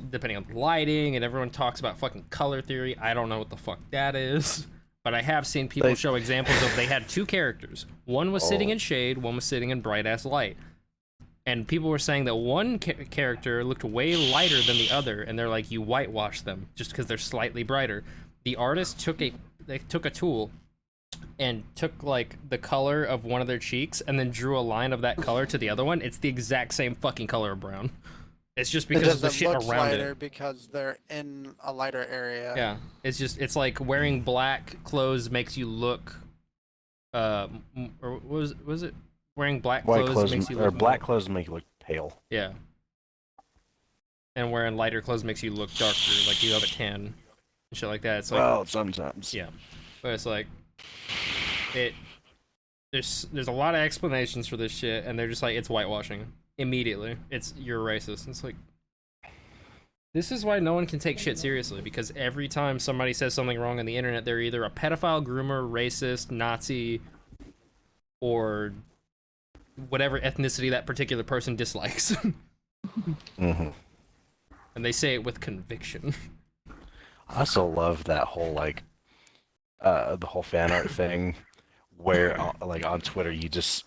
depending on lighting, and everyone talks about fucking color theory, I don't know what the fuck that is. But I have seen people show examples of they had two characters. One was sitting in shade, one was sitting in bright-ass light. And people were saying that one character looked way lighter than the other, and they're like, you whitewash them just because they're slightly brighter. The artist took a tool and took, like, the color of one of their cheeks and then drew a line of that color to the other one. It's the exact same fucking color of brown. It's just because of the shit around lighter it. Because they're in a lighter area. Yeah, it's like wearing black clothes makes you look, or was it? Wearing black clothes makes you look black clothes make you look pale. Yeah. And wearing lighter clothes makes you look darker, like you have a tan and shit like that. It's like, well, sometimes. Yeah. But it's like there's a lot of explanations for this shit, and they're just like, it's whitewashing. Immediately. You're racist. It's like, this is why no one can take shit seriously, because every time somebody says something wrong on the internet, they're either a pedophile, groomer, racist, Nazi, or whatever ethnicity that particular person dislikes. Mm-hmm. And they say it with conviction. I also love that whole, like, the whole fan art thing, where, like, on Twitter, you just,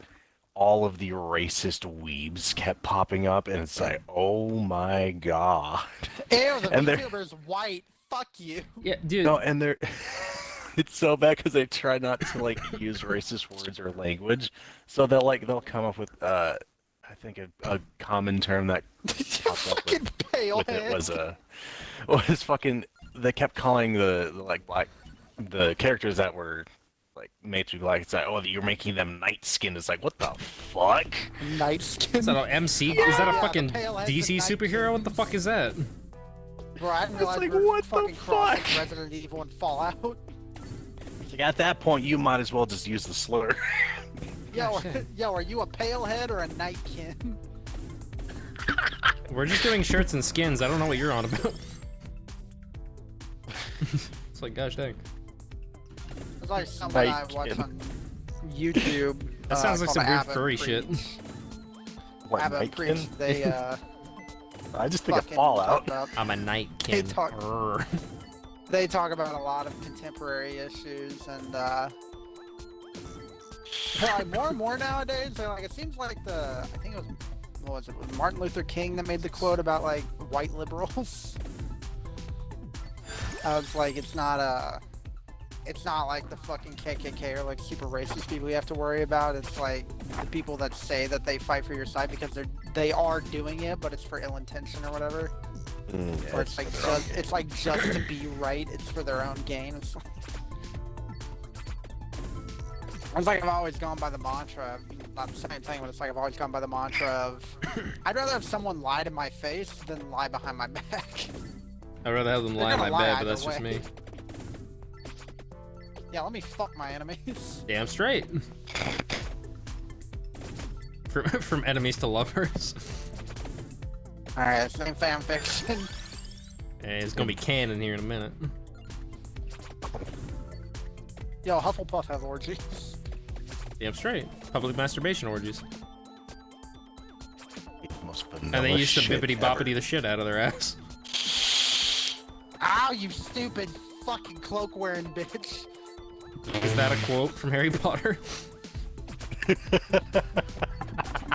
all of the racist weebs kept popping up, and it's like, oh my god. Ew, the VTuber's white, fuck you. Yeah, dude. No, and they're... It's so bad because they try not to, like, use racist words or language, so they'll come up with I think a common term that popped up with it was fucking, they kept calling the characters that were, like, made to be black. It's like, oh, you're making them night skinned. It's like, what the fuck? Night skin. Is that an MC? Yeah, is that a yeah, fucking DC superhero? What the fuck is that? Bro, I didn't realize like, we were what the fucking fuck? crossing Resident Evil and Fallout. Like, at that point, you might as well just use the slur. Yo, Gosh, dang. yo, are you a palehead or a nightkin? We're just doing shirts and skins. I don't know what you're on about. It's like, gosh dang. It's like someone I watch on YouTube. That sounds like called some weird Abbott furry Preach. shit. What, Abbott Nightkin? Preach, they I just think of fucking Fallout. talk about, I'm a nightkin. talk- they talk about a lot of contemporary issues and like more and more nowadays. They're like, it seems like I think it was, what was it? Was Martin Luther King that made the quote about like white liberals. I was like, it's not like the fucking KKK or like super racist people you have to worry about. It's like the people that say that they fight for your side because they are doing it, but it's for ill intention or whatever. Or it's like just to be right. It's for their own gain. It's like I've always gone by the mantra. Not the same thing, but it's like I've always gone by the mantra of I'd rather have someone lie to my face than lie behind my back. I'd rather have them They're lie in my gonna lie bed, but that's either just way. me. Yeah, let me fuck my enemies. Damn straight. From enemies to lovers. Alright, same fan fiction. Hey, it's gonna be canon here in a minute. Yo, Hufflepuff have orgies. Damn straight. Public masturbation orgies. Most And they used to bippity boppity the shit out of their ass. Ow, you stupid fucking cloak wearing bitch. Is that a quote from Harry Potter?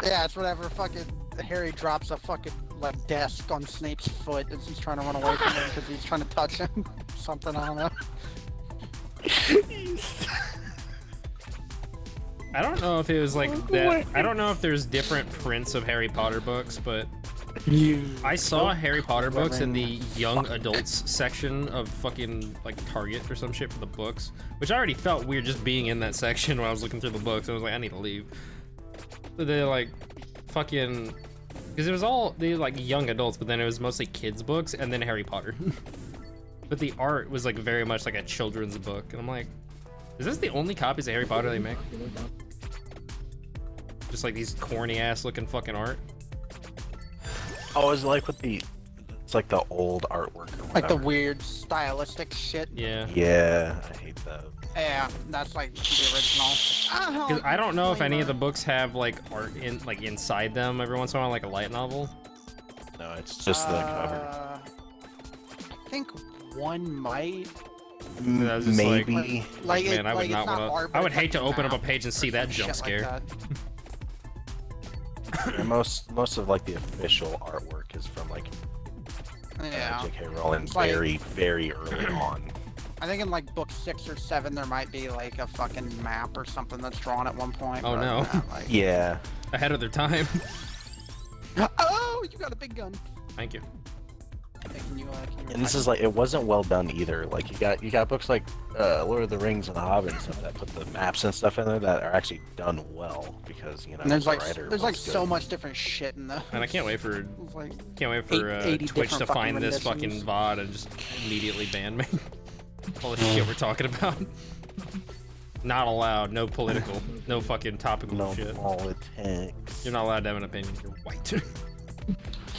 Yeah, it's whatever fucking Harry drops a fucking like desk on Snape's foot as he's trying to run away from him because he's trying to touch him. Something, I don't know. I don't know if it was like that. I don't know if there's different prints of Harry Potter books, but I saw Harry Potter books in the young adults section of fucking like Target or some shit for the books, which I already felt weird just being in that section when I was looking through the books. I was like, I need to leave. But they're like fucking, because it was all they like young adults, but then it was mostly kids books and then Harry Potter. But the art was like very much like a children's book, and I'm like, is this the only copies of Harry Potter they make? Just like these corny ass looking fucking art. Oh, is it like with it's like the old artwork or whatever. Like the weird stylistic shit. Yeah. Yeah, I hate that. Yeah, that's like the original. Because I don't know if any of the books have like art in like inside them every once in a while, like a light novel. No, it's just the cover. I think one might. I was just Maybe. Like, man, I would it's not want art, to. but I would it's, like, hate to open up a mouth page and see or that some jump shit scare. Like that. Yeah, most of like the official artwork is from like Yeah. J.K. Rowling It's like- very early on. I think in like book 6 or 7 there might be like a fucking map or something that's drawn at one point. Oh, but no. other than that, like... Yeah. Ahead of their time. Oh, you got a big gun. Thank you. Hey, can you And this is like it wasn't well done either. Like you got books like Lord of the Rings and The Hobbit and stuff that put the maps and stuff in there that are actually done well because you know And there's the like writer there's like was good. so much different shit in those. And I can't wait for It's like 80 Twitch to different find fucking this fucking renditions. VOD and just immediately ban me. All the shit we're talking about. Not allowed. No political. No fucking topical no shit. politics. You're not allowed to have an opinion. You're white.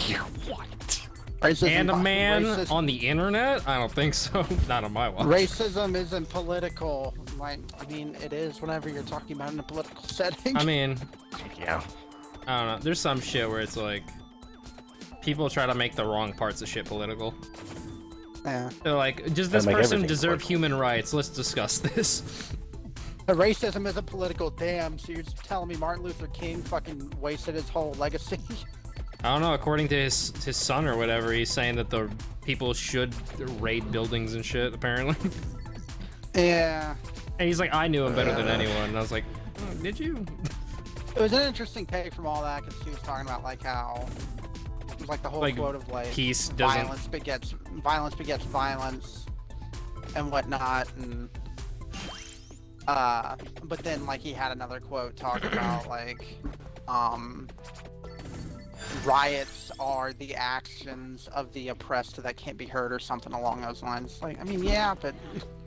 You're white. Racism, And a man racism, on the internet? I don't think so. Not on my watch. racism isn't political. Like, I mean, it is whenever you're talking about in a political setting. I mean, Yeah. I don't know. There's some shit where it's like people try to make the wrong parts of shit political. yeah. They're like, does this make person everything deserve political. human rights? Let's discuss this. Racism isn't political. Damn. So you're just telling me Martin Luther King fucking wasted his whole legacy? I don't know. According to his son or whatever, he's saying that the people should raid buildings and shit. Apparently. Yeah. And he's like, I knew him better than anyone. And I was like, oh, did you? It was an interesting take from all that because he was talking about like how it was like the whole Like, quote of like peace doesn't. violence begets violence and whatnot, and but then like he had another quote talking about like riots are the actions of the oppressed that can't be heard or something along those lines. Like, I mean, yeah, but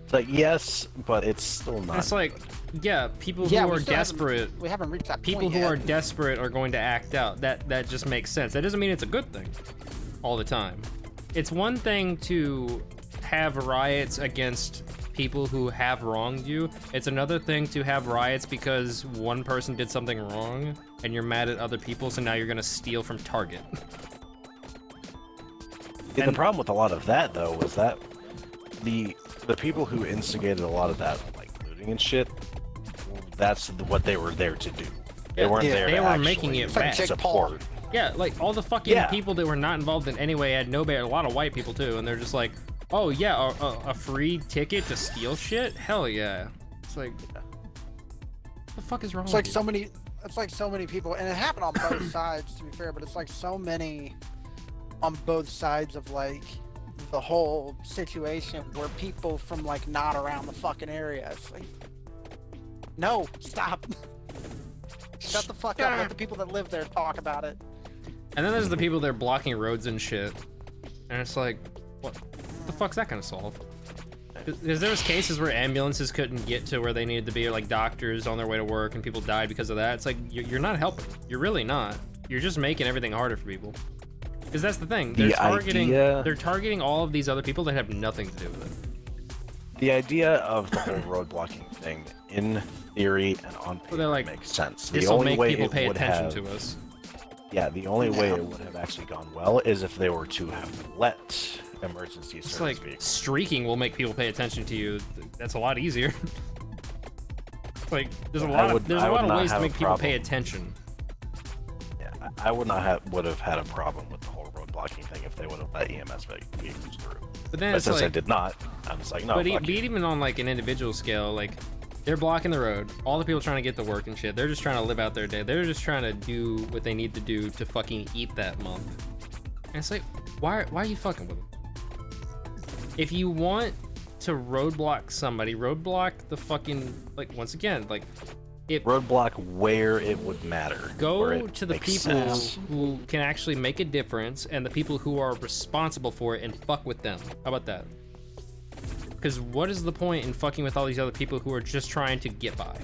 It's like, yes, but it's still not. It's like, yeah, people Yeah, who we are still desperate, we haven't reached that people point who yet. are desperate are going to act out. That just makes sense. That doesn't mean it's a good thing all the time. It's one thing to have riots against people who have wronged you. It's another thing to have riots because one person did something wrong and you're mad at other people, so now you're gonna steal from Target. The problem with a lot of that, though, was that the people who instigated a lot of that, like looting and shit, that's what they were there to do. They weren't there they to were actually making it bad. support. Yeah, like all the fucking Yeah. people that were not involved in any way had no bear. A lot of white people too, and they're just like, oh yeah, a free ticket to steal shit? Hell yeah. It's like, what the fuck is wrong It's with like you? so many. It's like so many people, and it happened on both sides. To be fair, but it's like so many on both sides of like the whole situation where people from like not around the fucking area. It's like, no, stop. Shut the fuck up. Let the people that live there talk about it. And then there's the people that are blocking roads and shit. And it's like, what the fuck's that gonna solve? Because there was cases where ambulances couldn't get to where they needed to be, or like doctors on their way to work, and people died because of that. It's like, you're not helping. You're really not. You're just making everything harder for people. Because that's the thing. They're targeting all of these other people that have nothing to do with it. The idea of the whole road blocking thing, in theory and on paper, they're like, makes sense. This The will only make way people it pay would attention have, to us. Yeah, the only way it would have actually gone well is if they were to have let emergency It's service like vehicles. streaking will make people pay attention to you. That's a lot easier. Like there's a I lot would- of there's I a would lot of not ways to have a make people pay problem. attention. Yeah, I would not would have had a problem with the whole road blocking thing if they would have let EMS vehicles through. But then But it's since I like, did not, I'm just like, no, but fuck you. even on like an individual scale, like they're blocking the road. All the people trying to get to work and shit. They're just trying to live out their day. They're just trying to do what they need to do to fucking eat that month. And it's like, why are you fucking with them? If you want to roadblock somebody, roadblock the fucking, like, once again, like, Roadblock where it would matter. where go it to the makes people sense. who can actually make a difference and the people who are responsible for it and fuck with them. How about that? Because what is the point in fucking with all these other people who are just trying to get by?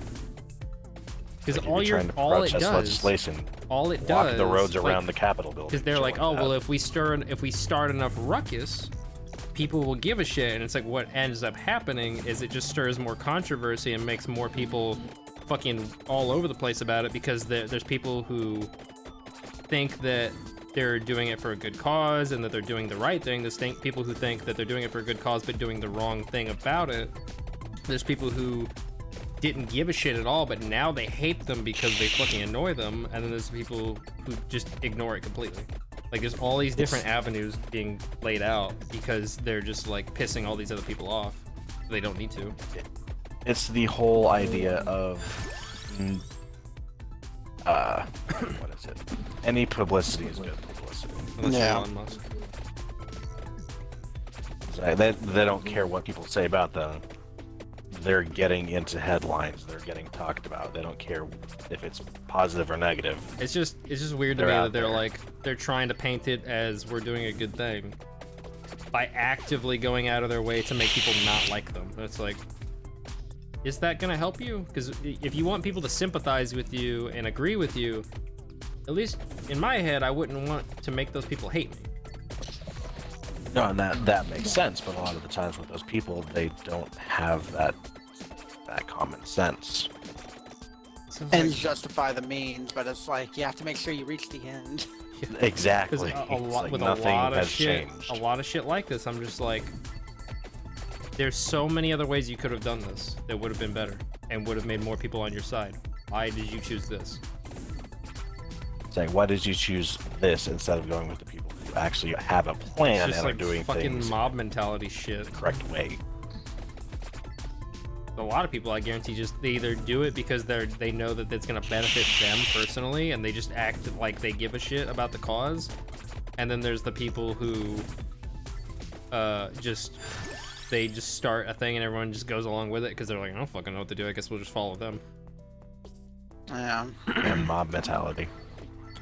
Because Like, if you're trying to protest legislation, all it block does, the roads like, around the Capitol building. because they're shit like, oh that. well, if we start enough ruckus, people will give a shit. And it's like, what ends up happening is it just stirs more controversy and makes more people fucking all over the place about it, because there's people who think that they're doing it for a good cause and that they're doing the right thing. There's people who think that they're doing it for a good cause but doing the wrong thing about it. There's people who didn't give a shit at all, but now they hate them because they fucking annoy them. And then there's people who just ignore it completely. Like, there's all these different avenues being laid out because they're just like pissing all these other people off. They don't need to. It's the whole idea of what is it? Any publicity is good publicity. Unless you're Yeah. Elon Musk. So they don't care what people say about them. They're getting into headlines. They're getting talked about. They don't care if it's positive or negative. It's just weird to They're me out that they're there. like, they're trying to paint it as we're doing a good thing by actively going out of their way to make people not like them. It's like, is that gonna help you? Because if you want people to sympathize with you and agree with you, at least in my head, I wouldn't want to make those people hate me. No, and that makes sense. But a lot of the times with those people, they don't have that common sense. So it's And like- justify the means, but it's like you have to make sure you reach the end. Exactly. Because It's like with nothing a lot of has shit, changed. a lot of shit like this, I'm just like, there's so many other ways you could have done this that would have been better and would have made more people on your side. Why did you choose this? It's like, why did you choose this instead of going with the people who actually have a plan It's just and like are doing fucking things mob mentality shit. the correct way? A lot of people, I guarantee, just they either do it because they know that it's gonna benefit them personally, and they just act like they give a shit about the cause. And then there's the people who they just start a thing and everyone just goes along with it because they're like, I don't fucking know what to do. I guess we'll just follow them. Yeah. And mob mentality.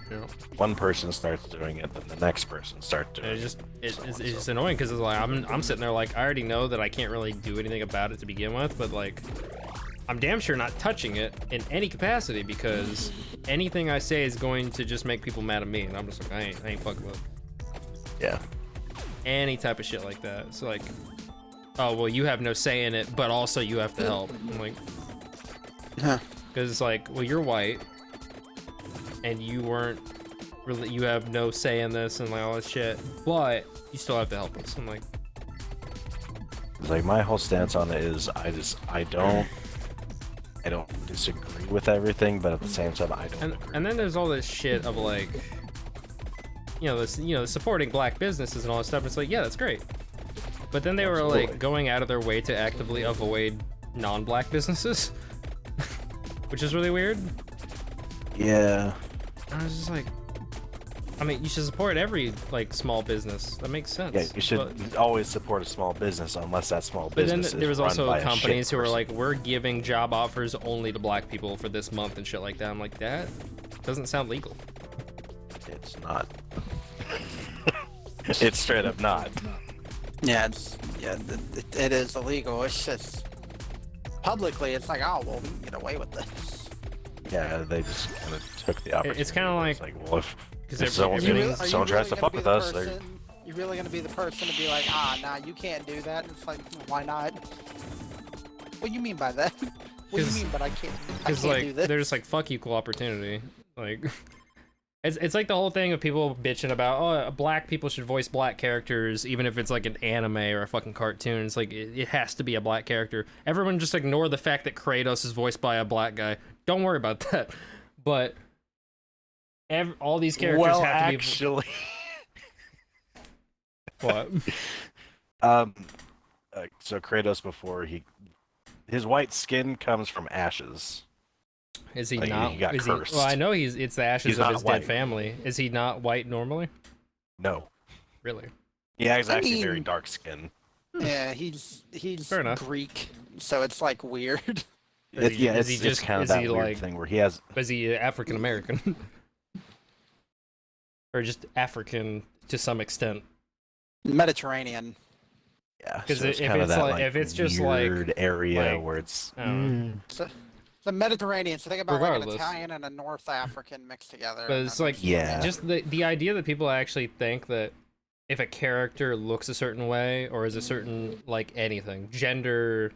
Yeah. One person starts doing it, then the next person starts doing it. It's just annoying because it's like I'm sitting there like I already know that I can't really do anything about it to begin with, but like I'm damn sure not touching it in any capacity because anything I say is going to just make people mad at me, and I'm just like I ain't fucking with it. Yeah. Any type of shit like that. It's like, oh well, you have no say in it, but also you have to help. I'm like, because it's like, well, you're white, and you weren't really, you have no say in this and like all this shit, but you still have to help us. I'm like, Like my whole stance on it is I don't disagree with everything, but at the same time I don't agree. and then there's all this shit of like, supporting black businesses and all this stuff. It's like, yeah, that's great, but then they were like going out of their way to actively avoid non-black businesses, which is really weird. Yeah. I was just like, I mean, you should support every like small business. That makes sense. Yeah, you should always support a small business unless that small But business then there was is run also by a companies shit who were person. like, we're giving job offers only to black people for this month and shit like that. I'm like, that doesn't sound legal. It's not. It's straight up not. Yeah, it is illegal. It's just publicly, it's like, oh well, we can get away with this. Yeah, they just kind of took the opportunity. It's kind of like, well, if because someone tries to fuck with us, they're... You really gonna be the person to be like, nah, you can't do that? And it's like, why not? What do you mean by that? What do you mean? But I can't like, do this. they're just like, fuck equal opportunity. Like, it's like the whole thing of people bitching about, oh, black people should voice black characters, even if it's like an anime or a fucking cartoon. It's like, it has to be a black character. Everyone just ignore the fact that Kratos is voiced by a black guy. Don't worry about that. But all these characters have to be... actually... What? So Kratos, before his white skin comes from ashes. Is he like, not? He got is cursed. He, well, I know it's the ashes He's of not his white. dead family. Is he not white normally? No. Really? Yeah, he's I actually mean- very dark skin. Yeah, he's Fair enough. Greek, so it's like weird. It's kind of that weird like, thing where he has... is he African American? Or just African to some extent? Mediterranean. Yeah, 'Cause so it's if kind of it's that, like- if it's just like- weird area like- where it's... So, the Mediterranean. So think about like an Regardless. Italian and a North African mixed together. But it's like, Yeah. just the idea that people actually think that if a character looks a certain way or is a certain, like, anything, gender,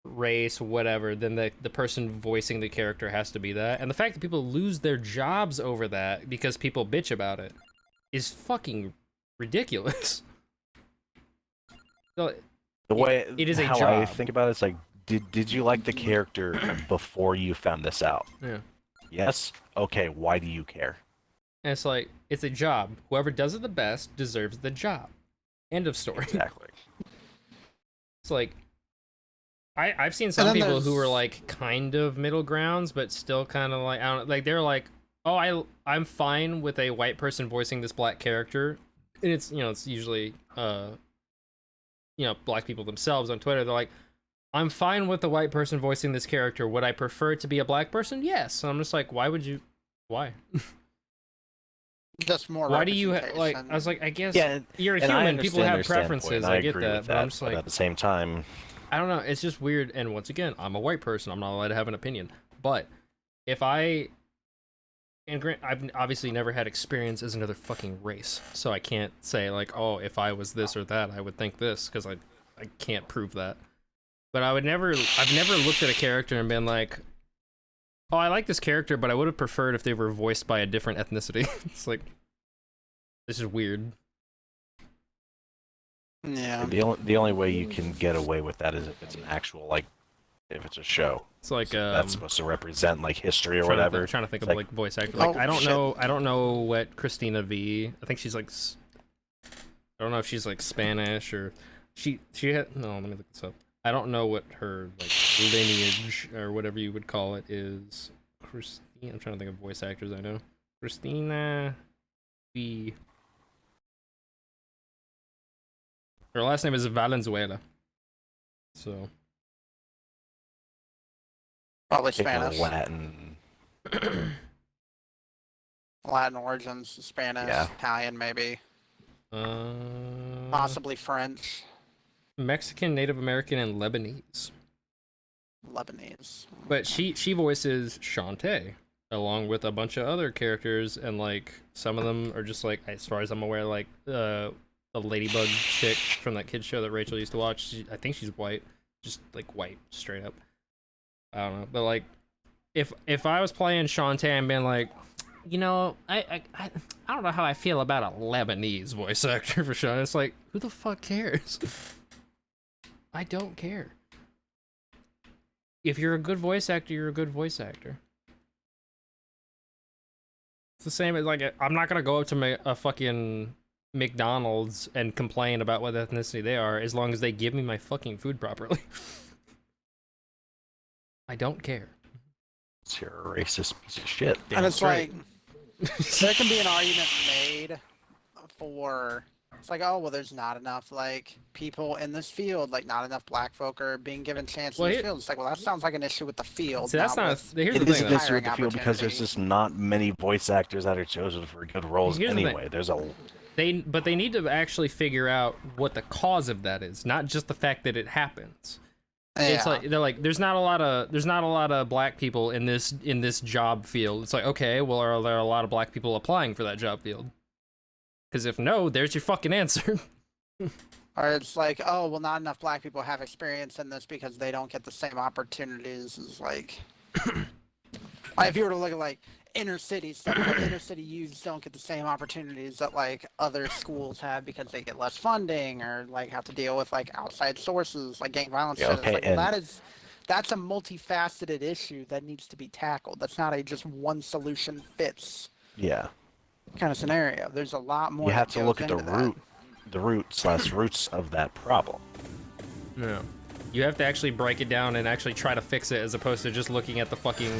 race, whatever, then the person voicing the character has to be that. And the fact that people lose their jobs over that because people bitch about it is fucking ridiculous. So, The way it is a how I job. think about it, it's like, did you like the character before you found this out? yeah. Yes? Okay, why do you care? And it's like, it's a job. Whoever does it the best deserves the job. End of story. Exactly. It's like, I've seen some then people there's- who are like kind of middle grounds, but still kind of like, I don't like, they're like, oh, I'm fine with a white person voicing this black character. And it's, it's usually, black people themselves on Twitter. They're like, I'm fine with the white person voicing this character. Would I prefer it to be a black person? Yes. And I'm just like, why? Just more. Why do you, like, representation. I was like, I guess Yeah, you're a and I human. People understand have their standpoint, preferences. and I get agree that. with But I'm just but like, at the same time, I don't know. It's just weird. And once again, I'm a white person. I'm not allowed to have an opinion. But if and I've obviously never had experience as another fucking race, so I can't say like, oh, if I was this or that, I would think this, because I can't prove that. But I've never looked at a character and been like, oh, I like this character, but I would have preferred if they were voiced by a different ethnicity. It's like, this is weird. Yeah. the only way you can get away with that is if it's an actual, like, if it's a show. It's like That's supposed to represent, like, history or trying to whatever. trying to think It's of like- like voice actor. Oh, Like I don't shit. know what Christina V. I think she's like I don't know if she's like Spanish or she had no. Let me look this up. I don't know what her like lineage or whatever you would call it is. Christina. I'm trying to think of voice actors I know. Christina V. Her last name is Valenzuela. So Probably Take a Spanish. Latin. Latin origins, Spanish, Yeah. Italian, maybe. Possibly French. Mexican, Native American, and Lebanese. Lebanese. But she voices Shantae, along with a bunch of other characters, and like some of them are just like, as far as I'm aware, like a ladybug chick from that kid show that Rachel used to watch. I think she's white, just like white, straight up. I don't know, but like, if I was playing Shantae and being like, you know, I don't know how I feel about a Lebanese voice actor for Sean. It's like, who the fuck cares? I don't care. If you're a good voice actor, you're a good voice actor. It's the same as like, I'm not gonna go up to a fucking McDonald's and complain about what ethnicity they are as long as they give me my fucking food properly. I don't care. You're a racist piece of shit. And it's straight. like, there can be an argument made for, it's like, oh, well, there's not enough, like, people in this field, like, not enough black folk are being given chances in this field. It's like, well, that sounds like an issue with the field. See, that's not, with here's It the is thing. an issue with hiring the field because there's opportunity. just not many voice actors that are chosen for good roles Here's the thing. anyway. There's a But they need to actually figure out what the cause of that is, not just the fact that it happens. It's like they're like, there's not a lot of black people in this job field. It's like, okay, well, are there a lot of black people applying for that job field? Because if no, there's your fucking answer. Or it's like, oh, well, not enough black people have experience in this because they don't get the same opportunities as, like, if you were to look at, like, inner cities, inner city youths don't get the same opportunities that, like, other schools have because they get less funding or, like, have to deal with, like, outside sources, like gang violence. Yeah, Shit. It's okay, like, well, that's a multifaceted issue that needs to be tackled. That's not a just one solution fits kind of scenario. There's a lot more. You have that to look goes at into that. the roots of that problem. Yeah. You have to actually break it down and actually try to fix it as opposed to just looking at the fucking,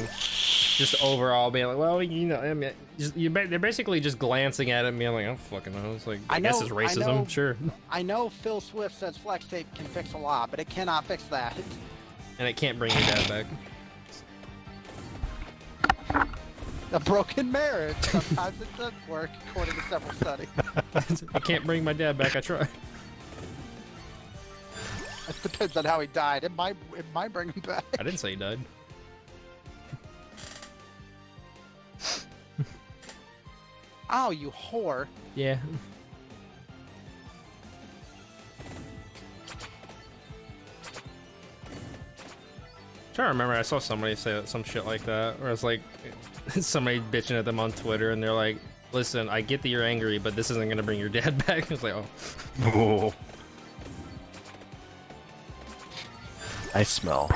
just overall being like, well, you know, I mean, they're basically just glancing at it and being like, I don't fucking know. It's like, I guess it's racism, sure. I know Phil Swift says flex tape can fix a lot, but it cannot fix that. And it can't bring your dad back. A broken marriage. Sometimes it does work, according to several studies. I can't bring my dad back, I tried. It depends on how he died. It might bring him back. I didn't say he died. Oh, you whore. Yeah. I'm trying to remember, I saw somebody say some shit like that, where it's like, somebody bitching at them on Twitter, and they're like, listen, I get that you're angry, but this isn't gonna bring your dad back. It's like, oh. I smell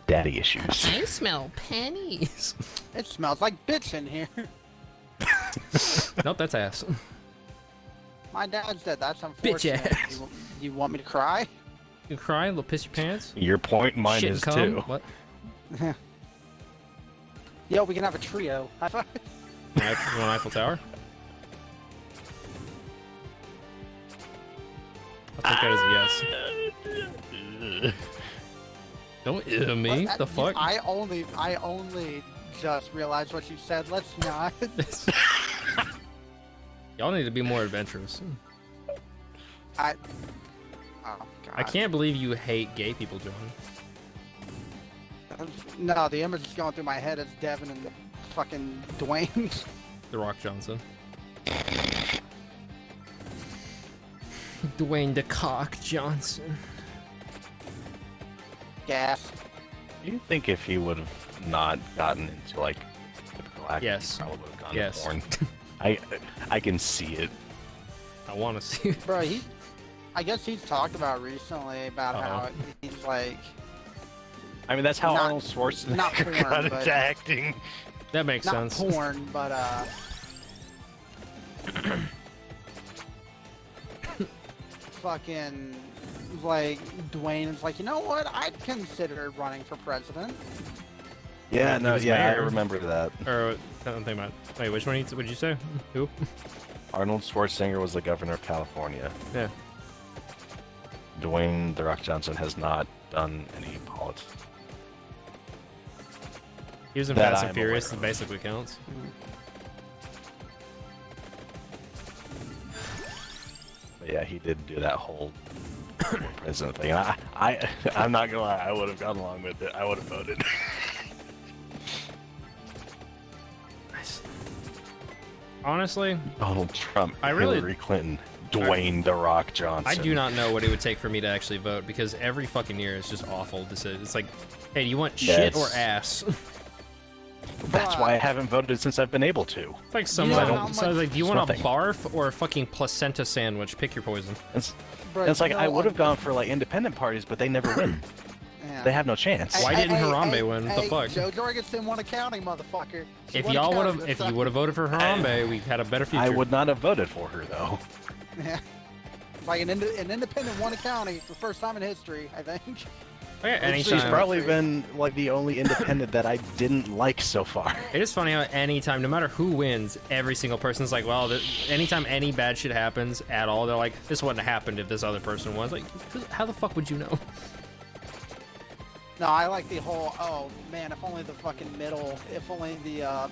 daddy issues. I smell pennies. It smells like bitch in here. Nope, that's ass. My dad's dead. That's unfortunate. Bitch ass. You want me to cry? You cry, little piss your pants? Your point, mine Shit is cum? too. What? Yo, we can have a trio. High five. You want Eiffel Tower? I'll take that as a yes. Don't me. What? The fuck? I only just realized what you said. Let's not. Y'all need to be more adventurous. Oh, God. I can't believe you hate gay people, John. No, the image that's going through my head is Devin and fucking Dwayne. The Rock Johnson. Dwayne the Cock Johnson. Gas. Do you think if he would have not gotten into like typical acting, Yes. he probably would have gone Yes. to porn? I can see it. I want to see it. Bro, I guess he's talked about recently about how he's like, I mean, that's how Not- Arnold Schwarzenegger not porn, got into but- acting. That makes not sense. porn, but fucking like Dwayne is like, you know what? I'd consider running for president. Yeah, He no, was yeah, I mayor. remember that. Or I'm thinking about. Wait, which one? Would you say? Who? Arnold Schwarzenegger was the governor of California. Yeah. Dwayne The Rock Johnson has not done any politics. He was in That Fast I'm and Furious. aware It of. basically counts. Yeah, he did do that whole president thing. I'm not gonna lie, I would have gone along with it. I would have voted. Nice. Honestly, Donald Trump, I really- Hillary Clinton, Dwayne The Rock Johnson. I do not know what it would take for me to actually vote because every fucking year is just awful decision. It's like, hey, do you want Yeah, shit or it's- ass? That's why I haven't voted since I've been able to. It's like some, You know I how don't, so much- like, do you It's want nothing. a barf or a fucking placenta sandwich? Pick your poison. It's, Bro, it's like you I know, would have gone for like independent parties, but they never win. yeah. They have no chance. Why didn't Harambe win? What the fuck? Joe Jorgensen won a county, motherfucker. She If won a y'all would county, have, if that's you would have voted for Harambe, we had a better future. I would not have voted for her though. Yeah. Like an independent won a county for the first time in history, I think. Okay, She's anytime. probably been like the only independent that I didn't like so far. It is funny how anytime, no matter who wins, every single person's like, well, anytime any bad shit happens at all, they're like, this wouldn't have happened if this other person was. Like, how the fuck would you know? No, I like the whole, oh man, if only the fucking middle, if only the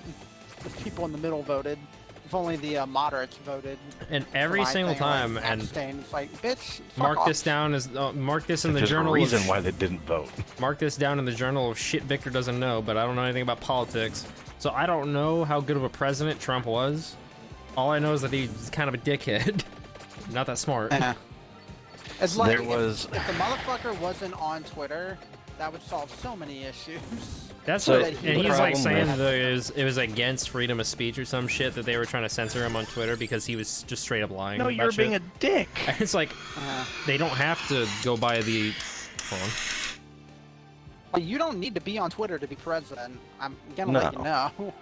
people in the middle voted, if only the moderates voted. And for every my single thing, time, like, and abstain. It's like, bitch, fuck mark off. this down as mark this in the There's journal. a reason of, why they didn't vote. Mark this down in the journal of shit Victor doesn't know, but I don't know anything about politics, so I don't know how good of a president Trump was. All I know is that he's kind of a dickhead, not that smart. Yeah. It's like There was- if the motherfucker wasn't on Twitter, that would solve so many issues. That's So what, the and he's like problem saying with- that it was against freedom of speech or some shit that they were trying to censor him on Twitter because he was just straight up lying. No, about you're shit. being a dick. It's like they don't have to go by the. Hold on. Like, you don't need to be on Twitter to be president. I'm gonna let you know.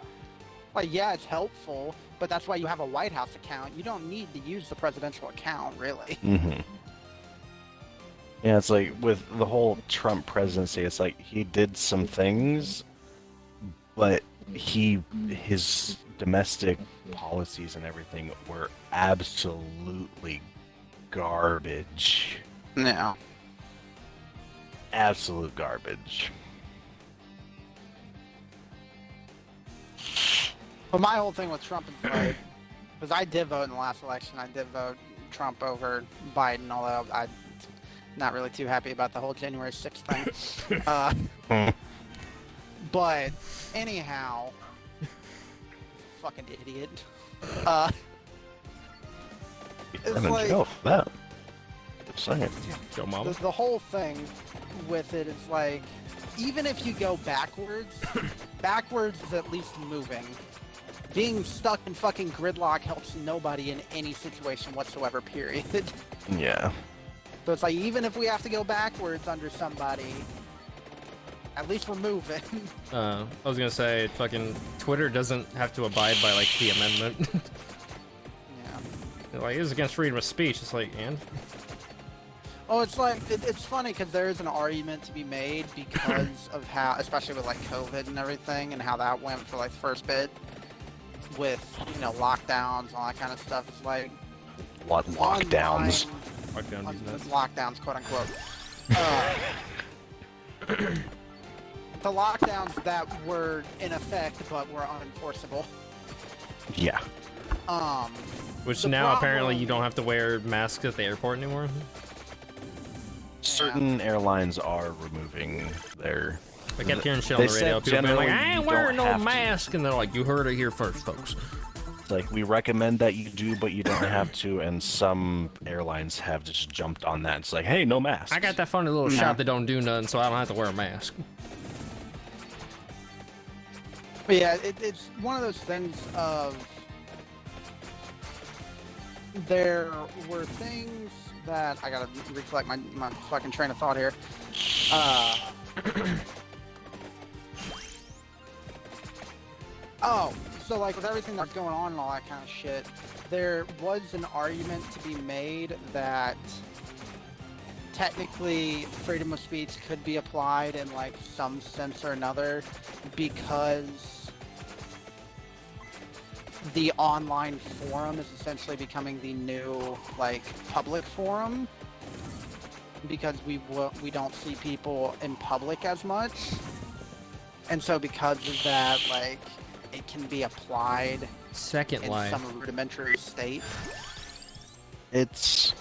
Like, yeah, it's helpful, but that's why you have a White House account. You don't need to use the presidential account, really. Mm-hmm. Yeah, it's like with the whole Trump presidency, it's like he did some things, but his domestic policies and everything were absolutely garbage. No. Absolute garbage. But my whole thing with Trump is like, because I did vote in the last election. I did vote Trump over Biden, although I'm not really too happy about the whole January 6th thing. But anyhow, fucking idiot. It's Running like jail for that. Just saying. Joe Mama. the whole thing with it is like, even if you go backwards, backwards is at least moving. Being stuck in fucking gridlock helps nobody in any situation whatsoever, period. Yeah. So it's like, even if we have to go backwards under somebody, at least we're moving. I was gonna say, fucking Twitter doesn't have to abide by like the amendment. Yeah. They're like, it is against freedom of speech. It's like, and Oh, it's like, it's funny because there is an argument to be made because of how, especially with like COVID and everything, and how that went for like the first bit with, you know, lockdowns and all that kind of stuff. It's like, Lockdowns. lockdown these nuts. lockdowns, quote unquote. The lockdowns that were in effect but were unenforceable. Yeah. Which the now apparently problem- you don't have to wear masks at the airport anymore. Certain airlines are removing their. I kept hearing shit on They the radio. said People being like, generally I ain't you wearing don't no have to. mask, and they're like, you heard it here first, folks. It's like we recommend that you do, but you don't have to. And some airlines have just jumped on that. It's like, hey, no mask. I got that funny little No. shot that don't do nothing, so I don't have to wear a mask. But yeah, it's one of those things of, there were things that, I gotta recollect my fucking train of thought here. Oh, so like with everything that's going on and all that kind of shit, there was an argument to be made that technically freedom of speech could be applied in like some sense or another, because the online forum is essentially becoming the new like public forum, because we don't see people in public as much, and so because of that, like, it can be applied Second in line. some rudimentary state. It's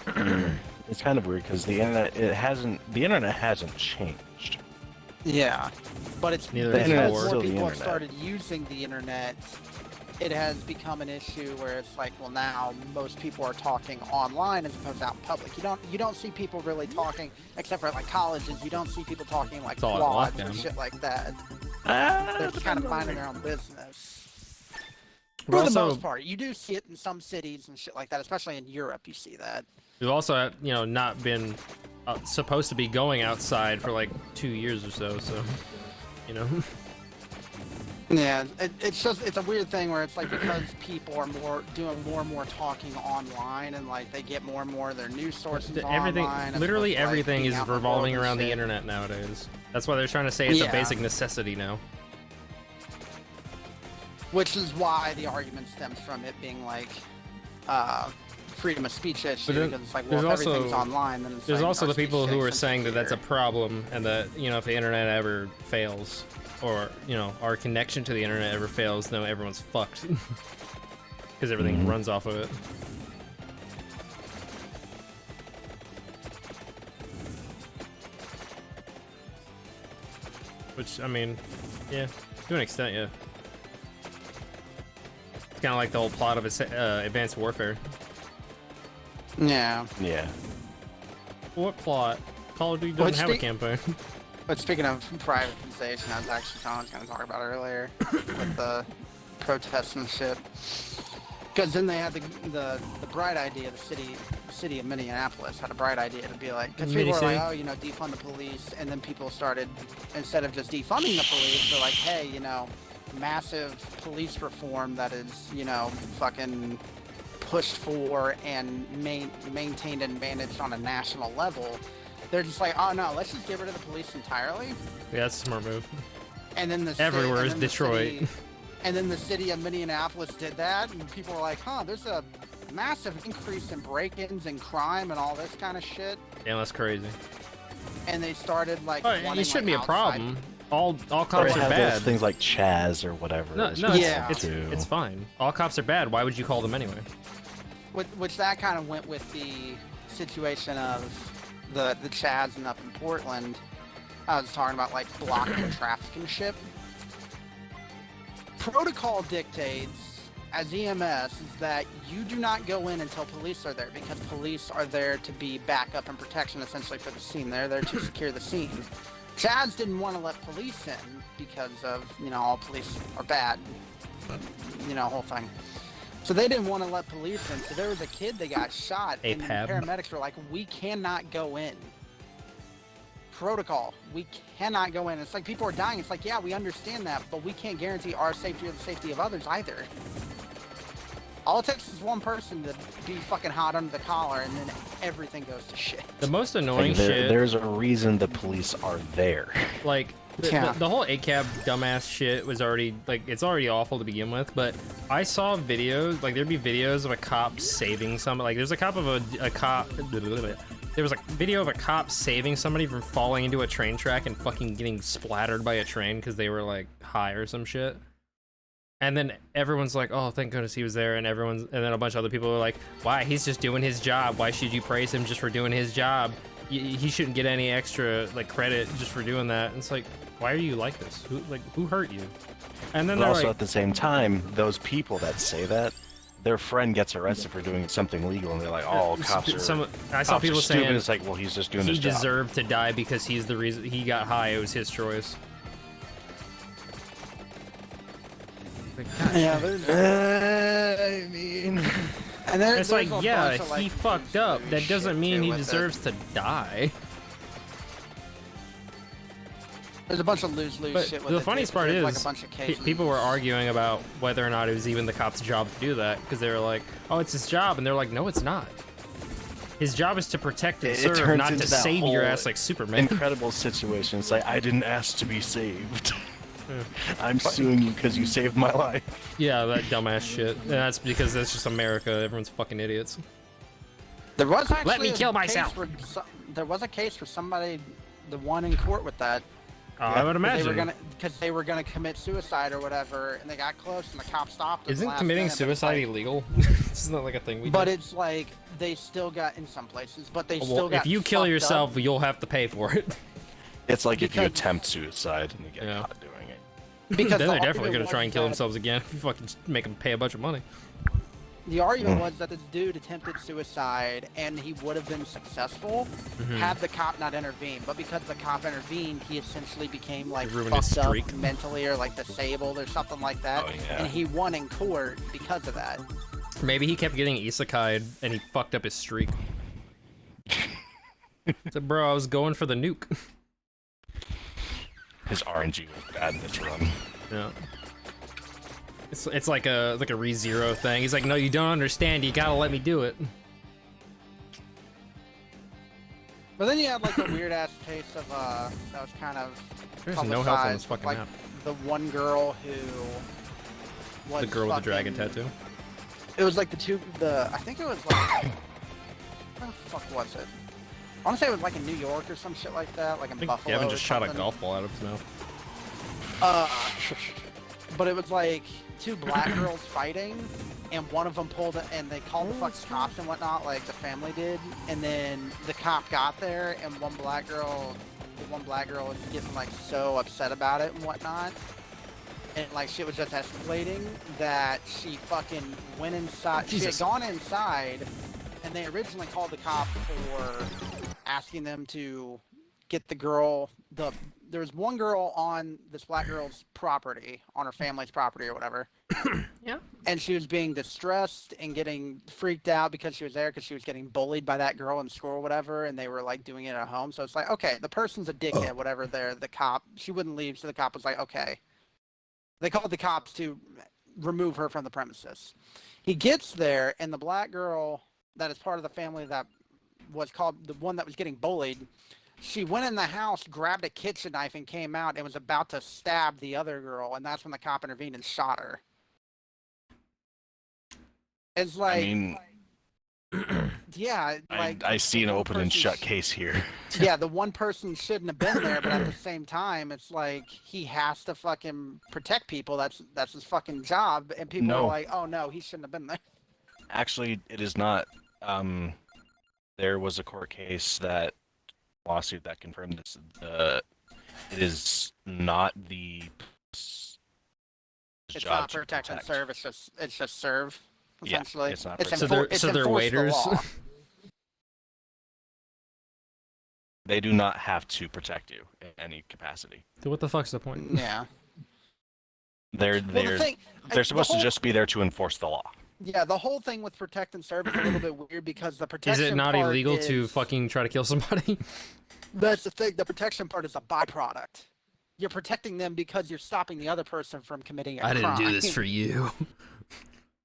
it's kind of weird because the internet hasn't changed. Yeah, but it's Neither because is more still the people have internet. started using the internet. It has become an issue where it's like, well, now most people are talking online as opposed to out in public. You don't see people really talking, except for like colleges. You don't see people talking like It's all quads or lockdown. shit like that. Ah, They're just kind of minding their own business. We're For the also- most part, you do see it in some cities and shit like that, especially in Europe. You see that. We've also, not been supposed to be going outside for like 2 years or so. Yeah, it's a weird thing where it's like because people are doing more and more talking online and like they get more and more of their news sources Everything, online. as literally opposed to, like, everything being is out in the revolving world and around the shit. internet nowadays. That's why they're trying to say it's a Yeah. basic necessity now. Which is why the argument stems from it being like freedom of speech issue, But then because it's like, well, if there's everything's also- online, then it's There's like also our the people speech who are takes saying that that's a here. problem, and that if the internet ever fails, or our connection to the internet ever fails, then everyone's fucked because everything runs off of it. Which, I mean, yeah, to an extent, yeah. It's kind of like the whole plot of Advanced Warfare. Yeah. Yeah. What plot? Call of Duty Well, doesn't have a campaign. But speaking of privatization, I was actually going to talk about earlier with the protests and shit. Because then they had the bright idea, the city of Minneapolis had a bright idea to be like, because people were like, oh, defund the police, and then people started, instead of just defunding the police, they're like, hey, massive police reform that is, fucking pushed for and maintained and managed on a national level. They're just like, oh no, let's just get rid of the police entirely. Yeah, that's a smart move. And then Everywhere is Detroit. And then the city of Minneapolis did that, and people were like, huh, there's a massive increase in break-ins and crime and all this kind of shit. Yeah, that's crazy. And they started like, wanting, it shouldn't like, be a problem. All Or cops are have bad. those things like Chaz or whatever. No, it's no, called Yeah. it's fine. All cops are bad. Why would you call them anyway? Which that kind of went with the situation of the Chads and up in Portland. I was talking about like blocking traffic and shit. Protocol dictates as EMS is that you do not go in until police are there, because police are there to be backup and protection essentially for the scene. They're there to secure the scene. Chads didn't want to let police in because of, all police are bad, whole thing. So they didn't want to let police in. So there was a kid that got shot, and the APAB. paramedics were like, we cannot go in. Protocol, we cannot go in. It's like people are dying. It's like, yeah, we understand that, but we can't guarantee our safety or the safety of others either. All it takes is one person to be fucking hot under the collar, and then everything goes to shit. The most annoying Like, shit, there's a reason the police are there. like Yeah. the whole ACAB dumbass shit was already it's already awful to begin with. But I saw videos, like there'd be videos of a cop saving somebody. Like there's a cop of a cop. There was a video of a cop saving somebody from falling into a train track and fucking getting splattered by a train because they were like high or some shit. And then everyone's like, "Oh, thank goodness he was there," and then a bunch of other people were like, "Why? He's just doing his job. Why should you praise him just for doing his job? He shouldn't get any extra credit just for doing that." And it's like, why are you like this? Who hurt you? And then But they're also like, at the same time, those people that say that, their friend gets arrested for doing something legal, and they're like, "Oh, cops are." I saw people stupid. saying It's like, well, he's just doing he his job. deserved to die because he's the reason he got high. It was his choice. Yeah, I mean, and there, It's there's like, a yeah, bunch of, he fucked up. loose That shit, doesn't mean too, he with it. deserves to die. There's a bunch of lose But shit with the it, funniest too, 'cause part there's, is, like a bunch of cases. people were arguing about whether or not it was even the cop's job to do that, because they were like, "Oh, it's his job," and they're like, "No, it's not. His job is to protect and It serve, turns not to into that save your whole ass like Superman." incredible situation. It's like, I didn't ask to be saved. I'm suing you because you saved my life. Yeah, that dumbass shit. And that's because that's just America. Everyone's fucking idiots. There was actually Let me a kill case myself. There was a case for somebody, the one in court with that, I would imagine. Because they were gonna commit suicide or whatever, and they got close, and the cop stopped. Isn't committing suicide illegal? Isn't that like a thing we do? But it's like they still got in some places, but they still got. If you kill yourself, you'll have to pay for it. It's like if you attempt suicide and you get caught doing it. Because then they're definitely gonna try and kill themselves again if you fucking make them pay a bunch of money. The argument was that this dude attempted suicide and he would have been successful had the cop not intervened. But because the cop intervened, he essentially became like fucked up mentally or like disabled or something like that. And he won in court because of that. Maybe he kept getting isekai'd and he fucked up his streak. So, bro, I was going for the nuke. His RNG was bad in this run. Yeah. It's like a ReZero thing. He's like, no, you don't understand. You gotta let me do it. But then you had like a weird ass case of that was kind of There's no help on this fucking like, map. The one girl who was the girl with the dragon tattoo. It was like I think it was like where the fuck was it? I want to say it was like in New York or some shit like that, like in Buffalo. Gavin just shot a golf ball out of his mouth. But it was like two black girls fighting, and one of them pulled it, and they called the fucking cops and whatnot, like the family did. And then the cop got there, and one black girl was getting like so upset about it and whatnot, and like shit was just escalating that she fucking went inside. Jesus. She had gone inside, and they originally called the cop for asking them to get the girl. There was one girl on this black girl's property, on her family's property or whatever. Yeah. And she was being distressed and getting freaked out because she was there because she was getting bullied by that girl in school or whatever, and they were like doing it at home. So it's like, okay, the person's a dickhead, whatever. The cop, she wouldn't leave, so the cop was like, okay. They called the cops to remove her from the premises. He gets there, and the black girl that is part of the family that was called the one that was getting bullied, she went in the house, grabbed a kitchen knife, and came out and was about to stab the other girl, and that's when the cop intervened and shot her. It's like, I mean, yeah, like I see an open and shut case here. Yeah, the one person shouldn't have been there, but at the same time, it's like he has to fucking protect people. That's his fucking job, and people are like, oh no, he shouldn't have been there. Actually, it is not. There was a court case lawsuit that confirmed this. It is not the. It's not protect and serve. It's just serve. Essentially, yeah, it's not. So they're waiters. They do not have to protect you in any capacity. So what the fuck's the point? Yeah. They're supposed to just be there to enforce the law. Yeah, the whole thing with protect and serve is a little bit weird because the protection. Is it not illegal to fucking try to kill somebody? That's the thing. The protection part is a byproduct. You're protecting them because you're stopping the other person from committing a crime. I didn't do this for you.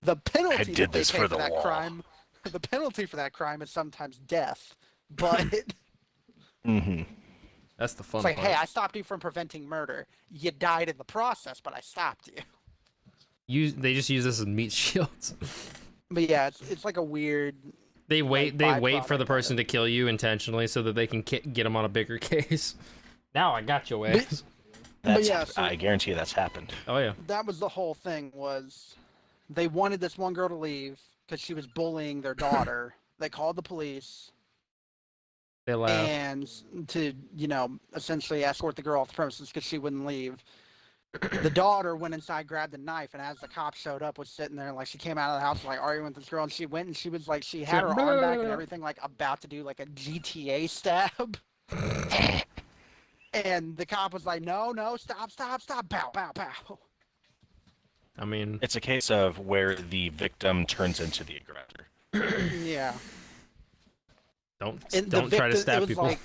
The penalty I did this for that crime. The penalty for that crime is sometimes death, but. That's the fun part. It's like, part. hey, I stopped you from preventing murder. You died in the process, but I stopped you. They just use this as meat shields. But yeah, it's like a weird. They wait for the person to kill you intentionally so that they can get them on a bigger case. Now I got your ass. I guarantee you that's happened. Oh yeah. That was the whole thing. Was they wanted this one girl to leave because she was bullying their daughter. They called the police. They laughed. And to essentially escort the girl off the premises because she wouldn't leave. The daughter went inside, grabbed a knife, and as the cops showed up, was sitting there, like, she came out of the house, like, arguing with this girl, and she went, and she was, like, she had her arm back and everything, like, about to do, like, a GTA stab. And the cop was like, no, stop, pow, pow, pow. I mean... It's a case of where the victim turns into the aggressor. Yeah. Don't try to stab people. Like,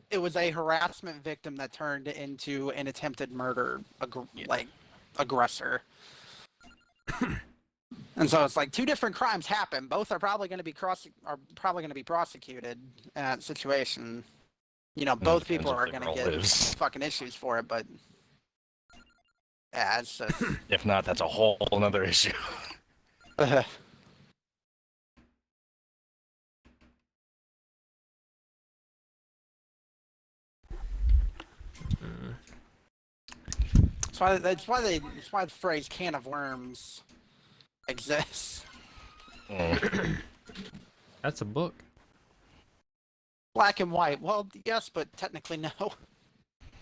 it was a harassment victim that turned into an attempted murder, aggressor. And so it's like two different crimes happen. Both are probably going to be prosecuted in that situation. Both people are going to get fucking issues for it, but yeah, it's just... If not, that's a whole another issue. That's why the phrase "can of worms" exists. That's a book. Black and white. Well, yes, but technically no.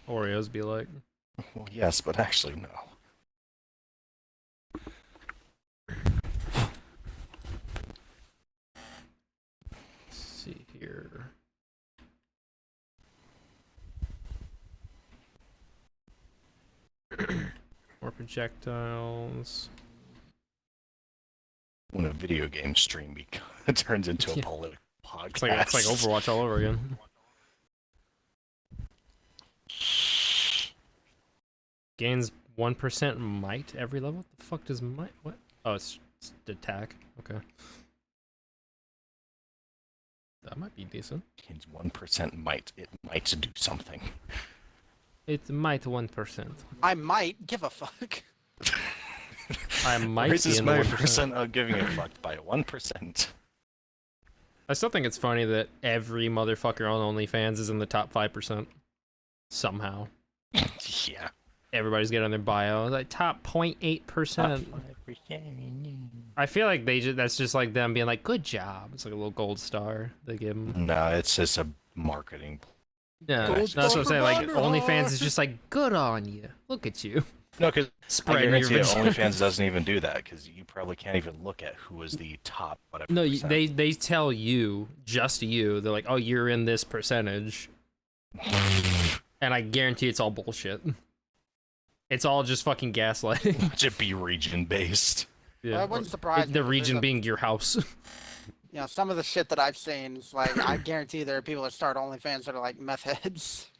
Oreos be like. Well, yes, but actually no. Let's see here. More projectiles. When a video game stream turns into a political podcast. It's like Overwatch all over again. Gains 1% might every level? What the fuck does might? What? Oh, it's attack. Okay. That might be decent. Gains 1% might. It might do something. It might 1%. I might give a fuck. I might be Raises in the my 1%. percent of giving a fuck by 1%. I still think it's funny that every motherfucker on OnlyFans is in the top 5%. Somehow. Yeah. Everybody's getting on their bio. Like, top 0.8%. I feel like that's just like them being like, good job. It's like a little gold star they give them. No, it's just a marketing. Yeah, Gold that's what star I'm saying. Like, for OnlyFans is just like, good on you. Look at you. No, because I Spreading your guarantee you, vagina. OnlyFans doesn't even do that, because you probably can't even look at who is the top whatever. No, percent. they tell you, just you. They're like, oh, you're in this percentage. And I guarantee it's all bullshit. It's all just fucking gaslighting. Should be region based. Well, that wouldn't surprise me. The There's region a- being your house. You know, some of the shit that I've seen is like, I guarantee there are people that start OnlyFans that are like meth heads.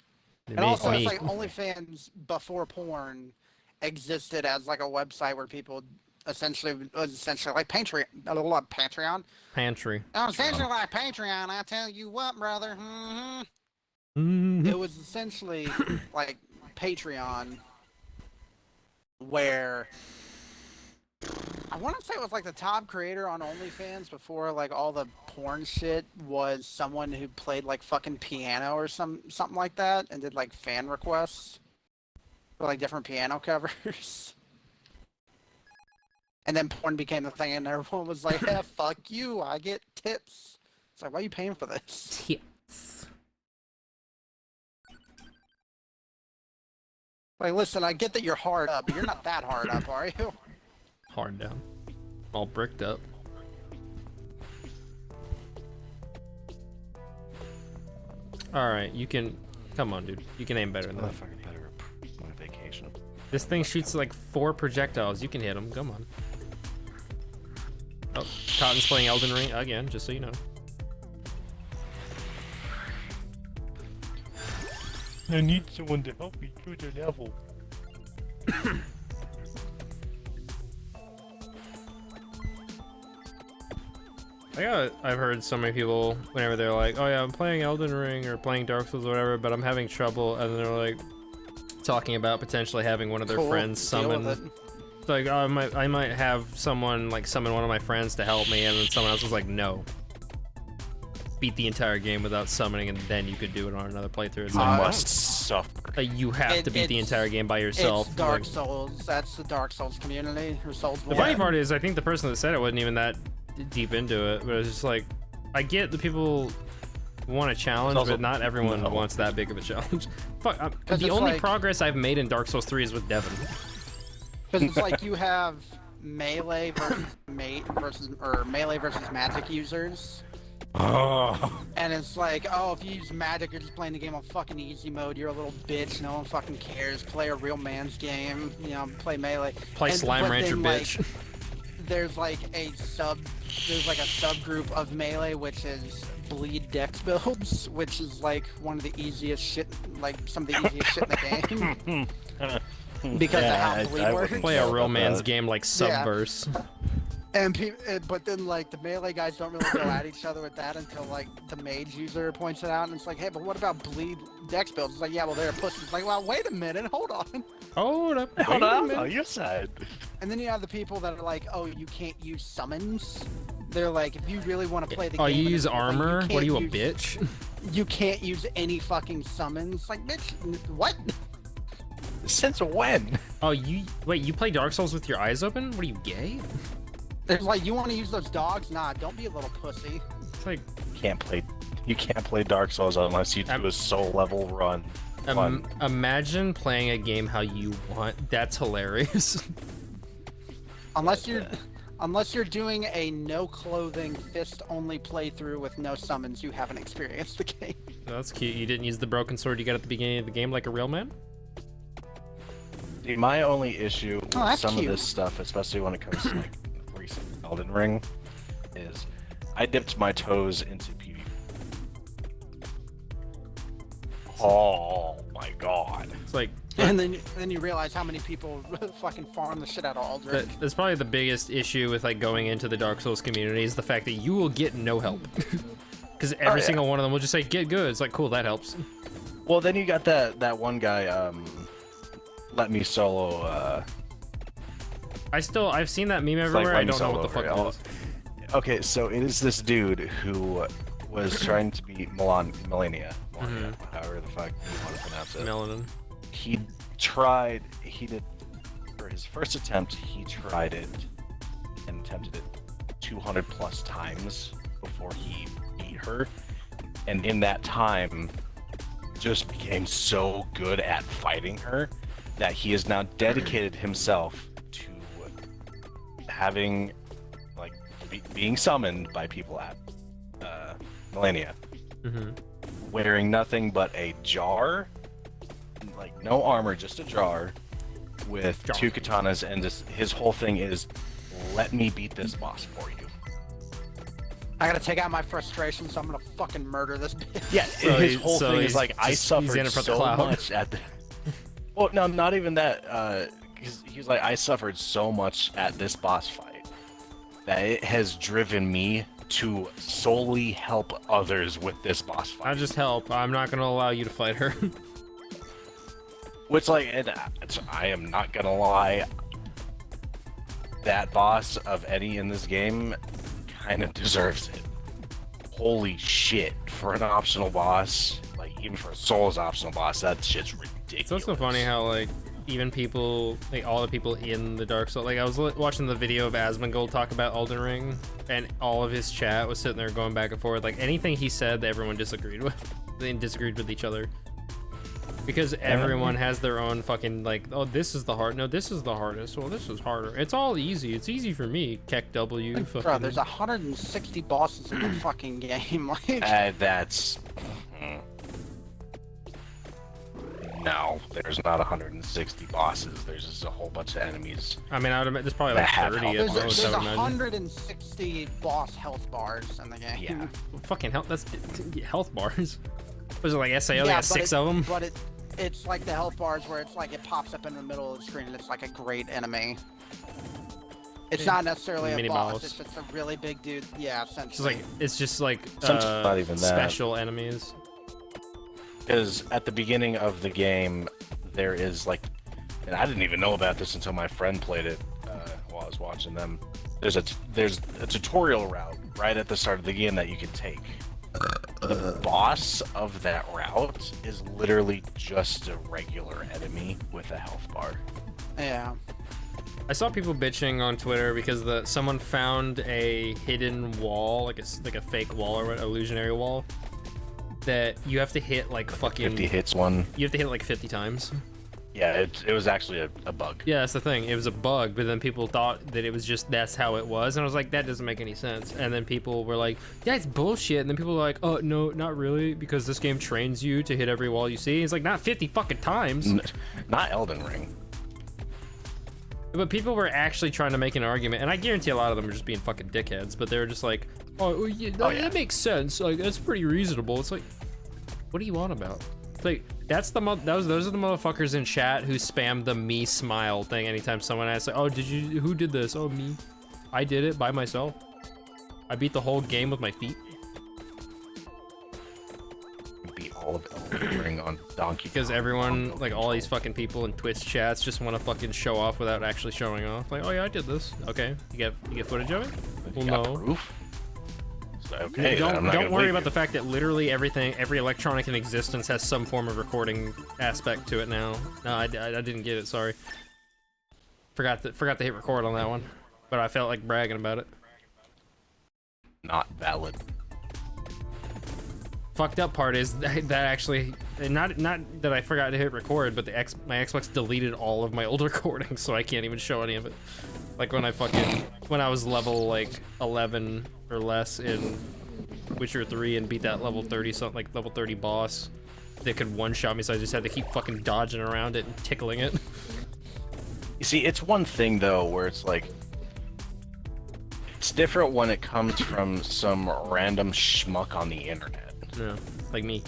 And also, it's like OnlyFans before porn existed as like a website where people essentially like Patreon. Pantry. Oh, essentially like Patreon. I tell you what, brother. It was essentially like Patreon, where I want to say it was like the top creator on OnlyFans before like all the porn shit was someone who played like fucking piano or something like that and did like fan requests for like different piano covers. And then porn became the thing and everyone was like, yeah, fuck you, I get tits. It's like, why are you paying for this? Tits. Like, listen, I get that you're hard up, but you're not that hard up, are you? Hard down. All bricked up. Alright, you can... Come on, dude. You can aim better than that. Motherfucker better on a vacation. This thing shoots like 4 projectiles. You can hit them. Come on. Oh, Cotton's playing Elden Ring again, just so you know. I need someone to help me through the level. I've heard so many people, whenever they're like, oh yeah, I'm playing Elden Ring or playing Dark Souls or whatever, but I'm having trouble, and they're like, talking about potentially having one of their Cool, friends deal with summon. it. It's like, oh, I might have someone like summon one of my friends to help me, and then someone else was like, no. Beat the entire game without summoning, and then you could do it on another playthrough. It's You like, must suffer. you have to beat the It's- entire game by yourself. It's Dark Like, Souls. That's the Dark Souls community. Or Souls. the funny part is, I think the person that said it wasn't even that deep into it, but it's just like, I get the people want a challenge, Also- but not everyone no. wants that big of a challenge. Fuck, 'Cause the it's only like- progress I've made in Dark Souls 3 is with Devin. Because it's like you have melee versus melee versus magic users. Oh. And it's like, oh, if you use magic, you're just playing the game on fucking easy mode. You're a little bitch. No one fucking cares. Play a real man's game. You know, play melee. Play Slime but Rancher, then, bitch. Like, there's like a subgroup of melee, which is bleed dex builds, which is like one of the easiest shit, like some of the easiest shit in the game. Because of how bleed works. Play a real about man's that. game like Yeah. Subverse. But then like the melee guys don't really go at each other with that until like the mage user points it out, and it's like, hey, but what about bleed dex builds? It's like, yeah, well, they're pussies. It's like, well, wait a minute, hold on. Hold up. Hold wait a on, minute. on your side. And then you have the people that are like, oh, you can't use summons. They're like, if you really want to play the Oh, game, you and use it's like, armor? What are you, a can't use- bitch? You can't use any fucking summons. Like, bitch, what? Since when? Oh, wait, you play Dark Souls with your eyes open? What are you, gay? It's like, you want to use those dogs? Nah, don't be a little pussy. It's like You can't play Dark Souls unless you do a soul level run. imagine playing a game how you want. That's hilarious. Unless you're doing a no clothing fist only playthrough with no summons, you haven't experienced the game. That's cute. You didn't use the broken sword you got at the beginning of the game like a real man? Dude, my only issue with that's some cute. of this stuff, especially when it comes to like recent Elden Ring, is I dipped my toes into PvP. Oh my god. It's like, And then you realize how many people fucking farm the shit out of Aldrich. that's probably the biggest issue with like going into the Dark Souls community is the fact that you will get no help. Because every single one of them will just say, get good. It's like, cool, that helps. Well, then you got that one guy, let me solo, I've seen that meme like everywhere. I Let Me don't know Solo what the fuck over it is. Okay, so it is this dude who was trying to be Melania, however the fuck you want to pronounce it. Melanin. He did, for his first attempt, he tried it and attempted it 200 plus times before he beat her. And in that time, just became so good at fighting her that he has now dedicated himself to having, like, being summoned by people at Melania, wearing nothing but a jar, like no armor, just a jar, with two katanas, and just his whole thing is, let me beat this boss for you. I gotta take out my frustration, so I'm gonna fucking murder this bitch. Yeah, his whole thing is like, I he's in suffered it for the so clout. much at the... Well, no, not even that. He's like, I suffered so much at this boss fight that it has driven me to solely help others with this boss fight. I just help. I'm not gonna allow you to fight her. Which, like, and I am not gonna lie, that boss of any in this game kind of deserves it. Holy shit, for an optional boss, like, even for a Souls optional boss, that shit's ridiculous. It's also funny how, like, even people, like, all the people in the Dark Souls, like, I was watching the video of Asmongold talk about Elden Ring, and all of his chat was sitting there going back and forth, like, anything he said, everyone disagreed with. They disagreed with each other. Because everyone has their own fucking, like, oh, this is the hard, no, this is the hardest, well, this is harder. It's all easy, it's easy for me, Keck W. Bro, Fucking... there's 160 bosses in the fucking game, like... That's... No, there's not 160 bosses. There's just a whole bunch of enemies. I mean, there's probably like 30 at most, There's I would imagine. 160 boss health bars in the game. Yeah. Fucking hell, that's health bars. Was it like SAO? They got 6 of them? But it's like the health bars where it's like it pops up in the middle of the screen and it's like a great enemy. It's not necessarily a boss, it's just a really big dude. Yeah, essentially. It's just like not even that. Special enemies. Because at the beginning of the game, there is like, and I didn't even know about this until my friend played it while I was watching them. There's a tutorial route right at the start of the game that you can take. The boss of that route is literally just a regular enemy with a health bar. Yeah. I saw people bitching on Twitter because someone found a hidden wall, like a fake wall or an illusionary wall, that you have to hit like fucking 50 hits one. You have to hit it like 50 times. Yeah, it was actually a bug. Yeah, that's the thing. It was a bug, but then people thought that it was just that's how it was, and I was like, that doesn't make any sense. And then people were like, yeah, it's bullshit. And then people were like, oh no, not really, because this game trains you to hit every wall you see. It's like, not 50 fucking times. Not Elden Ring. But people were actually trying to make an argument, and I guarantee a lot of them were just being fucking dickheads. But they were just like, oh yeah, that makes sense. Like, that's pretty reasonable. It's like, what are you on about? It's like, those are the motherfuckers in chat who spam the me smile thing anytime someone asks, like, oh, who did this? Oh, me. I did it by myself. I beat the whole game with my feet. Beat all of Elden Ring on Donkey. Because everyone, like all these fucking people in Twitch chats just want to fucking show off without actually showing off. Like, oh yeah, I did this. Okay, you get footage of it? Well, no. Proof? So Okay. Don't worry about the fact that literally every electronic in existence has some form of recording aspect to it now. No, I didn't get it. Sorry. Forgot to hit record on that one, but I felt like bragging about it. Not valid. Fucked up part is that actually, not that I forgot to hit record, but my Xbox deleted all of my old recordings, so I can't even show any of it. Like when I was level like 11 or less in Witcher 3 and beat that level 30 something, like level 30 boss that could one-shot me, so I just had to keep fucking dodging around it and tickling it. You see, it's one thing though where it's like, it's different when it comes from some random schmuck on the internet. Yeah, like me.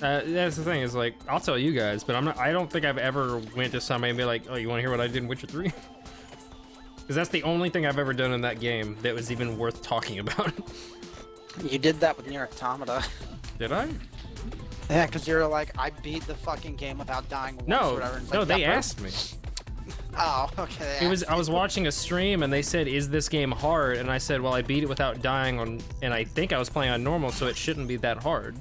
That's the thing, is like, I'll tell you guys, but I don't think I've ever went to somebody and be like, oh, you want to hear what I did in Witcher 3? Because that's the only thing I've ever done in that game that was even worth talking about. You did that with Nier Automata. Did I? Yeah, because you're like, I beat the fucking game without dying once or No, whatever. And it's no, like, they yeah, asked me. Oh, okay. I was watching a stream and they said, is this game hard? And I said, well, I beat it without dying on, and I think I was playing on normal, so it shouldn't be that hard.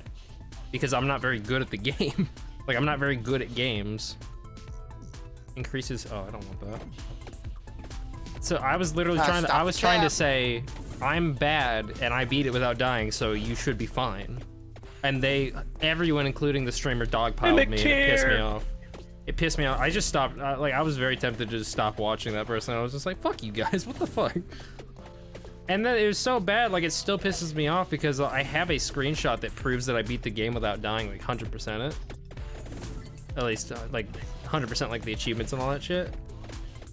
Because I'm not very good at the game. Like, I'm not very good at games. Increases, oh, I don't want that. So I was literally trying to say, I'm bad and I beat it without dying, so you should be fine. And everyone, including the streamer, dogpiled me and it pissed me off. It pissed me off. I just stopped, like, I was very tempted to just stop watching that person. I was just like, fuck you guys, what the fuck? And then it was so bad, like, it still pisses me off because I have a screenshot that proves that I beat the game without dying, like, 100% it. At least, like, 100% like the achievements and all that shit.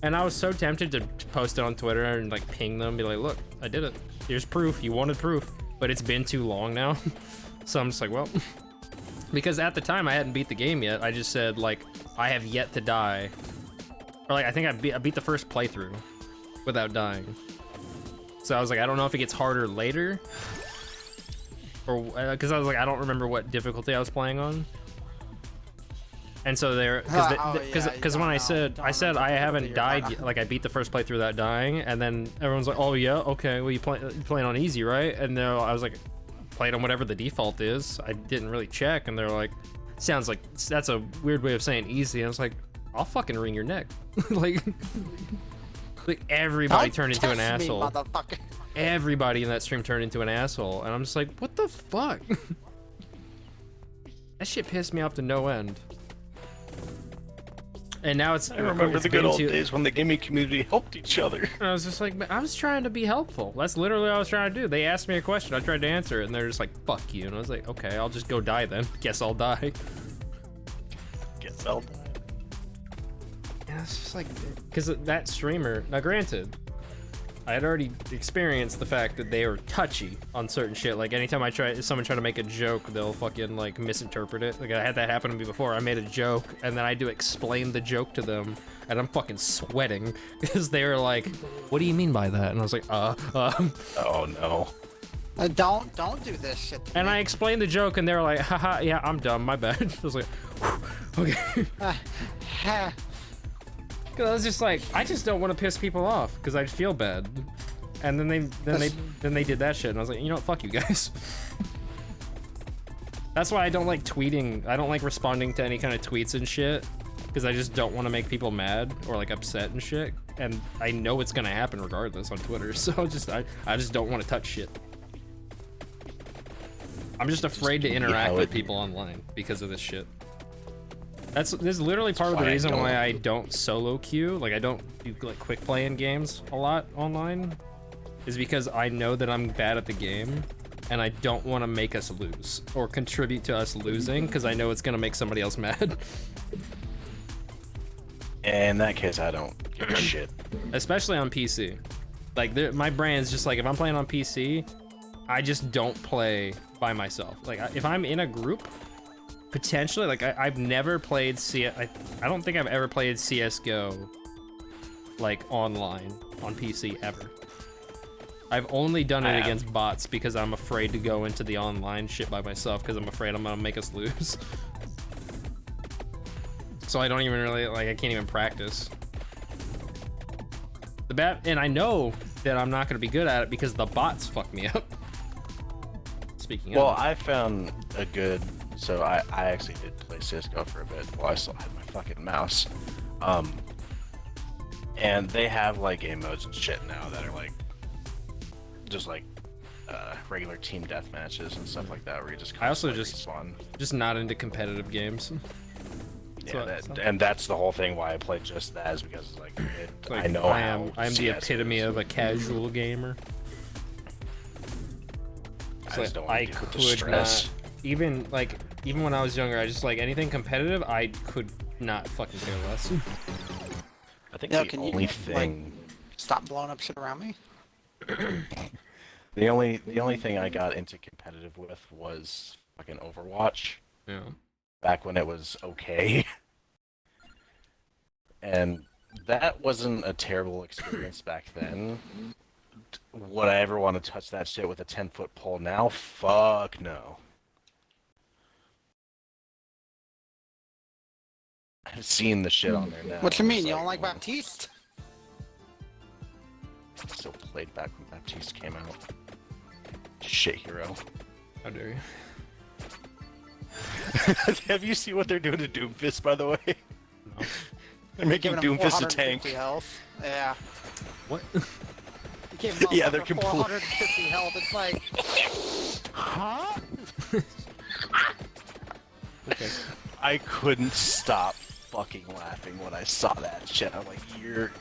And I was so tempted to post it on Twitter and, like, ping them, be like, look, I did it. Here's proof. You wanted proof. But it's been too long now. So I'm just like, well... Because at the time, I hadn't beat the game yet. I just said, like, I have yet to die. Or, like, I think I beat the first playthrough without dying. So I was like, I don't know if it gets harder later. Or, because I was like, I don't remember what difficulty I was playing on. And so there, because when I said I haven't died yet, like I beat the first playthrough without dying, and then everyone's like, oh yeah, okay, well you playing on easy, right? And then I was like, played on whatever the default is. I didn't really check, and they're like, sounds like that's a weird way of saying easy. And I was like, I'll fucking wring your neck. like everybody turned into an asshole. Everybody in that stream turned into an asshole, and I'm just like, what the fuck? That shit pissed me off to no end. And now it's. I remember the good old days when the gaming community helped each other. I was just like, I was trying to be helpful. That's literally what I was trying to do. They asked me a question, I tried to answer it, and they're just like, fuck you. And I was like, okay, I'll just go die then. Guess I'll die. Guess I'll die. And it's just like, because that streamer, now granted, I had already experienced the fact that they are touchy on certain shit. Like anytime someone try to make a joke, they'll fucking like misinterpret it. Like I had that happen to me before. I made a joke and then I had to explain the joke to them, and I'm fucking sweating because they were like, "What do you mean by that?" And I was like, Oh no. Don't do this shit to and me. I explained the joke, and they were like, "Haha, yeah, I'm dumb. My bad." I was like, "Okay." Cause I was just like, I just don't want to piss people off because I feel bad, and then they did that shit, and I was like, you know what, fuck you guys. That's why I don't like tweeting. I don't like responding to any kind of tweets and shit because I just don't want to make people mad or like upset and shit, and I know it's gonna happen regardless on Twitter. So I just don't want to touch shit. I'm just afraid to interact with people online because of this shit. This is literally part of the reason why I don't solo queue. Like I don't do like quick play in games a lot online, is because I know that I'm bad at the game, and I don't want to make us lose or contribute to us losing because I know it's gonna make somebody else mad. In that case, I don't give a shit. Especially on PC. Like my brain's just like, if I'm playing on PC, I just don't play by myself. Like if I'm in a group. Potentially, like I've never played I don't think I've ever played CS:GO like online on PC ever. I've only done it against bots because I'm afraid to go into the online shit by myself because I'm afraid I'm gonna make us lose. So I don't even really, like, I can't even practice. And I know that I'm not gonna be good at it because the bots fuck me up. Speaking Well, of, I found a good. So I actually did play Cisco for a bit while I still had my fucking mouse. And they have like game modes and shit now that are like just like regular team death matches and stuff like that, where you just I also respawn. just not into competitive games. Yeah, and that's the whole thing why I play just that, is because like, Like, I know I'm the CS epitome is. of a casual gamer. I So just don't want I to deal with the could stress. not even when I was younger, I just like anything competitive. I could not fucking care less. I think Yeah, the can only you thing, stop blowing up shit around me? the only thing I got into competitive with was fucking Overwatch. Yeah. Back when it was okay. And that wasn't a terrible experience back then. Would I ever want to touch that shit with a 10-foot pole now? Fuck no. I've seen the shit on there now. What you mean? It's You like, don't like well, Baptiste? Still played back when Baptiste came out. Shit hero. How dare you? Have you seen what they're doing to Doomfist, by the way? No. They're making Giving him Doomfist a 450 tank. health. Yeah. What? You gave him Yeah, they're 450 health. It's like, huh? Okay. I couldn't stop fucking laughing when I saw that shit. I'm like, you're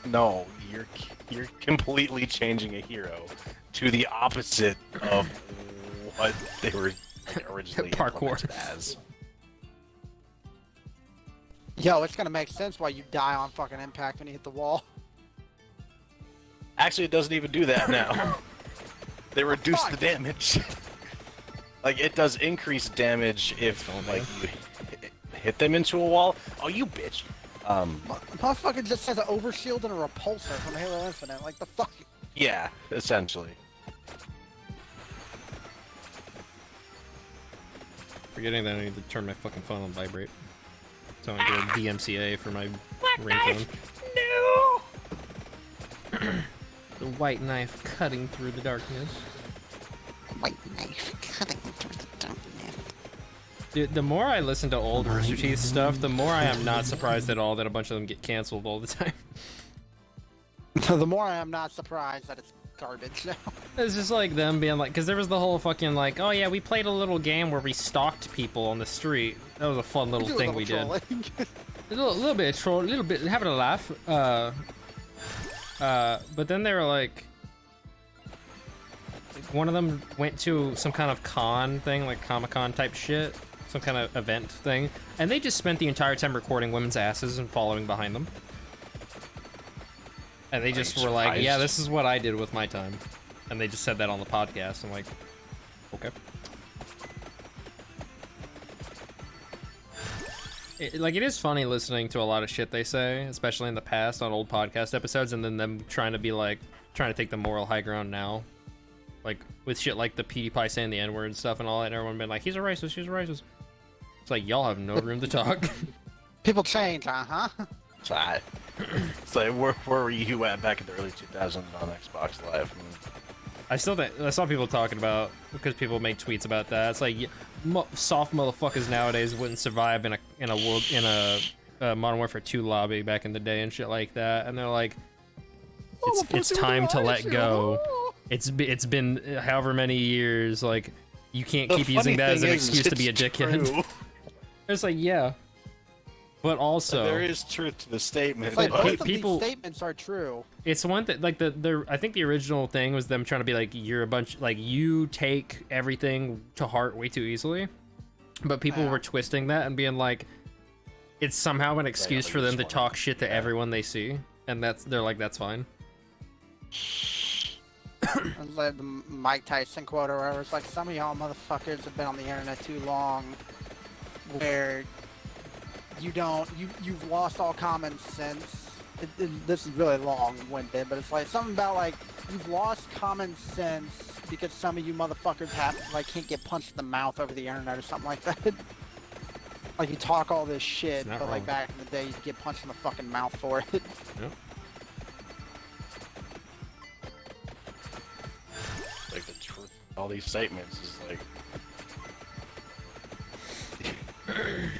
completely changing a hero to the opposite of what they were like, originally Parkour. implemented as. Yo, it's gonna make sense why you die on fucking impact when you hit the wall. Actually, it doesn't even do that now. They reduce the damage. Like, it does increase damage if like you hit them into a wall. Oh, you bitch. Motherfucker just has an overshield and a repulsor from Halo Infinite. Like the fuck. Yeah, essentially. Forgetting that I need to turn my fucking phone on vibrate. So I get a DMCA for my ringtone. No. The white knife cutting through the darkness. White knife cutting through the darkness. Dude, the more I listen to old Rooster Teeth stuff, the more I am not surprised at all that a bunch of them get canceled all the time. The more I am not surprised that it's garbage now. It's just like them being like, because there was the whole fucking like, oh yeah, we played a little game where we stalked people on the street. That was a fun little thing we did. A little bit of troll, a little bit having a laugh. But then they were like, one of them went to some kind of con thing, like Comic-Con type shit, some kind of event thing, and they just spent the entire time recording women's asses and following behind them. And they just were like, yeah, this is what I did with my time. And they just said that on the podcast. I'm like, okay. It is funny listening to a lot of shit they say, especially in the past on old podcast episodes, and then them trying to take the moral high ground now. Like, with shit like the PewDiePie saying the N-word and stuff and all that, and everyone been like, he's a racist, he's a racist. It's like, y'all have no room to talk. People change, uh-huh. It's like, where were you at back in the early 2000s on Xbox Live? I saw people talking about, because people make tweets about that. It's like, soft motherfuckers nowadays wouldn't survive in a Modern Warfare 2 lobby back in the day and shit like that. And they're like, it's time to let go. It's been however many years. Like, you can't keep using that as an excuse to be a dickhead. It's like, yeah. But also, there is truth to the statement. It's like, but both of people- these statements are true. it's one that, like, I think the original thing was them trying to be like, you're a bunch, like, you take everything to heart way too easily. But people Yeah. were twisting that and being like, it's somehow an excuse for them to just talk shit to everyone they see. And they're like, that's fine. It's like the Mike Tyson quote or whatever. It's like, some of y'all motherfuckers have been on the internet too long, where you've lost all common sense. This is really long-winded, but it's like something about like you've lost common sense because some of you motherfuckers can't get punched in the mouth over the internet or something like that. Like, you talk all this shit, Not but like wrong. back in the day, you'd get punched in the fucking mouth for it. Yep. all these statements is like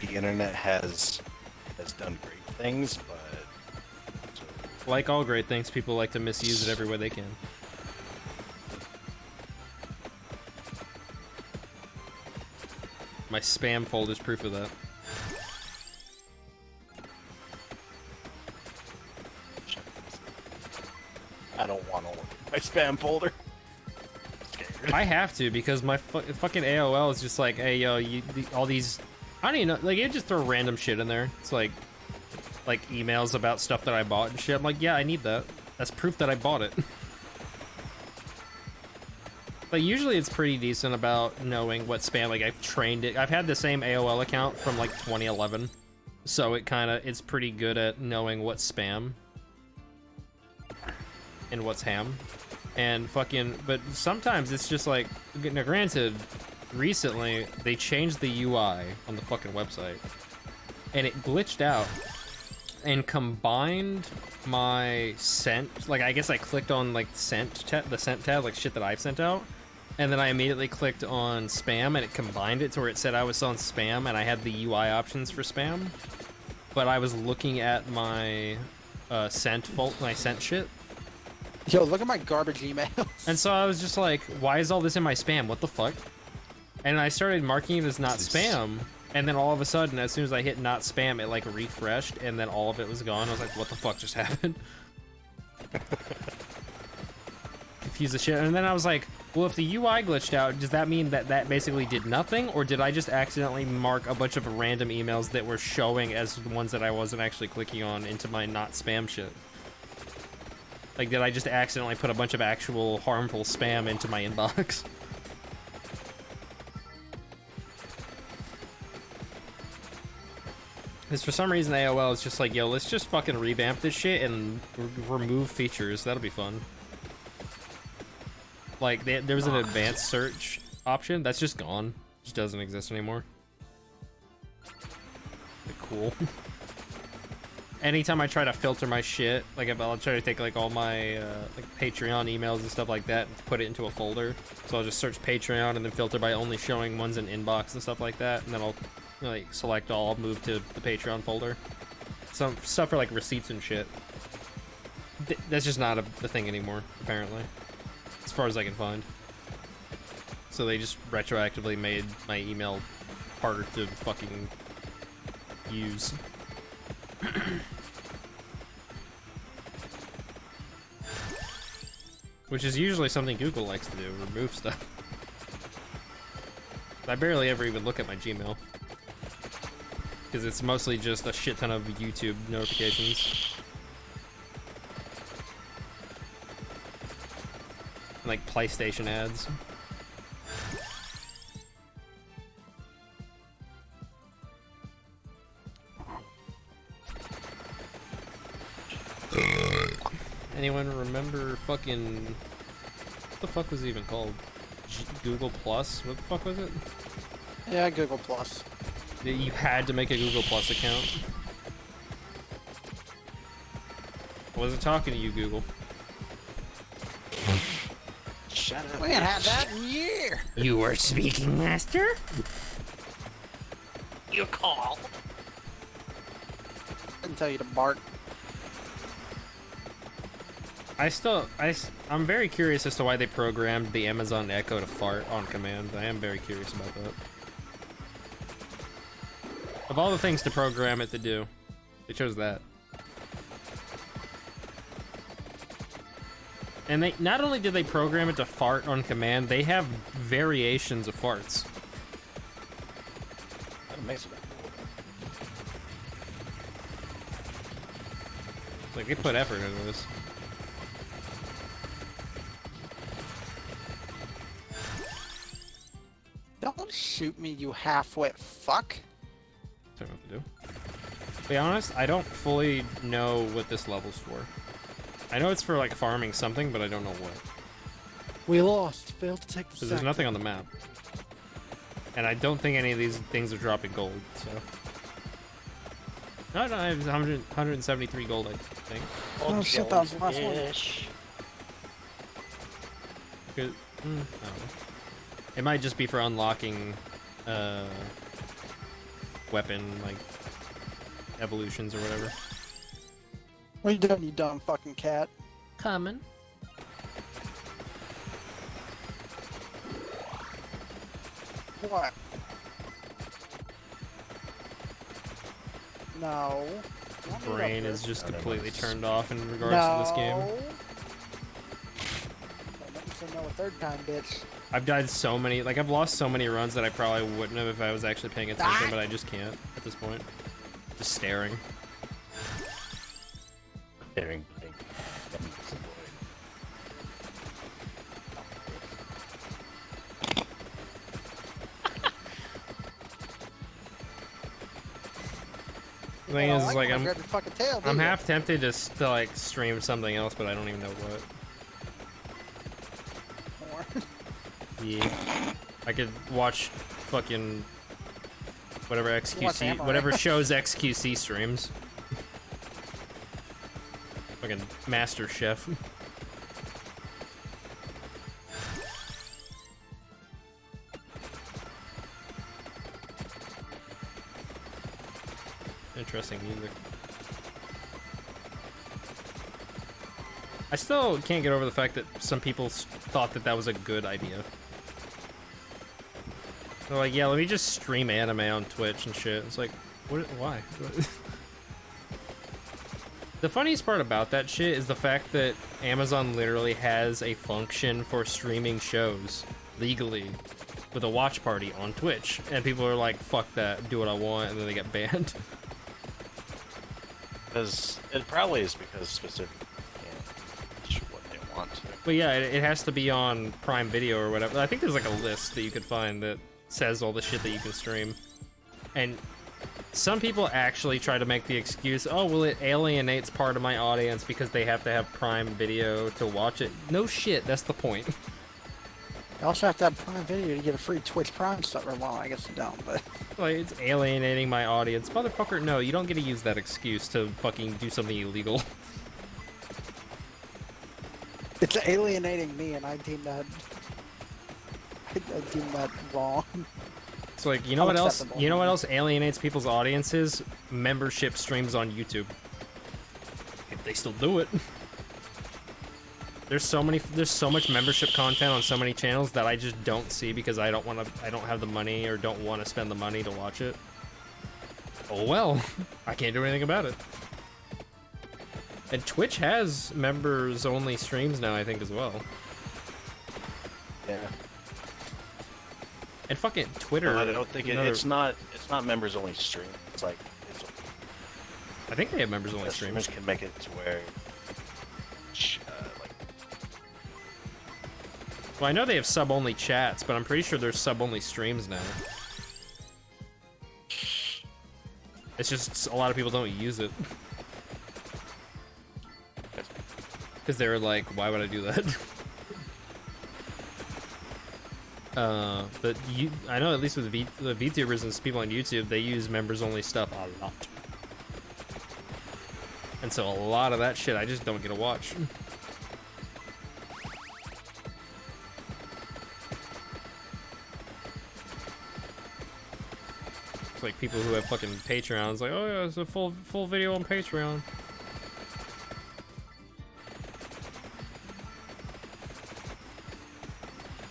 the internet has done great things, but Like all great things, people like to misuse it every way they can. My spam folder's proof of that. I don't want to look at my spam folder. I have to because my fucking AOL is just like, hey yo, all these, I don't even know, like it just throw random shit in there. It's like emails about stuff that I bought and shit. I'm like, yeah, I need that. That's proof that I bought it. But usually it's pretty decent about knowing what spam, like I've trained it. I've had the same AOL account from like 2011. So it's pretty good at knowing what's spam and what's ham. And but sometimes it's just like, now granted, recently they changed the UI on the fucking website and it glitched out and combined my sent, like I guess I clicked on like the sent tab, like shit that I've sent out, and then I immediately clicked on spam and it combined it to where it said I was on spam and I had the UI options for spam, but I was looking at my sent shit. Yo, look at my garbage emails. And so I was just like, why is all this in my spam? What the fuck? And I started marking it as not spam. And then all of a sudden, as soon as I hit not spam, it like refreshed and then all of it was gone. I was like, what the fuck just happened? Confused the shit. And then I was like, well, if the UI glitched out, does that mean that that basically did nothing? Or did I just accidentally mark a bunch of random emails that were showing as the ones that I wasn't actually clicking on into my not spam shit? Like, did I just accidentally put a bunch of actual harmful spam into my inbox? Because for some reason AOL is just like, yo, let's just fucking revamp this shit and remove features. That'll be fun. Like, there was an advanced search option. That's just gone. Just doesn't exist anymore. Like, cool. Anytime I try to filter my shit, like I'll try to take like all my like Patreon emails and stuff like that and put it into a folder. So I'll just search Patreon and then filter by only showing ones in inbox and stuff like that, and then I'll like select all, move to the Patreon folder. Some stuff for like receipts and shit. That's just not a thing anymore, apparently, as far as I can find. So they just retroactively made my email harder to fucking use. Which is usually something Google likes to do, remove stuff. I barely ever even look at my Gmail, because it's mostly just a shit ton of YouTube notifications. And like PlayStation ads. Anyone remember fucking... What the fuck was it even called? Google Plus? What the fuck was it? Yeah, Google Plus. You had to make a Google Plus account. I wasn't talking to you, Google. Shut up. We ain't had that in a year. You were speaking, master? You call. I didn't tell you to bark. I'm very curious as to why they programmed the Amazon Echo to fart on command. I am very curious about that. Of all the things to program it to do, they chose that. And they not only did they program it to fart on command, they have variations of farts. That makes it. Like, they put effort into this. Don't shoot me, you half-wit fuck. Don't know what to do. To be honest, I don't fully know what this level's for. I know it's for like farming something, but I don't know what. We lost. Failed to take the Because there's nothing on the map. And I don't think any of these things are dropping gold, so. No, I have 173 gold, I think. Oh shit, that was the last one. Ish. Good. I don't know. It might just be for unlocking weapon like evolutions or whatever. What you doing, you dumb fucking cat? Coming. What? No. Brain is just completely turned off in regards to this game. Don't make me say no a third time, bitch. I've died so many, like I've lost so many runs that I probably wouldn't have if I was actually paying attention, but I just can't at this point. Just staring. Staring. The thing is, like, I'm half tempted to like stream something else, but I don't even know what. Yeah, I could watch fucking whatever XQC, whatever shows XQC streams. Fucking Master Chef. Interesting music. I still can't get over the fact that some people thought that that was a good idea. They're like, yeah, let me just stream anime on Twitch and shit. It's like, what? Why? The funniest part about that shit is the fact that Amazon literally has a function for streaming shows legally with a watch party on Twitch, and people are like, fuck that, do what I want, and then they get banned. Because it probably is because specifically can't do what they want to. But yeah, it has to be on Prime Video or whatever. I think there's like a list that you could find that says all the shit that you can stream. And some people actually try to make the excuse, oh, well, it alienates part of my audience because they have to have Prime Video to watch it. No shit, that's the point. You also have to have Prime Video to get a free Twitch Prime stuff. Or, well, I guess you don't, but... Like, it's alienating my audience. Motherfucker, no, you don't get to use that excuse to fucking do something illegal. It's alienating me, and I deem that... I deem that wrong. It's like, you know what else? You know what else alienates people's audiences? Membership streams on YouTube. If they still do it. There's so much membership content on so many channels that I just don't see because I don't have the money or don't want to spend the money to watch it. Oh well, I can't do anything about it. And Twitch has members only streams now, I think, as well. Yeah. And fucking Twitter. Well, I don't think it's not members only stream. It's like I think they have members only streams. Streamers can make it to where Well, I know they have sub-only chats, but I'm pretty sure there's sub-only streams now. It's just a lot of people don't use it. Because they were like, why would I do that? But I know at least with the VTubers and people on YouTube, they use members-only stuff a lot. And so a lot of that shit I just don't get to watch. It's like people who have fucking Patreons, like, oh yeah, it's a full video on Patreon.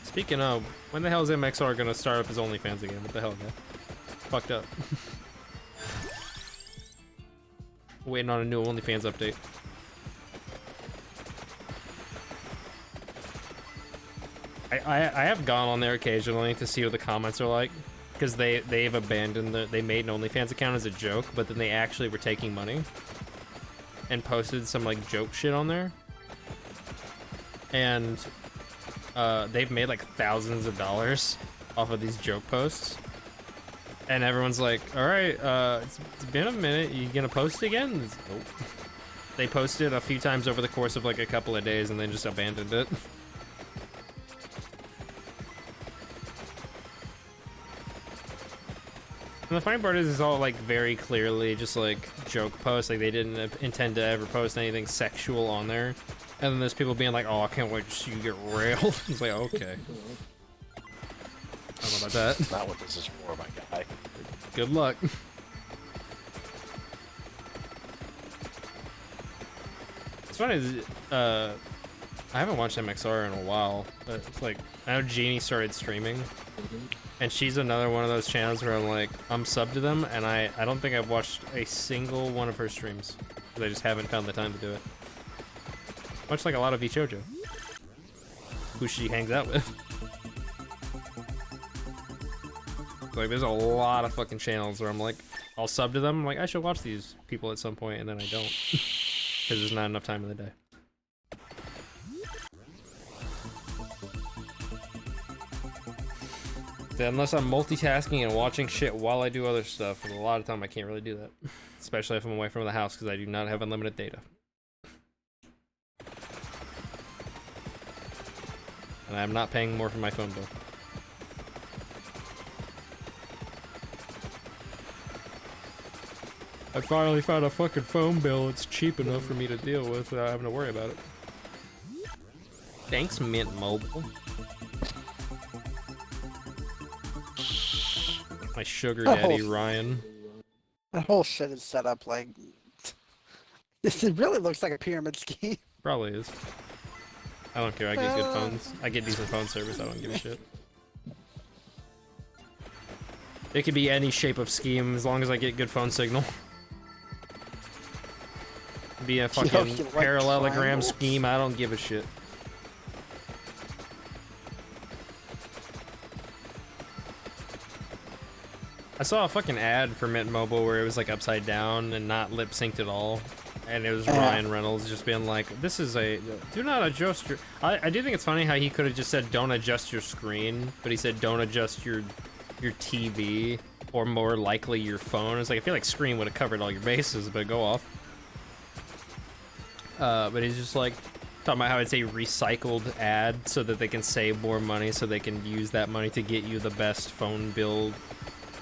Speaking of, when the hell is MXR gonna start up his OnlyFans again? What the hell, man? Fucked up. Waiting on a new OnlyFans update. I have gone on there occasionally to see what the comments are like. Because they've abandoned they made an OnlyFans account as a joke, but then they actually were taking money and posted some like joke shit on there, and they've made like thousands of dollars off of these joke posts, and everyone's like, all right, it's been a minute, you gonna post again? Nope. They posted a few times over the course of like a couple of days and then just abandoned it. And the funny part is, it's all like very clearly just like joke posts. Like they didn't intend to ever post anything sexual on there. And then there's people being like, "Oh, I can't wait to see you get railed." It's like, okay. about that. That's not what this is for, my guy. Good luck. It's funny, I haven't watched MXR in a while, but it's like, I know Jeannie started streaming, and she's another one of those channels where I'm subbed to them, and I don't think I've watched a single one of her streams, because I just haven't found the time to do it. Much like a lot of Vichojo, who she hangs out with. Like, there's a lot of fucking channels where I'm like, I'll sub to them, I'm like, I should watch these people at some point, and then I don't. Because there's not enough time in the day. Unless I'm multitasking and watching shit while I do other stuff, and a lot of time I can't really do that. Especially if I'm away from the house, because I do not have unlimited data. And I'm not paying more for my phone bill. I finally found a fucking phone bill that's cheap enough for me to deal with without having to worry about it. Thanks, Mint Mobile. My sugar daddy, Ryan. That whole shit is set up like... It really looks like a pyramid scheme. Probably is. I don't care, I get good phones. I get decent phone service, I don't give a shit. It could be any shape of scheme as long as I get good phone signal. Be a fucking parallelogram scheme, I don't give a shit. I saw a fucking ad for Mint Mobile where it was like upside down and not lip synced at all. And it was Ryan Reynolds just being like, this is a, do not adjust your, I do think it's funny how he could have just said don't adjust your screen, but he said don't adjust your TV, or more likely your phone. It's like, I feel like screen would have covered all your bases, but go off. But he's just like, talking about how it's a recycled ad so that they can save more money so they can use that money to get you the best phone bill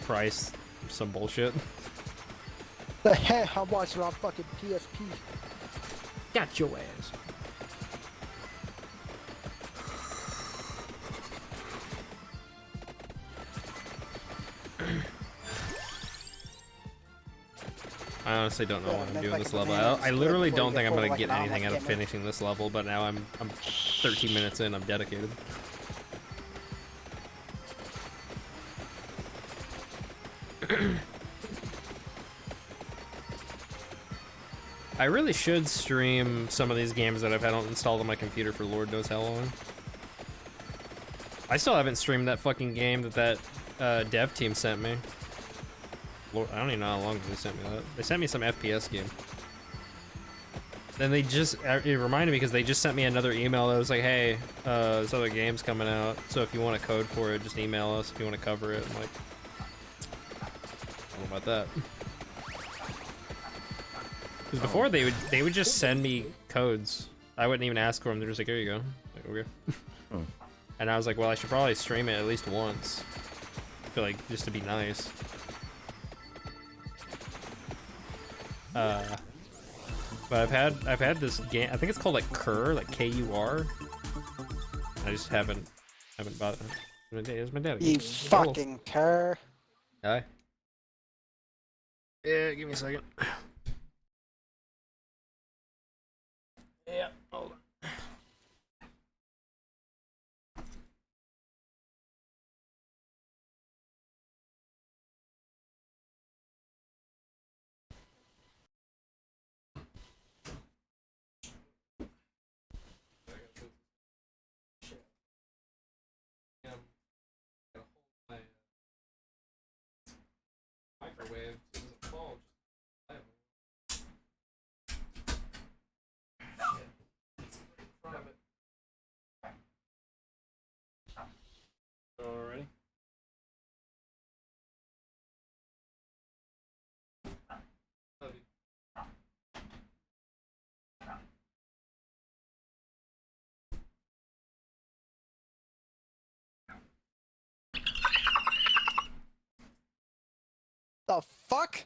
price, some bullshit. The hell, I'm watching on fucking PSP. Got your ass. I honestly don't know what I'm doing this level. I literally don't think I'm gonna get anything out of finishing this level, but now I'm 13 minutes in, I'm dedicated. I really should stream some of these games that I've had installed on my computer for Lord knows how long. I still haven't streamed that fucking game that dev team sent me. Lord, I don't even know how long they sent me that. They sent me some FPS game. Then they just, it reminded me because they just sent me another email that was like, hey, this other game's coming out, so if you want a code for it, just email us if you want to cover it. I'm like, I don't know about that. Because before they would just send me codes. I wouldn't even ask for them. They're just like, here you go. Like, okay. And I was like, well, I should probably stream it at least once. I feel like just to be nice. But I've had this game. I think it's called like Cur, like K-U-R. I just haven't bought it. Here's my dad again. You fucking cur. Hi. Yeah, give me a second. Yeah, hold on. Microwave doesn't fall. Alrighty. The fuck?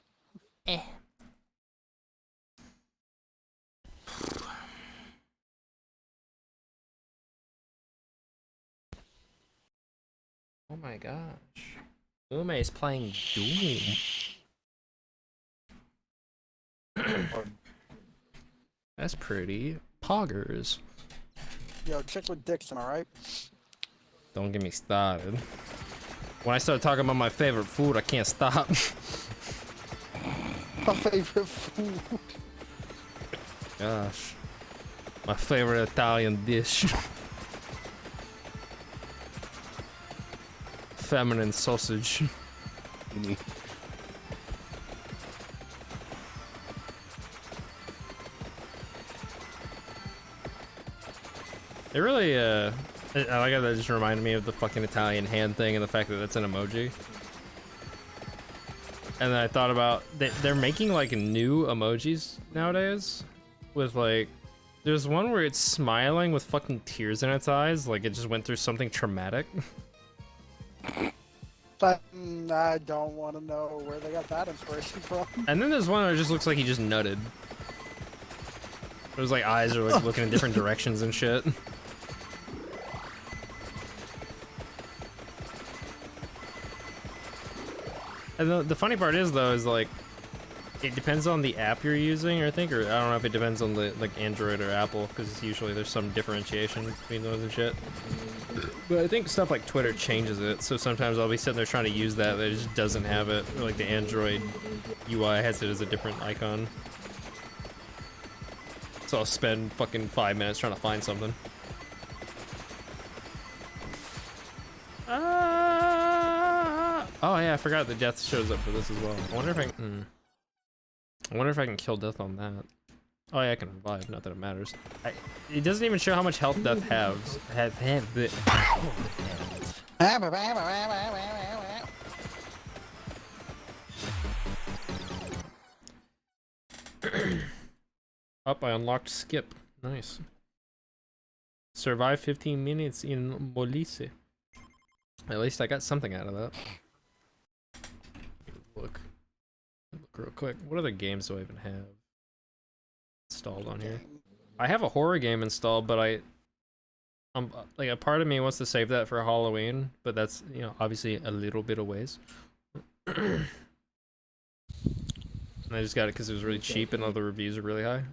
my gosh. Ume is playing Doom. That's pretty. Poggers. Yo, chick with dicks, am I right? Don't get me started. When I start talking about my favorite food, I can't stop. My favorite food. Gosh. My favorite Italian dish. Feminine sausage. It really, I like how that just reminded me of the fucking Italian hand thing and the fact that that's an emoji. And then I thought about, they're making like new emojis nowadays with like, there's one where it's smiling with fucking tears in its eyes, like it just went through something traumatic. But I don't want to know where they got that inspiration from. And then there's one where it just looks like he just nutted. There's like eyes are like looking in different directions and shit. And the funny part is though, is like, it depends on the app you're using, I think, or I don't know if it depends on the like Android or Apple, because usually there's some differentiation between those and shit. But I think stuff like Twitter changes it, so sometimes I'll be sitting there trying to use that, but it just doesn't have it. Or like the Android UI has it as a different icon. So I'll spend fucking 5 minutes trying to find something. Oh yeah, I forgot that death shows up for this as well. I wonder if I can kill death on that. Oh yeah, I can revive, not that it matters. It doesn't even show how much health death has. Up, I unlocked skip. Nice. Survive 15 minutes in Molise. At least I got something out of that. Look real quick. What other games do I even have installed on here? I have a horror game installed, but like a part of me wants to save that for Halloween, but that's, you know, obviously a little bit of ways. And I just got it because it was really cheap and all the reviews are really high.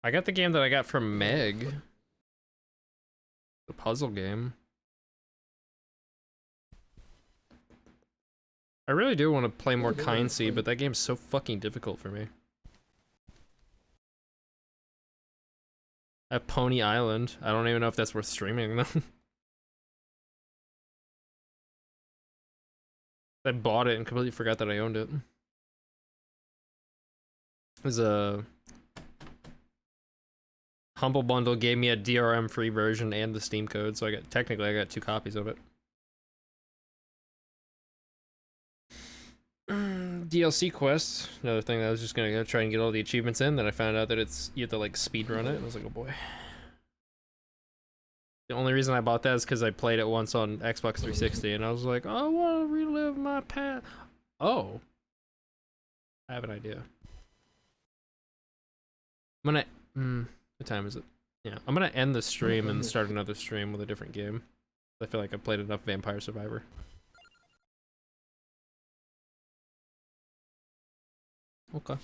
I got the game that I got from Meg. The puzzle game. I really do want to play more Kindsea, but that game's so fucking difficult for me. I have Pony Island. I don't even know if that's worth streaming though. I bought it and completely forgot that I owned it. There's a Humble Bundle gave me a DRM free version and the Steam code, so technically I got 2 copies of it. DLC quests, another thing that I was just gonna go try and get all the achievements in, then I found out that you have to like speed run it, and I was like, oh boy. The only reason I bought that is because I played it once on Xbox 360 and I was like, I want to relive my past. Oh. I have an idea. I'm gonna, what time is it? Yeah, I'm gonna end the stream and start another stream with a different game. I feel like I've played enough Vampire Survivor. Okay.